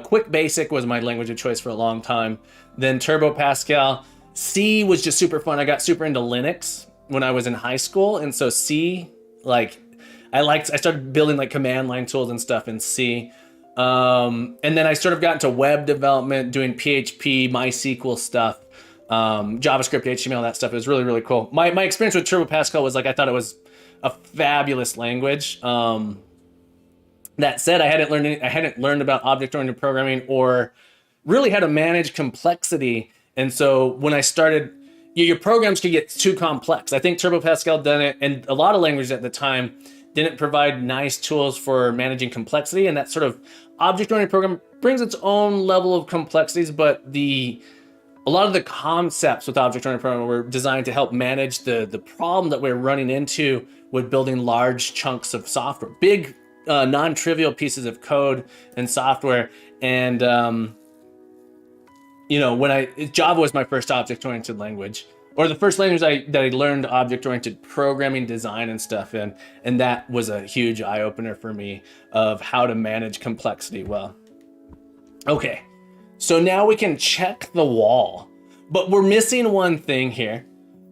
Quick Basic was my language of choice for a long time. Then Turbo Pascal. C was just super fun. I got super into Linux when I was in high school, and so C, like, I started building like command line tools and stuff in C. And then I sort of got into web development, doing PHP, MySQL stuff, JavaScript, HTML, that stuff. It was really, really cool. My experience with Turbo Pascal was like, I thought it was a fabulous language. That said, I hadn't learned about object-oriented programming or really how to manage complexity. And so when I started, your programs could get too complex. I think Turbo Pascal done it, and a lot of languages at the time didn't provide nice tools for managing complexity. And that sort of object-oriented program brings its own level of complexities, but the a lot of the concepts with object-oriented programming were designed to help manage the problem that we're running into with building large chunks of software, big non-trivial pieces of code and software. And you know, Java was my first object-oriented language, or the first language that I learned object-oriented programming, design, and stuff in, and that was a huge eye-opener for me of how to manage complexity well. Okay, so now we can check the wall, but we're missing one thing here.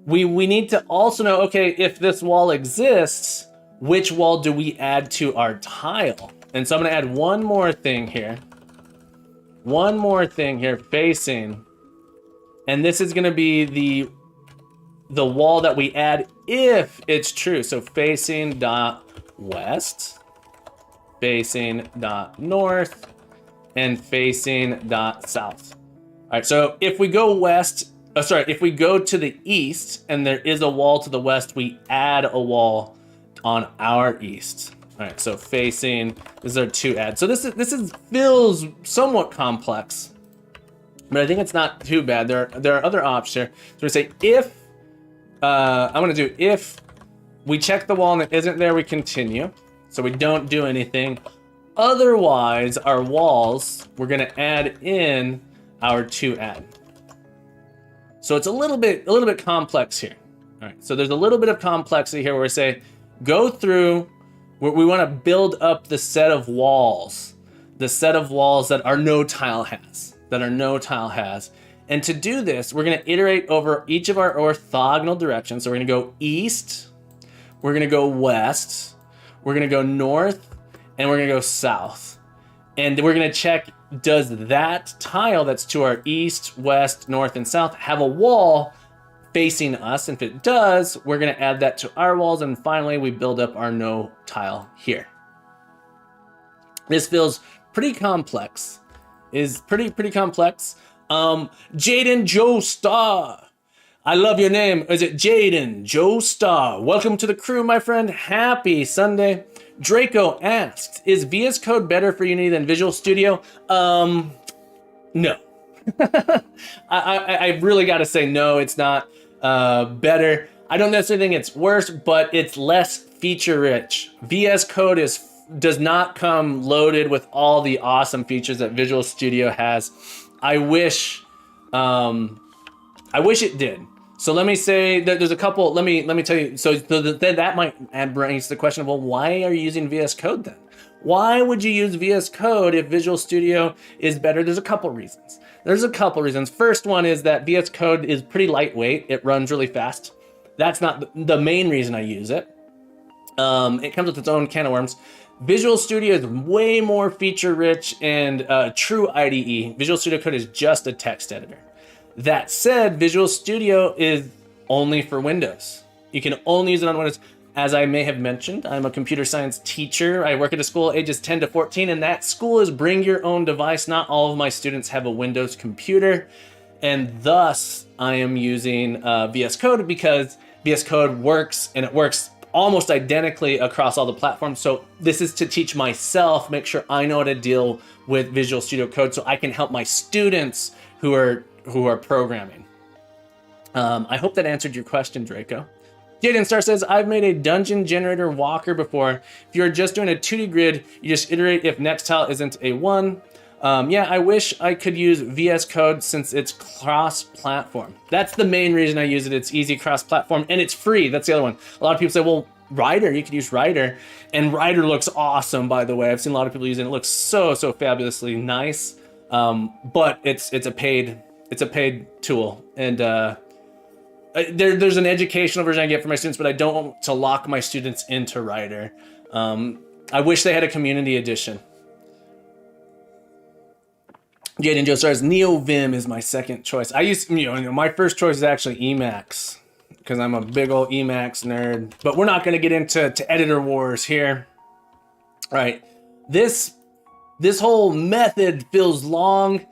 We need to also know, okay, if this wall exists, which wall do we add to our tile? And so I'm gonna add one more thing here. One more thing here, facing, and this is gonna be the wall that we add if it's true. So facing dot west, facing dot north, and facing dot south. All right, so if we go west, if we go to the east and there is a wall to the west, we add a wall on our east. All right, so facing, these are two adds. So this feels somewhat complex, but I think it's not too bad. There are other options here. So we say if, I'm gonna do if we check the wall and it isn't there, we continue. So we don't do anything. Otherwise, our walls, we're gonna add in our to add. So it's a little bit complex here. All right, so there's a little bit of complexity here where we say, go through, we want to build up the set of walls that our no tile has, And to do this, we're going to iterate over each of our orthogonal directions. So we're going to go east, we're going to go west, we're going to go north, and we're going to go south. And we're going to check, does that tile that's to our east, west, north, and south have a wall facing us? And if it does, we're gonna add that to our walls, and finally we build up our no tile here. This feels pretty complex. Is pretty complex. Jaden Joe Star. I love your name. Is it Jaden Joe Star? Welcome to the crew, my friend. Happy Sunday. Draco asks, is VS Code better for Unity than Visual Studio? No. I really got to say no, it's not better. I don't necessarily think it's worse, but it's less feature rich. VS Code does not come loaded with all the awesome features that Visual Studio has. I wish it did. So let me say that there's a couple, let me tell you, so that might bring us to the question of, well, why are you using VS Code then? Why would you use VS Code if Visual Studio is better? There's a couple reasons. First one is that VS Code is pretty lightweight. It runs really fast. That's not the main reason I use it. It comes with its own can of worms. Visual Studio is way more feature rich and true IDE. Visual Studio Code is just a text editor. That said, Visual Studio is only for Windows. You can only use it on Windows. As I may have mentioned, I'm a computer science teacher. I work at a school ages 10 to 14, and that school is bring your own device. Not all of my students have a Windows computer, and thus I am using VS Code because VS Code works, and it works almost identically across all the platforms. So this is to teach myself, make sure I know how to deal with Visual Studio Code so I can help my students who are programming. I hope that answered your question, Draco. Jaden Star says, I've made a dungeon generator walker before. If you're just doing a 2D grid, you just iterate if next tile isn't a 1. Yeah, I wish I could use VS Code since it's cross-platform. That's the main reason I use it. It's easy cross-platform, and it's free. That's the other one. A lot of people say, well, Rider, you could use Rider. And Rider looks awesome, by the way. I've seen a lot of people using it. It looks so fabulously nice. But it's a paid tool. And there's an educational version I get for my students, but I don't want to lock my students into Rider. I wish they had a community edition. Jaden Joe says NeoVim is my second choice. My first choice is actually Emacs because I'm a big old Emacs nerd. But we're not going to get into editor wars here. All right, this whole method feels long.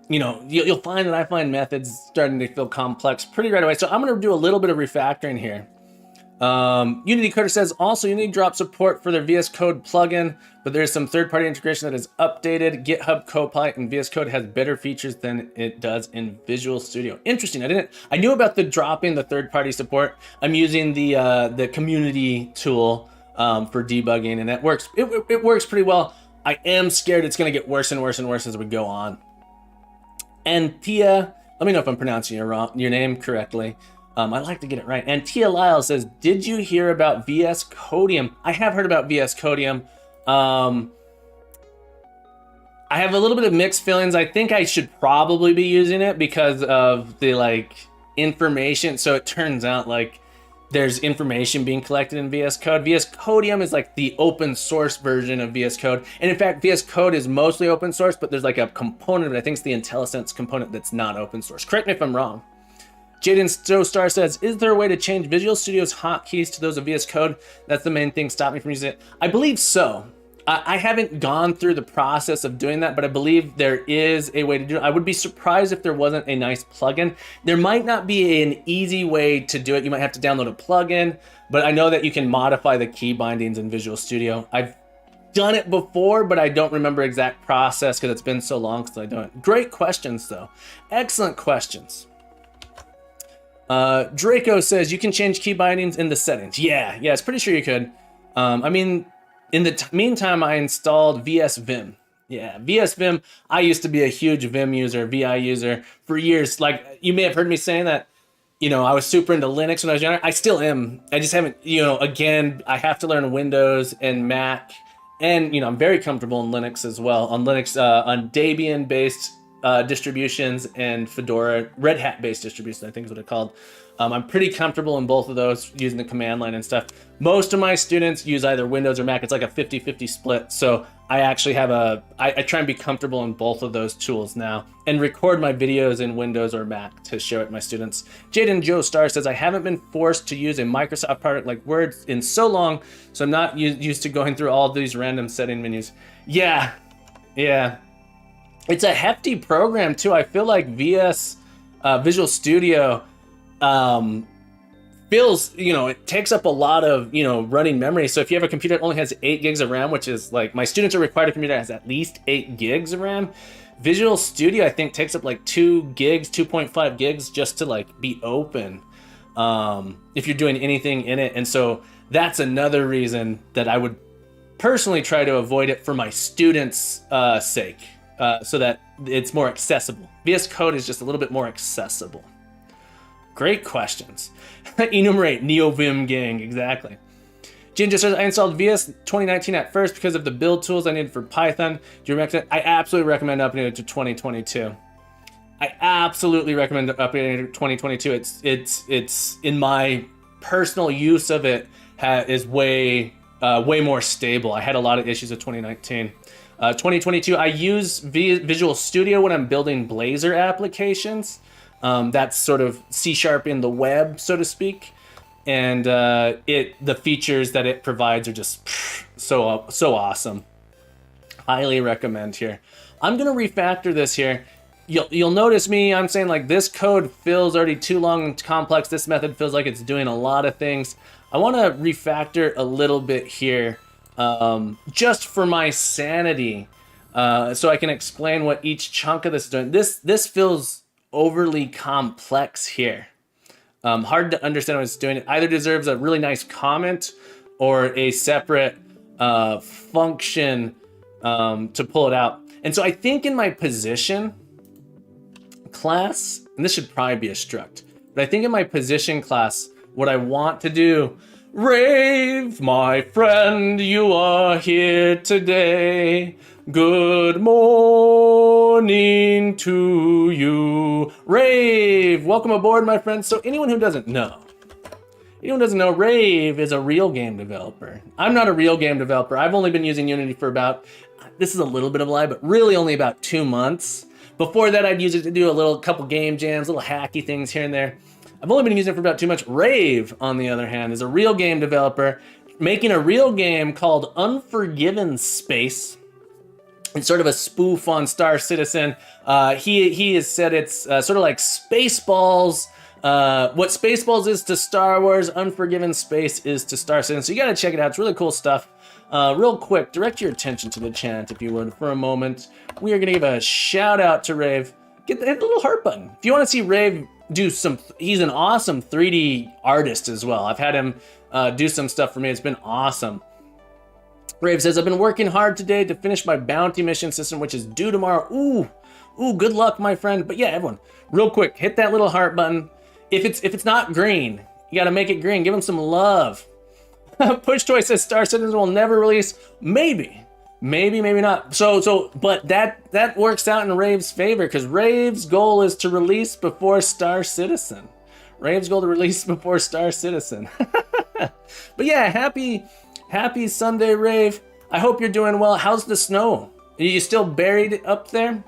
You'll find that I find methods starting to feel complex pretty right away. So I'm going to do a little bit of refactoring here. Unity Coder says also Unity dropped support for their VS Code plugin, but there's some third-party integration that is updated. GitHub Copilot and VS Code has better features than it does in Visual Studio. Interesting. I knew about the dropping the third-party support. I'm using the community tool for debugging, and that works. It works pretty well. I am scared it's going to get worse and worse and worse as we go on. And Tia, let me know if I'm pronouncing your name correctly. I like to get it right. And Tia Lyle says, did you hear about VS Codium? I have heard about VS Codium. I have a little bit of mixed feelings. I think I should probably be using it because of the information. So it turns out there's information being collected in VS Code. VS Codium is like the open source version of VS Code. And in fact, VS Code is mostly open source, but there's like a component of it. I think it's the IntelliSense component that's not open source. Correct me if I'm wrong. Jaden Stowstar says, is there a way to change Visual Studio's hotkeys to those of VS Code? That's the main thing stopping me from using it. I believe so. I haven't gone through the process of doing that, but I believe there is a way to do it. I would be surprised if there wasn't a nice plugin. There might not be an easy way to do it. You might have to download a plugin, but I know that you can modify the key bindings in Visual Studio. I've done it before, but I don't remember exact process because it's been so long since I done it. Great questions though. Excellent questions. Draco says you can change key bindings in the settings. Yeah, it's pretty sure you could. I mean, in the meantime, I installed VS Vim. Yeah, VS Vim. I used to be a huge Vim user, VI user for years. Like you may have heard me saying that, I was super into Linux when I was younger. I still am. I just haven't, again, I have to learn Windows and Mac. And, I'm very comfortable in Linux as well. On Linux, on Debian-based distributions and Fedora, Red Hat-based distributions, I think is what it's called. I'm pretty comfortable in both of those using the command line and stuff. Most of my students use either Windows or Mac. It's like a 50-50 split. So I actually have I try and be comfortable in both of those tools now and record my videos in Windows or Mac to show it to my students. Jaden Joe Star says, I haven't been forced to use a Microsoft product like Word in so long, so I'm not used to going through all these random setting menus. Yeah. It's a hefty program too. I feel like Visual Studio feels, it takes up a lot of, running memory. So if you have a computer that only has 8 gigs of RAM, which is like my students are required a computer that has at least 8 gigs of RAM, Visual Studio I think takes up like 2 gigs, 2.5 gigs just to be open if you're doing anything in it. And so that's another reason that I would personally try to avoid it for my students' sake, so that it's more accessible. VS Code is just a little bit more accessible. Great questions. Enumerate NeoVim gang, exactly. Ginger says, I installed VS 2019 at first because of the build tools I needed for Python. Do you recommend? I absolutely recommend updating it to 2022. I absolutely recommend updating it to 2022. It's in my personal use of it is way more stable. I had a lot of issues with 2019. 2022, I use Visual Studio when I'm building Blazor applications. That's sort of C# in the web, so to speak. And the features that it provides are just so awesome. Highly recommend here. I'm gonna refactor this here. You'll notice me, I'm saying this code feels already too long and complex. This method feels like it's doing a lot of things. I wanna refactor a little bit here, just for my sanity, so I can explain what each chunk of this is doing. This feels overly complex here. Hard to understand what it's doing. It either deserves a really nice comment or a separate function to pull it out. And so I think in my position class, and this should probably be a struct, but I think in my position class, what I want to do, Rave, my friend, you are here today. Good morning to you. Rave, welcome aboard, my friend. So anyone who doesn't know, Rave is a real game developer. I'm not a real game developer. I've only been using Unity for this is a little bit of a lie, but really only about 2 months. Before that, I'd use it to do a couple game jams, little hacky things here and there. I've only been using it for about 2 months. Rave, on the other hand, is a real game developer making a real game called Unforgiven Space. It's sort of a spoof on Star Citizen. He has said it's sort of like Spaceballs What Spaceballs is to Star Wars, Unforgiven Space is to Star Citizen. So you gotta check it out. It's really cool stuff. Real quick, direct your attention to the chat, if you would, for a moment. We are gonna give a shout out to Rave. Hit the little heart button. If you want to see Rave do some, he's an awesome 3D artist as well. I've had him do some stuff for me. It's been awesome. Rave says, I've been working hard today to finish my bounty mission system, which is due tomorrow. Ooh, good luck, my friend. But yeah, everyone, real quick, hit that little heart button. If it's not green, you gotta make it green. Give him some love. Push Toy says Star Citizen will never release. Maybe not. But that works out in Rave's favor, because Rave's goal is to release before Star Citizen. Rave's goal to release before Star Citizen. But yeah, happy Sunday, Rave. I hope you're doing well. How's the snow? Are you still buried up there?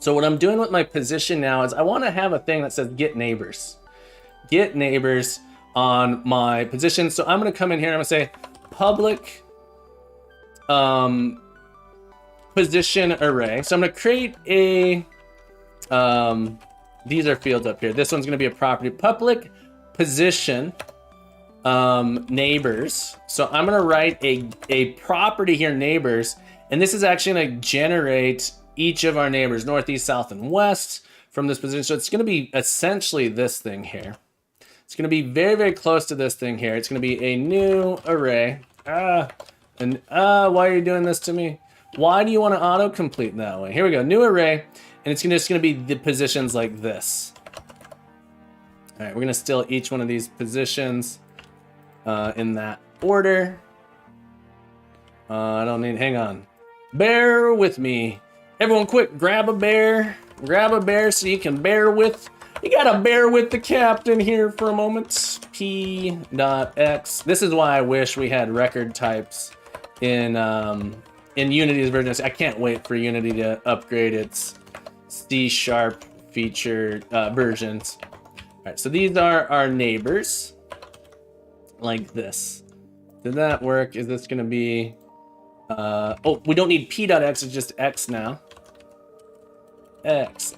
So what I'm doing with my position now is I want to have a thing that says get neighbors. Get neighbors on my position. So I'm going to come in here and I'm going to say public position array. So I'm going to create a, these are fields up here. This one's going to be a property, public position neighbors. So I'm going to write a property here, neighbors, and this is actually going to generate each of our neighbors, north, east, south, and west from this position. So it's going to be essentially this thing here. It's going to be very, very close to this thing here. It's going to be a new array. Why are you doing this to me? Why do you want to autocomplete that way? Here we go, new array, and it's just going to be the positions like this. All right, we're going to steal each one of these positions in that order. I don't need, hang on. Bear with me. Everyone quick, grab a bear so you can bear with. You gotta bear with the captain here for a moment. P.X. This is why I wish we had record types in Unity's version. I can't wait for Unity to upgrade its C# feature versions. All right, so these are our neighbors, like this. Did that work? Is this gonna be? Oh, we don't need P.X, it's just X now. X.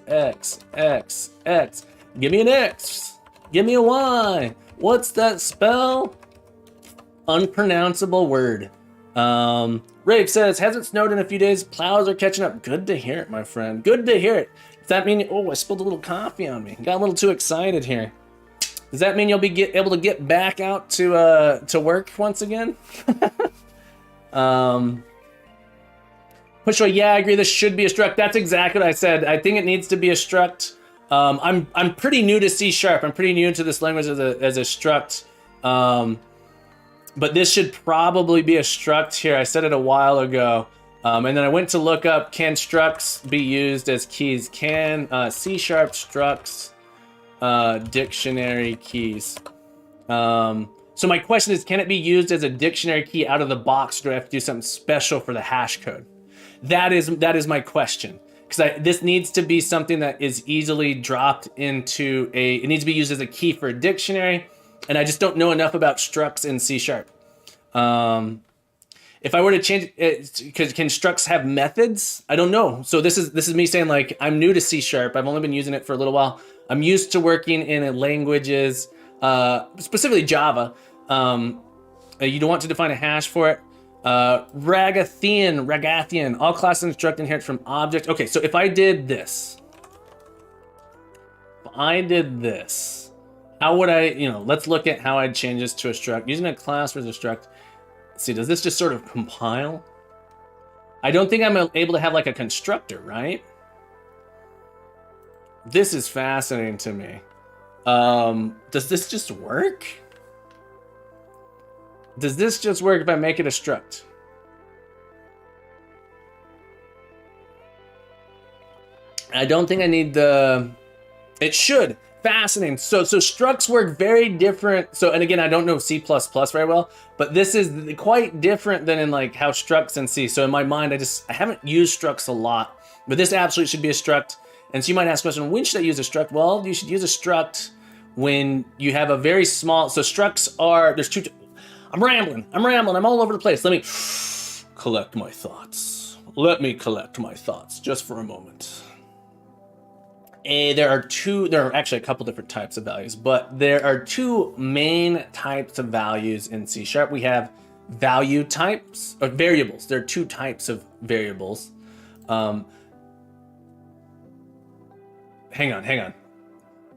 Give me an X. Give me a Y. What's that spell? Unpronounceable word. Rave says, hasn't snowed in a few days. Plows are catching up. Good to hear it, my friend. Good to hear it. Does that mean, oh, I spilled a little coffee on me. Got a little too excited here. Does that mean you'll be able to get back out to work once again? Pushway, yeah, I agree. This should be a struct. That's exactly what I said. I think it needs to be a struct. I'm pretty new to C#. I'm pretty new to this language as a struct. But this should probably be a struct here. I said it a while ago. And then I went to look up, can structs be used as keys? Can C# structs dictionary keys? So my question is, can it be used as a dictionary key out of the box, or do I have to do something special for the hash code? That is my question, because this needs to be something that is easily dropped into it needs to be used as a key for a dictionary, and I just don't know enough about structs in C#. If I were to change it, can structs have methods? I don't know. So this is me saying, like, I'm new to C#. I've only been using it for a little while. I'm used to working in languages, specifically Java. You don't want to define a hash for it. Ragathian, all classes and struct inherit from object. Okay, so if I did this, how would I, let's look at how I'd change this to a struct. Using a class versus a struct. Let's see, does this just sort of compile? I don't think I'm able to have like a constructor, right? This is fascinating to me. Does this just work? Does this just work if I make it a struct? I don't think I need it should. Fascinating. So structs work very different. So, and again, I don't know C++ very well, but this is quite different than in like how structs in C. So in my mind, I haven't used structs a lot, but this absolutely should be a struct. And so you might ask the question, when should I use a struct? Well, you should use a struct when you have a very small, so structs are, there's two, I'm rambling, I'm all over the place. Let me collect my thoughts. Let me collect my thoughts just for a moment. there are actually a couple different types of values, but there are two main types of values in C#. We have value types, or variables. There are two types of variables. Hang on.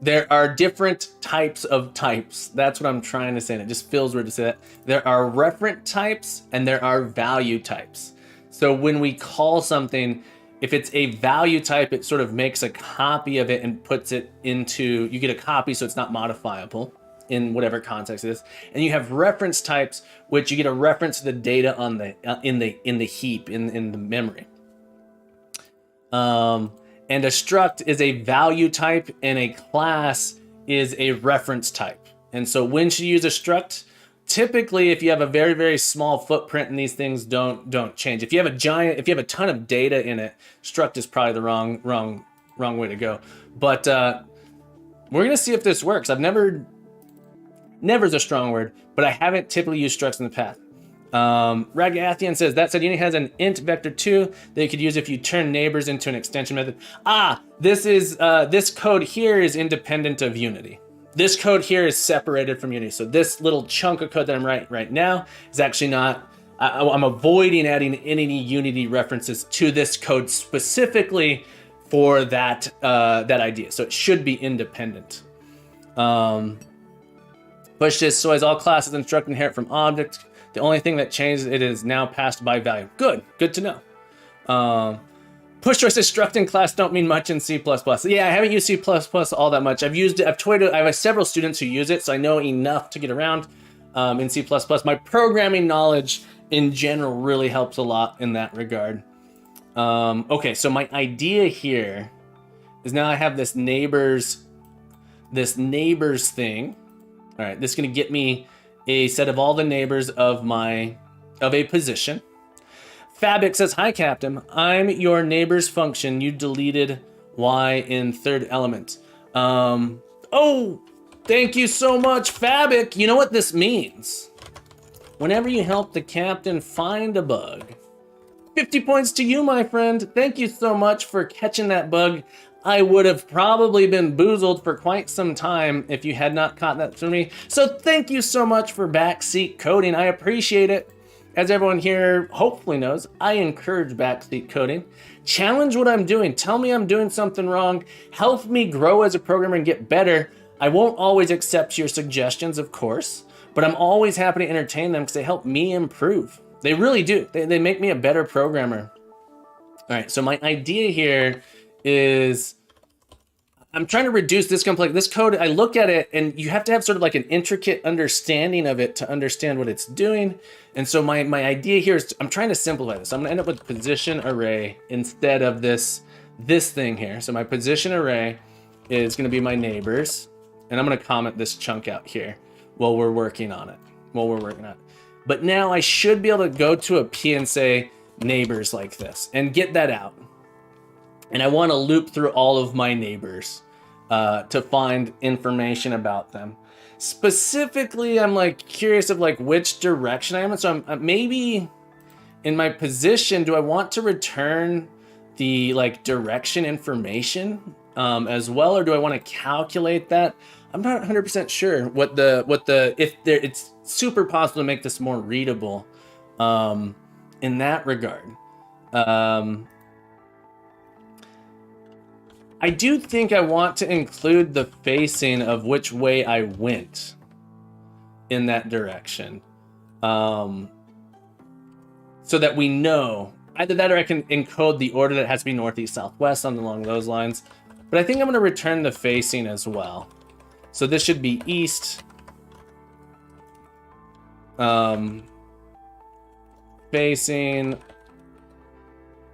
There are different types of types. That's what I'm trying to say, and it just feels weird to say that. There are referent types and there are value types. So when we call something, if it's a value type, it sort of makes a copy of it and puts it into, you get a copy so it's not modifiable in whatever context it is. And you have reference types, which you get a reference to the data on the in the heap, in the memory. And a struct is a value type and a class is a reference type. And so when should you use a struct? Typically, if you have a very, very small footprint and these things don't change. If you have a ton of data in it, struct is probably the wrong way to go. But we're gonna see if this works. I've never is a strong word, but I haven't typically used structs in the past. Ragathian says, that said, Unity has an int vector too that you could use if you turn neighbors into an extension method. This code here is independent of Unity. This code here is separated from Unity. So this little chunk of code that I'm writing right now is actually not, I'm avoiding adding any Unity references to this code specifically for that idea. So it should be independent. Push this, so as all classes instruct inherit from objects. The only thing that changes it is now passed by value. Good to know. Push choice struct in class don't mean much in C++. Yeah, I haven't used C++ all that much. I've used it, I have several students who use it, so I know enough to get around in C++. My programming knowledge in general really helps a lot in that regard. Okay, so my idea here is now I have this neighbors thing. All right, this is gonna get me a set of all the neighbors of a position. Fabic says, hi Captain, I'm your neighbor's function. You deleted Y in third element. Oh, thank you so much, Fabic. You know what this means? Whenever you help the captain find a bug, 50 points to you, my friend. Thank you so much for catching that bug. I would have probably been boozled for quite some time if you had not caught that for me. So thank you so much for backseat coding. I appreciate it. As everyone here hopefully knows, I encourage backseat coding. Challenge what I'm doing. Tell me I'm doing something wrong. Help me grow as a programmer and get better. I won't always accept your suggestions, of course, but I'm always happy to entertain them because they help me improve. They really do. They make me a better programmer. All right, so my idea here is I'm trying to reduce this complexity. This code, I look at it and you have to have sort of like an intricate understanding of it to understand what it's doing. And so my idea here is I'm trying to simplify this. I'm gonna end up with position array instead of this thing here. So my position array is gonna be my neighbors, and I'm gonna comment this chunk out here while we're working on it, But now I should be able to go to a P and say neighbors like this and get that out. And I want to loop through all of my neighbors to find information about them. Specifically, I'm like curious of like which direction I am in. So I'm maybe in my position, do I want to return the like direction information as well, or do I want to calculate that? I'm not 100% sure it's super possible to make this more readable in that regard. I do think I want to include the facing of which way I went in that direction. So that we know, either that or I can encode the order that has to be northeast, southwest, something along those lines. But I think I'm going to return the facing as well. So this should be east, facing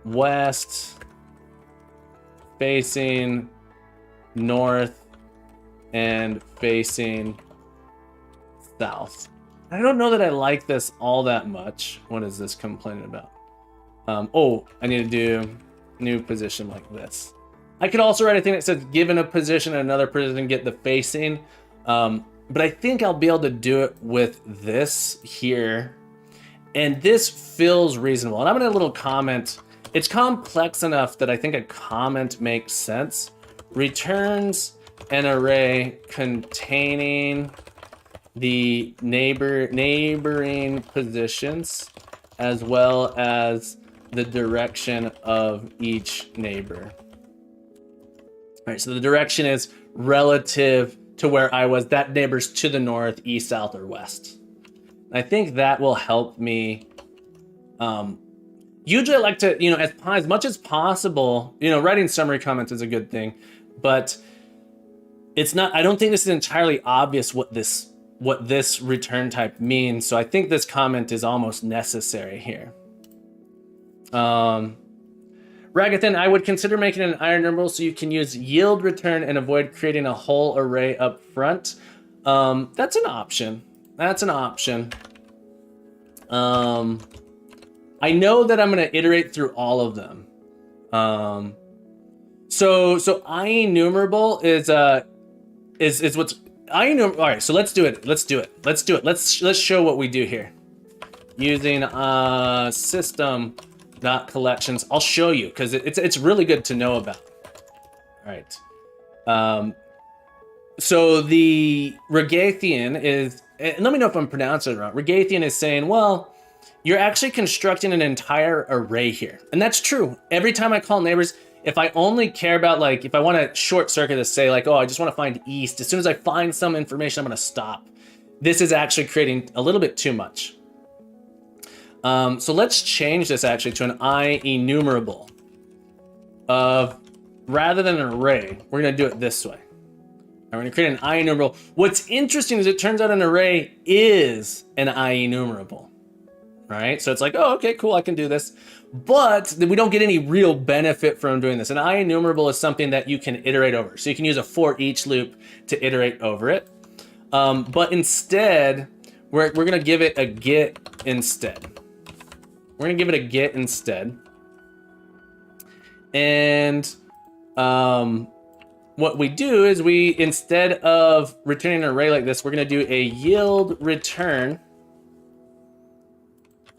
west, facing north, and facing south. I don't know that I like this all that much. What is this complaining about? Oh, I need to do new position like this. I could also write a thing that says given a position and another position, get the facing. But I think I'll be able to do it with this here. And this feels reasonable. And I'm gonna little comment. It's complex enough that I think a comment makes sense. returns an array containing the neighboring positions as well as the direction of each neighbor. All right, so the direction is relative to where I was. That neighbor's to the north, east, south, or west. I think that will help me. Usually I like to, as much as possible, writing summary comments is a good thing, but it's not, I don't think this is entirely obvious what this return type means. So I think this comment is almost necessary here. Ragathan, I would consider making an iron enumerable so you can use yield return and avoid creating a whole array up front. That's an option. That's an option. I know that I'm going to iterate through all of them. So IEnumerable is what's IEnumerable. All right, so let's do it. Let's show what we do here using system.collections. I'll show you because it's really good to know about. All right. So the Ragathian is, and let me know if I'm pronouncing it wrong. Ragathian is saying, well, you're actually constructing an entire array here. And that's true. Every time I call neighbors, if I only care about, like, if I want to short circuit this, say like, oh, I just want to find east. As soon as I find some information, I'm going to stop. This is actually creating a little bit too much. So let's change this actually to an IEnumerable of, rather than an array, we're going to do it this way. I'm going to create an IEnumerable. What's interesting is it turns out an array is an IEnumerable. Right? So it's like, oh, okay, cool, I can do this. But we don't get any real benefit from doing this. An IEnumerable is something that you can iterate over. So you can use a for each loop to iterate over it. But instead, we're going to give it a get instead. We're going to give it a get instead. And what we do is instead of returning an array like this, we're going to do a yield return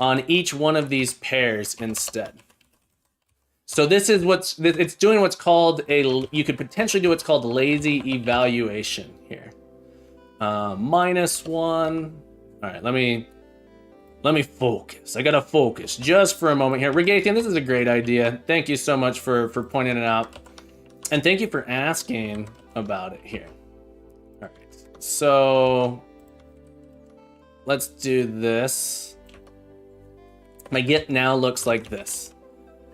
on each one of these pairs instead. So this is it's doing what's called you could potentially do what's called lazy evaluation here. -1. All right, let me focus. I gotta focus just for a moment here. Regathian, this is a great idea. Thank you so much for pointing it out. And thank you for asking about it here. All right, so let's do this. My get now looks like this.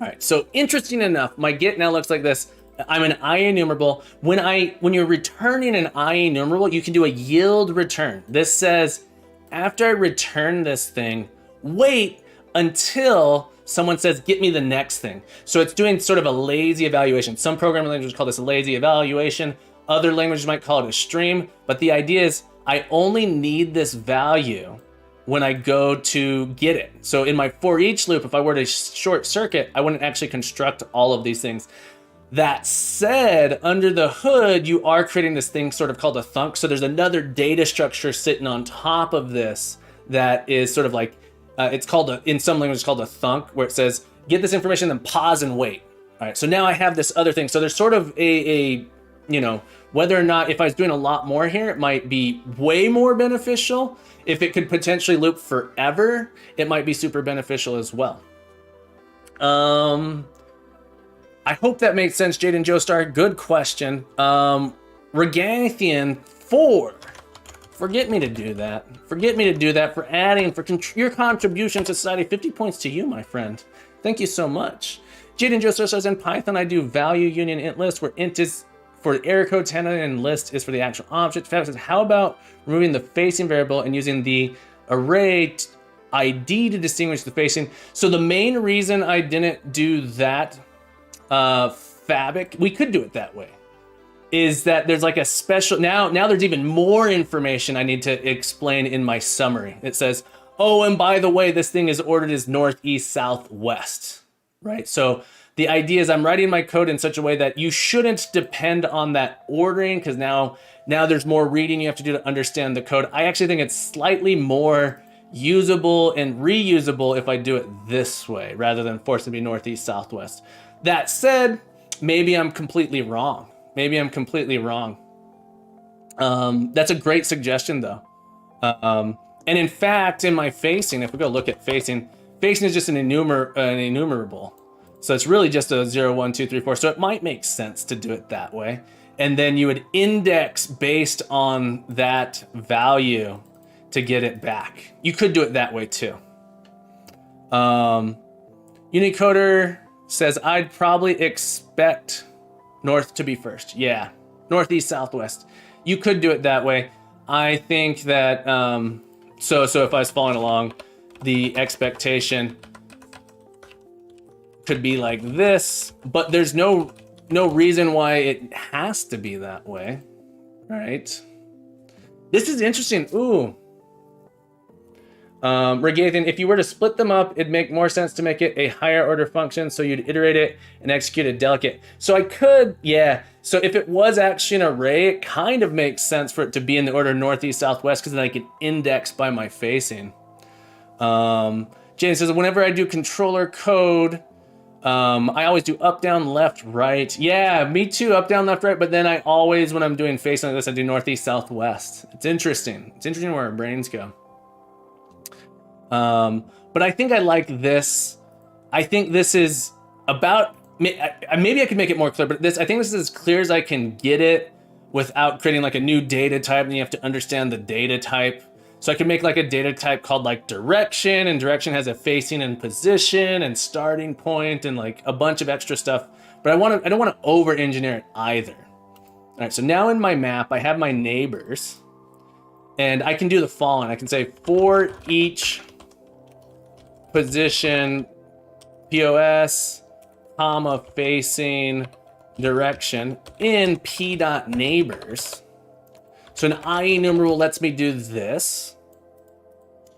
All right, so interesting enough, my get now looks like this. I'm an IEnumerable. When you're returning an IEnumerable, you can do a yield return. This says, after I return this thing, wait until someone says, get me the next thing. So it's doing sort of a lazy evaluation. Some programming languages call this a lazy evaluation. Other languages might call it a stream. But the idea is I only need this value when I go to get it. So in my for each loop, if I were to short circuit, I wouldn't actually construct all of these things. That said, under the hood, you are creating this thing sort of called a thunk. So there's another data structure sitting on top of this that is sort of like, it's called in some languages called a thunk, where it says, get this information, then pause and wait. All right, so now I have this other thing. So there's sort of whether or not, if I was doing a lot more here, it might be way more beneficial. If it could potentially loop forever, it might be super beneficial as well. I hope that makes sense, Jaden Joestar. Good question. Regathian 4. Forget me to do that. Forget me to do that for adding, your contribution to society. 50 points to you, my friend. Thank you so much. Jaden Joestar says, in Python, I do value union int list, where int is for the error code 10 and list is for the actual object. Fab says, how about removing the facing variable and using the array ID to distinguish the facing? So the main reason I didn't do that, Fabic, we could do it that way, is that there's like a special, now there's even more information I need to explain in my summary. It says, oh, and by the way, this thing is ordered as north, east, south, west, right? So the idea is I'm writing my code in such a way that you shouldn't depend on that ordering, because now there's more reading you have to do to understand the code. I actually think it's slightly more usable and reusable if I do it this way, rather than force it to be northeast, southwest. That said, maybe I'm completely wrong. Maybe I'm completely wrong. That's a great suggestion though. And in fact, in my facing, if we go look at facing is just an enumerable. So it's really just a 0, 1, 2, 3, 4. So it might make sense to do it that way. And then you would index based on that value to get it back. You could do it that way too. Unicoder says, I'd probably expect north to be first. Yeah, northeast, southwest. You could do it that way. I think that, so if I was following along, the expectation could be like this, but there's no reason why it has to be that way, right? This is interesting. Ooh. Regathian, if you were to split them up, it'd make more sense to make it a higher order function, so you'd iterate it and execute a delegate. So I could, yeah. So if it was actually an array, it kind of makes sense for it to be in the order northeast, southwest, because then I could index by my facing. Jane says, whenever I do controller code, I always do up, down, left, right. Yeah, me too, up, down, left, right. But then I always, when I'm doing facing like this, I do northeast, southwest. It's interesting. It's interesting where our brains go. But I think I like this. I think this is about, maybe I could make it more clear, but I think this is as clear as I can get it without creating like a new data type, and you have to understand the data type. So I could make like a data type called like direction, and direction has a facing and position and starting point and like a bunch of extra stuff, but I don't want to over engineer it either. All right, so now in my map, I have my neighbors, and I can do the following. I can say for each position, POS, comma, facing, direction in p.neighbors. So an IE numeral lets me do this.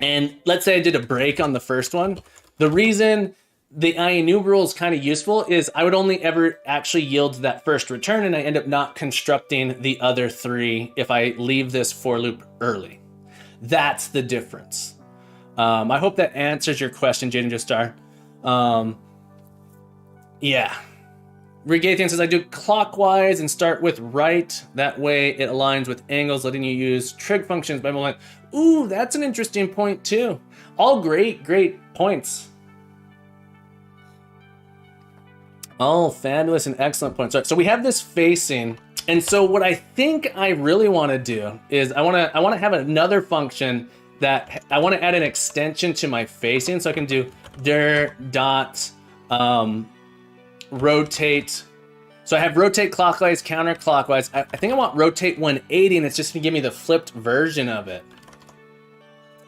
And let's say I did a break on the first one. The reason the IE numeral is kind of useful is I would only ever actually yield that first return, and I end up not constructing the other three if I leave this for loop early. That's the difference. I hope that answers your question, Jaden Joestar. Yeah. Regathian says, I do clockwise and start with right. That way it aligns with angles, letting you use trig functions by moment. Ooh, that's an interesting point too. All great points. All fabulous and excellent points. All right, so we have this facing. And so what I think I really want to do is I want to have another function that I want to add an extension to my facing, so I can do dir dot rotate. So I have rotate clockwise, counterclockwise. I think I want rotate 180, and it's just gonna give me the flipped version of it,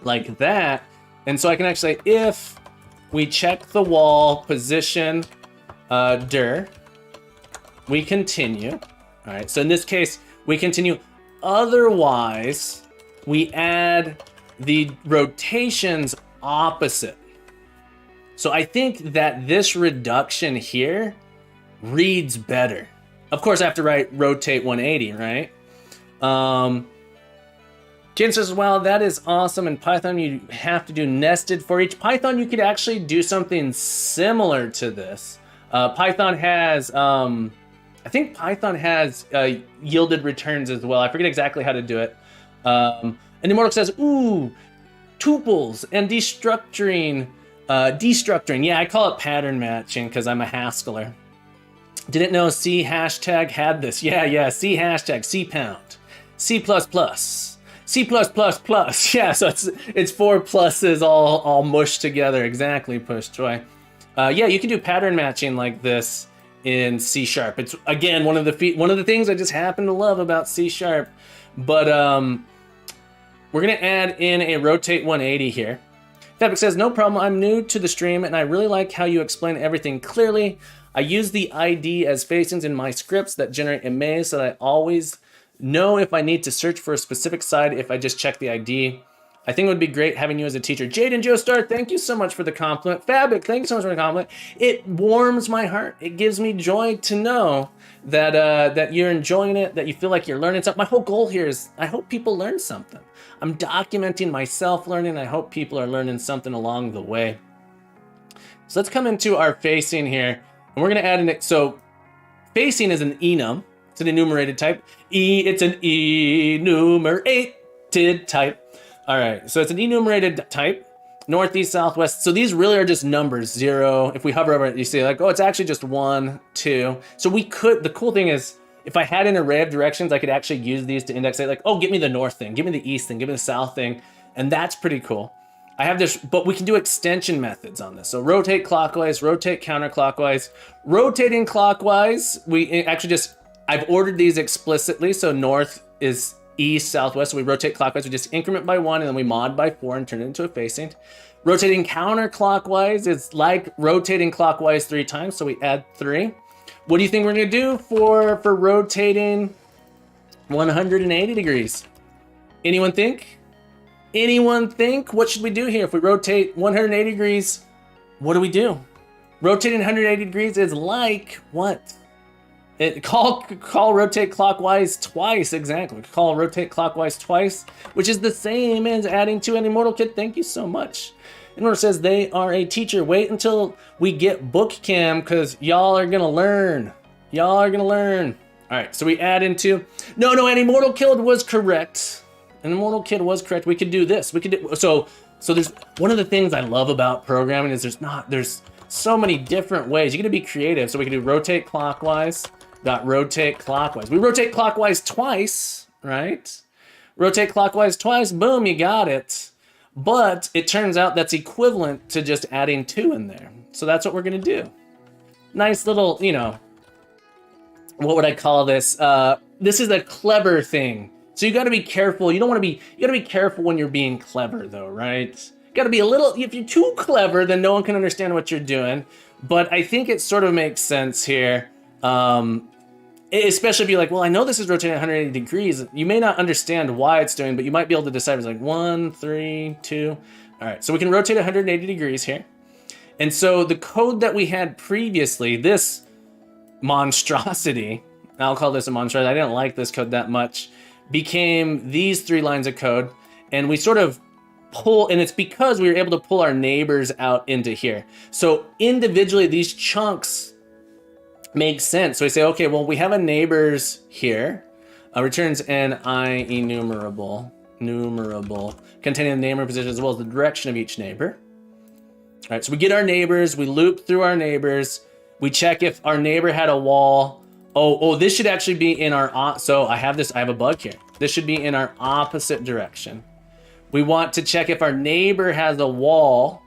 like that. And so I can actually, if we check the wall position dir, we continue. All right. So in this case, we continue. Otherwise, we add the rotations opposite. So I think that this reduction here reads better. Of course, I have to write rotate 180, right? Jen says, wow, that is awesome. In Python, you have to do nested for each. Python, you could actually do something similar to this. Python has, I think Python has yielded returns as well. I forget exactly how to do it. And Immortal says, ooh, tuples and destructuring. Yeah, I call it pattern matching because I'm a Haskeller. Didn't know C hashtag had this. Yeah, C hashtag, C pound, C++, C+++. Yeah, so it's four pluses all mushed together. Exactly, Push Joy. Yeah, you can do pattern matching like this in C#. It's, again, one of the things I just happen to love about C#. But we're gonna add in a rotate 180 here. Fabric says, no problem, I'm new to the stream and I really like how you explain everything clearly. I use the ID as facings in my scripts that generate a maze so that I always know if I need to search for a specific side if I just check the ID. I think it would be great having you as a teacher. Jaden Joestar, thank you so much for the compliment. Fabric, thank you so much for the compliment. It warms my heart. It gives me joy to know that that you're enjoying it, that you feel like you're learning something. My whole goal here is I hope people learn something. I'm documenting myself learning. I hope people are learning something along the way. So let's come into our facing here, and we're going to add in it. So facing is an enum, It's an enumerated type. It's an enumerated type. All right, so it's an enumerated type. Northeast, southwest. So these really are just numbers, 0. If we hover over it, you see like, oh, it's actually just 1, 2. So we could, the cool thing is, if I had an array of directions, I could actually use these to index it. Like, oh, give me the north thing, give me the east thing, give me the south thing. And that's pretty cool. I have this, but we can do extension methods on this. So rotate clockwise, rotate counterclockwise. Rotating clockwise, we actually just, I've ordered these explicitly. So north is east, southwest. So we rotate clockwise, we just increment by 1 and then we mod by 4 and turn it into a facing. Rotating counterclockwise is like rotating clockwise 3 times. So we add 3. What do you think we're gonna do for rotating 180 degrees? Anyone think? Anyone think? What should we do here? If we rotate 180 degrees, what do we do? Rotating 180 degrees is like what? Call rotate clockwise twice, exactly. Call rotate clockwise twice, which is the same as adding 2 an Immortal Kid. Thank you so much. Immortal says they are a teacher. Wait until we get book cam because y'all are gonna learn. Y'all are gonna learn. All right, so we add into, no, an Immortal Kid was correct. An Immortal Kid was correct. We could do this. We could do, so there's one of the things I love about programming is there's so many different ways. You gotta be creative. So we can do rotate clockwise, dot rotate clockwise. We rotate clockwise twice, right? Rotate clockwise twice, boom, you got it. But it turns out that's equivalent to just adding 2 in there. So that's what we're gonna do. Nice little, you know, what would I call this? This is a clever thing. So you gotta be careful. You gotta be careful when you're being clever though, right? You gotta be a little, if you're too clever, then no one can understand what you're doing. But I think it sort of makes sense here. Especially if you're like, well, I know this is rotating 180 degrees. You may not understand why it's doing, but you might be able to decide it's like 1, 3, 2. All right, so we can rotate 180 degrees here. And so the code that we had previously, this monstrosity, I'll call this a monstrosity, I didn't like this code that much, became these 3 lines of code. And we sort of pull, and it's because we were able to pull our neighbors out into here. So individually, these chunks makes sense. So we say, okay, well, we have a neighbors here. Returns an numerable containing the name or position as well as the direction of each neighbor. All right, so we get our neighbors, we loop through our neighbors, we check if our neighbor had a wall. Oh, this should actually be in our, so I have a bug here. This should be in our opposite direction. We want to check if our neighbor has a wall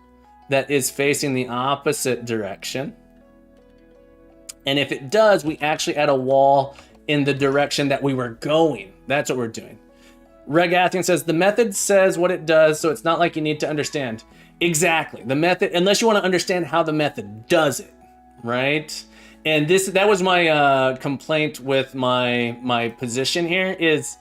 that is facing the opposite direction. And if it does, we actually add a wall in the direction that we were going. That's what we're doing. Regathian says, the method says what it does, so it's not like you need to understand. Exactly, the method, unless you want to understand how the method does it, right? And that was my complaint with my position here is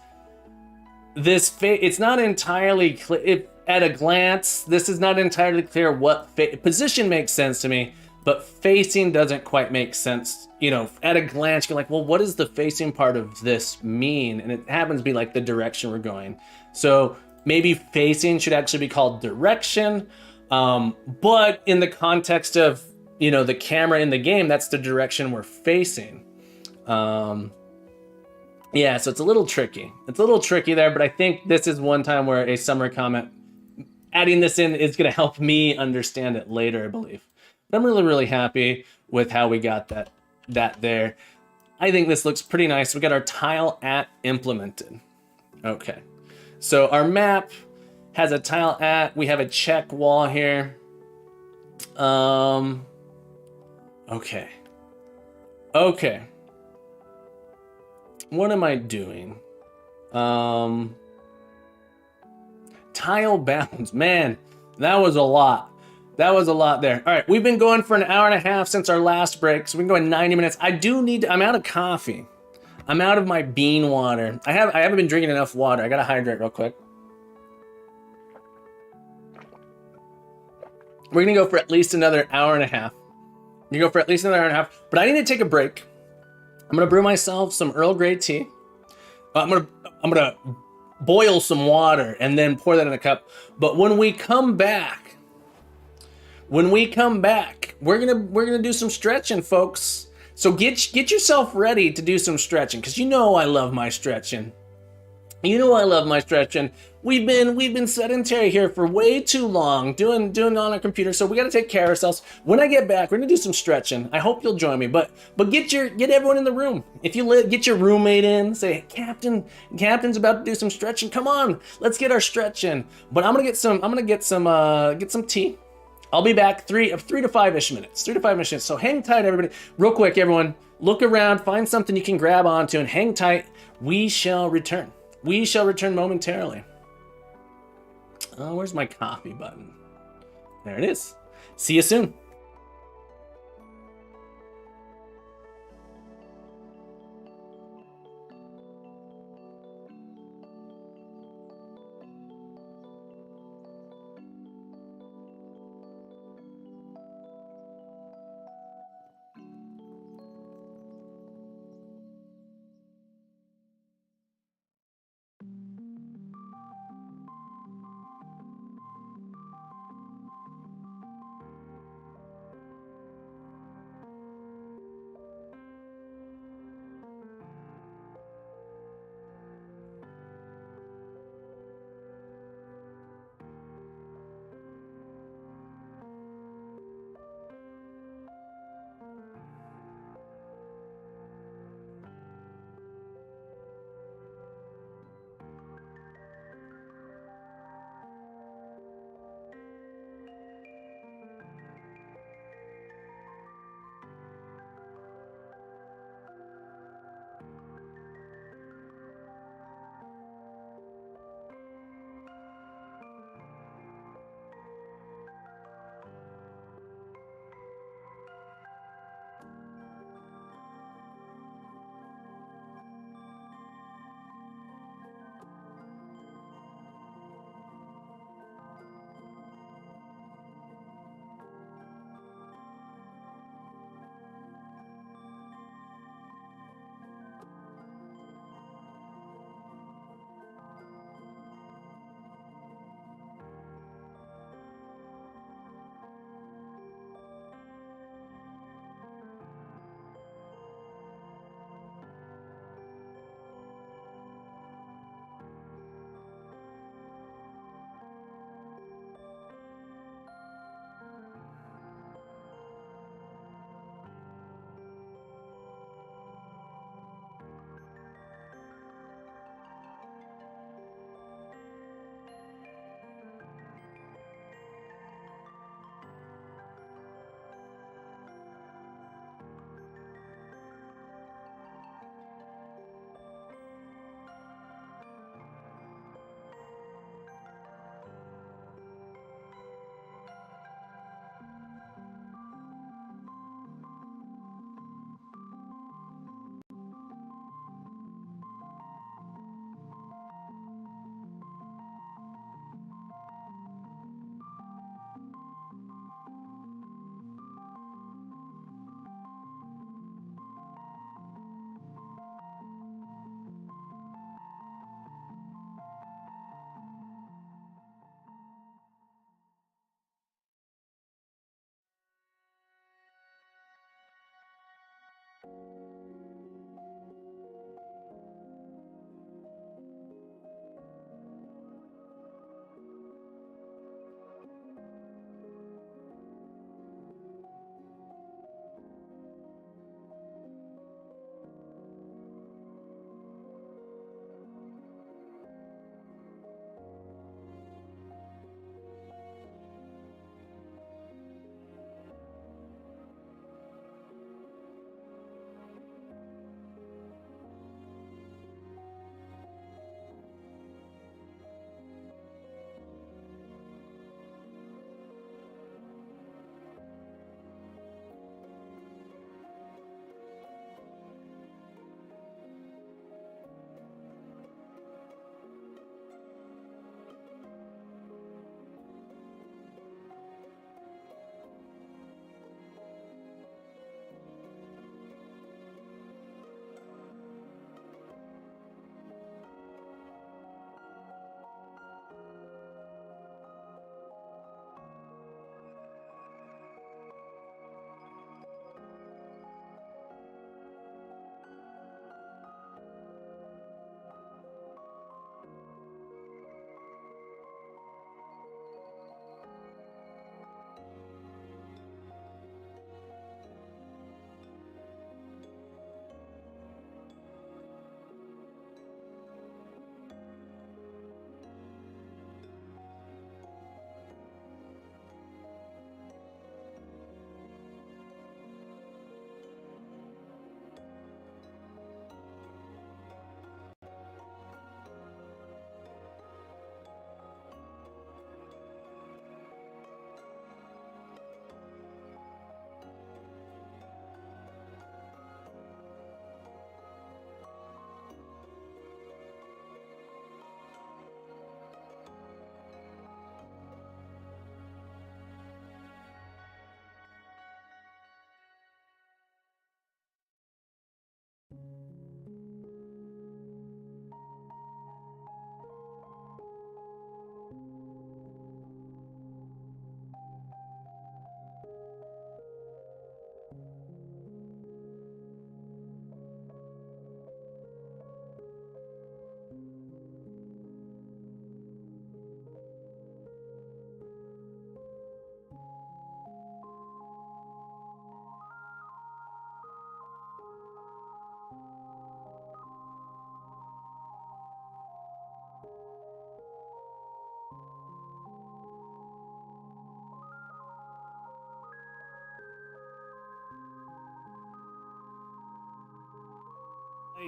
this, it's not entirely clear. At a glance, this is not entirely clear what position makes sense to me. But facing doesn't quite make sense. You know, at a glance, you're like, well, what does the facing part of this mean? And it happens to be like the direction we're going. So maybe facing should actually be called direction. But in the context of, you know, the camera in the game, that's the direction we're facing. Yeah, so it's a little tricky. It's a little tricky there, but I think this is one time where a summer comment, adding this in is gonna help me understand it later, I believe. But I'm really, really happy with how we got that there. I think this looks pretty nice. We got our tile at implemented. Okay, so our map has a tile at. We have a check wall here. Okay. What am I doing? Tile bounds, man, that was a lot. That was a lot there. All right, we've been going for an hour and a half since our last break, so we've been going 90 minutes. I do need to, I'm out of coffee. I'm out of my bean water. I haven't been drinking enough water. I gotta hydrate real quick. We're gonna go for at least another hour and a half. You go for at least another hour and a half, but I need to take a break. I'm gonna brew myself some Earl Grey tea. I'm gonna boil some water and then pour that in a cup. But when we come back, we're gonna do some stretching, folks. So get yourself ready to do some stretching, because you know I love my stretching. You know I love my stretching. We've been sedentary here for way too long, doing on our computer. So we got to take care of ourselves. When I get back, we're gonna do some stretching. I hope you'll join me. But get everyone in the room. If you live, get your roommate in. Say, Captain's about to do some stretching. Come on, let's get our stretching. But I'm gonna get some tea. I'll be back 3 to 5-ish minutes. 3 to 5-ish minutes. So hang tight, everybody. Real quick, everyone. Look around, find something you can grab onto, and hang tight. We shall return. We shall return momentarily. Oh, where's my coffee button? There it is. See you soon.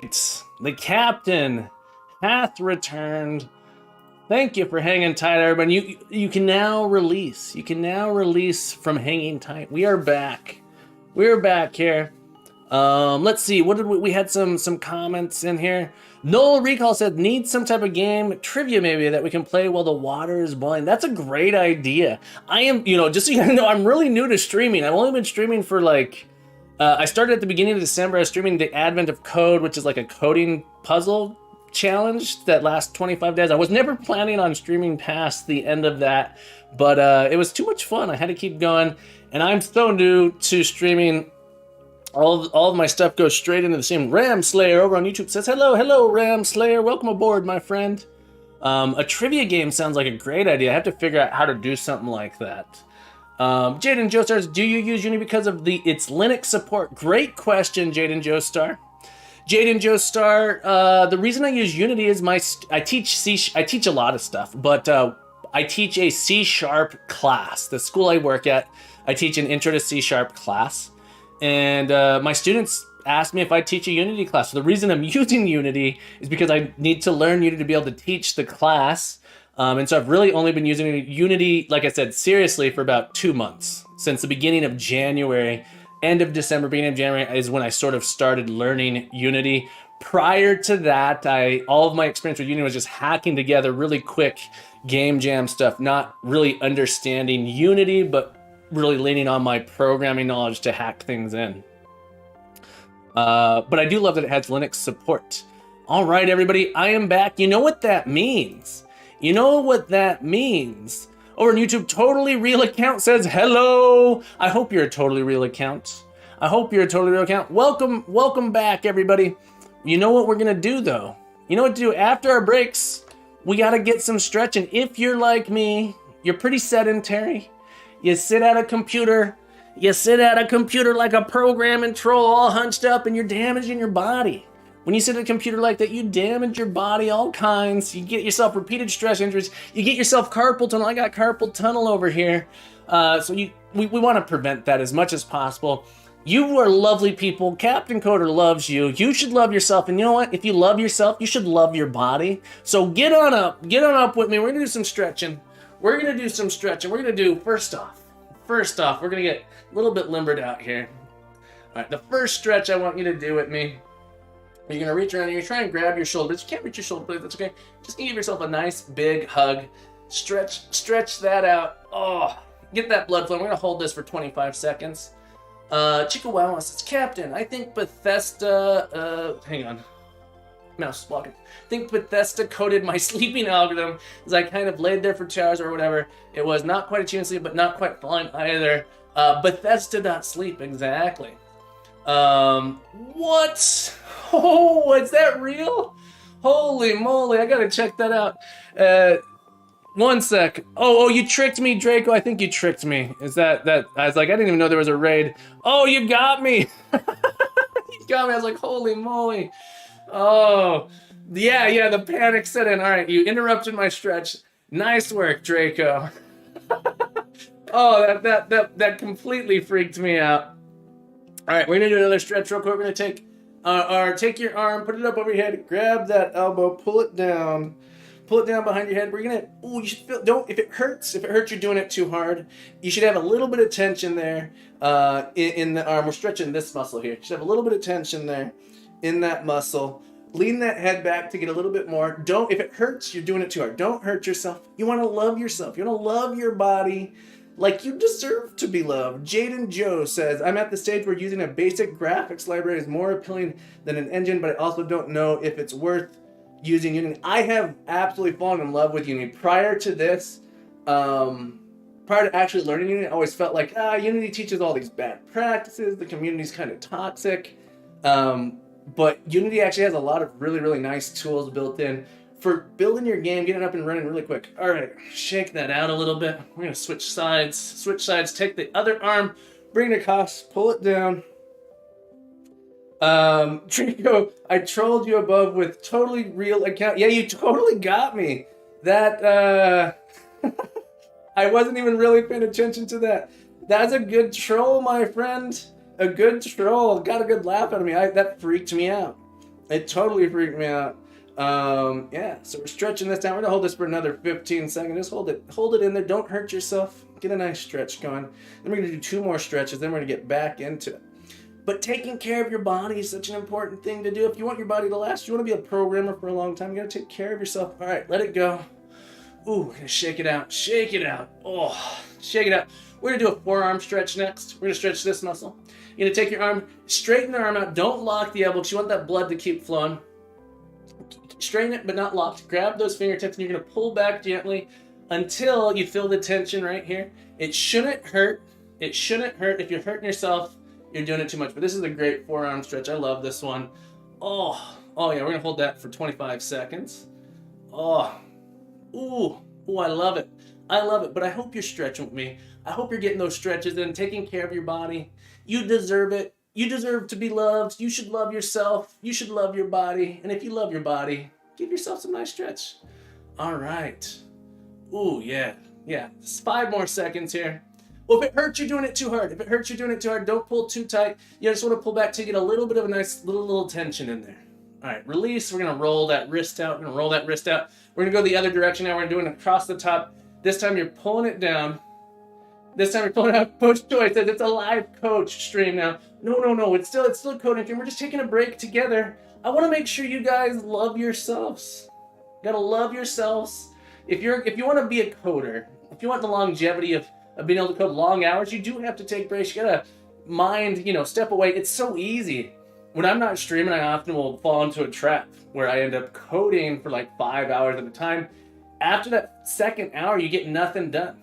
right. The captain hath returned. Thank you for hanging tight, everybody. You can now release. You can now release from hanging tight. We are back. We're back here. Let's see. What did we had some comments in here. Noel Recall said need some type of game trivia maybe that we can play while the water is boiling. That's a great idea. I am, just so you know, I'm really new to streaming. I've only been streaming for like I started at the beginning of December. I was streaming the Advent of Code, which is like a coding puzzle challenge that lasts 25 days. I was never planning on streaming past the end of that, but it was too much fun. I had to keep going, and I'm so new to streaming. All of my stuff goes straight into the same. Ram Slayer over on YouTube says, hello, Ram Slayer. Welcome aboard, my friend. A trivia game sounds like a great idea. I have to figure out how to do something like that. Jaden Joestar, do you use Unity because of its Linux support? Great question, Jaden Joestar. Jaden Joestar, the reason I use Unity is I teach a lot of stuff, but I teach a C# class. The school I work at, I teach an Intro to C# class. And my students asked me if I'd teach a Unity class. So the reason I'm using Unity is because I need to learn Unity to be able to teach the class. And so I've really only been using Unity, like I said, seriously for about 2 months. Since the beginning of January, end of December, beginning of January is when I sort of started learning Unity. Prior to that, all of my experience with Unity was just hacking together really quick game jam stuff, not really understanding Unity, but really leaning on my programming knowledge to hack things in. But I do love that it has Linux support. All right, everybody, I am back. You know what that means? You know what that means? Over on YouTube, Totally Real Account says, hello. I hope you're a totally real account. I hope you're a totally real account. Welcome back, everybody. You know what we're going to do, though? You know what to do? After our breaks, we got to get some stretching. If you're like me, you're pretty sedentary. You sit at a computer like a programming troll all hunched up, and you're damaging your body. When you sit at a computer like that, you damage your body all kinds. You get yourself repeated stress injuries. You get yourself carpal tunnel. I got carpal tunnel over here. So we want to prevent that as much as possible. You are lovely people. Captain Coder loves you. You should love yourself. And you know what? If you love yourself, you should love your body. So get on up with me. We're going to do some stretching. We're going to do some stretching. We're going to do, first off, we're going to get a little bit limbered out here. All right, the first stretch I want you to do with me, you're going to reach around and you're trying to grab your shoulder, but you can't reach your shoulder, but that's okay. Just give yourself a nice big hug. Stretch that out. Oh, get that blood flowing. We're going to hold this for 25 seconds. Chihuahua says, Captain, I think Bethesda, hang on. Mouse is blocking. I think Bethesda coded my sleeping algorithm as I kind of laid there for 2 hours or whatever. It was not quite achieving sleep, but not quite falling either. Bethesda.sleep, exactly. What? Oh, is that real? Holy moly, I gotta check that out. 1 sec. Oh, you tricked me, Draco. I think you tricked me. Is that? I was like, I didn't even know there was a raid. Oh, you got me. You got me. I was like, holy moly. Oh, yeah, the panic set in. All right, you interrupted my stretch. Nice work, Draco. Oh, that completely freaked me out. All right, we're gonna do another stretch real quick. We're gonna take your arm, put it up over your head, grab that elbow, pull it down behind your head. We're gonna, you should feel, if it hurts, you're doing it too hard. You should have a little bit of tension there in the arm. We're stretching this muscle here. You should have a little bit of tension there in that muscle. Lean that head back to get a little bit more. If it hurts, you're doing it too hard. Don't hurt yourself. You want to love yourself. You want to love your body like you deserve to be loved. Jaden Joe says, I'm at the stage where using a basic graphics library is more appealing than an engine, but I also don't know if it's worth using Unity. I have absolutely fallen in love with Unity. Prior to this, prior to actually learning Unity, I always felt like, Unity teaches all these bad practices. The community's kind of toxic. But Unity actually has a lot of really, really nice tools built in for building your game, getting it up and running really quick. All right, shake that out a little bit. We're gonna switch sides, take the other arm, bring it across, pull it down. Trico, I trolled you above with totally real account. Yeah, you totally got me. That, I wasn't even really paying attention to that. That's a good troll, my friend. A good troll. Got a good laugh out of me. That freaked me out. It totally freaked me out. Yeah, so we're stretching this down. We're gonna hold this for another 15 seconds. Just hold it in there. Don't hurt yourself. Get a nice stretch going. Then we're gonna do 2 more stretches. Then we're gonna get back into it. But taking care of your body is such an important thing to do. If you want your body to last, you want to be a programmer for a long time, you gotta take care of yourself. All right, let it go. Ooh, we're gonna shake it out. Shake it out. Oh, shake it out. We're gonna do a forearm stretch next. We're gonna stretch this muscle. You're gonna take your arm, straighten the arm out. Don't lock the elbow because you want that blood to keep flowing. Straighten it, but not locked. Grab those fingertips and you're gonna pull back gently until you feel the tension right here. It shouldn't hurt. It shouldn't hurt. If you're hurting yourself, you're doing it too much. But this is a great forearm stretch. I love this one. Oh yeah, we're gonna hold that for 25 seconds. Oh, ooh, I love it. I love it, but I hope you're stretching with me. I hope you're getting those stretches in, taking care of your body. You deserve it. You deserve to be loved. You should love yourself. You should love your body. And if you love your body, give yourself some nice stretch. All right. Ooh, yeah. Just 5 more seconds here. Well, if it hurts, you're doing it too hard. If it hurts, you're doing it too hard. Don't pull too tight. You just want to pull back to get a little bit of a nice little tension in there. All right, release. We're going to roll that wrist out. We're going to roll that wrist out. We're going to go the other direction now. We're doing it across the top. This time you're pulling it down. This time you're pulling out. Coach Joy says it's a live coach stream now. No. It's still a coding stream. We're just taking a break together. I want to make sure you guys love yourselves. You gotta love yourselves. If you want to be a coder, if you want the longevity of being able to code long hours, you do have to take breaks. You gotta mind, step away. It's so easy. When I'm not streaming, I often will fall into a trap where I end up coding for like 5 hours at a time. After that second hour, you get nothing done.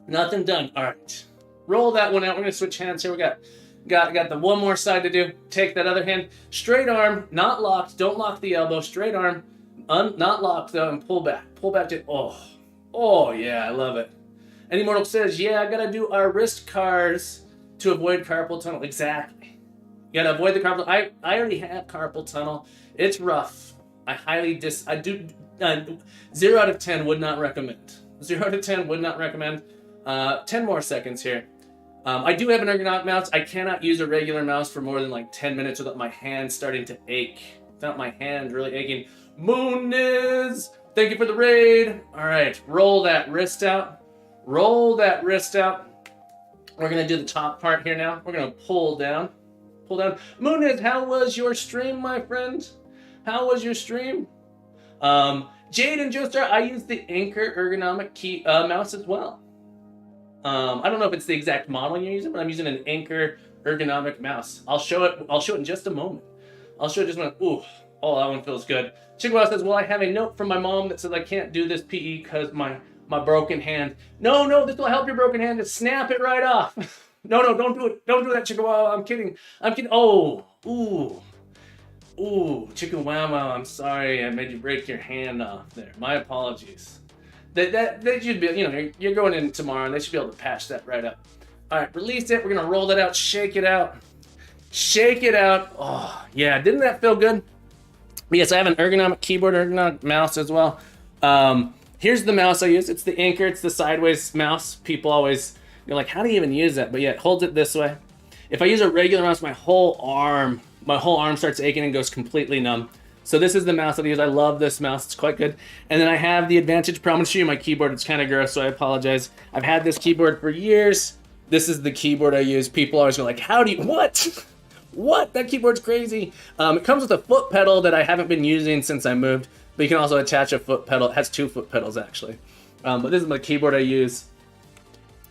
Nothing done. All right. Roll that one out. We're going to switch hands here. We got the one more side to do. Take that other hand. Straight arm, not locked. Don't lock the elbow. Straight arm, not locked though, and pull back. Pull back to, oh yeah, I love it. And Immortal says, yeah, I got to do our wrist cars to avoid carpal tunnel. Exactly. You got to avoid the carpal. I already have carpal tunnel. It's rough. I do 0 out of 10 would not recommend. 0 out of 10 would not recommend. 10 more seconds here. I do have an ergonomic mouse. I cannot use a regular mouse for more than like 10 minutes without my hand starting to ache. Without my hand really aching. Mooniz, thank you for the raid. All right, roll that wrist out. Roll that wrist out. We're gonna do the top part here now. We're gonna pull down. Pull down. Mooniz, how was your stream, my friend? How was your stream? Jade and Joestar, I use the Anchor ergonomic mouse as well. I don't know if it's the exact model you're using, but I'm using an Anchor ergonomic mouse. I'll show it in just a moment. I'll show it just a moment. Ooh, oh, that one feels good. Chickawaw says, well, I have a note from my mom that says I can't do this PE because my broken hand. No, this will help your broken hand. Just snap it right off. No, don't do it. Don't do that, Chickawaw. I'm kidding. Oh, ooh, Chickawawa, I'm sorry I made you break your hand off there. My apologies. They should be, you're going in tomorrow and they should be able to patch that right up. All right, release it. We're going to roll that out, shake it out. Shake it out. Oh, yeah, didn't that feel good? Yes, I have an ergonomic keyboard, ergonomic mouse as well. Here's the mouse I use. It's the Anchor, it's the sideways mouse. People always, you're like, how do you even use that? But yeah, it holds it this way. If I use a regular mouse, my whole arm starts aching and goes completely numb. So this is the mouse that I use. I love this mouse. It's quite good. And then I have the Advantage Pro. I'm going to show you my keyboard. It's kind of gross, so I apologize. I've had this keyboard for years. This is the keyboard I use. People always go like, how do you, what? What? That keyboard's crazy. It comes with a foot pedal that I haven't been using since I moved. But you can also attach a foot pedal. It has 2 foot pedals, actually. But this is my keyboard I use.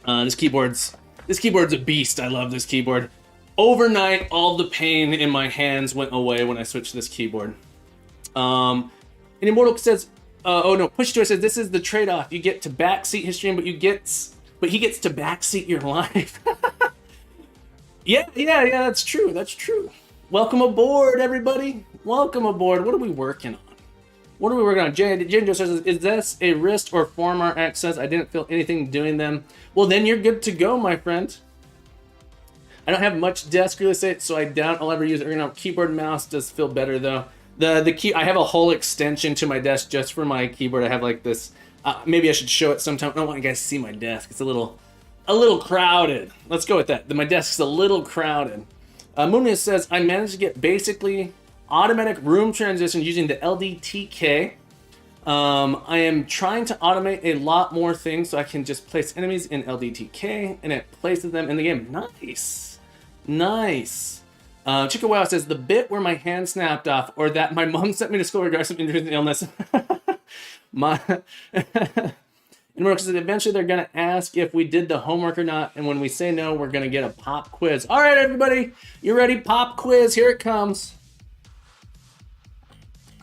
This keyboard's a beast. I love this keyboard. Overnight, all the pain in my hands went away when I switched this keyboard. And Immortal says, Push Joy says, this is the trade-off. You get to backseat his stream, but he gets to backseat your life. Yeah, that's true. That's true. Welcome aboard, everybody. Welcome aboard. What are we working on? Jane says, is this a wrist or forearm access? I didn't feel anything doing them. Well, then you're good to go, my friend. I don't have much desk real estate, so I doubt I'll ever use it. Ergonomic keyboard and mouse does feel better though. The key, I have a whole extension to my desk just for my keyboard. I have like this. Maybe I should show it sometime. I don't want you guys to see my desk. It's a little crowded. Let's go with that. My desk's a little crowded. Muniz says I managed to get basically automatic room transition using the LDTK. I am trying to automate a lot more things so I can just place enemies in LDTK and it places them in the game. Nice. Nice. Chica Wow says, the bit where my hand snapped off or that my mom sent me to school regardless of injuries and illness. My... Says, eventually they're going to ask if we did the homework or not, and when we say no, we're going to get a pop quiz. All right, everybody, you ready? Pop quiz, here it comes.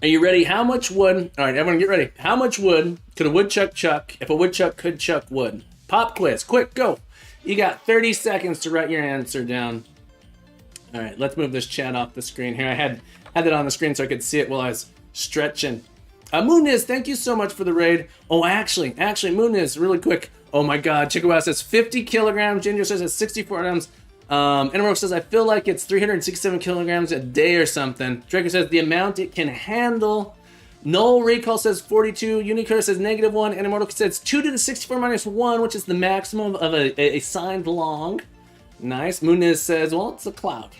Are you ready? How much wood? All right, everyone get ready. How much wood could a woodchuck chuck if a woodchuck could chuck wood? Pop quiz, quick, go. You got 30 seconds to write your answer down. All right, let's move this chat off the screen here. I had it on the screen so I could see it while I was stretching. Mooniz, thank you so much for the raid. Oh, actually, Mooniz, really quick. Oh my God, Chickawaw says 50 kilograms. Ginger says it's 64 grams. Enrock says, I feel like it's 367 kilograms a day or something. Draco says the amount it can handle. Null Recall says 42. Unicur says -1. And Immortal says 2 to the 64 minus 1, which is the maximum of a signed long. Nice. Mooniz says, well, it's a cloud.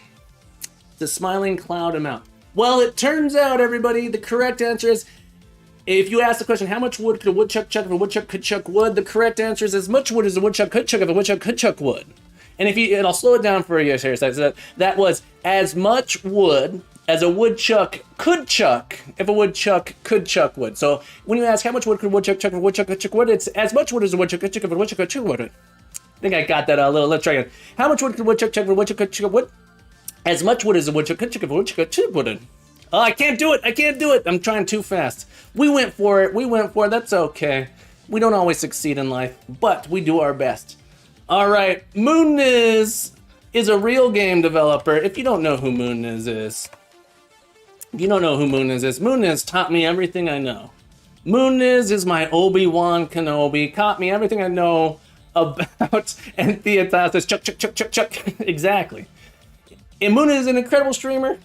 It's a smiling cloud amount. Well, it turns out, everybody, the correct answer is, if you ask the question, how much wood could a woodchuck chuck if a woodchuck could chuck wood? The correct answer is as much wood as a woodchuck could chuck if a woodchuck could chuck wood. And and I'll slow it down for you here. So that was as much wood as a woodchuck could chuck if a woodchuck could chuck wood. So when you ask how much wood could a woodchuck chuck if a woodchuck could chuck wood, it's as much wood as a woodchuck could chuck if a woodchuck could chuck wood. I think I got that a little. Let's try again. How much wood could a woodchuck chuck if a woodchuck could chuck wood? As much wood as a woodchuck could chuck if a woodchuck could chuck wood. Oh, I can't do it. I'm trying too fast. We went for it. That's okay. We don't always succeed in life, but we do our best. All right, Mooniz is a real game developer. If you don't know who Mooniz is, Mooniz taught me everything I know. Mooniz is my Obi-Wan Kenobi. Taught me everything I know about Entheotasis. Chuck. Exactly. And Mooniz is an incredible streamer.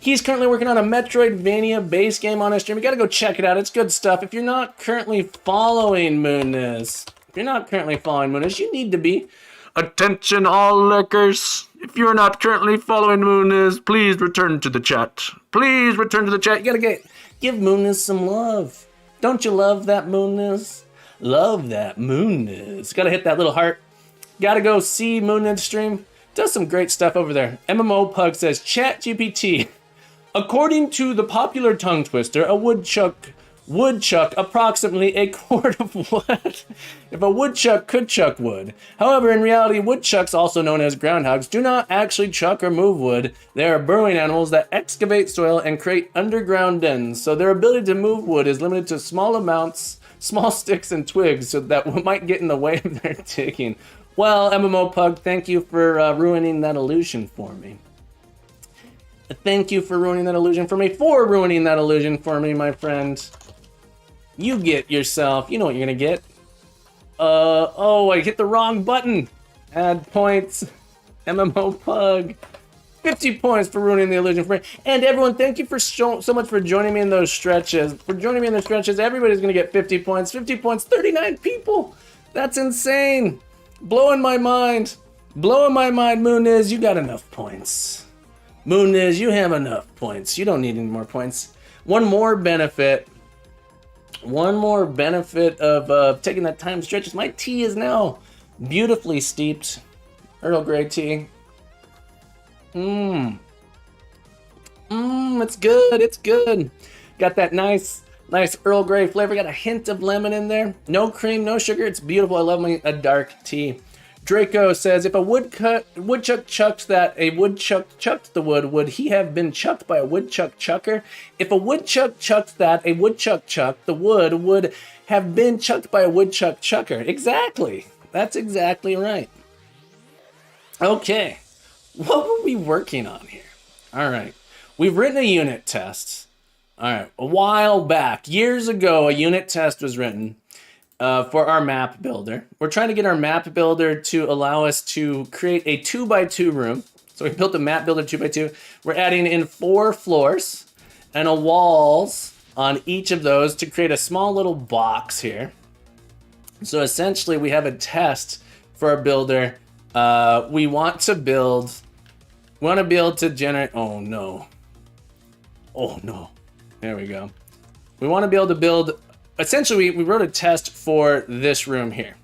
He's currently working on a Metroidvania base game on his stream. You gotta go check it out. It's good stuff. If you're not currently following Mooniz, you need to be. Attention all lurkers. If you're not currently following Mooniz, please return to the chat. You gotta give Mooniz some love. Don't you love that Mooniz? Love that Mooniz. Gotta hit that little heart. Gotta go see Mooniz stream. Does some great stuff over there. MMO Pug says, ChatGPT. According to the popular tongue twister, a woodchuck approximately a quart of wood if a woodchuck could chuck wood. However, in reality, woodchucks, also known as groundhogs, do not actually chuck or move wood. They are burrowing animals that excavate soil and create underground dens, so their ability to move wood is limited to small sticks and twigs, so that might get in the way of their digging. Well, MMO Pug, thank you for ruining that illusion for me. Thank you for ruining that illusion for me, my friend. You get yourself, you know what you're gonna get. Oh, I hit the wrong button. Add points. MMO Pug. 50 points for ruining the illusion for me. And everyone, thank you for so much for joining me in those stretches. Everybody's gonna get 50 points. 50 points, 39 people. That's insane. Blowing my mind. Mooniz, you got enough points. Mooniz, you have enough points. You don't need any more points. One more benefit of taking that time stretches. My tea is now beautifully steeped. Earl Grey tea. It's good. Got that nice Earl Grey flavor. Got a hint of lemon in there. No cream, no sugar. It's beautiful. I love a dark tea. Draco says, if a woodchuck chucked the wood, would he have been chucked by a woodchuck chucker? If a woodchuck chucked the wood would have been chucked by a woodchuck chucker. Exactly. That's exactly right. Okay. What were we working on here? All right. We've written a unit test. All right. A while back, years ago, a unit test was written. For our map builder. We're trying to get our map builder to allow us to create a 2x2 room. So we built a map builder 2x2. We're adding in 4 floors and a walls on each of those to create a small little box here. So essentially we have a test for our builder. We want to be able to generate, oh no. Oh no, there we go. We want to be able to build, essentially we wrote a test for this room here.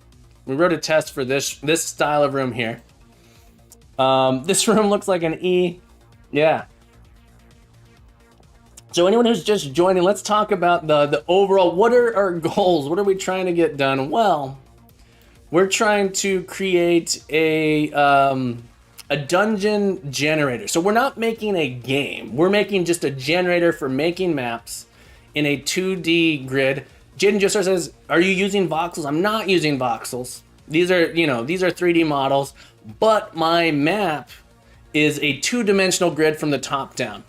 We wrote a test for this style of room here. This room looks like an E. Yeah. So anyone who's just joining, let's talk about the overall, what are our goals? What are we trying to get done? Well, we're trying to create a dungeon generator. So we're not making a game. We're making just a generator for making maps in a 2D grid. Jaden Joestar says, are you using voxels? I'm not using voxels. These are, these are 3D models, but my map is a 2-dimensional grid from the top down.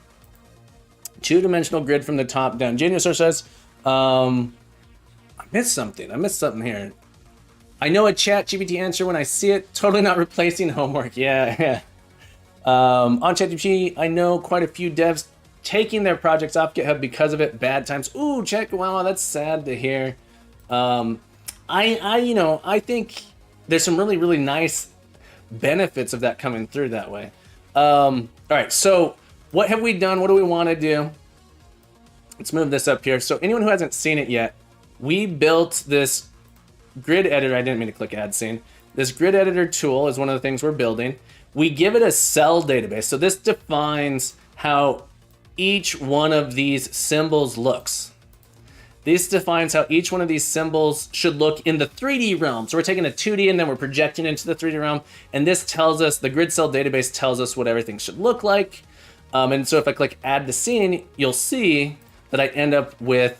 2-dimensional grid from the top down. Jaden Joestar says, I missed something. I missed something here. I know a ChatGPT answer when I see it. Totally not replacing homework. Yeah. On ChatGPT, I know quite a few devs taking their projects off GitHub because of it. Bad times. Ooh, wow, that's sad to hear. I think there's some really, really nice benefits of that coming through that way. All right, so what have we done? What do we want to do? Let's move this up here. So anyone who hasn't seen it yet, we built this grid editor. I didn't mean to click add scene. This grid editor tool is one of the things we're building. We give it a cell database. So this defines how each one of these symbols looks. This defines how each one of these symbols should look in the 3D realm. So we're taking a 2D and then we're projecting into the 3D realm. And this tells us, the grid cell database tells us what everything should look like. And so if I click add to scene, you'll see that I end up with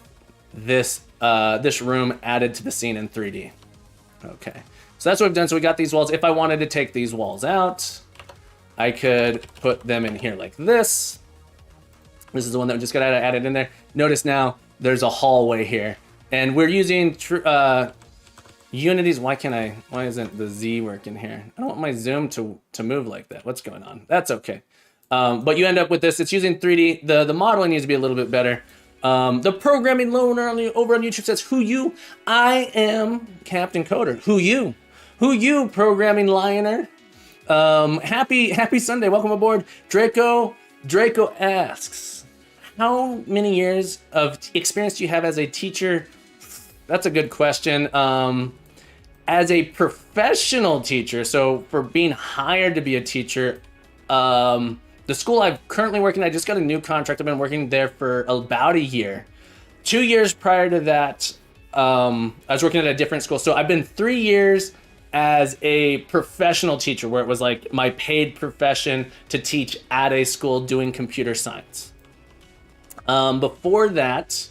this this room added to the scene in 3D. Okay, so that's what we've done. So we got these walls. If I wanted to take these walls out, I could put them in here like this. This is the one that just got added in there. Notice now there's a hallway here, and we're using Unity's. Why isn't the Z working here? I don't want my zoom to move like that. What's going on? That's okay. But you end up with this. It's using 3D. The modeling needs to be a little bit better. The programming loner over on YouTube says, who you? I am Captain Coder. Who you? Who you, programming lioner? Happy Sunday. Welcome aboard. Draco asks, how many years of experience do you have as a teacher? That's a good question. As a professional teacher, so for being hired to be a teacher, the school I'm currently working at, I just got a new contract. I've been working there for about a year. 2 years prior to that, I was working at a different school. So I've been 3 years as a professional teacher, where it was like my paid profession to teach at a school doing computer science. Before that,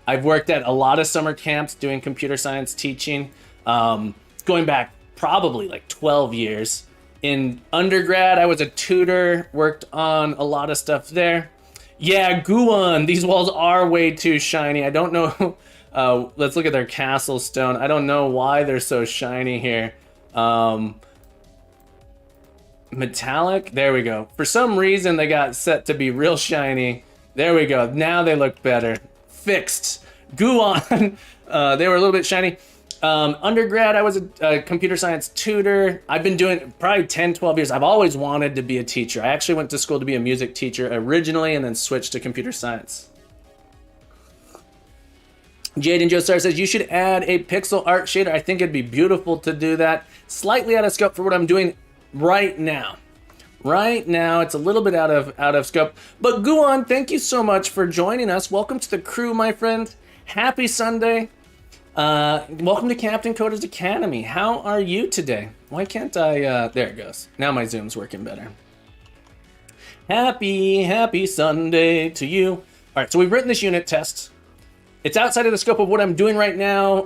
I've worked at a lot of summer camps doing computer science teaching, going back probably like 12 years. In undergrad, I was a tutor, worked on a lot of stuff there. Yeah, Guan, these walls are way too shiny. I don't know. Let's look at their castle stone. I don't know why they're so shiny here. Metallic, there we go. For some reason, they got set to be real shiny. There we go. Now they look better. Fixed. Guan, they were a little bit shiny. Undergrad, I was a computer science tutor. I've been doing probably 10, 12 years. I've always wanted to be a teacher. I actually went to school to be a music teacher originally and then switched to computer science. Jaden Joestar says, you should add a pixel art shader. I think it'd be beautiful to do that. Slightly out of scope for what I'm doing right now. Right now, it's a little bit out of scope. But Guan, thank you so much for joining us. Welcome to the crew, my friend. Happy Sunday. Welcome to Captain Coder's Academy. How are you today? Why can't I, there it goes. Now my Zoom's working better. Happy Sunday to you. All right, so we've written this unit test. It's outside of the scope of what I'm doing right now,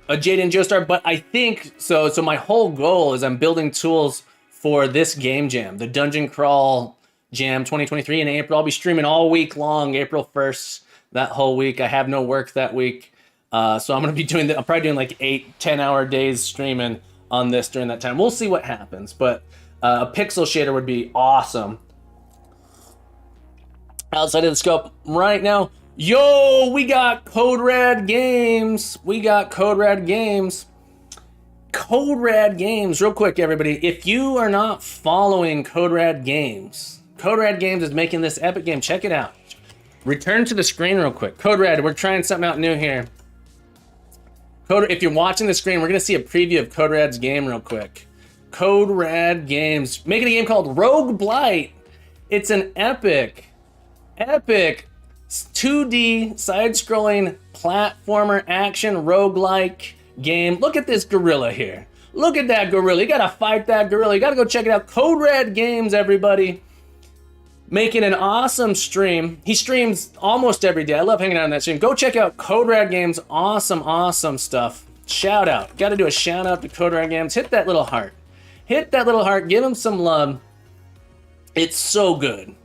Jaden Joestar, but I think, so my whole goal is I'm building tools for this game jam, the Dungeon Crawl Jam 2023 in April. I'll be streaming all week long, April 1st. That whole week. I have no work that week. So I'm going to be doing I'm probably doing like 8-10 hour days streaming on this during that time. We'll see what happens, but a pixel shader would be awesome. Outside of the scope right now. Yo, we got Code Red Games. Code Red Games, real quick, everybody. If you are not following Code Red Games, Code Red Games is making this epic game. Check it out. Return to the screen real quick. Code Red, we're trying something out new here. If you're watching the screen, we're gonna see a preview of Code Red's game real quick. Code Red Games, making a game called Rogue Blight. It's an epic 2D side-scrolling platformer action roguelike game. Look at this gorilla here. Look at that gorilla. You gotta fight that gorilla. You gotta go check it out. Code Red Games, everybody. Making an awesome stream. He streams almost every day. I love hanging out on that stream. Go check out Code Red Games. Awesome stuff. Shout out. Gotta do a shout out to Code Red Games. Hit that little heart. Hit that little heart. Give him some love. It's so good.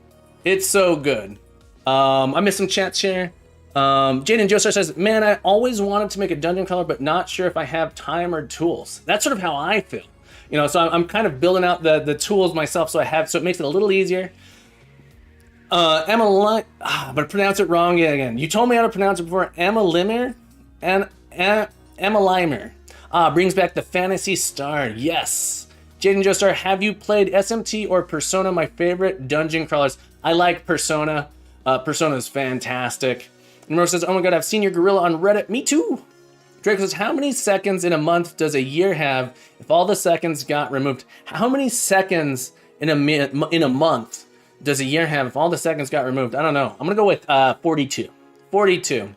It's so good. I missed some chats here. Jaden Joestar says, man, I always wanted to make a dungeon crawler, but not sure if I have time or tools. That's sort of how I feel. You know, so I'm kind of building out the tools myself, so it makes it a little easier. But I pronounce it wrong again. You told me how to pronounce it before. Emma Limer? Emma Limer. Brings back the Fantasy Star. Yes. Jaden Joestar, have you played SMT or Persona? My favorite dungeon crawlers. I like Persona. Persona is fantastic. And Rose says, oh my god, I've seen your gorilla on Reddit. Me too. Drake says, how many seconds in a month does a year have if all the seconds got removed? How many seconds in a month does a year have if all the seconds got removed? I don't know. I'm going to go with 42. 42.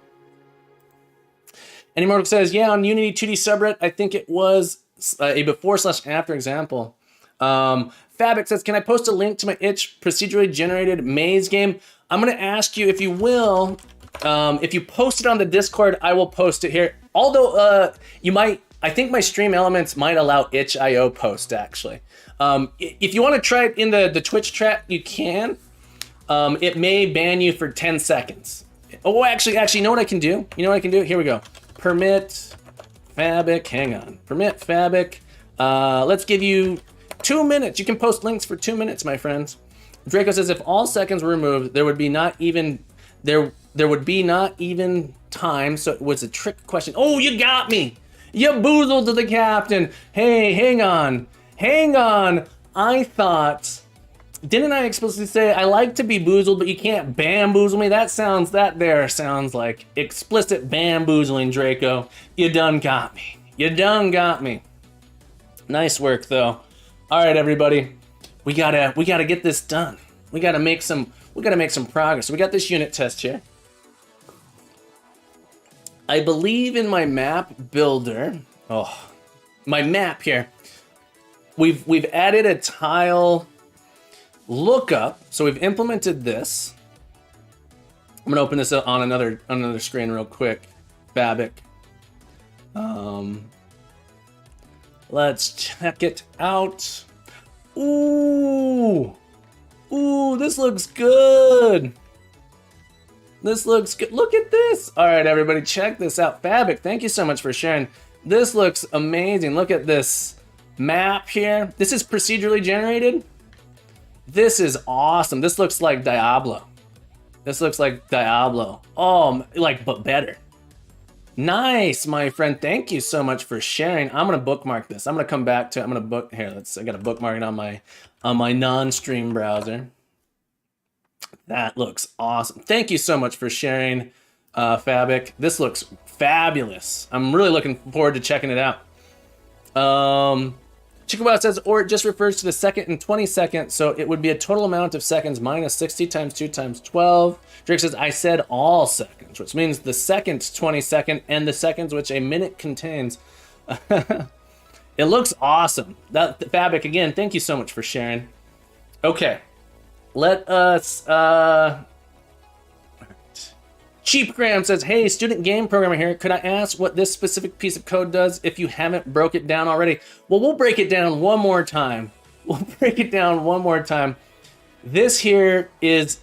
And Immortal says, yeah, on Unity 2D subreddit, I think it was a before/after example. Fabic says, can I post a link to my itch procedurally generated maze game? I'm going to ask you if you will. If you post it on the Discord, I will post it here. Although I think my stream elements might allow itch.io post actually. If you want to try it in the Twitch chat, you can. It may ban you for 10 seconds. Oh, actually, you know what I can do? Here we go. Permit Fabic, hang on. Permit Fabic. Let's give you 2 minutes. You can post links for 2 minutes, my friends. Draco says, if all seconds were removed, there would be not even time, so it was a trick question. Oh, you got me! You boozled to the captain! Hey, hang on. I thought, didn't I explicitly say I like to be boozled, but you can't bamboozle me? That sounds like explicit bamboozling, Draco. You done got me. Nice work, though. All right, everybody. We gotta get this done. We gotta make some progress. So we got this unit test here. I believe in my map builder. Oh, my map here. We've added a tile lookup. So we've implemented this. I'm gonna open this up on another screen real quick. Babic. Let's check it out. Ooh, this looks good. Look at this. All right, everybody, check this out. Fabic, thank you so much for sharing. This looks amazing. Look at this map here. This is procedurally generated. This is awesome. This looks like Diablo. Oh, but better. Nice, my friend. Thank you so much for sharing. I'm gonna bookmark this. I'm gonna come back to it. I gotta bookmark it on my non-stream browser. That looks awesome. Thank you so much for sharing, Fabic. This looks fabulous. I'm really looking forward to checking it out. Chickabout says, or it just refers to the second and 20 seconds, so it would be a total amount of seconds minus 60 times 2 times 12. Drake says, I said all seconds, which means the second 20 second and the seconds which a minute contains. It looks awesome. Fabic, again, thank you so much for sharing. Okay, let us... Cheap Graham says, hey, student game programmer here. Could I ask what this specific piece of code does if you haven't broke it down already? Well, we'll break it down one more time. This here is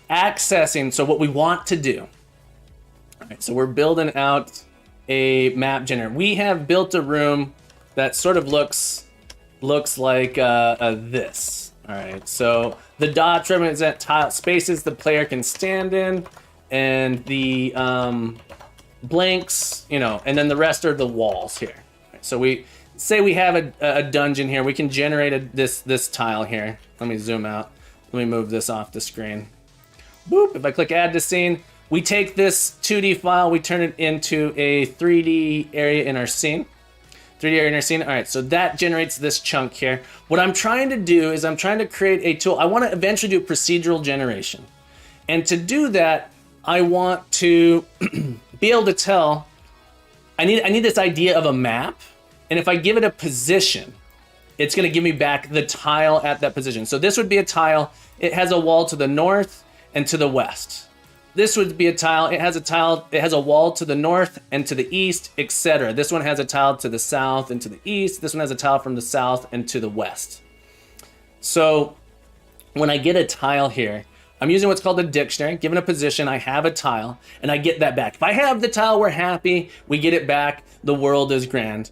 accessing, so what we want to do. All right, so we're building out a map generator. We have built a room that sort of looks like this. All right, so the dots represent tile spaces the player can stand in, and the blanks, and then the rest are the walls here. Right, so we say we have a dungeon here. We can generate this tile here. Let me zoom out. Let me move this off the screen. Boop, if I click add to scene, we take this 2D file, we turn it into a 3D area in our scene. 3D area in our scene. All right, so that generates this chunk here. What I'm trying to do is I'm trying to create a tool. I want to eventually do procedural generation. And to do that, I want to be able to tell, I need this idea of a map. And if I give it a position, it's going to give me back the tile at that position. So this would be a tile. It has a wall to the north and to the west. This would be a tile. It has a wall to the north and to the east, etc. This one has a tile to the south and to the east. This one has a tile from the south and to the west. So when I get a tile here, I'm using what's called a dictionary. Given a position, I have a tile, and I get that back. If I have the tile, we're happy. We get it back. The world is grand.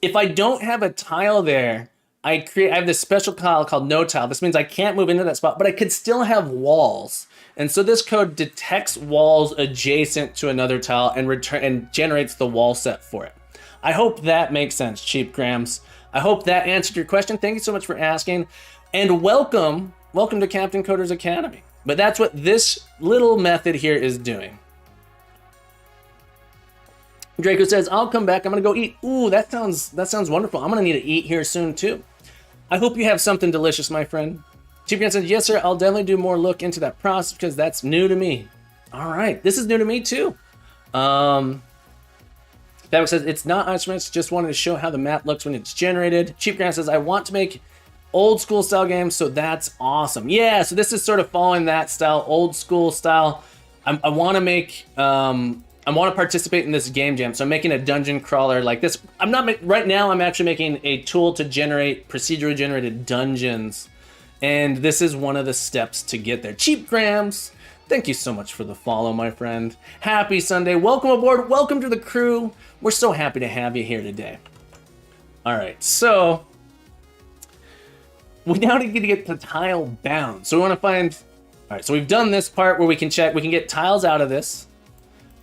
If I don't have a tile there, I have this special tile called no tile. This means I can't move into that spot, but I could still have walls. And so this code detects walls adjacent to another tile and generates the wall set for it. I hope that makes sense, Cheap Grams. I hope that answered your question. Thank you so much for asking. And welcome to Captain Coder's Academy. But that's what this little method here is doing. Draco says, I'll come back. I'm gonna go eat. Ooh, that sounds wonderful. I'm gonna need to eat here soon too. I hope you have something delicious, my friend. Chief Grant says, yes, sir. I'll definitely do more look into that process because that's new to me. All right, this is new to me too. Babbitt says, it's not instruments, just wanted to show how the map looks when it's generated. Chief Grant says, I want to make old school style games, so that's awesome. Yeah, so this is sort of following that style, old school style. I want to make, I want to participate in this game jam, so I'm making a dungeon crawler like this. Right now, I'm actually making a tool to generate procedurally generated dungeons, and this is one of the steps to get there. Cheap Grams, thank you so much for the follow, my friend. Happy Sunday, welcome aboard, welcome to the crew. We're so happy to have you here today. All right, so we now need to get the tile bound. So we want to find, all right, so we've done this part where we can get tiles out of this.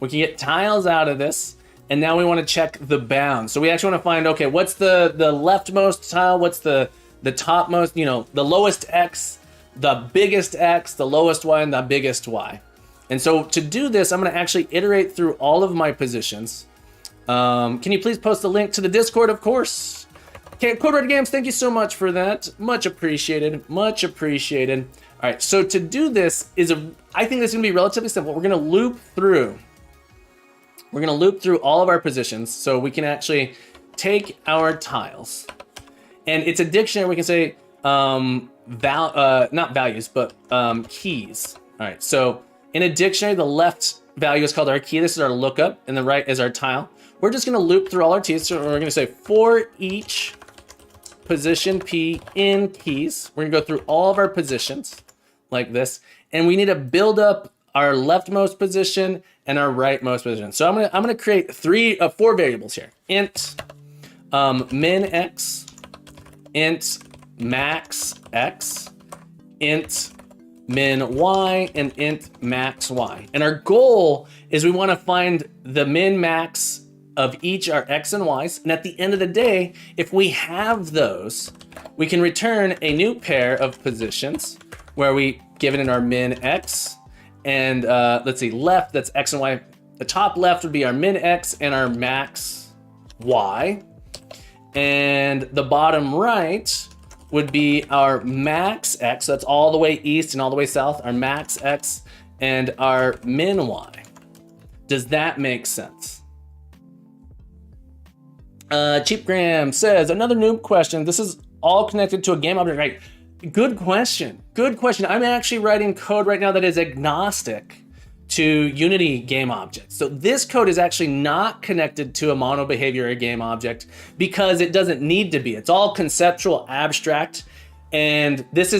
We can get tiles out of this, and now we want to check the bound. So we actually want to find, okay, what's the leftmost tile? What's the topmost, the lowest X, the biggest X, the lowest Y, and the biggest Y. And so to do this, I'm going to actually iterate through all of my positions. Can you please post the link to the Discord, of course? Okay, Code Red Games, thank you so much for that. Much appreciated, much appreciated. All right, so to do this I think this is going to be relatively simple. We're going to loop through. We're going to loop through all of our positions so we can actually take our tiles. And it's a dictionary. We can say not values, but keys. All right, so in a dictionary, the left value is called our key. This is our lookup, and the right is our tile. We're just going to loop through all our keys. So we're going to say for each position P in keys. We're going to go through all of our positions like this, and we need to build up our leftmost position and our rightmost position. So I'm gonna create four variables here. Int min x, int max x, int min y, and int max y. And our goal is we want to find the min max of each our x and y's. And at the end of the day, if we have those, we can return a new pair of positions where we give it in our min x, and let's see, left, that's x and y. The top left would be our min x and our max y. And the bottom right would be our max x, so that's all the way east and all the way south, our max x and our min y. Does that make sense? Cheap Graham says, another noob question. This is all connected to a game object, right? Good question. Good question. I'm actually writing code right now that is agnostic to Unity game objects. So this code is actually not connected to a mono behavior or game object because it doesn't need to be. It's all conceptual, abstract, and this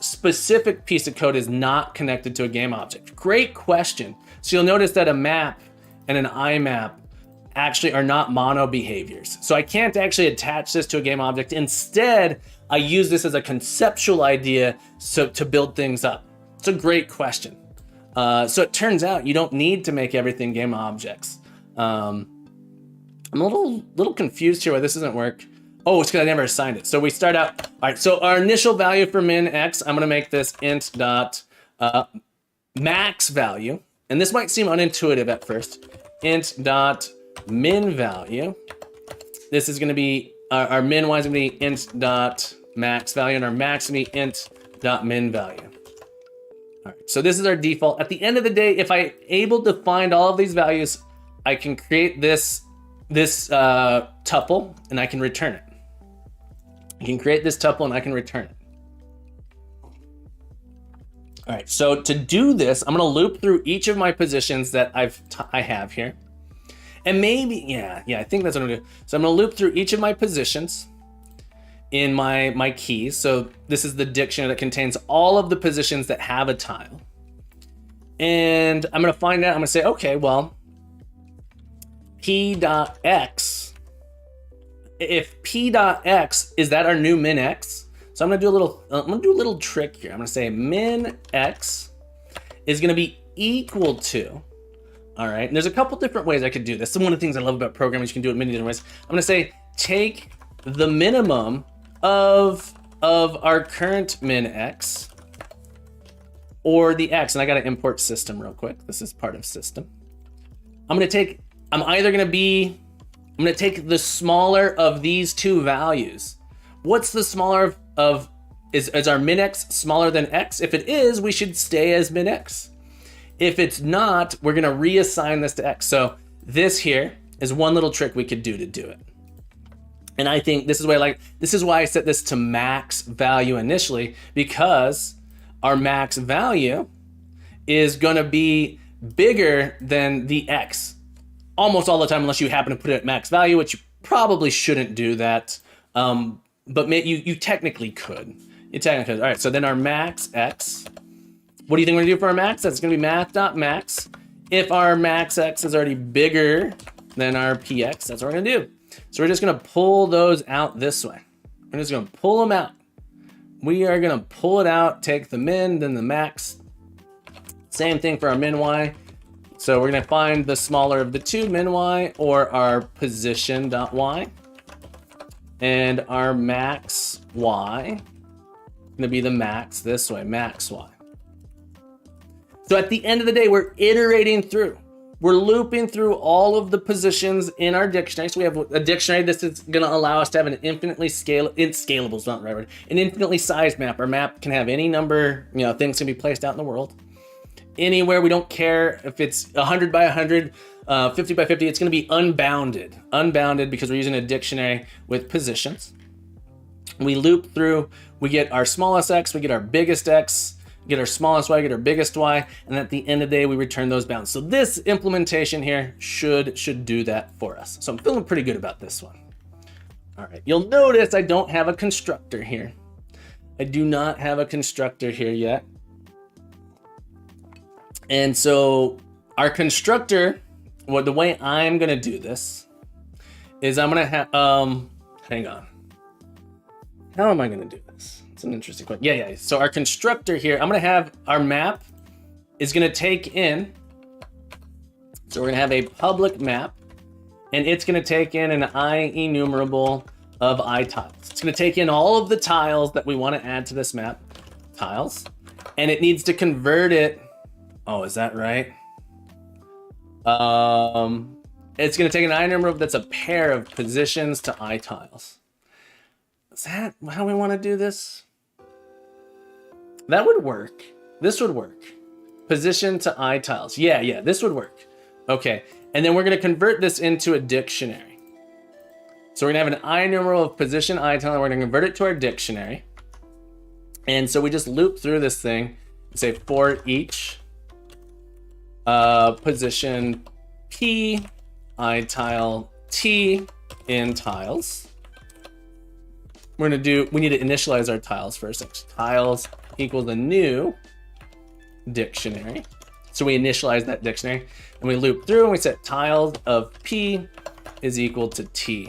specific piece of code is not connected to a game object. Great question. So you'll notice that a map and an IMAP actually are not mono behaviors. So I can't actually attach this to a game object. Instead, I use this as a conceptual idea to build things up. It's a great question. So it turns out you don't need to make everything game objects. I'm a little confused here why this doesn't work. Oh, it's because I never assigned it. So we start out, all right, so our initial value for min x, I'm gonna make this int dot max value. And this might seem unintuitive at first. Int dot min value. This is gonna be, our min y is gonna be int dot max value, and our max is gonna be int dot min value. All right, so this is our default. At the end of the day, if I'm able to find all of these values, I can create this tuple and I can return it. I can create this tuple and I can return it. All right, so to do this, I'm gonna loop through each of my positions that I have here. And maybe, yeah, I think that's what I'm gonna do. So I'm gonna loop through each of my positions in my keys. So this is the dictionary that contains all of the positions that have a tile. And I'm gonna find out, I'm gonna say, okay, well, p.x, if p.x, is that our new min x? So I'm gonna do a little trick here. I'm gonna say min x is gonna be equal to, all right, and there's a couple different ways I could do this. So one of the things I love about programming is you can do it many different ways. I'm gonna say, take the minimum of our current min x, or the x, and I gotta import system real quick. This is part of system. I'm gonna take the smaller of these two values. What's the smaller of, is our min x smaller than x? If it is, we should stay as min x. If it's not, we're gonna reassign this to x. So this here is one little trick we could do it. And I think this is why I set this to max value initially, because our max value is gonna be bigger than the x almost all the time, unless you happen to put it at max value, which you probably shouldn't do that. But you technically could. All right, so then our max x, what do you think we're gonna do for our max? That's gonna be math.max. If our max x is already bigger than our px, that's what we're gonna do. So we're just gonna pull those out this way. We're just gonna pull them out. We are gonna pull it out, take the min, then the max. Same thing for our min y. So we're gonna find the smaller of the two, min y, or our position.y. And our max y, gonna be the max this way, max y. So at the end of the day, we're iterating through. We're looping through all of the positions in our dictionary. So we have a dictionary. This is gonna allow us to have an infinitely scalable is not the right word, an infinitely sized map. Our map can have any number, things can be placed out in the world. Anywhere, we don't care if it's 100 by 100, 50 by 50, it's gonna be unbounded because we're using a dictionary with positions. We loop through, we get our smallest x, we get our biggest x, get our smallest y, get our biggest y, and at the end of the day, we return those bounds. So this implementation here should do that for us. So I'm feeling pretty good about this one. All right, you'll notice I don't have a constructor here. I do not have a constructor here yet. And so our constructor, the way I'm gonna do this is I'm gonna have, hang on. How am I gonna do this? It's an interesting question. Yeah. So our constructor here, I'm gonna have our map is gonna take in, so we're gonna have a public map, and it's gonna take in an I enumerable of I tiles. It's gonna take in all of the tiles that we wanna add to this map, tiles, and it needs to convert it. Oh, is that right? It's gonna take an I enumerable that's a pair of positions to I tiles. Is that how we wanna do this? That would work. This would work. Position to I tiles. Yeah, this would work. Okay, and then we're gonna convert this into a dictionary. So we're gonna have an I enumerable of position I tile, and we're gonna convert it to our dictionary. And so we just loop through this thing and say for each position P, I tile T in tiles. We need to initialize our tiles first. Tiles equals a new dictionary. So we initialize that dictionary and we loop through and we set tiles of P is equal to T,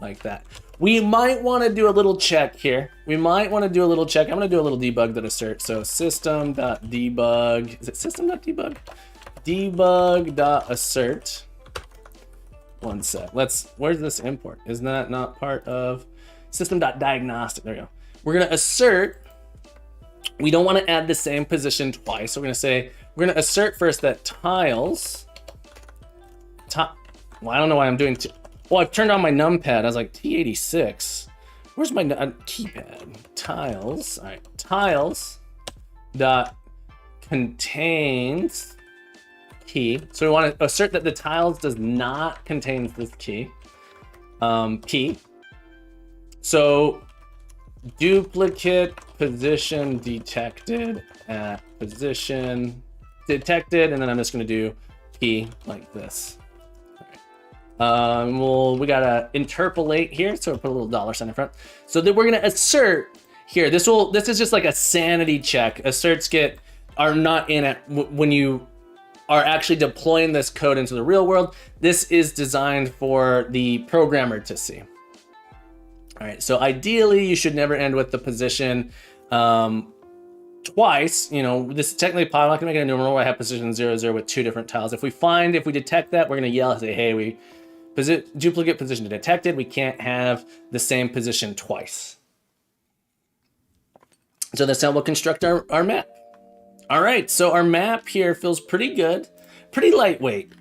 like that. We might want to do a little check here. I'm going to do a little debug.assert. So system.debug, is it system.debug? Debug.assert One sec. Where's this import? Isn't that not part of system.diagnostic? There we go. We're going to assert, we don't want to add the same position twice. So we're going to assert first that tiles, well, I don't know why I'm doing, well, I've turned on my numpad. I was like, T86. Where's my keypad? Tiles, all right, tiles dot contains key. So we want to assert that the tiles does not contain this key. Key. So duplicate position detected at position detected, and then I'm just going to do key like this. We gotta interpolate here, so we'll put a little $sign in front. So then we're gonna assert here. This is just like a sanity check. Asserts are not in it when you are actually deploying this code into the real world. This is designed for the programmer to see. All right, so ideally you should never end with the position twice. You know, this is technically possible. I'm not gonna make it a numeral where I have position 0, 0 with two different tiles. If we detect that, we're gonna yell and say, hey, duplicate position detected. We can't have the same position twice. So that's how we'll construct our map. All right, so our map here feels pretty good, pretty lightweight.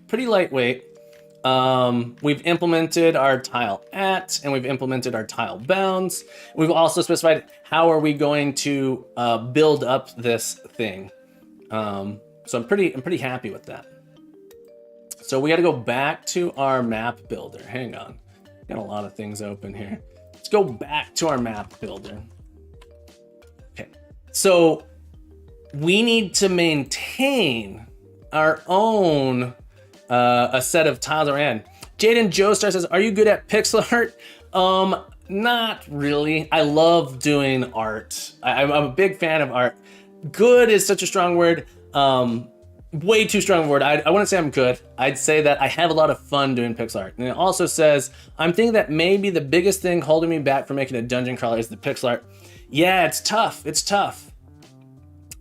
We've implemented our tile at, and we've implemented our tile bounds. We've also specified how are we going to build up this thing. So I'm pretty happy with that. So we got to go back to our map builder. Hang on, got a lot of things open here. Let's go back to our map builder. Okay, so we need to maintain our own a set of tiles we're in. Jaden Joestar says, are you good at pixel art? Not really. I love doing art. I'm a big fan of art. Good is such a strong word. Way too strong a word. I wouldn't say I'm good. I'd say that I have a lot of fun doing pixel art. And it also says, I'm thinking that maybe the biggest thing holding me back from making a dungeon crawler is the pixel art. Yeah, it's tough. It's tough.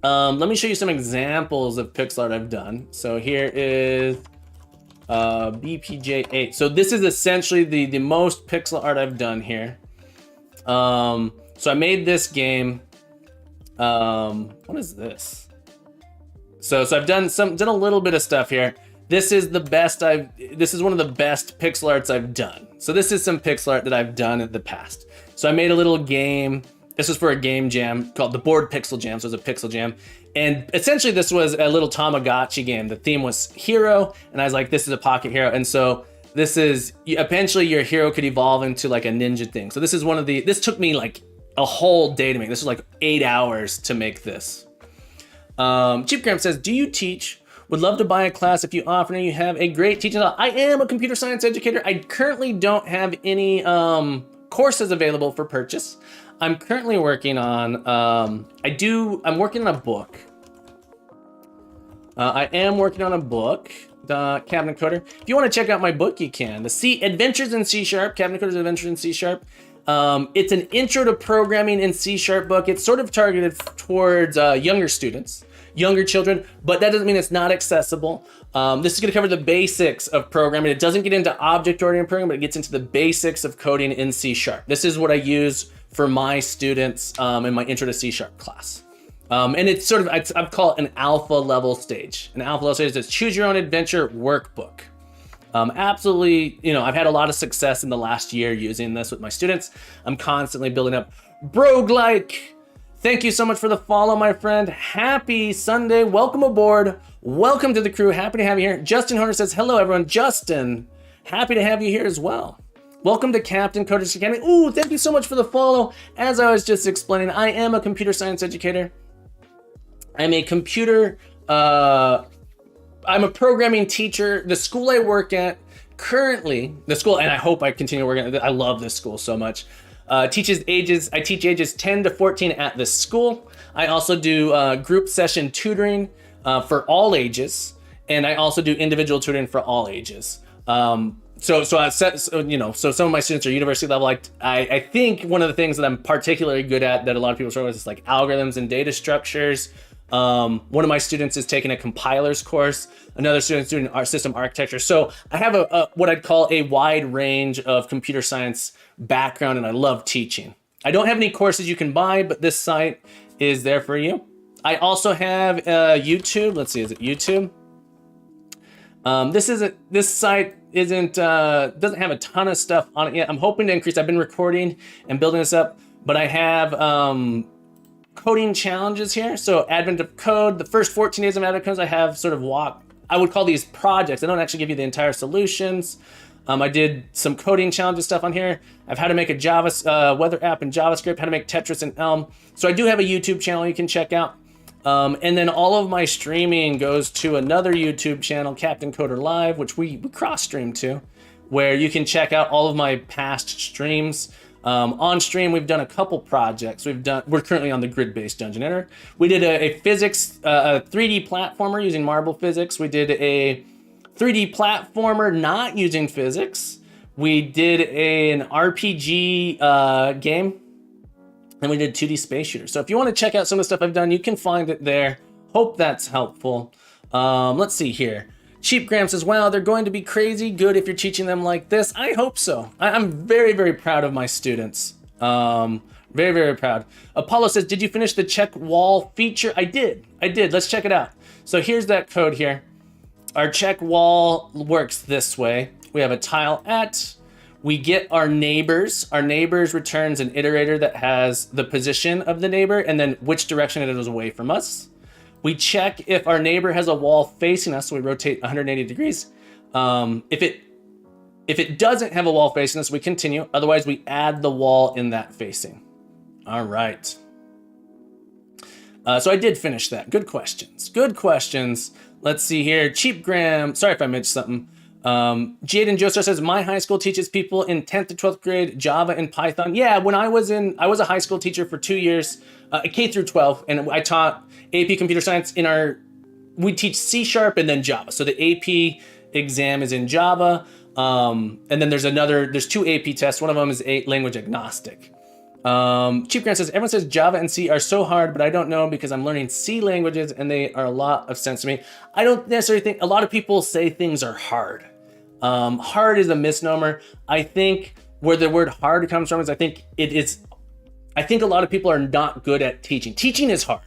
Let me show you some examples of pixel art I've done. So here is BPJ8. So this is essentially the most pixel art I've done here. So I made this game. What is this? So I've done a little bit of stuff here. This is one of the best pixel arts I've done. So this is some pixel art that I've done in the past. So I made a little game. This was for a game jam called the Board Pixel Jam. So it was a pixel jam. And essentially this was a little Tamagotchi game. The theme was hero. And I was like, this is a pocket hero. And so this is, eventually your hero could evolve into like a ninja thing. So this is this took me like a whole day to make. This was like 8 hours to make this. Cheap Cramp says, do you teach? Would love to buy a class if you offer and you have a great teaching style. I am a computer science educator. I currently don't have any courses available for purchase. I'm currently working on, I'm working on a book. I am working on a book, the Cabinet Coder. If you want to check out my book, you can. The Adventures in C#, Cabinet Coder's Adventures in C#. It's an intro to programming in C# book. It's sort of targeted towards younger students, younger children, but that doesn't mean it's not accessible. This is going to cover the basics of programming. It doesn't get into object-oriented programming, but it gets into the basics of coding in C#. This is what I use for my students in my intro to C# class. And it's sort of, I'd call it an alpha level stage. An alpha level stage is choose your own adventure workbook. Absolutely, I've had a lot of success in the last year using this with my students. I'm constantly building up. Broguelike, thank you so much for the follow, my friend. Happy Sunday. Welcome aboard. Welcome to the crew. Happy to have you here. Justin Horner says, hello, everyone. Justin, happy to have you here as well. Welcome to Captain Coders Academy. Ooh, thank you so much for the follow. As I was just explaining, I am a computer science educator. I'm a I'm a programming teacher. The school I work at currently, and I hope I continue working at it. I love this school so much. I teach ages 10 to 14 at this school. I also do group session tutoring for all ages, and I also do individual tutoring for all ages. So some of my students are university level. I think one of the things that I'm particularly good at that a lot of people struggle with is like algorithms and data structures. One of my students is taking a compilers course. Another student's doing our system architecture. So I have a what I'd call a wide range of computer science background, and I love teaching. I don't have any courses you can buy, but this site is there for you. I also have YouTube. Let's see, is it YouTube? This site isn't doesn't have a ton of stuff on it yet. I'm hoping to increase. I've been recording and building this up, but I have coding challenges here. So Advent of Code, the first 14 days of Advent of Code, I have sort of I would call these projects. I don't actually give you the entire solutions. I did some coding challenges stuff on here. I've how to make a Java weather app in JavaScript, how to make Tetris in Elm. So I do have a YouTube channel you can check out. And then all of my streaming goes to another YouTube channel, Captain Coder Live, which we cross-stream to, where you can check out all of my past streams. On stream, we've done a couple projects. We're currently on the grid-based dungeon enter. We did a physics, a 3D platformer using marble physics. We did a 3D platformer not using physics. We did an RPG game. And we did 2D space shooter. So if you want to check out some of the stuff I've done, you can find it there. Hope that's helpful. Let's see here. Cheap Graham says, wow, they're going to be crazy good if you're teaching them like this. I hope so. I'm very, very proud of my students. Very, very proud. Apollo says, did you finish the check wall feature? I did. Let's check it out. So here's that code here. Our check wall works this way. We have a tile at. We get our neighbors. Our neighbors returns an iterator that has the position of the neighbor and then which direction it is away from us. We check if our neighbor has a wall facing us, so we rotate 180 degrees. If it doesn't have a wall facing us, we continue. Otherwise, we add the wall in that facing. All right. So I did finish that. Good questions. Good questions. Let's see here. Cheap Graham. Sorry if I missed something. Jaden Joestar says, my high school teaches people in 10th to 12th grade Java and Python. Yeah, when I was a high school teacher for 2 years, K through 12, and I taught AP Computer Science we teach C# and then Java. So the AP exam is in Java, and then there's 2 AP tests. One of them is language agnostic. Cheap Grant says, everyone says Java and C are so hard, but I don't know because I'm learning C languages and they are a lot of sense to me. I don't necessarily think, a lot of people say things are hard. Hard is a misnomer. I think where the word hard comes from is I think a lot of people are not good at teaching. Teaching is hard.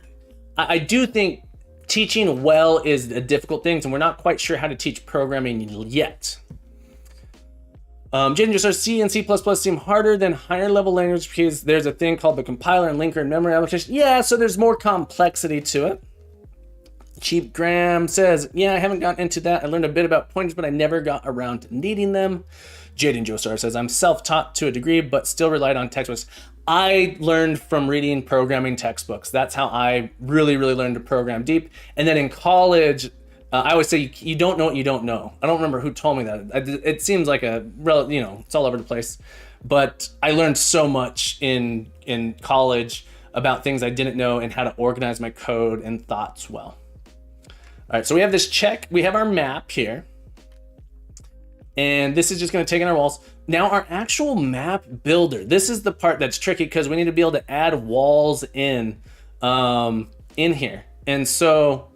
I do think teaching well is a difficult thing, and we're not quite sure how to teach programming yet. Jaden just says C and C++ seem harder than higher level language because there's a thing called the compiler and linker and memory allocation. Yeah, so there's more complexity to it. Cheap Graham says, yeah, I haven't gotten into that. I learned a bit about pointers, but I never got around to needing them. Jaden Joestar says, I'm self-taught to a degree, but still relied on textbooks. I learned from reading programming textbooks. That's how I really, really learned to program deep. And then in college, I always say, you don't know what you don't know. I don't remember who told me that. It seems like it's all over the place. But I learned so much in college about things I didn't know and how to organize my code and thoughts well. All right, so we have this check. We have our map here. And this is just going to take in our walls. Now our actual map builder. This is the part that's tricky because we need to be able to add walls in here. And so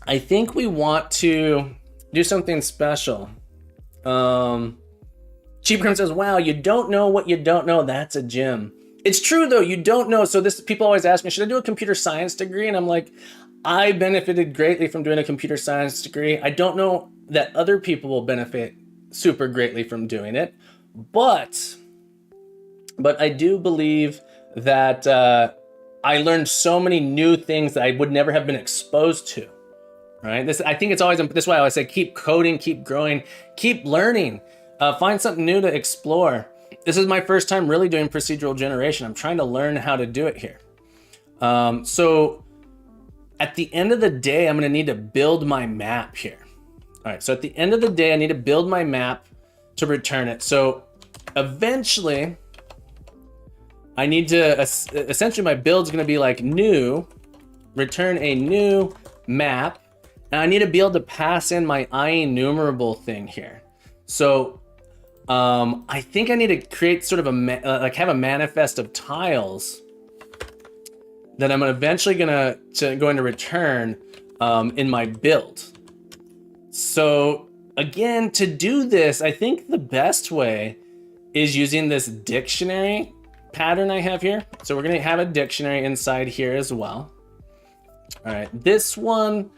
I think we want to do something special. Cheap Grim says, wow, you don't know what you don't know. That's a gem. It's true though, you don't know. So people always ask me, should I do a computer science degree? And I'm like, I benefited greatly from doing a computer science degree. I don't know that other people will benefit super greatly from doing it, but I do believe that I learned so many new things that I would never have been exposed to. Right? I think it's always, this is why I always say, keep coding, keep growing, keep learning, find something new to explore. This is my first time really doing procedural generation. I'm trying to learn how to do it here. So at the end of the day, I'm going to need to build my map here. All right. So at the end of the day, I need to build my map to return it. So eventually I need to, essentially my build is going to be like new, return a new map. And I need to be able to pass in my IEnumerable thing here. So I think I need to create sort of have a manifest of tiles that I'm eventually going to return in my build. So again, to do this, I think the best way is using this dictionary pattern I have here. So we're going to have a dictionary inside here as well. All right, this one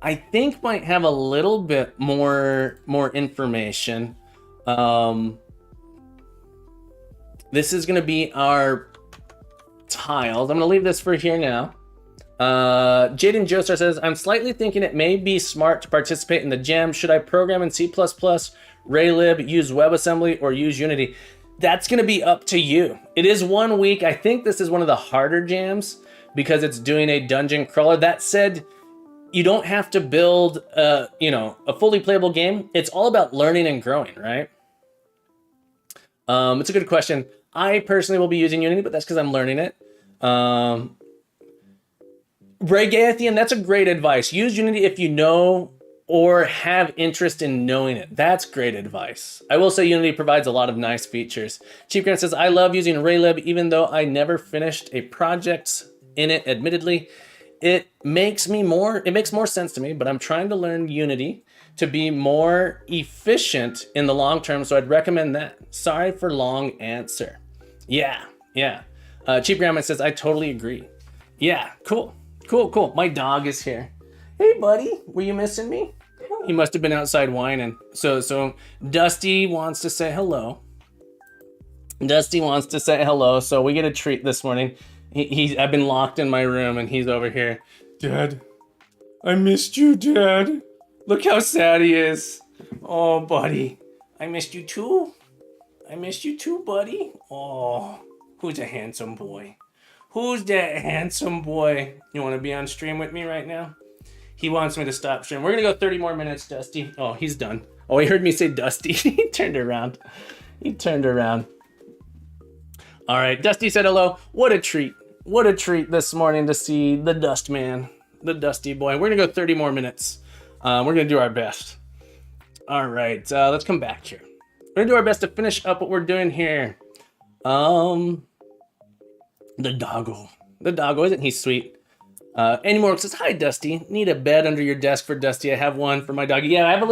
I think might have a little bit more information. This is going to be our tiles. I'm going to leave this for here now. Jaden Joestar says, I'm slightly thinking it may be smart to participate in the jam. Should I program in C++, Raylib, use WebAssembly, or use Unity? That's going to be up to you. It is 1 week. I think this is one of the harder jams because it's doing a dungeon crawler. That said, you don't have to build a fully playable game. It's all about learning and growing, right? It's a good question. I personally will be using Unity, but that's because I'm learning it. Ray Gathian, that's a great advice. Use Unity if you know or have interest in knowing it. That's great advice. I will say Unity provides a lot of nice features. Chief Grant says, I love using Raylib even though I never finished a project in it, admittedly. It makes more sense to me, but I'm trying to learn Unity to be more efficient in the long term, so I'd recommend that. Sorry for long answer. Yeah. Chief Grandma says, I totally agree. Yeah, cool. My dog is here. Hey, buddy, were you missing me? He must have been outside whining. So Dusty wants to say hello. So we get a treat this morning. I've been locked in my room and he's over here. Dad, I missed you, Dad. Look how sad he is. Oh, buddy. I missed you too. Buddy. Oh, who's a handsome boy? Who's that handsome boy? You want to be on stream with me right now? He wants me to stop stream. We're going to go 30 more minutes, Dusty. Oh, he's done. Oh, he heard me say Dusty. He turned around. All right, Dusty said hello. What a treat this morning to see the Dust Man, the Dusty boy. We're going to go 30 more minutes. We're going to do our best. All right, let's come back here. We're going to do our best to finish up what we're doing here. The doggo, isn't he sweet? Anymore says, hi, Dusty. Need a bed under your desk for Dusty. I have one for my doggy. Yeah, I have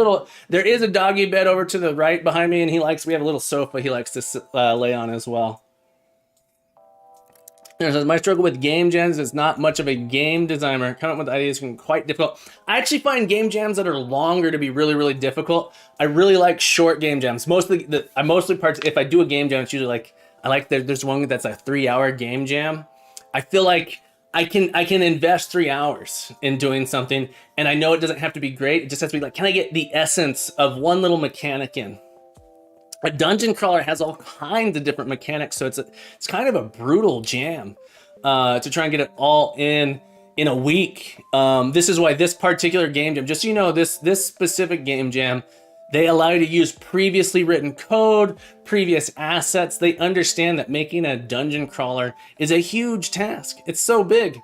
there is a doggy bed over to the right behind me, and we have a little sofa he likes to lay on as well. There says, my struggle with game jams is not much of a game designer. Coming up with ideas can be quite difficult. I actually find game jams that are longer to be really, really difficult. I really like short game jams. If I do a game jam, it's usually there's one that's a 3-hour game jam. I feel like I can invest 3 hours in doing something, and I know it doesn't have to be great. It just has to be like, can I get the essence of one little mechanic in? A dungeon crawler has all kinds of different mechanics, so it's kind of a brutal jam to try and get it all in a week. This is why this particular game jam, just so you know, this specific game jam, they allow you to use previously written code, previous assets. They understand that making a dungeon crawler is a huge task. It's so big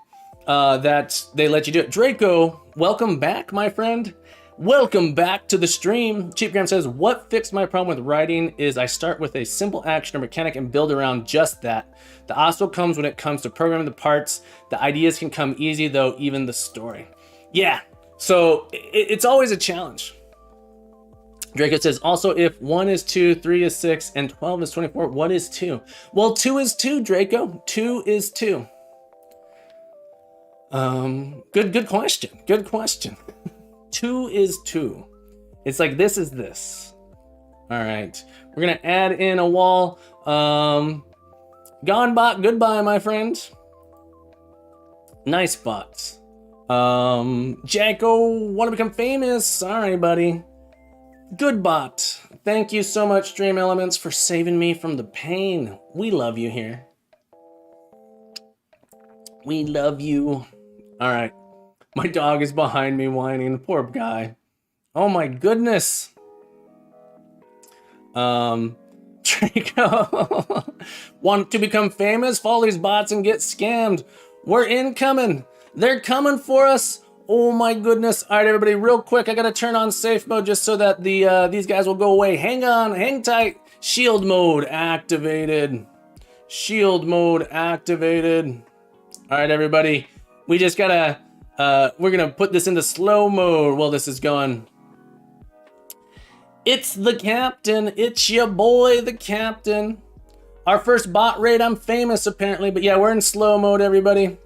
that they let you do it. Draco, welcome back, my friend. Welcome back to the stream. Cheap Graham says, what fixed my problem with writing is I start with a simple action or mechanic and build around just that. The obstacle comes when it comes to programming the parts. The ideas can come easy though, even the story. Yeah, so it's always a challenge. Draco says, also, if 1 is 2, 3 is 6, and 12 is 24, what is 2? Well, 2 is 2, Draco. 2 is 2. Good question. 2 is 2. It's like this is this. All right. We're going to add in a wall. Gone bot, goodbye, my friend. Nice bots. Jacko, want to become famous? All right, buddy. Good bot. Thank you so much, Stream Elements, for saving me from the pain. We love you here. We love you. All right. My dog is behind me whining. Poor guy. Oh my goodness. Draco. Want to become famous? Follow these bots and get scammed. We're incoming. They're coming for us. Oh my goodness. All right, everybody, real quick. I got to turn on safe mode just so that these guys will go away. Hang on. Hang tight. Shield mode activated. Shield mode activated. All right, everybody. We just gotta, we're gonna put this into slow mode while this is going. It's the captain. It's your boy, the captain. Our first bot raid. I'm famous apparently, but yeah, we're in slow mode, everybody.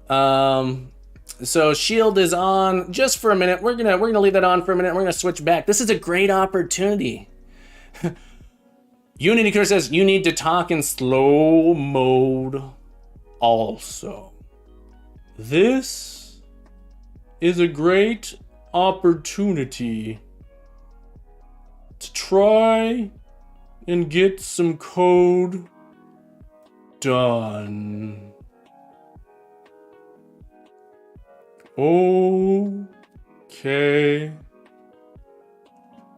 So shield is on just for a minute. We're gonna leave that on for a minute. We're gonna switch back. This is a great opportunity. Unity Curse says you need to talk in slow mode also. This is a great opportunity to try and get some code done. Okay.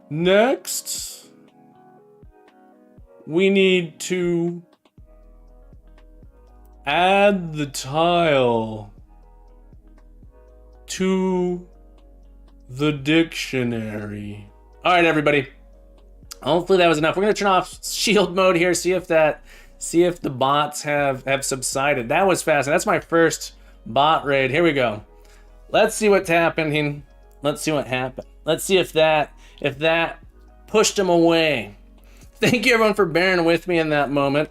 Next, we need to add the tile to the dictionary. All right, everybody. Hopefully that was enough. We're gonna turn off shield mode here, see if the bots have subsided. That was fast. That's my first bot raid. Here we go. Let's see what's happening. Let's see what happened. Let's see if that pushed them away. Thank you everyone for bearing with me in that moment.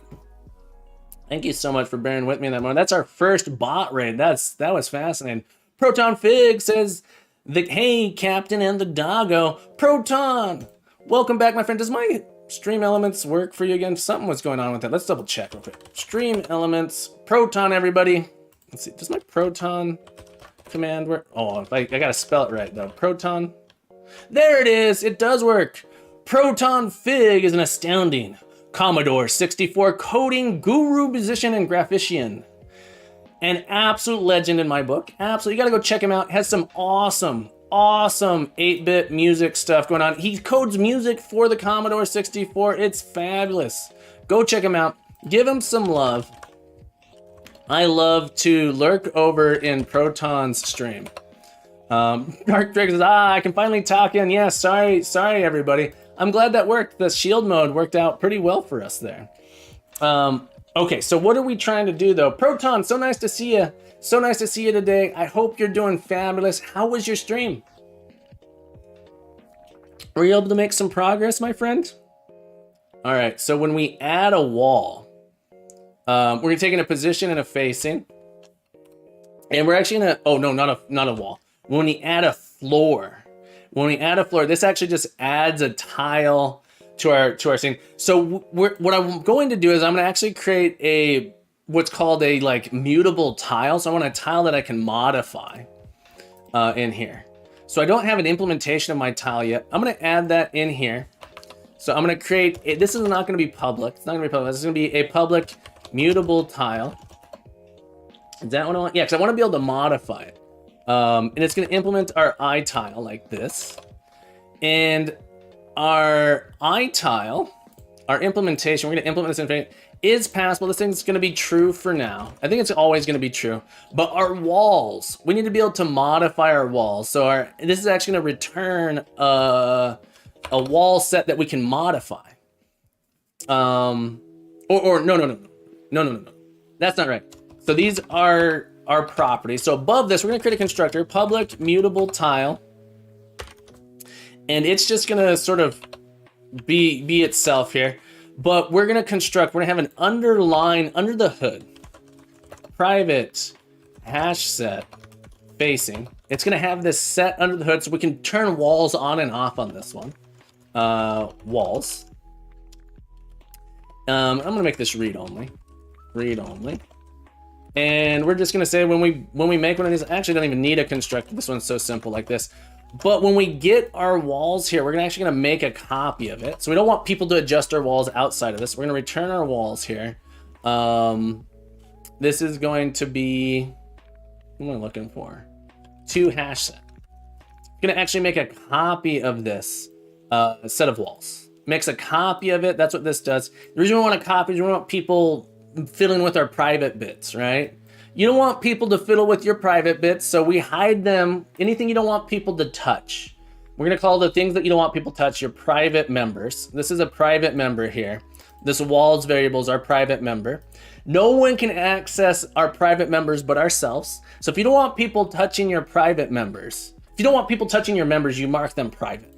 Thank you so much for bearing with me in that moment. That's our first bot raid. That was fascinating. Proton Fig says, hey, Captain and the doggo. Proton, welcome back, my friend. Does my stream elements work for you again? Something was going on with that. Let's double check real quick. Stream elements, Proton, everybody. Let's see, does my Proton command work? Oh, I gotta spell it right though. Proton. There it is. It does work. Proton Fig is an astounding Commodore 64 coding guru, musician, and graphician. An absolute legend in my book. Absolutely. You gotta go check him out. Has some awesome 8-bit music stuff going on. He codes music for the Commodore 64. It's fabulous. Go check him out. Give him some love. I love to lurk over in Proton's stream. Dark Drake says, I can finally talk in. Yeah, sorry everybody. I'm glad that worked. The shield mode worked out pretty well for us there. Okay, so what are we trying to do though? Proton, so nice to see you. So nice to see you today. I hope you're doing fabulous. How was your stream? Were you able to make some progress, my friend? All right, so when we add a wall, we're gonna take in a position and a facing. And we're actually gonna, oh no, not a wall. When we add a floor, this actually just adds a tile to our scene. So what I'm going to do is I'm gonna actually create what's called a like mutable tile. So I want a tile that I can modify in here. So I don't have an implementation of my tile yet. I'm gonna add that in here. So I'm gonna create, this is not gonna be public. It's not gonna be public. This is gonna be a public mutable tile. Is that what I want? Yeah, because I want to be able to modify it. And it's going to implement our eye tile like this. And our eye tile, our implementation, we're going to implement this in is passable. This thing's going to be true for now. I think it's always going to be true. But our walls, we need to be able to modify our walls. So this is actually going to return a wall set that we can modify. No. That's not right. So these are our properties. So above this, we're gonna create a constructor, public mutable tile. And it's just gonna sort of be itself here. But we're gonna have an underline under the hood. Private hash set facing. It's gonna have this set under the hood so we can turn walls on and off on this one. Walls. I'm gonna make this read only. Read only. And we're just gonna say when we make one of these, I actually don't even need a constructor. This one's so simple like this. But when we get our walls here, we're actually gonna make a copy of it. So we don't want people to adjust our walls outside of this. We're gonna return our walls here. This is going to be, what am I looking for? 2 hash set. Gonna actually make a copy of this set of walls. Makes a copy of it. That's what this does. The reason we want a copy is we want people fiddling with our private bits, right? You don't want people to fiddle with your private bits, so we hide them. Anything you don't want people to touch. We're gonna call the things that you don't want people to touch your private members. This is a private member here. This walls variable is our private member. No one can access our private members but ourselves. So if you don't want people touching your private members, if you don't want people touching your members, you mark them private.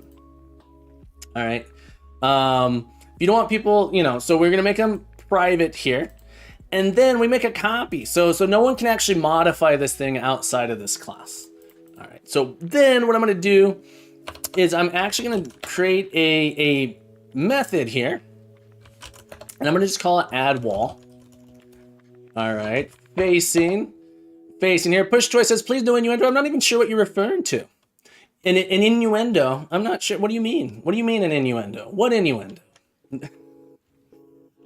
All right. If you don't want people, so we're gonna make them private here. And then we make a copy. So no one can actually modify this thing outside of this class. All right. So then what I'm gonna do is I'm actually gonna create a method here. And I'm gonna just call it add wall. All right, facing here. Push choice says, please no innuendo. I'm not even sure what you're referring to. An innuendo, I'm not sure. What do you mean? What do you mean an innuendo? What innuendo?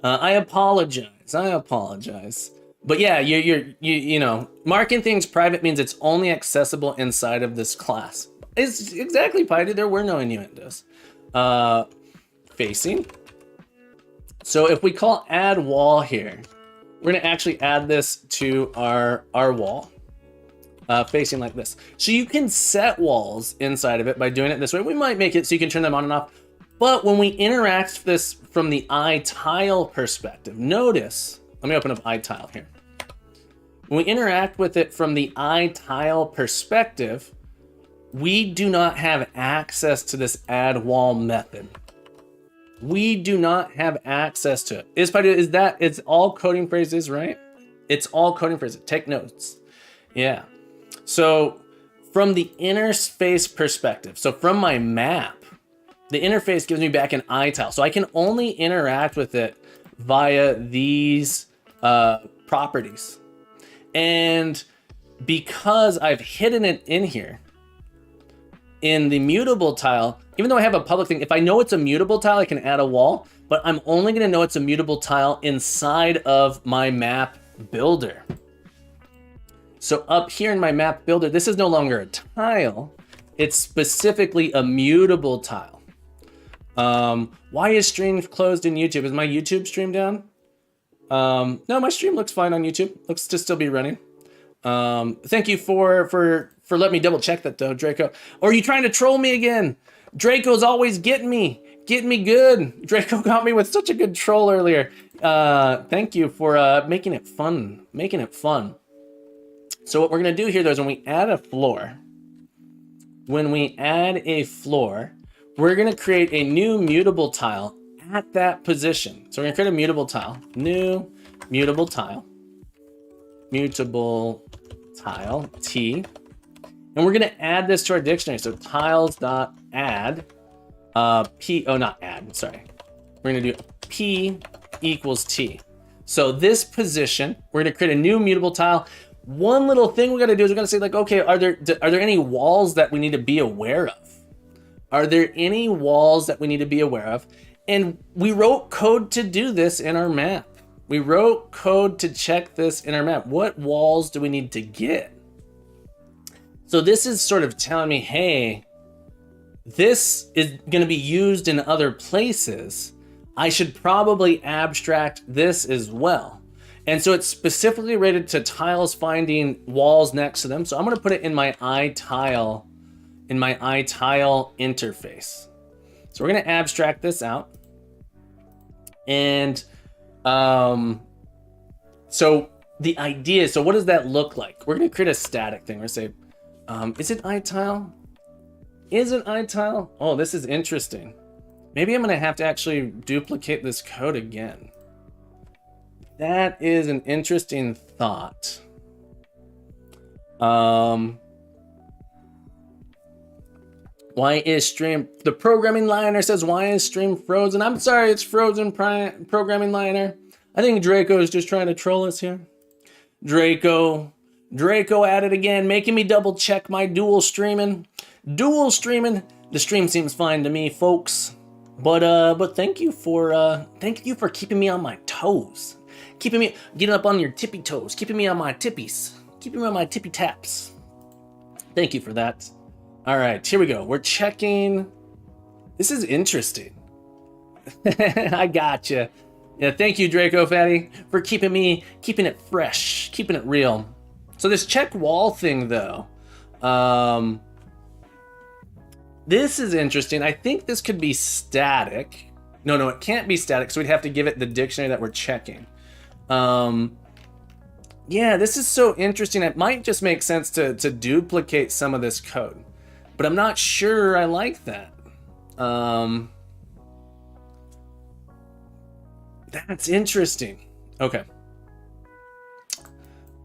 I apologize. But yeah, you know, marking things private means it's only accessible inside of this class. It's exactly, Piety. There were no innuendos. Facing. So if we call add wall here, we're gonna actually add this to our wall, facing like this. So you can set walls inside of it by doing it this way. We might make it so you can turn them on and off. But when we interact this from the iTile perspective, notice, let me open up iTile here. When we interact with it from the iTile perspective, we do not have access to this add wall method. We do not have access to it. Is that it's all coding phrases, right? It's all coding phrases. Take notes. Yeah. So from the interface perspective, so from my map, the interface gives me back an iTile. So I can only interact with it via these properties. And because I've hidden it in here, in the mutable tile, even though I have a public thing, if I know it's a mutable tile, I can add a wall, but I'm only gonna know it's a mutable tile inside of my map builder. So up here in my map builder, this is no longer a tile, it's specifically a mutable tile. Why is stream closed in YouTube? Is my YouTube stream down? No, my stream looks fine on YouTube. Looks to still be running. Thank you for letting me double check that though, Draco. Or are you trying to troll me again? Draco's always getting me good. Draco got me with such a good troll earlier. Thank you for making it fun. So what we're gonna do here though is when we add a floor, we're gonna create a new mutable tile at that position. So we're gonna create a mutable tile, new mutable tile T, and we're gonna add this to our dictionary. So tiles.add, we're gonna do P equals T. So this position, we're gonna create a new mutable tile. One little thing we gotta do is we're gonna say like, okay, are there any walls that we need to be aware of? Are there any walls that we need to be aware of? And we wrote code to do this in our map. We wrote code to check this in our map. What walls do we need to get? So this is sort of telling me, hey, this is gonna be used in other places. I should probably abstract this as well. And so it's specifically related to tiles finding walls next to them. So I'm gonna put it in my iTile interface. So we're gonna abstract this out. And so the idea, so what does that look like? We're gonna create a static thing. We're gonna say, is it iTile? Is it iTile? Oh, this is interesting. Maybe I'm gonna have to actually duplicate this code again. That is an interesting thought. Why is stream, the programming liner says, why is stream frozen? I'm sorry, it's frozen, programming liner. I think Draco is just trying to troll us here. Draco at it again, making me double check my dual streaming. The stream seems fine to me, folks. But thank you for keeping me on my toes. Getting up on your tippy toes, keeping me on my tippies, keeping me on my tippy taps. Thank you for that. All right, here we go. We're checking. This is interesting. I gotcha. Yeah, thank you, Draco Fatty, for keeping it fresh, keeping it real. So this check wall thing though, this is interesting. I think this could be static. No, it can't be static, so we'd have to give it the dictionary that we're checking. Yeah, this is so interesting. It might just make sense to duplicate some of this code, but I'm not sure I like that. That's interesting. Okay.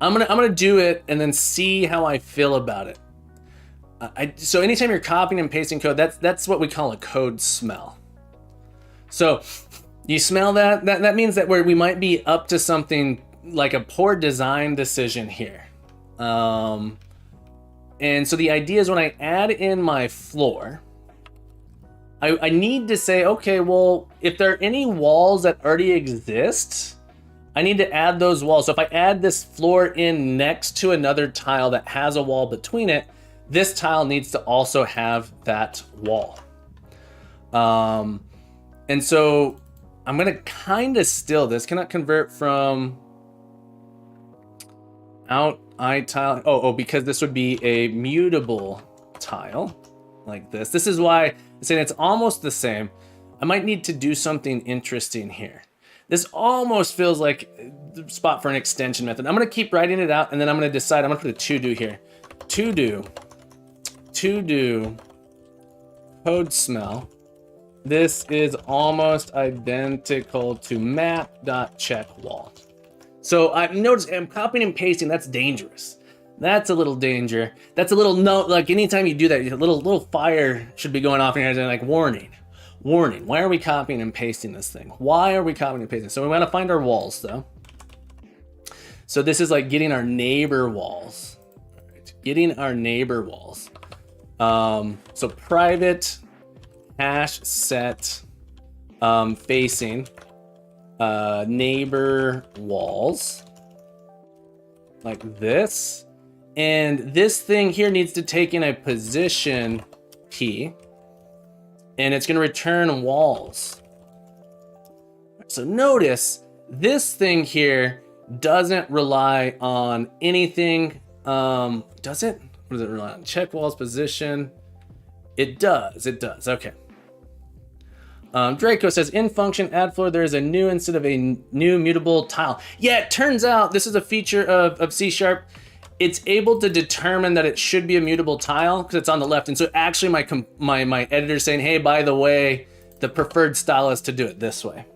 I'm gonna do it and then see how I feel about it. So anytime you're copying and pasting code, that's what we call a code smell. So you smell that? That means that we might be up to something like a poor design decision here. And so the idea is when I add in my floor, I need to say, okay, well, if there are any walls that already exist, I need to add those walls. So if I add this floor in next to another tile that has a wall between it, this tile needs to also have that wall. And so I'm gonna kind of still this. Cannot convert from out I tile. Oh, because this would be a mutable tile like this. This is why I'm saying it's almost the same. I might need to do something interesting here. This almost feels like the spot for an extension method. I'm gonna keep writing it out and then I'm gonna decide. I'm gonna put a to-do here. To-do code smell. This is almost identical to map.checkWall. So I notice I'm copying and pasting. That's dangerous. That's a little danger. That's a little note. Like anytime you do that, a little fire should be going off in your head. Like warning. Why are we copying and pasting this thing? Why are we copying and pasting? So we want to find our walls though. So this is like getting our neighbor walls. Getting our neighbor walls. So private hash set facing neighbor walls like this, and this thing here needs to take in a position key and it's going to return walls. So notice this thing here doesn't rely on anything. Does it? What does it rely on? Check walls position. It does. Okay. Draco says, in function add floor, there is a new instead of a new mutable tile. Yeah, it turns out this is a feature of C#. It's able to determine that it should be a mutable tile because it's on the left. And so actually my editor's saying, hey, by the way, the preferred style is to do it this way.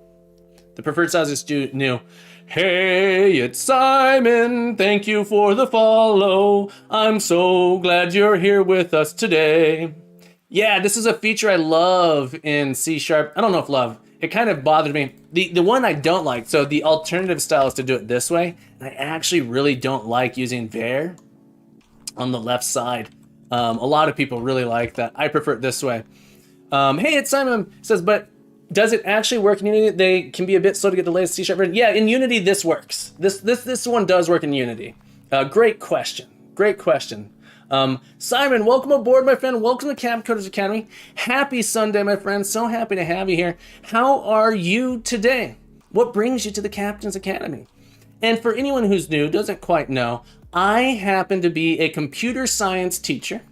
The preferred style is to do new. Hey, it's Simon. Thank you for the follow. I'm so glad you're here with us today. Yeah, this is a feature I love in C#. I don't know if love. It kind of bothered me. The one I don't like, so the alternative style is to do it this way. And I actually really don't like using var on the left side. A lot of people really like that. I prefer it this way. Hey, it's Simon. Says, but does it actually work in Unity? They can be a bit slow to get the latest C# version. Yeah, in Unity this works. This one does work in Unity. Great question. Simon, welcome aboard, my friend. Welcome to Camp Coders Academy. Happy Sunday, my friend. So happy to have you here. How are you today? What brings you to the Captain's Academy? And for anyone who's new, doesn't quite know, I happen to be a computer science teacher.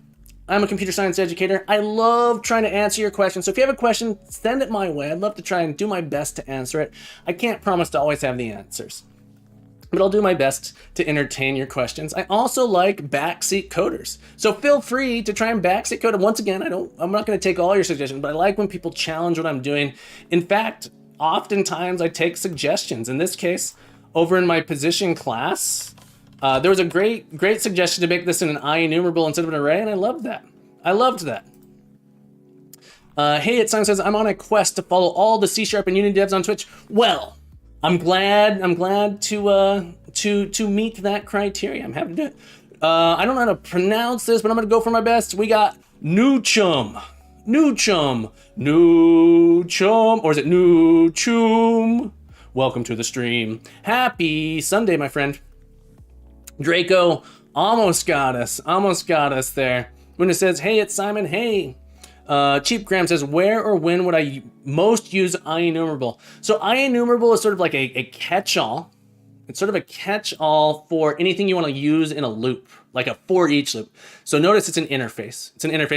I'm a computer science educator. I love trying to answer your questions. So if you have a question, send it my way. I'd love to try and do my best to answer it. I can't promise to always have the answers, but I'll do my best to entertain your questions. I also like backseat coders. So feel free to try and backseat code. And once again, I'm not gonna take all your suggestions, but I like when people challenge what I'm doing. In fact, oftentimes I take suggestions. In this case, over in my position class, there was a great suggestion to make this in an IEnumerable instead of an array, and I loved that. Hey, it Simon says, I'm on a quest to follow all the C# and Unity devs on Twitch. Well, I'm glad to meet that criteria. I'm happy to do it. I don't know how to pronounce this, but I'm gonna go for my best. We got New Chum, or is it New Chum? Welcome to the stream. Happy Sunday, my friend. Draco almost got us there. When it says, hey, it's Simon, hey. Cheap Graham says, where or when would I most use IEnumerable? So IEnumerable is sort of like a catch-all. It's sort of a catch-all for anything you want to use in a loop, like a for each loop. So notice it's an interface.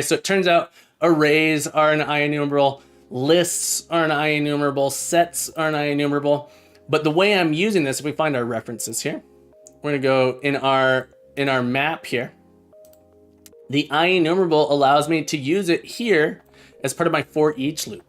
So it turns out arrays are an IEnumerable. lists are an IEnumerable, sets are an IEnumerable. But the way I'm using this, if we find our references here, we're gonna go in our map here. The IEnumerable allows me to use it here as part of my for each loop.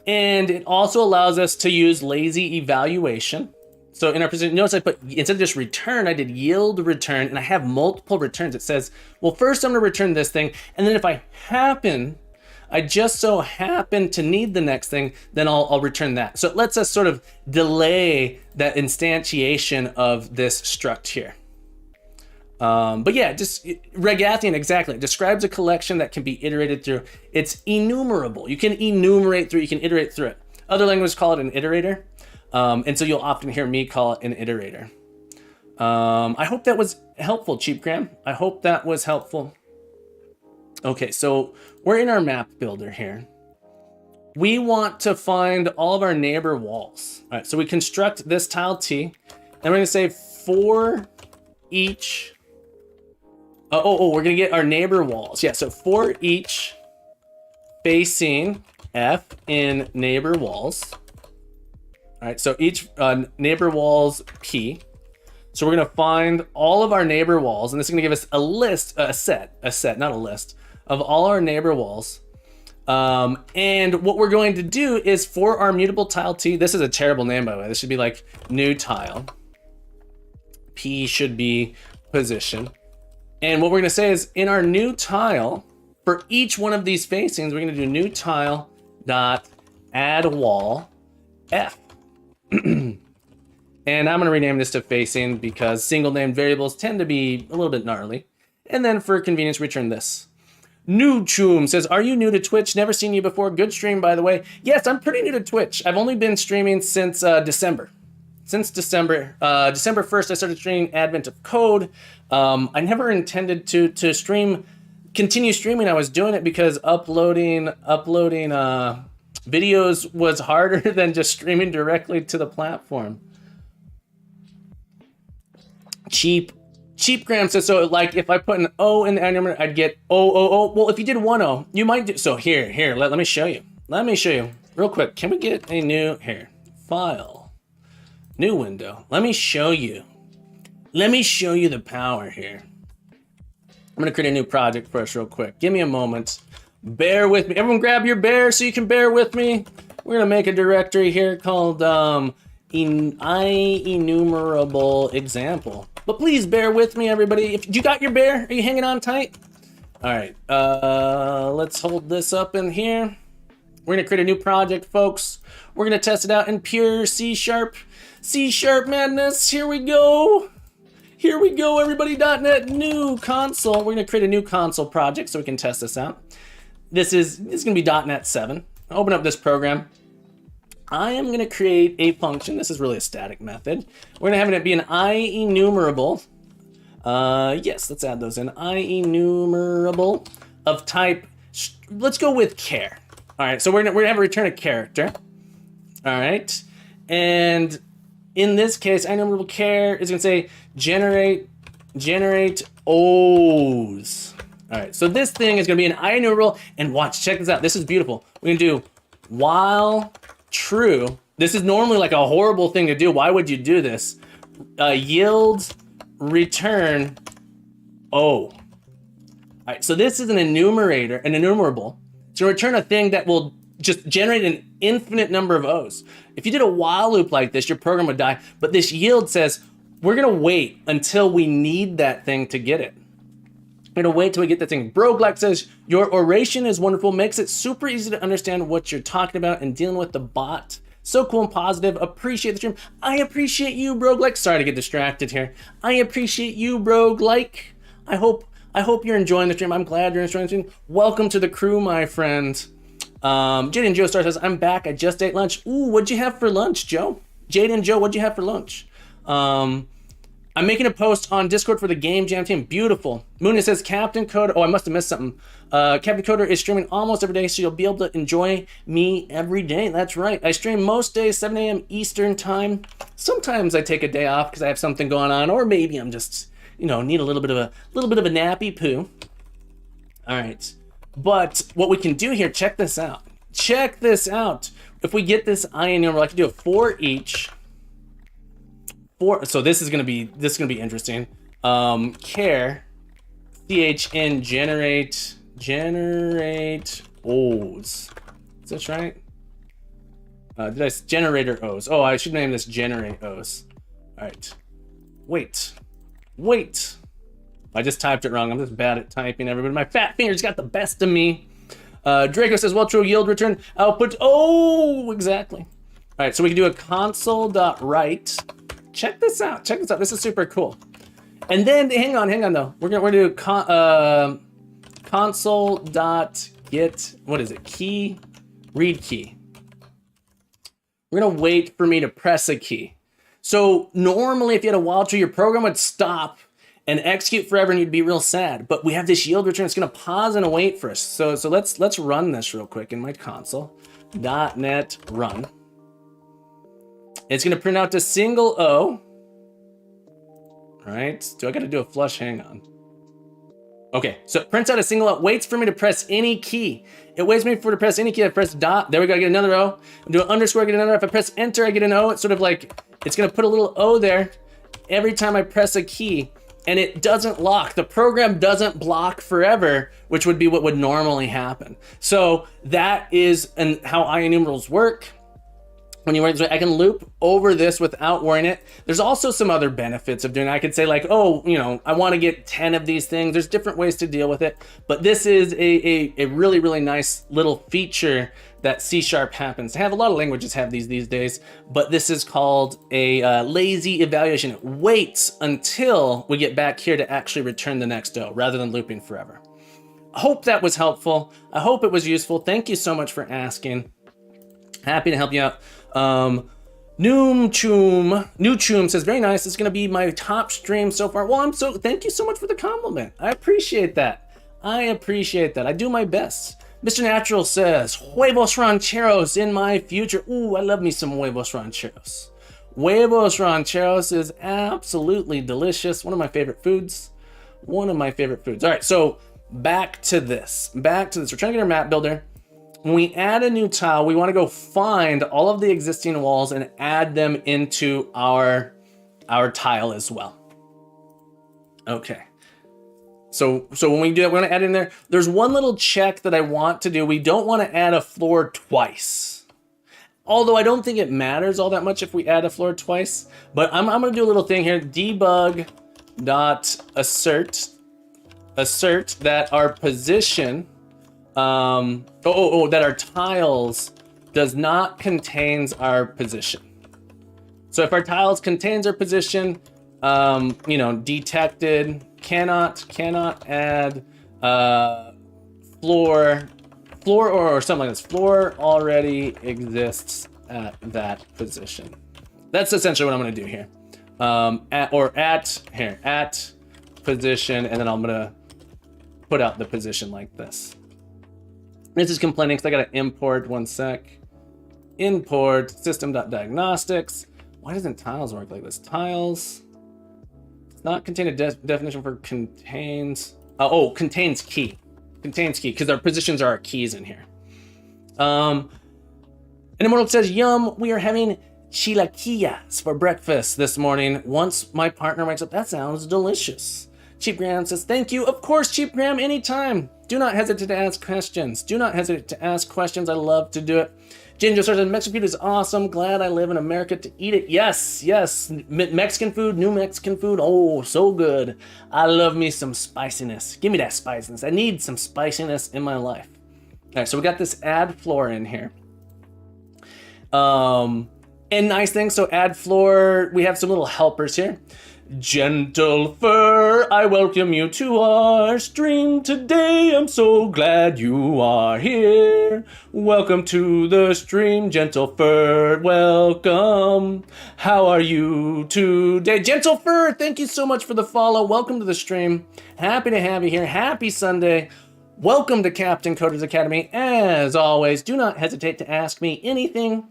And it also allows us to use lazy evaluation. So in our position, notice I put, instead of just return, I did yield return, and I have multiple returns. It says, well, first I'm gonna return this thing, and then if I just so happen to need the next thing, then I'll return that. So it lets us sort of delay that instantiation of this struct here. But yeah, just Regathian, exactly. It describes a collection that can be iterated through. It's enumerable. You can enumerate through, you can iterate through it. Other languages call it an iterator. And so you'll often hear me call it an iterator. I hope that was helpful, Cheapgram. I hope that was helpful. Okay, so we're in our map builder here. We want to find all of our neighbor walls. All right, so we construct this tile T, and we're gonna say for each, we're gonna get our neighbor walls. Yeah, so for each facing F in neighbor walls. All right, so each neighbor walls P. So we're gonna find all of our neighbor walls, and this is gonna give us a list, a set, not a list, of all our neighbor walls. And what we're going to do is for our mutable tile T, this is a terrible name by the way, this should be like new tile. P should be position. And what we're gonna say is in our new tile, for each one of these facings, we're gonna do new tile dot add wall F. And I'm gonna rename this to facing because single named variables tend to be a little bit gnarly. And then for convenience, return this. New Choom says, are you new to Twitch? Never seen you before. Good stream, by the way. Yes, I'm pretty new to Twitch. I've only been streaming since December. December 1st, I started streaming Advent of Code. I never intended to continue streaming. I was doing it because uploading videos was harder than just streaming directly to the platform. Cheapgram says, so like if I put an O in the number, I'd get O. Well, if you did one O, you might do, so here, let me show you. Real quick. Can we get a new, here, file, new window. Let me show you the power here. I'm gonna create a new project for us real quick. Give me a moment. Bear with me. Everyone grab your bear so you can bear with me. We're gonna make a directory here called IEnumerable example. But please bear with me, everybody. If you got your bear, are you hanging on tight? All right, let's hold this up in here. We're gonna create a new project, folks. We're gonna test it out in pure C# madness. Here we go, everybody. .NET new console. We're gonna create a new console project so we can test this out. This is gonna be .NET 7. Open up this program. I am going to create a function. This is really a static method. We're going to have it be an IEnumerable. Yes, let's add those in. IEnumerable of type, let's go with char. All right, so we're going to have a return a character. All right, and in this case, IEnumerable char is going to say generate O's. All right, so this thing is going to be an IEnumerable, and watch, check this out. This is beautiful. We're going to do while true. This is normally like a horrible thing to do. Why would you do this? Yield return O. All right, so this is an enumerator, an enumerable. To return a thing that will just generate an infinite number of O's. If you did a while loop like this, your program would die. But this yield says, we're gonna wait until we need that thing to get it. We're gonna wait till we get that thing. Broglak says, your oration is wonderful, makes it super easy to understand what you're talking about and dealing with the bot. So cool and positive, appreciate the stream. I appreciate you, Broglak. Sorry to get distracted here. I appreciate you, Broglak. I hope you're enjoying the stream. I'm glad you're enjoying the stream. Welcome to the crew, my friend. Jaden Joe Star says, I'm back, I just ate lunch. Ooh, what'd you have for lunch, Joe? Jaden Joe, what'd you have for lunch? I'm making a post on Discord for the Game Jam team. Beautiful. Moon says Captain Coder. Oh, I must have missed something. Captain Coder is streaming almost every day, so you'll be able to enjoy me every day. That's right. I stream most days, 7 a.m. Eastern time. Sometimes I take a day off because I have something going on, or maybe I'm just, need a little bit of a nappy poo. All right. But what we can do here, check this out. check this out. If we get this ion number, I can do a for each. So this is gonna be interesting. Char chn generate O's. Is this right? Did I generator O's? Oh, I should name this generate O's. All right. Wait. I just typed it wrong. I'm just bad at typing, everybody. My fat fingers got the best of me. Draco says, well, true, yield return output. Oh, exactly. All right, so we can do a console.write. Check this out. This is super cool. And then, hang on though. We're gonna do console.get, what is it? Key, read key. We're gonna wait for me to press a key. So normally if you had a while tree, your program would stop and execute forever and you'd be real sad. But we have this yield return. It's gonna pause and wait for us. So let's run this real quick in my console. .NET run. It's gonna print out a single O. Right? Do I gotta do a flush? Hang on. Okay, so it prints out a single O, waits for me to press any key. It waits for me to press any key. I press dot, there we go, I get another O. I do an underscore, I get another. If I press enter, I get an O. It's sort of like, it's gonna put a little O there every time I press a key. And it doesn't lock. The program doesn't block forever, which would be what would normally happen. So that is how ion numerals work. When you work this way, I can loop over this without worrying it. There's also some other benefits of doing it. I could say like, oh, I want to get 10 of these things. There's different ways to deal with it. But this is a really, really nice little feature that C# happens to have. A lot of languages have these days, but this is called a lazy evaluation. It waits until we get back here to actually return the next O rather than looping forever. I hope that was helpful. I hope it was useful. Thank you so much for asking. Happy to help you out. New Chum says, very nice. It's going to be my top stream so far. Well, thank you so much for the compliment. I appreciate that. I do my best. Mr. Natural says, huevos rancheros in my future. Ooh, I love me some huevos rancheros. Huevos rancheros is absolutely delicious. One of my favorite foods. All right, so back to this. We're trying to get our map builder. When we add a new tile, we want to go find all of the existing walls and add them into our tile as well. Okay. So when we do that, we're going to add in there. There's one little check that I want to do. We don't want to add a floor twice. Although I don't think it matters all that much if we add a floor twice. But I'm going to do a little thing here. Debug.assert that our position, that our tiles does not contains our position. So if our tiles contains our position, detected, cannot add floor or something like this. Floor already exists at that position. That's essentially what I'm going to do here. At position, and then I'm going to put out the position like this. This is complaining because I got to import, one sec. Import system.diagnostics. Why doesn't tiles work like this? Tiles. Not contain a definition for contains. Contains key. Contains key, because our positions are our keys in here. And Immortal says, yum, we are having chilaquillas for breakfast this morning. Once my partner wakes up, that sounds delicious. Cheap Graham says, thank you. Of course, Cheap Graham, anytime. Do not hesitate to ask questions. I love to do it. Ginger says, Mexican food is awesome. Glad I live in America to eat it. Yes. Mexican food, new Mexican food. Oh, so good. I love me some spiciness. Give me that spiciness. I need some spiciness in my life. All right, so we got this add floor in here. And nice thing, so add floor, we have some little helpers here. Gentle Fur, I welcome you to our stream today. I'm so glad you are here. Welcome to the stream, Gentle Fur. Welcome. How are you today? Gentle Fur, thank you so much for the follow. Welcome to the stream. Happy to have you here. Happy Sunday. Welcome to Captain Coders Academy. As always, do not hesitate to ask me anything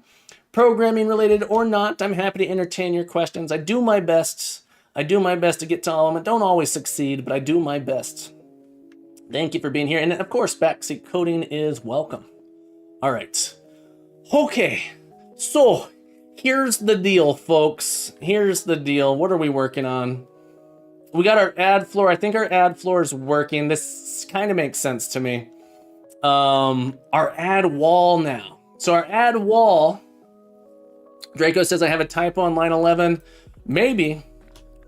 programming related or not. I'm happy to entertain your questions. I do my best to get to all of them. I don't always succeed, but I do my best. Thank you for being here. And of course, backseat coding is welcome. All right. Okay. So here's the deal, folks. Here's the deal. What are we working on? We got our add floor. I think our add floor is working. This kind of makes sense to me. Our add wall now. So our add wall, Draco says I have a typo on line 11. Maybe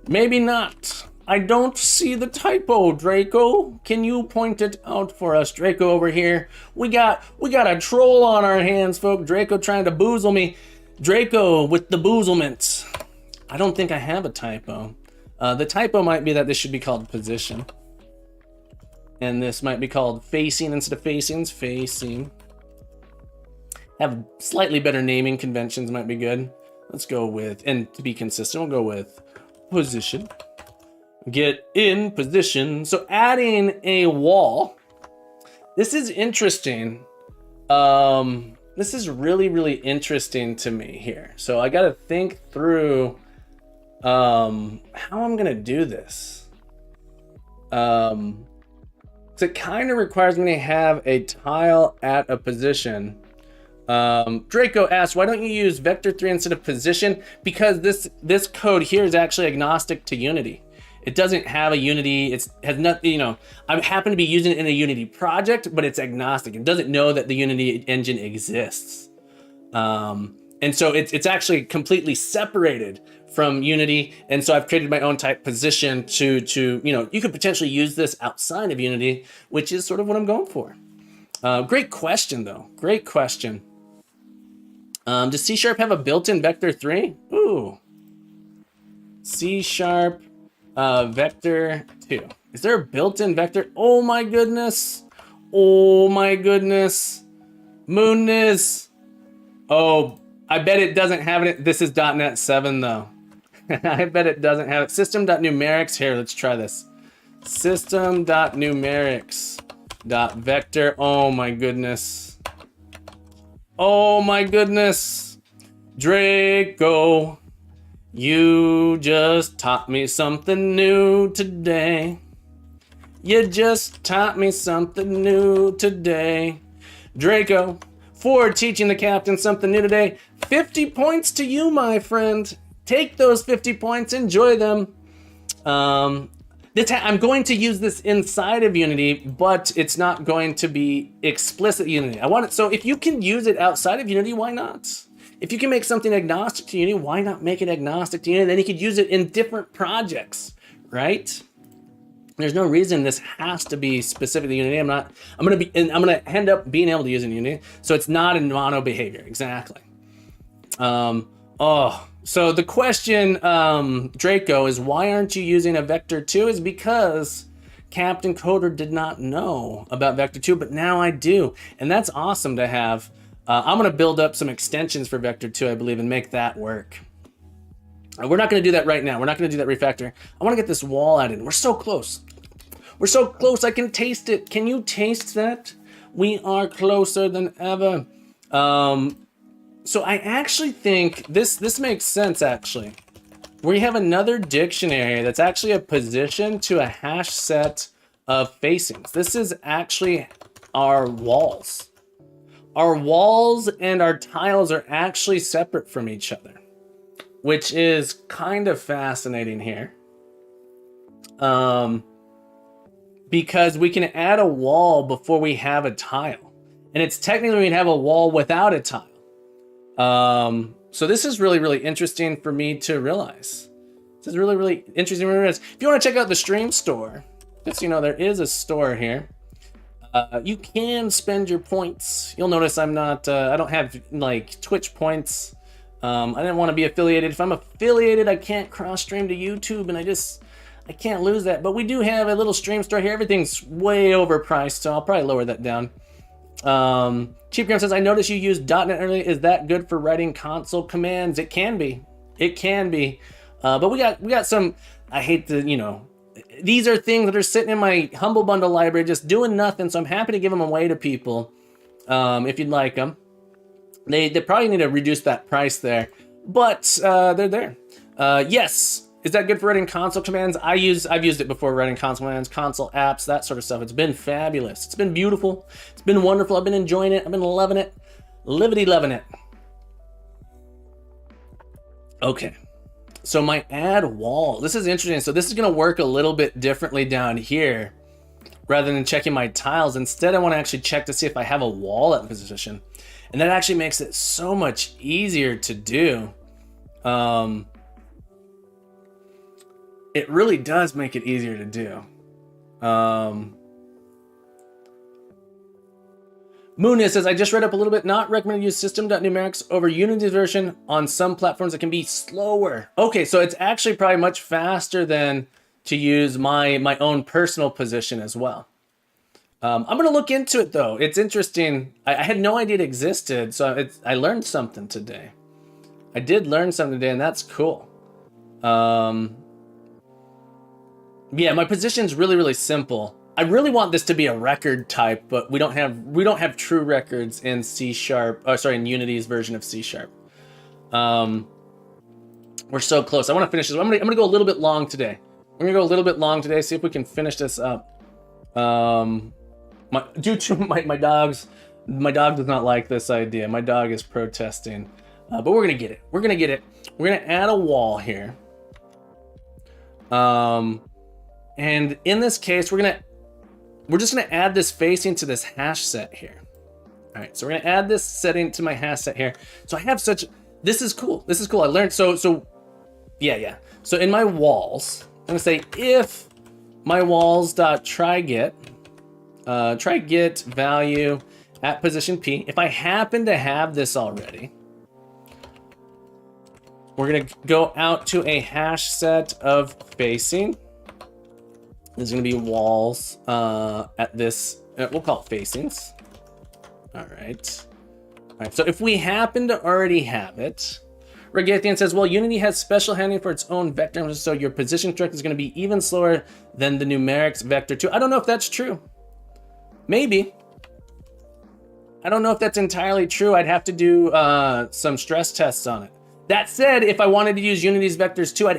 not. I don't see the typo, Draco. Can you point it out for us, Draco over here? We got a troll on our hands, folks. Draco trying to boozle me. Draco with the boozlement. I don't think I have a typo. The typo might be that this should be called position. And this might be called facing instead of facings. Facing. Have slightly better naming conventions might be good. Let's go with, and to be consistent, we'll go with position. Get in position. So adding a wall. This is interesting. This is really, really interesting to me here. So I got to think through how I'm going to do this. So it kind of requires me to have a tile at a position. Draco asks, why don't you use vector 3 instead of position? Because this code here is actually agnostic to Unity. It doesn't have a Unity, has nothing, you know, I happen to be using it in a Unity project, but it's agnostic. It doesn't know that the Unity engine exists. And so it's actually completely separated from Unity. And so I've created my own type position to, you know, you could potentially use this outside of Unity, which is sort of what I'm going for. Great question though, great question. Does C# have a built-in vector 3? Ooh. C# vector 2. Is there a built-in vector? Oh my goodness. Oh my goodness. Moonniz. Oh, I bet it doesn't have it. This is .NET 7 though. I bet it doesn't have it. System.numerics. Here, let's try this. System.numerics.vector. Oh my goodness. Oh my goodness. Draco. You just taught me something new today. You just taught me something new today. Draco, for teaching the captain something new today. 50 points to you, my friend. Take those 50 points, enjoy them. I'm going to use this inside of Unity, but it's not going to be explicit Unity. I want it, so if you can use it outside of Unity, why not? If you can make something agnostic to Unity, why not make it agnostic to Unity? Then you could use it in different projects, right? There's no reason this has to be specific to Unity. I'm gonna end up being able to use it in Unity, so it's not in mono behavior, exactly. So the question, Draco, is why aren't you using a vector 2? Is because Captain Coder did not know about vector 2, but now I do, and that's awesome to have. I'm going to build up some extensions for vector 2, I believe, and make that work. We're not going to do that right now. We're not going to do that refactor. I want to get this wall added. We're so close. We're so close. I can taste it. Can you taste that? We are closer than ever. So I actually think this makes sense, actually. We have another dictionary that's actually a position to a hash set of facings. This is actually our walls. Our walls and our tiles are actually separate from each other, which is kind of fascinating here. Because we can add a wall before we have a tile. And it's technically we'd have a wall without a tile. So this is really, really interesting for me to realize. This is really, really interesting to realize. If you want to check out the stream store, just so you know, there is a store here. You can spend your points. You'll notice I'm not, I don't have like Twitch points. I didn't want to be affiliated. If I'm affiliated, I can't cross stream to YouTube, and I can't lose that. But we do have a little stream store here. Everything's way overpriced, so I'll probably lower that down. Chief Graham says, I noticed you used .NET earlier. Is that good for writing console commands? It can be. It can be. But we got some, I hate to, you know, these are things that are sitting in my Humble Bundle library just doing nothing, so I'm happy to give them away to people if you'd like them. They probably need to reduce that price there, but they're there. Yes, is that good for writing console commands? I've used it before, writing console commands, console apps, that sort of stuff. It's been fabulous. It's been beautiful. It's been wonderful. I've been enjoying it. I've been loving it. Livity loving it. Okay. So my add wall, this is interesting. So this is going to work a little bit differently down here rather than checking my tiles. Instead, I want to actually check to see if I have a wall at the position. And that actually makes it so much easier to do. It really does make it easier to do. Moon says, I just read up a little bit, not recommend to use system.numerics over Unity's version on some platforms that can be slower. Okay, so it's actually probably much faster than to use my own personal position as well. I'm gonna look into it though. It's interesting. I had no idea it existed, so I learned something today. I did learn something today, and that's cool. Yeah, my position's really, really simple. I really want this to be a record type, but we don't have true records in C#. Oh, sorry, in Unity's version of C#. We're so close. I want to finish this. I'm gonna go a little bit long today. I'm gonna go a little bit long today. See if we can finish this up. Due to my dogs, my dog does not like this idea. My dog is protesting, but we're gonna get it. We're gonna get it. We're gonna add a wall here. And in this case, we're just gonna add this facing to this hash set here. All right, so we're gonna add this setting to my hash set here. So I have this is cool. This is cool. I learned, yeah. So in my walls, I'm gonna say if my walls.tryGet, tryGet value at position P. If I happen to have this already, we're gonna go out to a hash set of facing. There's going to be walls at this, we'll call it facings. All right. So if we happen to already have it, Regathian says, well, Unity has special handling for its own vector, so your position construct is going to be even slower than the numerics vector 2. I don't know if that's true. Maybe. I don't know if that's entirely true. I'd have to do some stress tests on it. That said, if I wanted to use Unity's vectors 2, I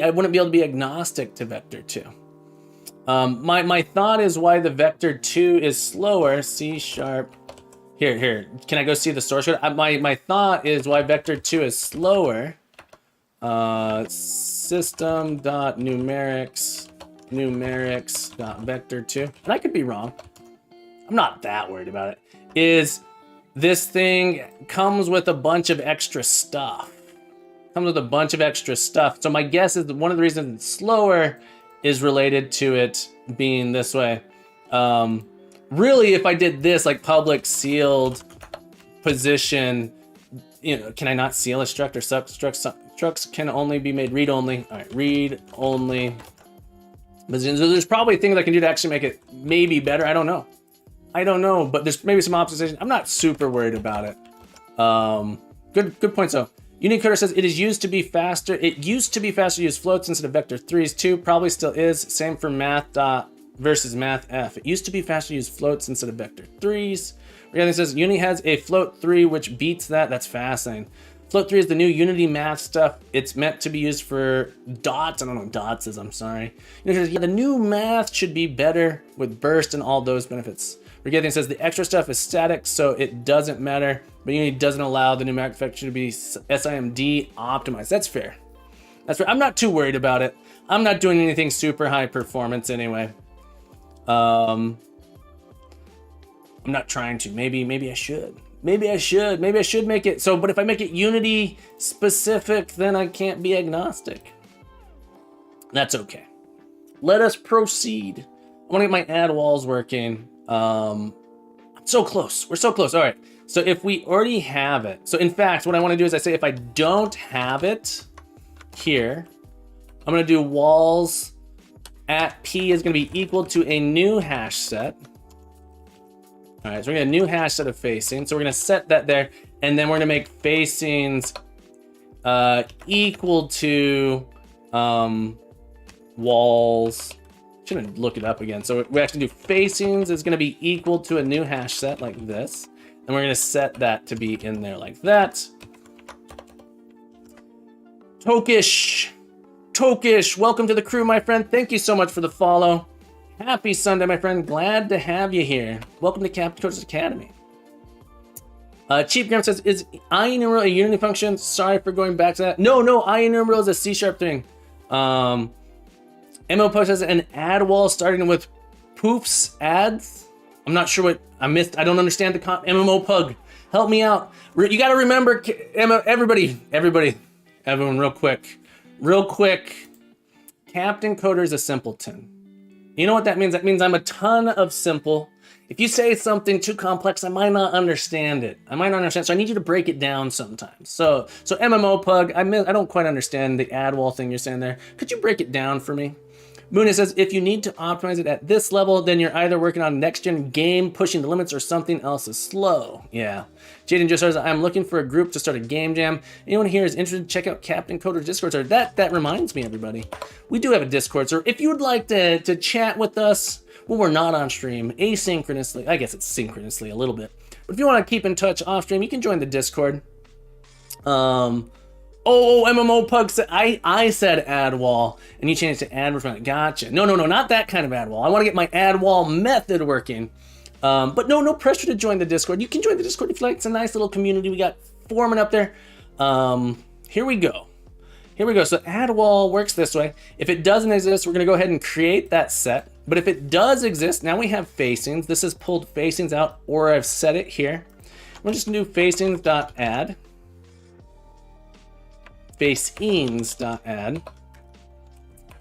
wouldn't be able to be agnostic to vector 2. My thought is why the vector 2 is slower. C#. Here. Can I go see the source code? My thought is why vector 2 is slower. System.numerics.vector2. And I could be wrong. I'm not that worried about it. Is this thing comes with a bunch of extra stuff. So my guess is that one of the reasons it's slower is related to it being this way. Really, if I did this, like public sealed position, can I not seal a struct or structs can only be made read only. All right, read only. So there's probably things I can do to actually make it maybe better. I don't know, but there's maybe some optimization. I'm not super worried about it. Good point, though. Unicoder says it used to be faster to use floats instead of vector 3s too. Probably still is. Same for math versus math F. It used to be faster to use floats instead of vector 3s. Reality says Unity has a float 3 which beats that. That's fascinating. Float 3 is the new Unity math stuff. It's meant to be used for dots. I don't know what dots is, I'm sorry. Says, the new math should be better with burst and all those benefits. Regathian says the extra stuff is static, so it doesn't matter, but Unity doesn't allow the numeric vector to be SIMD optimized. That's fair. I'm not too worried about it. I'm not doing anything super high performance anyway. I'm not trying to. Maybe I should. Maybe I should make it so, but if I make it Unity specific, then I can't be agnostic. That's okay. Let us proceed. I want to get my add walls working. I'm so close. We're so close. All right. So if we already have it, so in fact, what I want to do is I say if I don't have it here, I'm going to do walls at P is going to be equal to a new hash set. All right, so we're going to get a new hash set of facing. So we're going to set that there, and then we're going to make facings equal to walls. Shouldn't look it up again. So we actually do facings is going to be equal to a new hash set like this. And we're going to set that to be in there like that. Tokish, welcome to the crew, my friend. Thank you so much for the follow. Happy Sunday, my friend. Glad to have you here. Welcome to Captain Coach's Academy. Cheap Graham says, is IEnumeral a Unity function? Sorry for going back to that. No, IEnumeral is a C# thing. MO Post says an ad wall starting with poofs ads. I'm not sure what I missed. I don't understand the MMO Pug. Help me out. You got to remember, everyone, real quick. Captain Coder is a simpleton. You know what that means? That means I'm a ton of simple. If you say something too complex, I might not understand it. So I need you to break it down sometimes. So MMO Pug, I don't quite understand the ad wall thing you're saying there. Could you break it down for me? Moona says, if you need to optimize it at this level, then you're either working on next-gen game, pushing the limits, or something else is slow. Yeah. Jaden just says, I'm looking for a group to start a game jam. Anyone here is interested, check out Captain Coder's Discord server. That reminds me, everybody. We do have a Discord server. If you would like to chat with us when we're not on stream, asynchronously, I guess it's synchronously a little bit. But if you want to keep in touch off stream, you can join the Discord. MMO Pug said, I said ad wall, and you changed to ad wall. Gotcha. No, not that kind of ad wall. I want to get my ad wall method working. But no pressure to join the Discord. You can join the Discord if you like. It's a nice little community we got forming up there. Here we go. So ad wall works this way. If it doesn't exist, we're going to go ahead and create that set. But if it does exist, now we have facings. This has pulled facings out, or I've set it here. We're just going to do facings.add. Facings.add.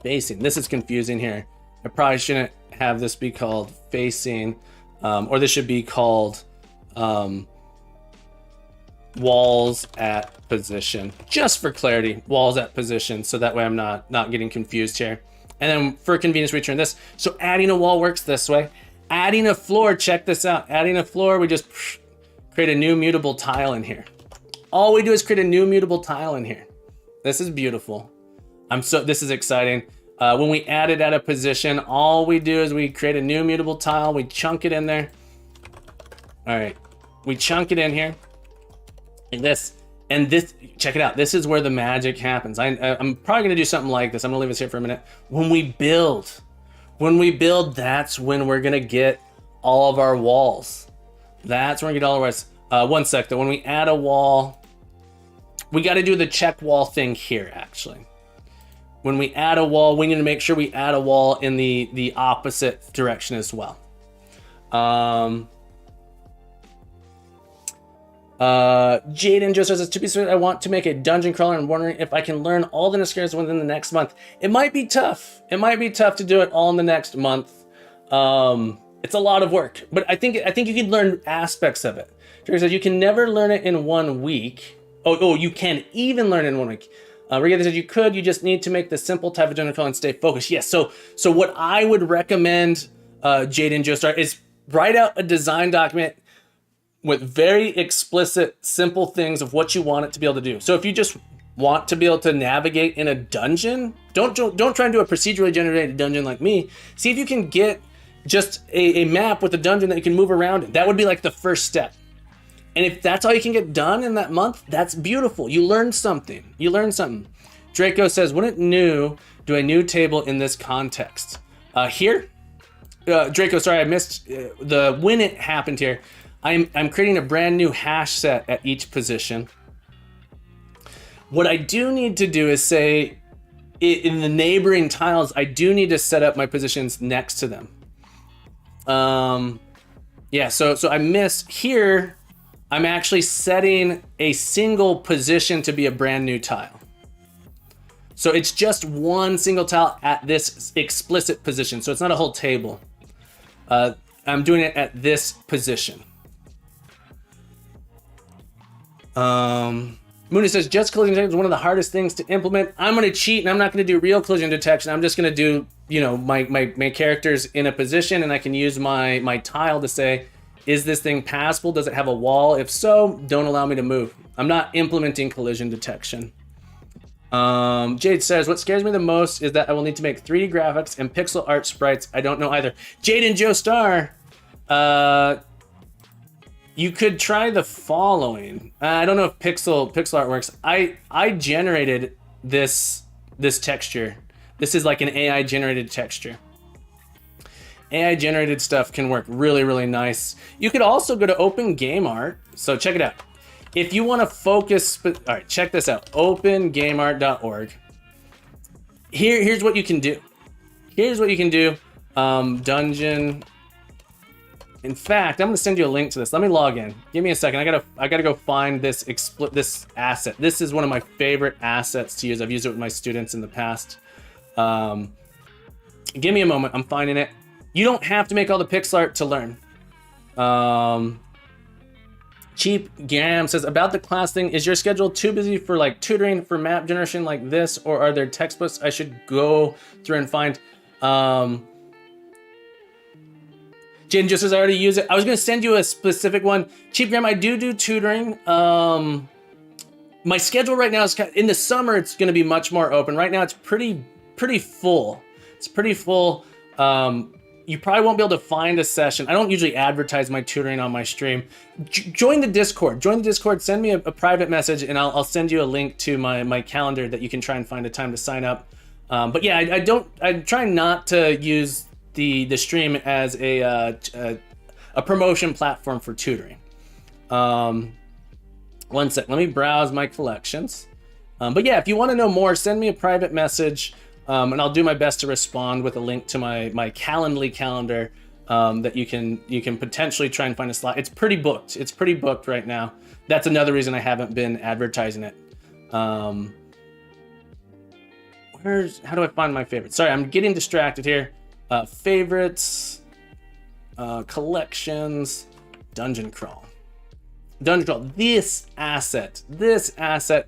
Facing. This is confusing here. I probably shouldn't have this be called facing, or this should be called walls at position. Just for clarity, walls at position, so that way I'm not getting confused here. And then for convenience, we return this. So adding a wall works this way. Adding a floor, check this out. Adding a floor, we just create a new mutable tile in here. All we do is create a new mutable tile in here. This is beautiful. This is exciting. When we add it at a position, all we do is we create a new mutable tile. We chunk it in there. All right, we chunk it in here. Like this. And this, check it out. This is where the magic happens. I'm probably gonna do something like this. I'm gonna leave this here for a minute. When we build, that's when we're gonna get all of our walls. That's when we get all of our, one sec though, when we add a wall, we gotta do the check wall thing here actually. When we add a wall, we need to make sure we add a wall in the opposite direction as well. Jaden just says, to be sure, I want to make a dungeon crawler and wondering if I can learn all the Niscaras within the next month. It might be tough. It might be tough to do it all in the next month. It's a lot of work, but I think you can learn aspects of it. Jerry says you can never learn it in 1 week. Oh, you can even learn it in 1 week. Regan says you just need to make the simple type of dungeon crawler and stay focused. Yes. So what I would recommend, Jaden Joestar, is write out a design document with very explicit, simple things of what you want it to be able to do. So if you just want to be able to navigate in a dungeon, don't try and do a procedurally generated dungeon like me. See if you can get just a map with a dungeon that you can move around in. That would be like the first step. And if that's all you can get done in that month, that's beautiful. You learned something. Draco says, wouldn't new do a new table in this context? Here? Draco, sorry, I missed when it happened here. I'm creating a brand new hash set at each position. What I do need to do is say, in the neighboring tiles, I do need to set up my positions next to them. Yeah, so I missed here. I'm actually setting a single position to be a brand new tile. So it's just one single tile at this explicit position. So it's not a whole table. I'm doing it at this position. Mooney says, just collision detection is one of the hardest things to implement. I'm going to cheat and I'm not going to do real collision detection. I'm just going to do, my characters in a position, and I can use my tile to say, is this thing passable? Does it have a wall? If so, don't allow me to move. I'm not implementing collision detection. Jade says, what scares me the most is that I will need to make 3D graphics and pixel art sprites. I don't know either. Jade and Joe Star, you could try the following. I don't know if pixel art works. I generated this texture. This is like an AI generated texture. AI generated stuff can work really, really nice. You could also go to Open Game Art So check it out. If you want to focus, all right, check this out. OpenGameArt.org. Here's what you can do. Here's what you can do. Dungeon. In fact, I'm gonna send you a link to this. Let me log in. Give me a second. I gotta go find this asset. This is one of my favorite assets to use. I've used it with my students in the past. Give me a moment. I'm finding it. You don't have to make all the pixel art to learn. Cheap Gam says, about the class thing, is your schedule too busy for like tutoring for map generation like this, or are there textbooks I should go through and find? Jaden just says, I already use it. I was going to send you a specific one. Cheap Graham, I do tutoring. My schedule right now is in the summer, it's going to be much more open. Right now, it's pretty full. It's pretty full. You probably won't be able to find a session. I don't usually advertise my tutoring on my stream. Join the Discord. Join the Discord. Send me a private message, and I'll send you a link to my calendar that you can try and find a time to sign up. But yeah, I try not to use the stream as a promotion platform for tutoring. One sec, let me browse my collections. But yeah, if you want to know more, send me a private message, and I'll do my best to respond with a link to my Calendly calendar that you can potentially try and find a slot. It's pretty booked. It's pretty booked right now. That's another reason I haven't been advertising it. How do I find my favorites? Sorry, I'm getting distracted here. Favorites, collections, dungeon crawl. Dungeon crawl. This asset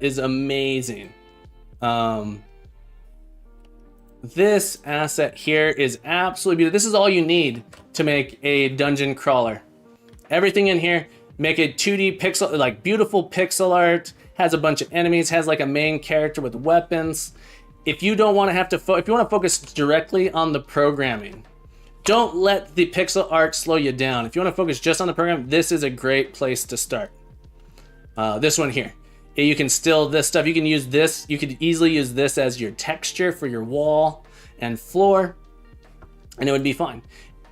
is amazing. This asset here is absolutely beautiful. This is all you need to make a dungeon crawler. Everything in here, make a 2D pixel, like beautiful pixel art, has a bunch of enemies, has like a main character with weapons. If you don't want to have to, if you want to focus directly on the programming, don't let the pixel art slow you down. If you want to focus just on the program, this is a great place to start. This one here. You can still, this stuff, you can use this, you could easily use this as your texture for your wall and floor, and it would be fine.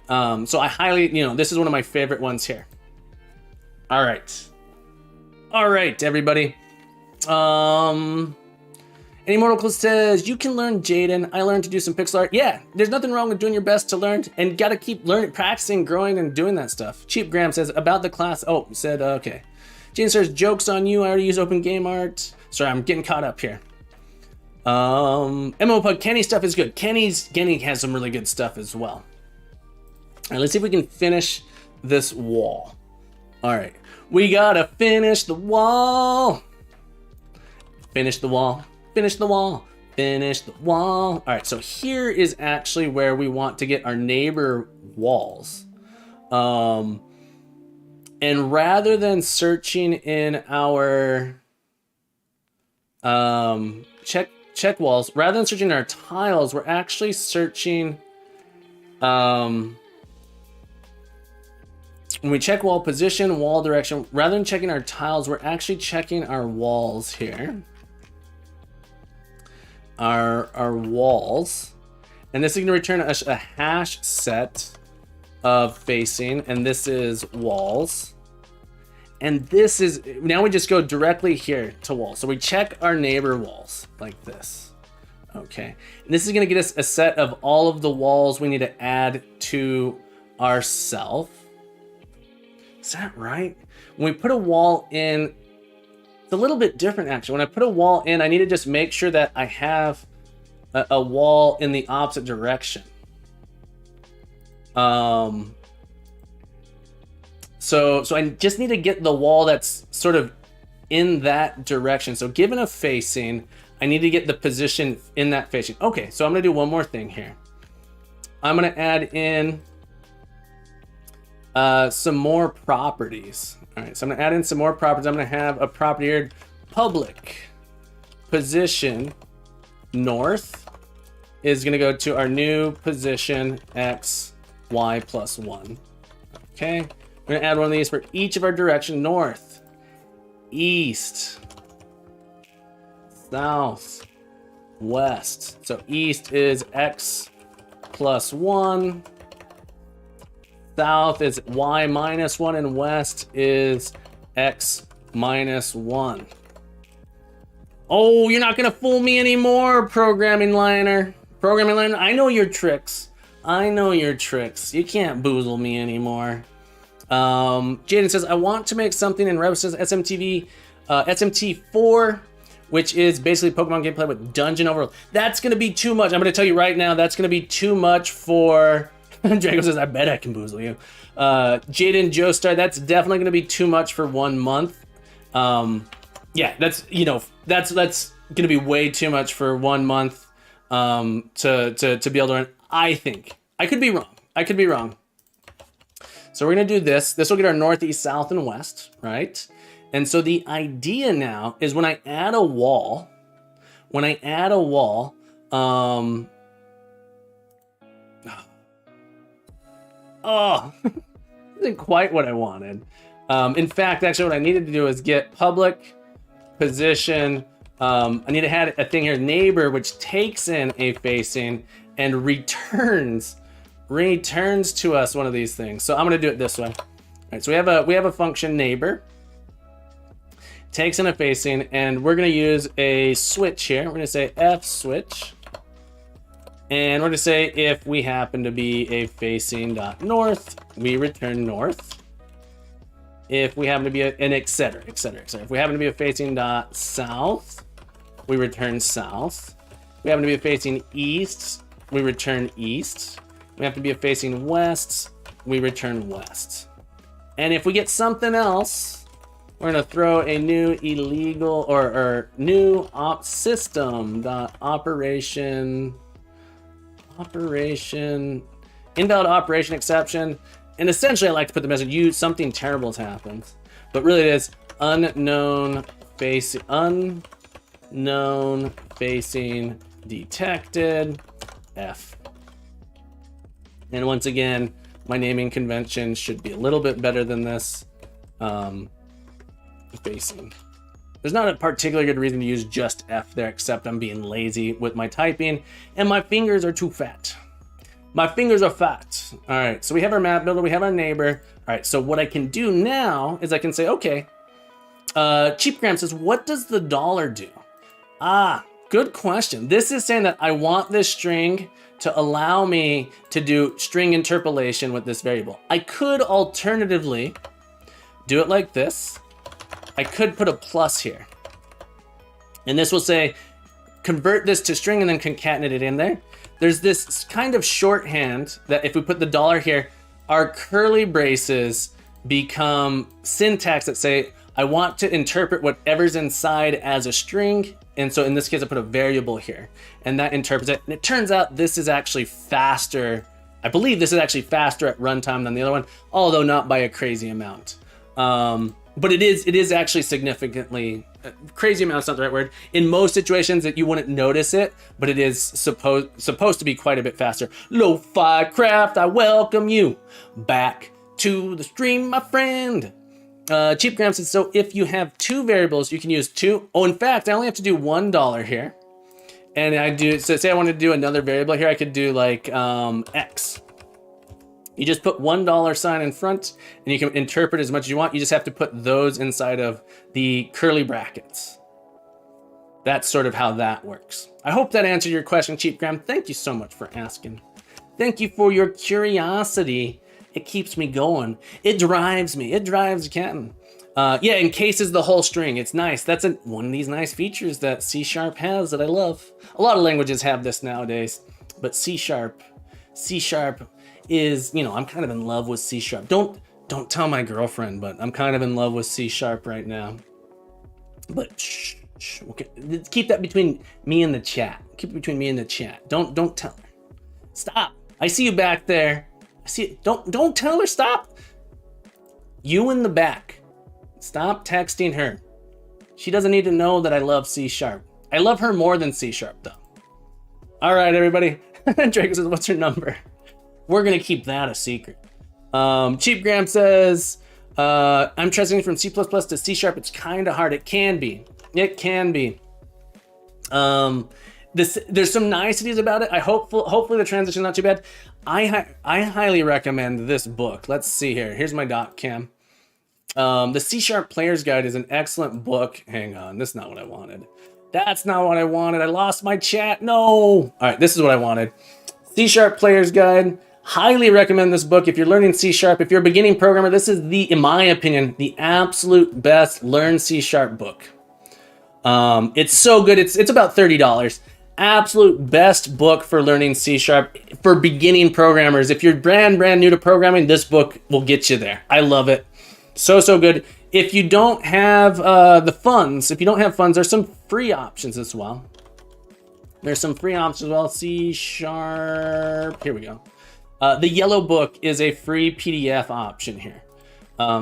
So I highly, this is one of my favorite ones here. All right, everybody. Immortal says, you can learn, Jaden. I learned to do some pixel art. Yeah, there's nothing wrong with doing your best to learn, and gotta keep learning, practicing, growing, and doing that stuff. Cheap Graham says, about the class, said, okay. Jaden says, joke's on you, I already use Open Game Art. Sorry, I'm getting caught up here. MMO Pug, Kenny stuff is good. Kenny has some really good stuff as well. All right, let's see if we can finish this wall. All right, we gotta finish the wall. Finish the wall, finish the wall, finish the wall. All right, so here is actually where we want to get our neighbor walls. And rather than searching in our check walls, rather than searching our tiles, we're actually searching, when we check wall position, wall direction, rather than checking our tiles, we're actually checking our walls here. Our walls. And this is going to return a hash set of facing, and this is walls. And this is, now we just go directly here to walls. So we check our neighbor walls like this. Okay. And this is going to get us a set of all of the walls we need to add to ourself. Is that right? When we put a wall in, it's a little bit different actually. When I put a wall in, I need to just make sure that I have a wall in the opposite direction. So I just need to get the wall that's sort of in that direction. So given a facing, I need to get the position in that facing. Okay, so I'm gonna do one more thing here. I'm gonna add in some more properties. All right, so I'm gonna add in some more properties. I'm gonna have a property here, public position north is gonna go to our new position x, y plus 1. Okay. We're gonna add one of these for each of our direction: north, east, south, west. So east is x plus 1, south is y minus 1, and west is x minus 1. Oh, you're not gonna fool me anymore, programming liner. Programming liner, I know your tricks. I know your tricks. You can't boozle me anymore. Jaden says, I want to make something in Rebus SMTV, SMT4, which is basically Pokemon gameplay with dungeon overload. That's gonna be too much. I'm gonna tell you right now, that's gonna be too much for... Draco says, I bet I can boozle you. Jaden Joestar, that's definitely gonna be too much for 1 month. Yeah, that's, you know, that's gonna be way too much for 1 month to be able to run. I think. I could be wrong. I could be wrong. So we're gonna do this. This will get our north, east, south, and west, right? And so the idea now is when I add a wall, oh, isn't quite what I wanted. In fact, actually what I needed to do is get public position. I need to have a thing here, neighbor, which takes in a facing and returns to us one of these things. So I'm gonna do it this way. All right, so we have a function neighbor, takes in a facing, and we're gonna use a switch here. We're gonna say f switch, and we're gonna say if we happen to be a facing dot north, we return north. If we happen to be an et cetera, et cetera, et cetera. If we happen to be a facing dot south, we return south. We happen to be a facing east, we return east. We have to be a facing west, we return west. And if we get something else, we're gonna throw a new illegal or new op system dot operation invalid operation exception. And essentially I like to put the message, something terrible has happened. But really it is unknown facing detected F. And once again, my naming convention should be a little bit better than this. Facing. There's not a particularly good reason to use just F there, except I'm being lazy with my typing, and my fingers are too fat. My fingers are fat. All right, so we have our map builder, we have our neighbor. All right, so what I can do now is I can say, okay, Cheapgram says, what does the dollar do? Ah, good question. This is saying that I want this string to allow me to do string interpolation with this variable. I could alternatively do it like this. I could put a plus here. And this will say, convert this to string and then concatenate it in there. There's this kind of shorthand that if we put the dollar here, our curly braces become syntax that say, I want to interpret whatever's inside as a string. And so in this case, I put a variable here and that interprets it. And it turns out this is actually faster. I believe this is actually faster at runtime than the other one, although not by a crazy amount. But it is actually significantly, crazy amount is not the right word. In most situations that you wouldn't notice it, but it is supposed to be quite a bit faster. Lo-Fi Craft, I welcome you back to the stream, my friend. Cheapgram says, so if you have two variables, you can use two. Oh, in fact, I only have to do $1 here. And I do, so say I wanted to do another variable here, I could do like X. You just put $1 sign in front and you can interpret as much as you want. You just have to put those inside of the curly brackets. That's sort of how that works. I hope that answered your question, Cheapgram. Thank you so much for asking. Thank you for your curiosity. It keeps me going. It drives me. It drives the captain. Yeah, encases the whole string. It's nice. That's one of these nice features that C# has that I love. A lot of languages have this nowadays, but C# is, you know, I'm kind of in love with C#. Don't tell my girlfriend, but I'm kind of in love with C# right now. But shh, okay, keep that between me and the chat. Keep it between me and the chat. Don't tell her. Stop. I see you back there. I see it. Don't tell her. Stop. You in the back. Stop texting her. She doesn't need to know that I love C#. I love her more than C# though. All right, everybody. Draco says, what's her number? We're gonna keep that a secret. Cheapgram says, I'm transitioning from C++ to C#. It's kind of hard. It can be. It can be. There's some niceties about it. Hopefully the transition is not too bad. I highly recommend this book. Let's see here. Here's my doc cam. The C# Player's Guide is an excellent book. Hang on, this is not what I wanted. That's not what I wanted. I lost my chat. No. All right, this is what I wanted. C# Player's Guide. Highly recommend this book if you're learning C#. If you're a beginning programmer, this is in my opinion, the absolute best learn C# book. It's so good. It's about $30. Absolute best book for learning C# for beginning programmers. If you're brand new to programming, this book will get you there. I love it. So good. If you don't have the funds, there's some free options as well. There's some free options as well. C#. Here we go. The yellow book is a free PDF option here.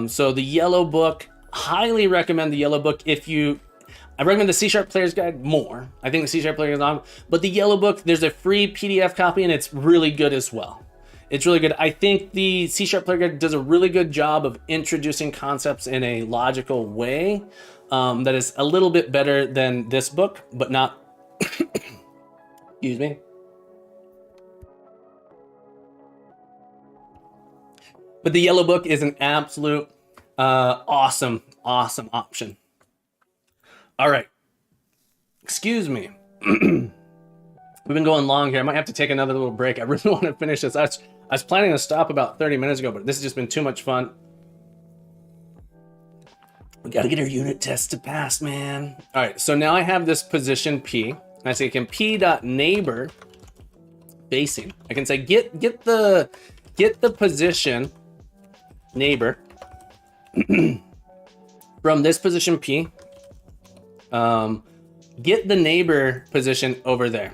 So the yellow book, highly recommend the yellow book. I recommend the C# Player's Guide more. I think the C# Player's Guide is on, but the yellow book, there's a free PDF copy and it's really good as well. It's really good. I think the C# Player's Guide does a really good job of introducing concepts in a logical way that is a little bit better than this book, but not, excuse me. But the yellow book is an absolute awesome option. All right. Excuse me. We've been going long here. I might have to take another little break. I really want to finish this. I was planning to stop about 30 minutes ago, but this has just been too much fun. We got to get our unit tests to pass, man. All right. So now I have this position P. And I say, can p.neighbor facing. I can say, get the position neighbor from this position P. Get the neighbor position over there.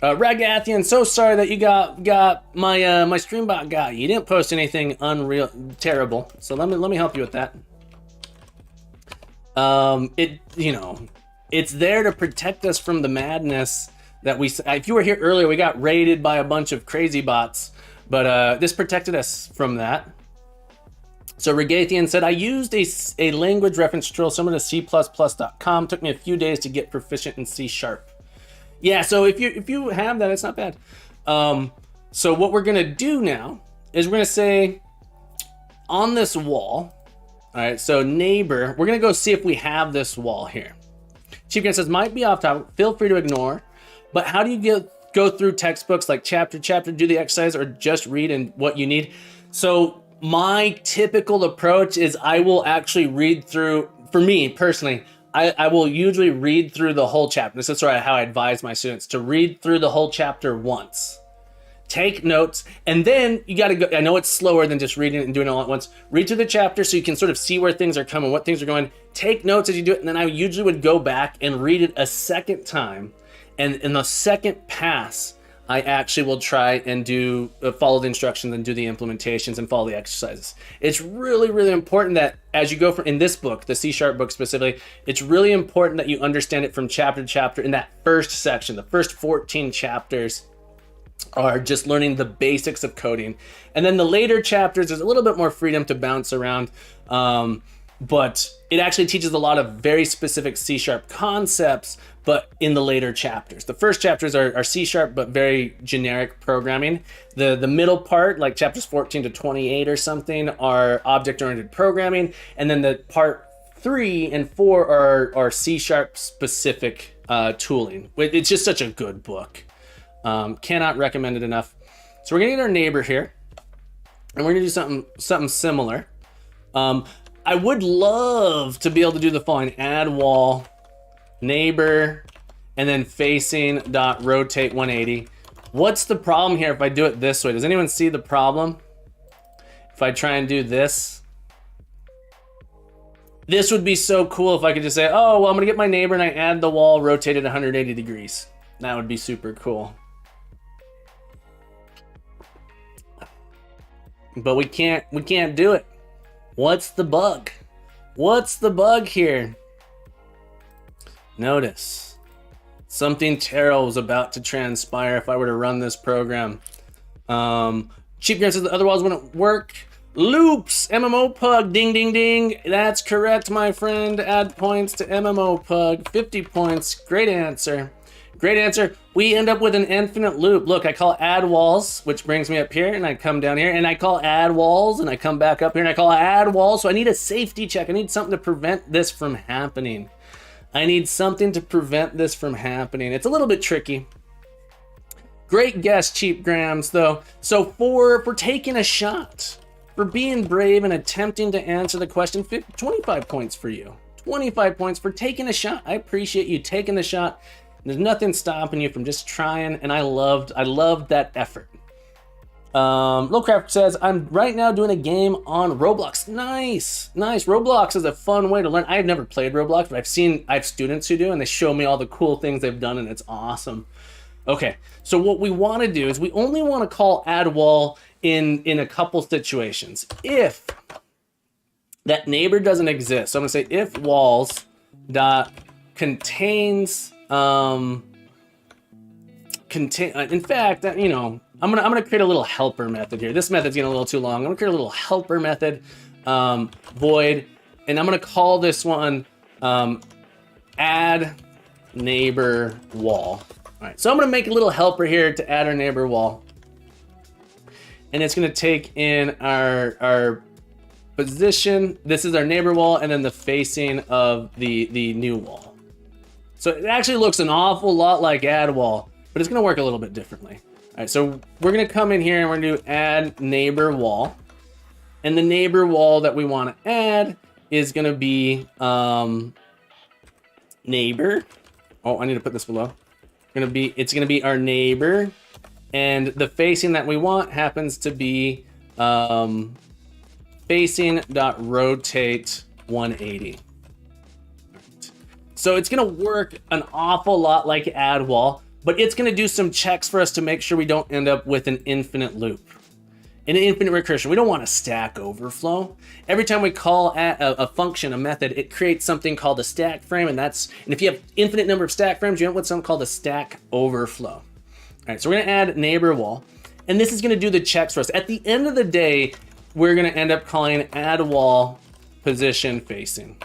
Ragathian, so sorry that you got my my streambot got you. You didn't post anything terrible, so let me help you with that. It's there to protect us from the madness that we. If you were here earlier, we got raided by a bunch of crazy bots, but this protected us from that. So Regathian said, I used a language reference tool similar to C++.com. Took me a few days to get proficient in C#. Yeah, so if you have that, it's not bad. So what we're gonna do now is we're gonna say on this wall. All right, so neighbor, we're gonna go see if we have this wall here. Chief Gun says, might be off topic, feel free to ignore, but how do you go through textbooks like chapter, do the exercise, or just read and what you need? So my typical approach is I will actually read through, for me personally, I will usually read through the whole chapter. This is how I advise my students to read through the whole chapter once. Take notes, and then you got to go. I know it's slower than just reading it and doing it all at once. Read through the chapter so you can sort of see where things are coming, what things are going. Take notes as you do it, and then I usually would go back and read it a second time. And in the second pass, I actually will try and follow the instructions and do the implementations and follow the exercises. It's really, really important that as you go in this book, the C# book specifically, it's really important that you understand it from chapter to chapter in that first section. The first 14 chapters are just learning the basics of coding. And then the later chapters, there's a little bit more freedom to bounce around. But it actually teaches a lot of very specific C# concepts, but in the later chapters. The first chapters are C#, but very generic programming. The middle part, like chapters 14 to 28 or something, are object-oriented programming. And then the part 3 and 4 are C# specific tooling. It's just such a good book. Cannot recommend it enough. So we're gonna get our neighbor here, and we're gonna do something similar. I would love to be able to do the following: add wall, neighbor, and then facing dot rotate 180. What's the problem here if I do it this way? Does anyone see the problem? If I try and do this, this would be so cool if I could just say, oh, well, I'm gonna get my neighbor and I add the wall rotated 180 degrees. That would be super cool. But we can't do it. What's the bug? What's the bug here? Notice something terrible is about to transpire if I were to run this program. Cheap Grant says the other walls wouldn't work. Loops, MMO Pug, ding, ding, ding. That's correct, my friend. Add points to MMO Pug, 50 points. Great answer. Great answer. We end up with an infinite loop. Look, I call add walls, which brings me up here, and I come down here, and I call add walls, and I come back up here, and I call add walls. So I need a safety check. I need something to prevent this from happening. I need something to prevent this from happening. It's a little bit tricky. Great guess, Cheap Grams, though. So for taking a shot, for being brave and attempting to answer the question, 25 points for you. 25 points for taking a shot. I appreciate you taking the shot. There's nothing stopping you from just trying, and I loved that effort. Lowcraft says, I'm right now doing a game on Roblox. Nice. Roblox is a fun way to learn. I've never played Roblox, but I have students who do, and they show me all the cool things they've done, and it's awesome. Okay, so what we want to do is we only want to call add wall in a couple situations. If that neighbor doesn't exist, so I'm gonna say if walls dot contains in fact, you know, I'm gonna create a little helper method here. This method's getting a little too long. I'm gonna create a little helper method, void, and I'm gonna call this one add neighbor wall. All right, so I'm gonna make a little helper here to add our neighbor wall, and it's gonna take in our position. This is our neighbor wall, and then the facing of the new wall. So it actually looks an awful lot like add wall, but it's gonna work a little bit differently. All right, so we're gonna come in here and we're gonna do add neighbor wall. And the neighbor wall that we wanna add is gonna be neighbor. Oh, I need to put this below. It's gonna be our neighbor. And the facing that we want happens to be facing.rotate 180. So it's gonna work an awful lot like add wall, but it's gonna do some checks for us to make sure we don't end up with an infinite loop. An infinite recursion. We don't want a stack overflow. Every time we call a function, a method, it creates something called a stack frame, and if you have infinite number of stack frames, you end up with something called a stack overflow. All right, so we're gonna add neighbor wall, and this is gonna do the checks for us. At the end of the day, we're gonna end up calling add wall position facing.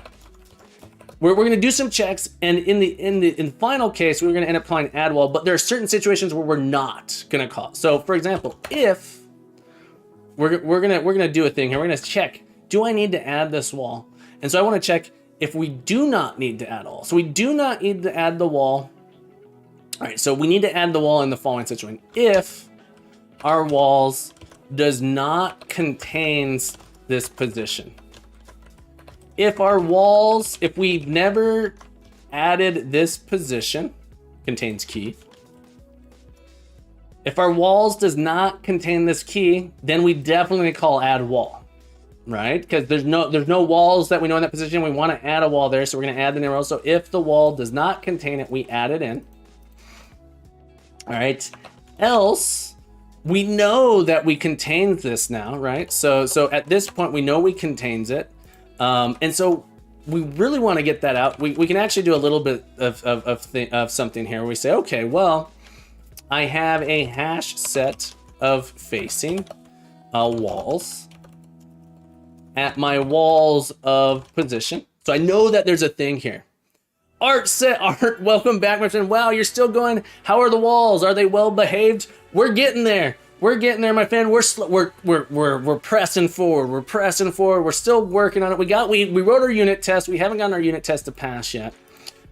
We're going to do some checks, and in the final case, we're going to end up calling add wall, but there are certain situations where we're not going to call. So, for example, if we're going to do a thing here, we're going to check, do I need to add this wall? And so I want to check if we do not need to add a wall. So we do not need to add the wall. All right, so we need to add the wall in the following situation. If our walls does not contains this position. If our walls, if we've never added this position, contains key. If our walls does not contain this key, then we definitely call add wall, right? Because there's no walls that we know in that position. We want to add a wall there, so we're going to add the neighbor wall. So if the wall does not contain it, we add it in. All right. Else, we know that we contain this now, right? So at this point, we know we contains it. And so we really want to get that out. We can actually do a little bit of something here where we say, okay, well, I have a hash set of facing walls at my walls of position. So I know that there's a thing here. Art, welcome back, my friend. Wow, you're still going. How are the walls? Are they well behaved? We're getting there. We're getting there, my friend. We're pressing forward. We're pressing forward. We're still working on it. We wrote our unit test. We haven't gotten our unit test to pass yet,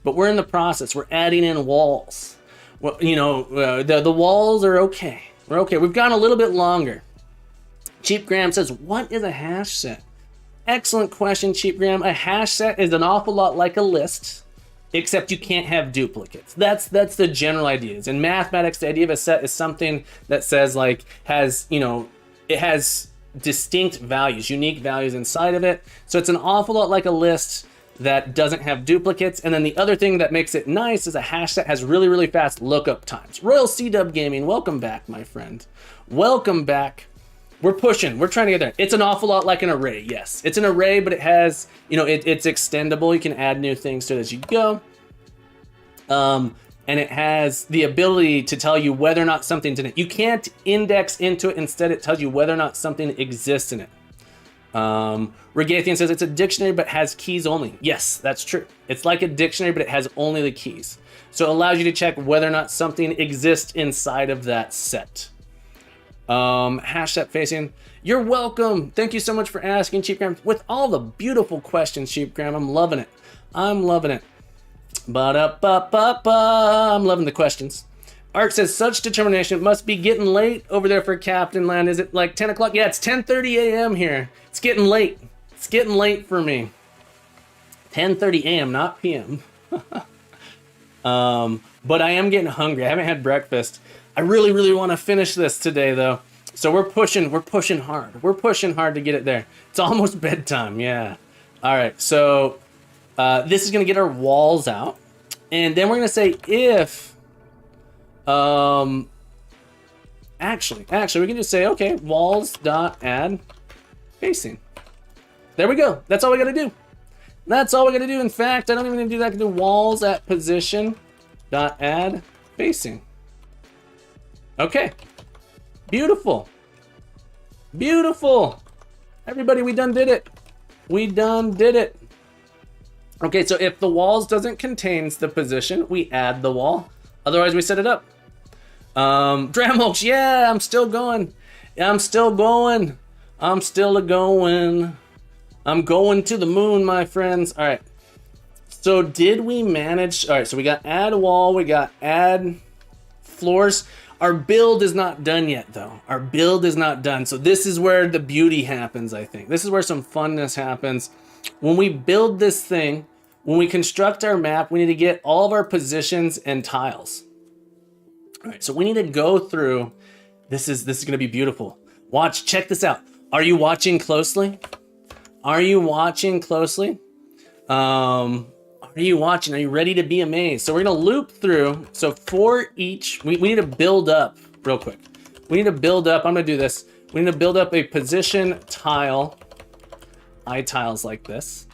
but we're in the process. We're adding in walls. Well, you know, the walls are okay. We're okay. We've gone a little bit longer. Cheap Graham says, what is a hash set? Excellent question, Cheap Graham. A hash set is an awful lot like a list, except you can't have duplicates. That's the general idea. In mathematics, the idea of a set is something that says it has distinct values, unique values inside of it. So it's an awful lot like a list that doesn't have duplicates. And then the other thing that makes it nice is a hash set has really, really fast lookup times. Royal C-Dub Gaming, welcome back, my friend. Welcome back. We're pushing. We're trying to get there. It's an awful lot like an array. Yes, it's an array, but it has, it's extendable. You can add new things to it as you go. And it has the ability to tell you whether or not something's in it. You can't index into it. Instead, it tells you whether or not something exists in it. Regathian says it's a dictionary but has keys only. Yes, that's true. It's like a dictionary but it has only the keys. So it allows you to check whether or not something exists inside of that set. Hash set facing. You're welcome. Thank you so much for asking, Cheapgram. With all the beautiful questions, Cheapgram, I'm loving it. I'm loving it. Ba-da-ba-ba-ba. I'm loving the questions. Art says, such determination must be getting late over there for Captain Land. Is it like 10 o'clock? Yeah, it's 10:30 a.m. here. It's getting late. It's getting late for me. 10:30 a.m., not p.m. But I am getting hungry. I haven't had breakfast. I really, really want to finish this today, though. So we're pushing hard. We're pushing hard to get it there. It's almost bedtime, yeah. All right, so this is going to get our walls out. And then we're going to say if... actually, we can just say, okay, walls dot add facing. There we go. That's all we got to do. That's all we got to do. In fact, I don't even need to do that. I can do walls at position dot add facing. Okay. Beautiful. Beautiful. Everybody, we done did it. We done did it. Okay, so if the walls doesn't contain the position, we add the wall. Otherwise, we set it up. Dramulch, yeah, I'm still going. I'm still going. I'm still a-going. I'm going to the moon, my friends. All right. So did we manage? All right, so we got add wall. We got add floors. Our build is not done yet, though. Our build is not done. So this is where the beauty happens, I think. This is where some funness happens. When we build this thing, when we construct our map, we need to get all of our positions and tiles. All right, so we need to go through. This is going to be beautiful. Watch, check this out. Are you watching closely? Are you watching closely? Are you watching? Are you ready to be amazed? So we're going to loop through. So for each, we need to build up real quick. We need to build up. I'm going to do this. We need to build up a position tile. Tiles like this.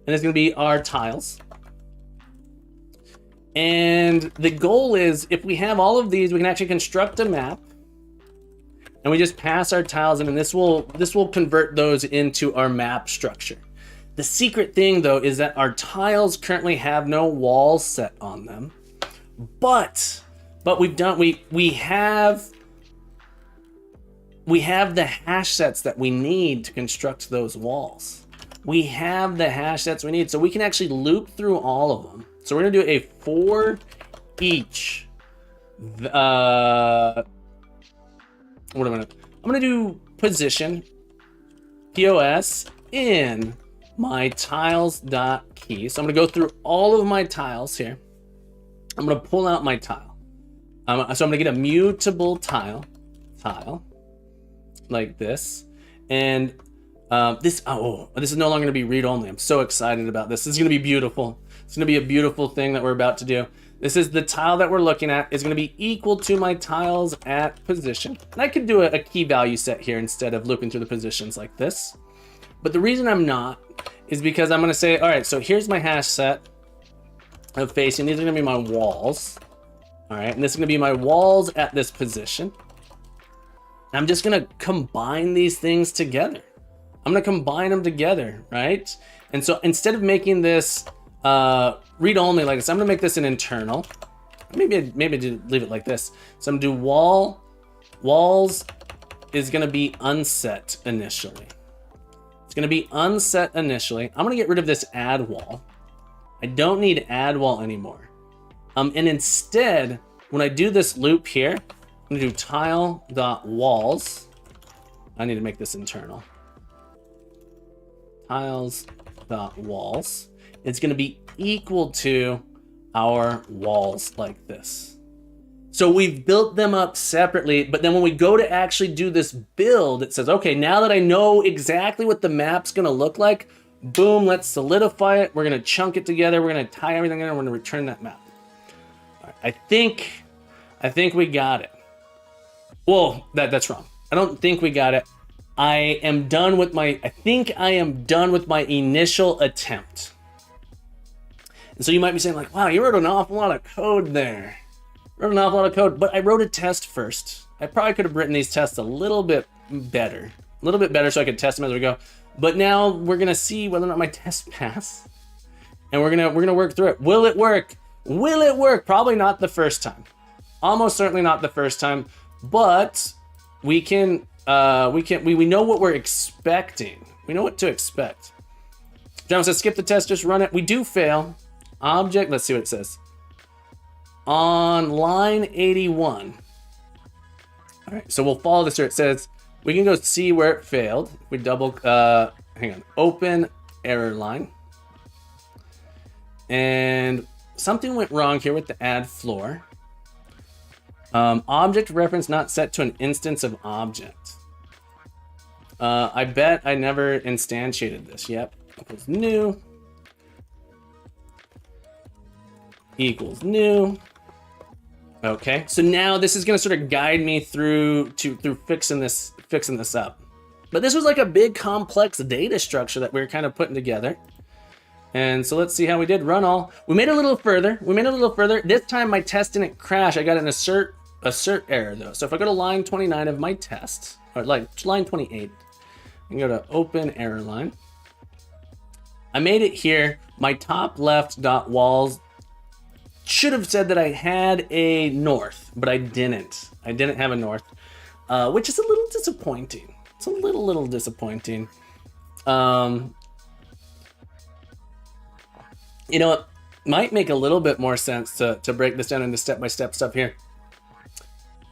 And it's going to be our tiles. And the goal is, if we have all of these, we can actually construct a map. And we just pass our tiles in, and this will convert those into our map structure. The secret thing, though, is that our tiles currently have no walls set on them. But we have the hash sets that we need to construct those walls. We have the hash sets we need, so we can actually loop through all of them. So we're gonna do a for each. What am I gonna do? Position POS in my tiles.key. So I'm gonna go through all of my tiles here. I'm gonna pull out my tile. So I'm gonna get a mutable tile like this, and this is no longer gonna be read only. I'm so excited about this. This is gonna be beautiful. It's gonna be a beautiful thing that we're about to do. This is the tile that we're looking at is gonna be equal to my tiles at position. And I could do a key value set here instead of looping through the positions like this. But the reason I'm not is because I'm gonna say, all right, so here's my hash set of facing. These are gonna be my walls. All right, and this is gonna be my walls at this position. And I'm just gonna combine these things together. I'm gonna combine them together, right? And so instead of making this read only like this, I'm gonna make this an internal. Maybe leave it like this. So I'm gonna do walls is gonna be unset initially. It's gonna be unset initially. I'm gonna get rid of this add wall. I don't need add wall anymore. And instead, when I do this loop here, I'm gonna do tile.walls. I need to make this internal. Tiles.walls. It's gonna be equal to our walls like this. So we've built them up separately, but then when we go to actually do this build, it says, okay, now that I know exactly what the map's gonna look like, boom, let's solidify it. We're gonna chunk it together. We're gonna tie everything in, and we're gonna return that map. All right, I think we got it. Well, that's wrong. I don't think we got it. I think I am done with my initial attempt. And so you might be saying like, wow, you wrote an awful lot of code there. Wrote an awful lot of code, but I wrote a test first. I probably could have written these tests a little bit better. little bit better so I could test them as we go. But now we're gonna see whether or not my tests pass, and we're gonna work through it. Will it work? Will it work? Probably not the first time. Almost certainly not the first time, but we know what we're expecting. We know what to expect. John says, skip the test, just run it. We do fail. Object, let's see what it says. On line 81. All right, so we'll follow this here. It says, we can go see where it failed. We double, hang on, open error line. And something went wrong here with the add floor. Object reference not set to an instance of object. I bet I never instantiated this. Yep. Equals new. Equals new. Okay. So now this is going to sort of guide me through fixing this up. But this was like a big complex data structure that we were kind of putting together. And so let's see how we did. Run all. We made it a little further. This time my test didn't crash. I got an assert error though. So if I go to line 29 of my test, or like line 28, I can go to open error line. I made it here. My top left dot walls should have said that I had a north, but I didn't. I didn't have a north, which is a little disappointing. It's a little disappointing. You know, it might make a little bit more sense to break this down into step-by-step stuff here.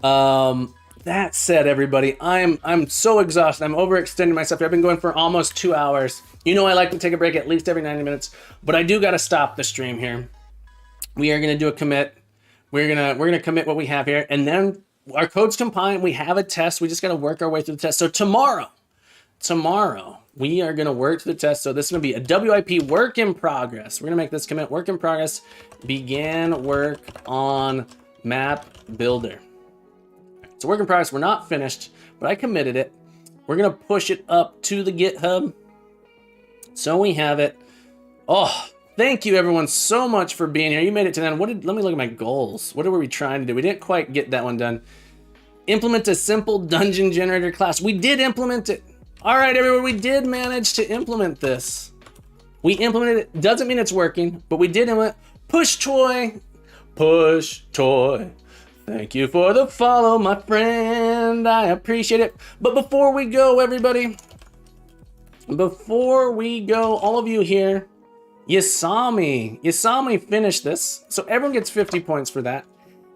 That said, everybody, I'm so exhausted. I'm overextending myself. I've been going for almost 2 hours. You know I like to take a break at least every 90 minutes, but I do got to stop the stream here. We are going to do a commit. We're gonna commit what we have here, and then our code's compliant. We have a test. We just got to work our way through the test. So tomorrow, we are going to work through the test. So this is going to be a WIP work in progress. We're going to make this commit work in progress. Began work on map builder. It's a work in progress. We're not finished, but I committed it. We're going to push it up to the GitHub. So we have it. Oh, thank you everyone so much for being here. You made it to the end. Let me look at my goals. What were we trying to do? We didn't quite get that one done. Implement a simple dungeon generator class. We did implement it. All right, everyone, we did manage to implement this. We implemented it. Doesn't mean it's working, but we did implement. Push toy. Push toy. Thank you for the follow, my friend. I appreciate it. But before we go, everybody, all of you here, you saw me finish this. So everyone gets 50 points for that.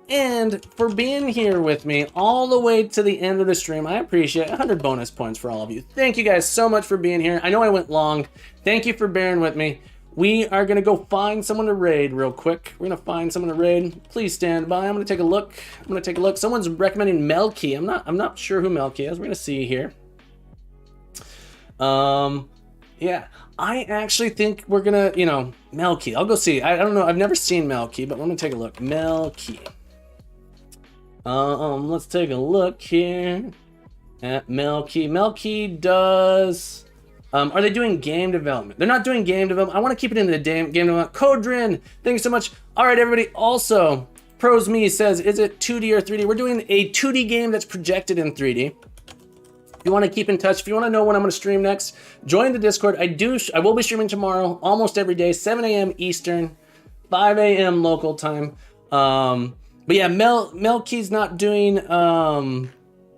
And for being here with me all the way to the end of the stream, I appreciate 100 bonus points for all of you. Thank you guys so much for being here. I know I went long. Thank you for bearing with me. We are going to go find someone to raid real quick. We're going to find someone to raid. Please stand by. I'm going to take a look. Someone's recommending Melky. I'm not sure who Melky is. We're going to see here. Yeah, I actually think we're going to, Melky. I'll go see. I don't know. I've never seen Melky, but I'm going to take a look. Melky. Let's take a look here at Melky. Melky does, are they doing game development? They're not doing game development. I want to keep it in the game development. Codrin, thanks so much. All right, everybody. Also, Pros Me says, is it 2D or 3D? We're doing a 2D game that's projected in 3D. If you want to keep in touch, if you want to know when I'm going to stream next, join the Discord. I will be streaming tomorrow, almost every day, 7 a.m. Eastern, 5 a.m. local time. But yeah, Melky's not doing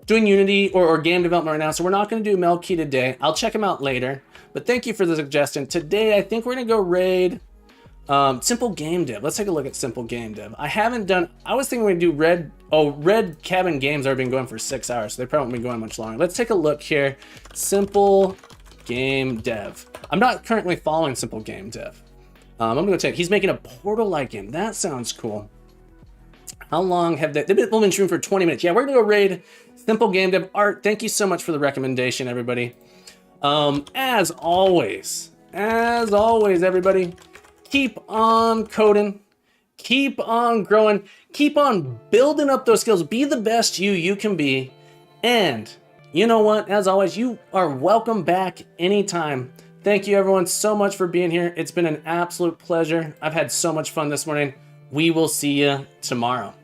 Unity or game development right now, so we're not going to do Melky today. I'll check him out later. But thank you for the suggestion. Today, I think we're going to go raid Simple Game Dev. Let's take a look at Simple Game Dev. I was thinking we'd do Red Cabin Games have been going for 6 hours, so they probably won't be going much longer. Let's take a look here. Simple Game Dev. I'm not currently following Simple Game Dev. I'm going to take, he's making a Portal-like game. That sounds cool. How long have they've been streaming for 20 minutes? Yeah, we're gonna go raid Simple Game Dev. Art, thank you so much for the recommendation, everybody. As always, everybody, keep on coding, keep on growing, keep on building up those skills. Be the best you can be. And you know what? As always, you are welcome back anytime. Thank you, everyone, so much for being here. It's been an absolute pleasure. I've had so much fun this morning. We will see you tomorrow.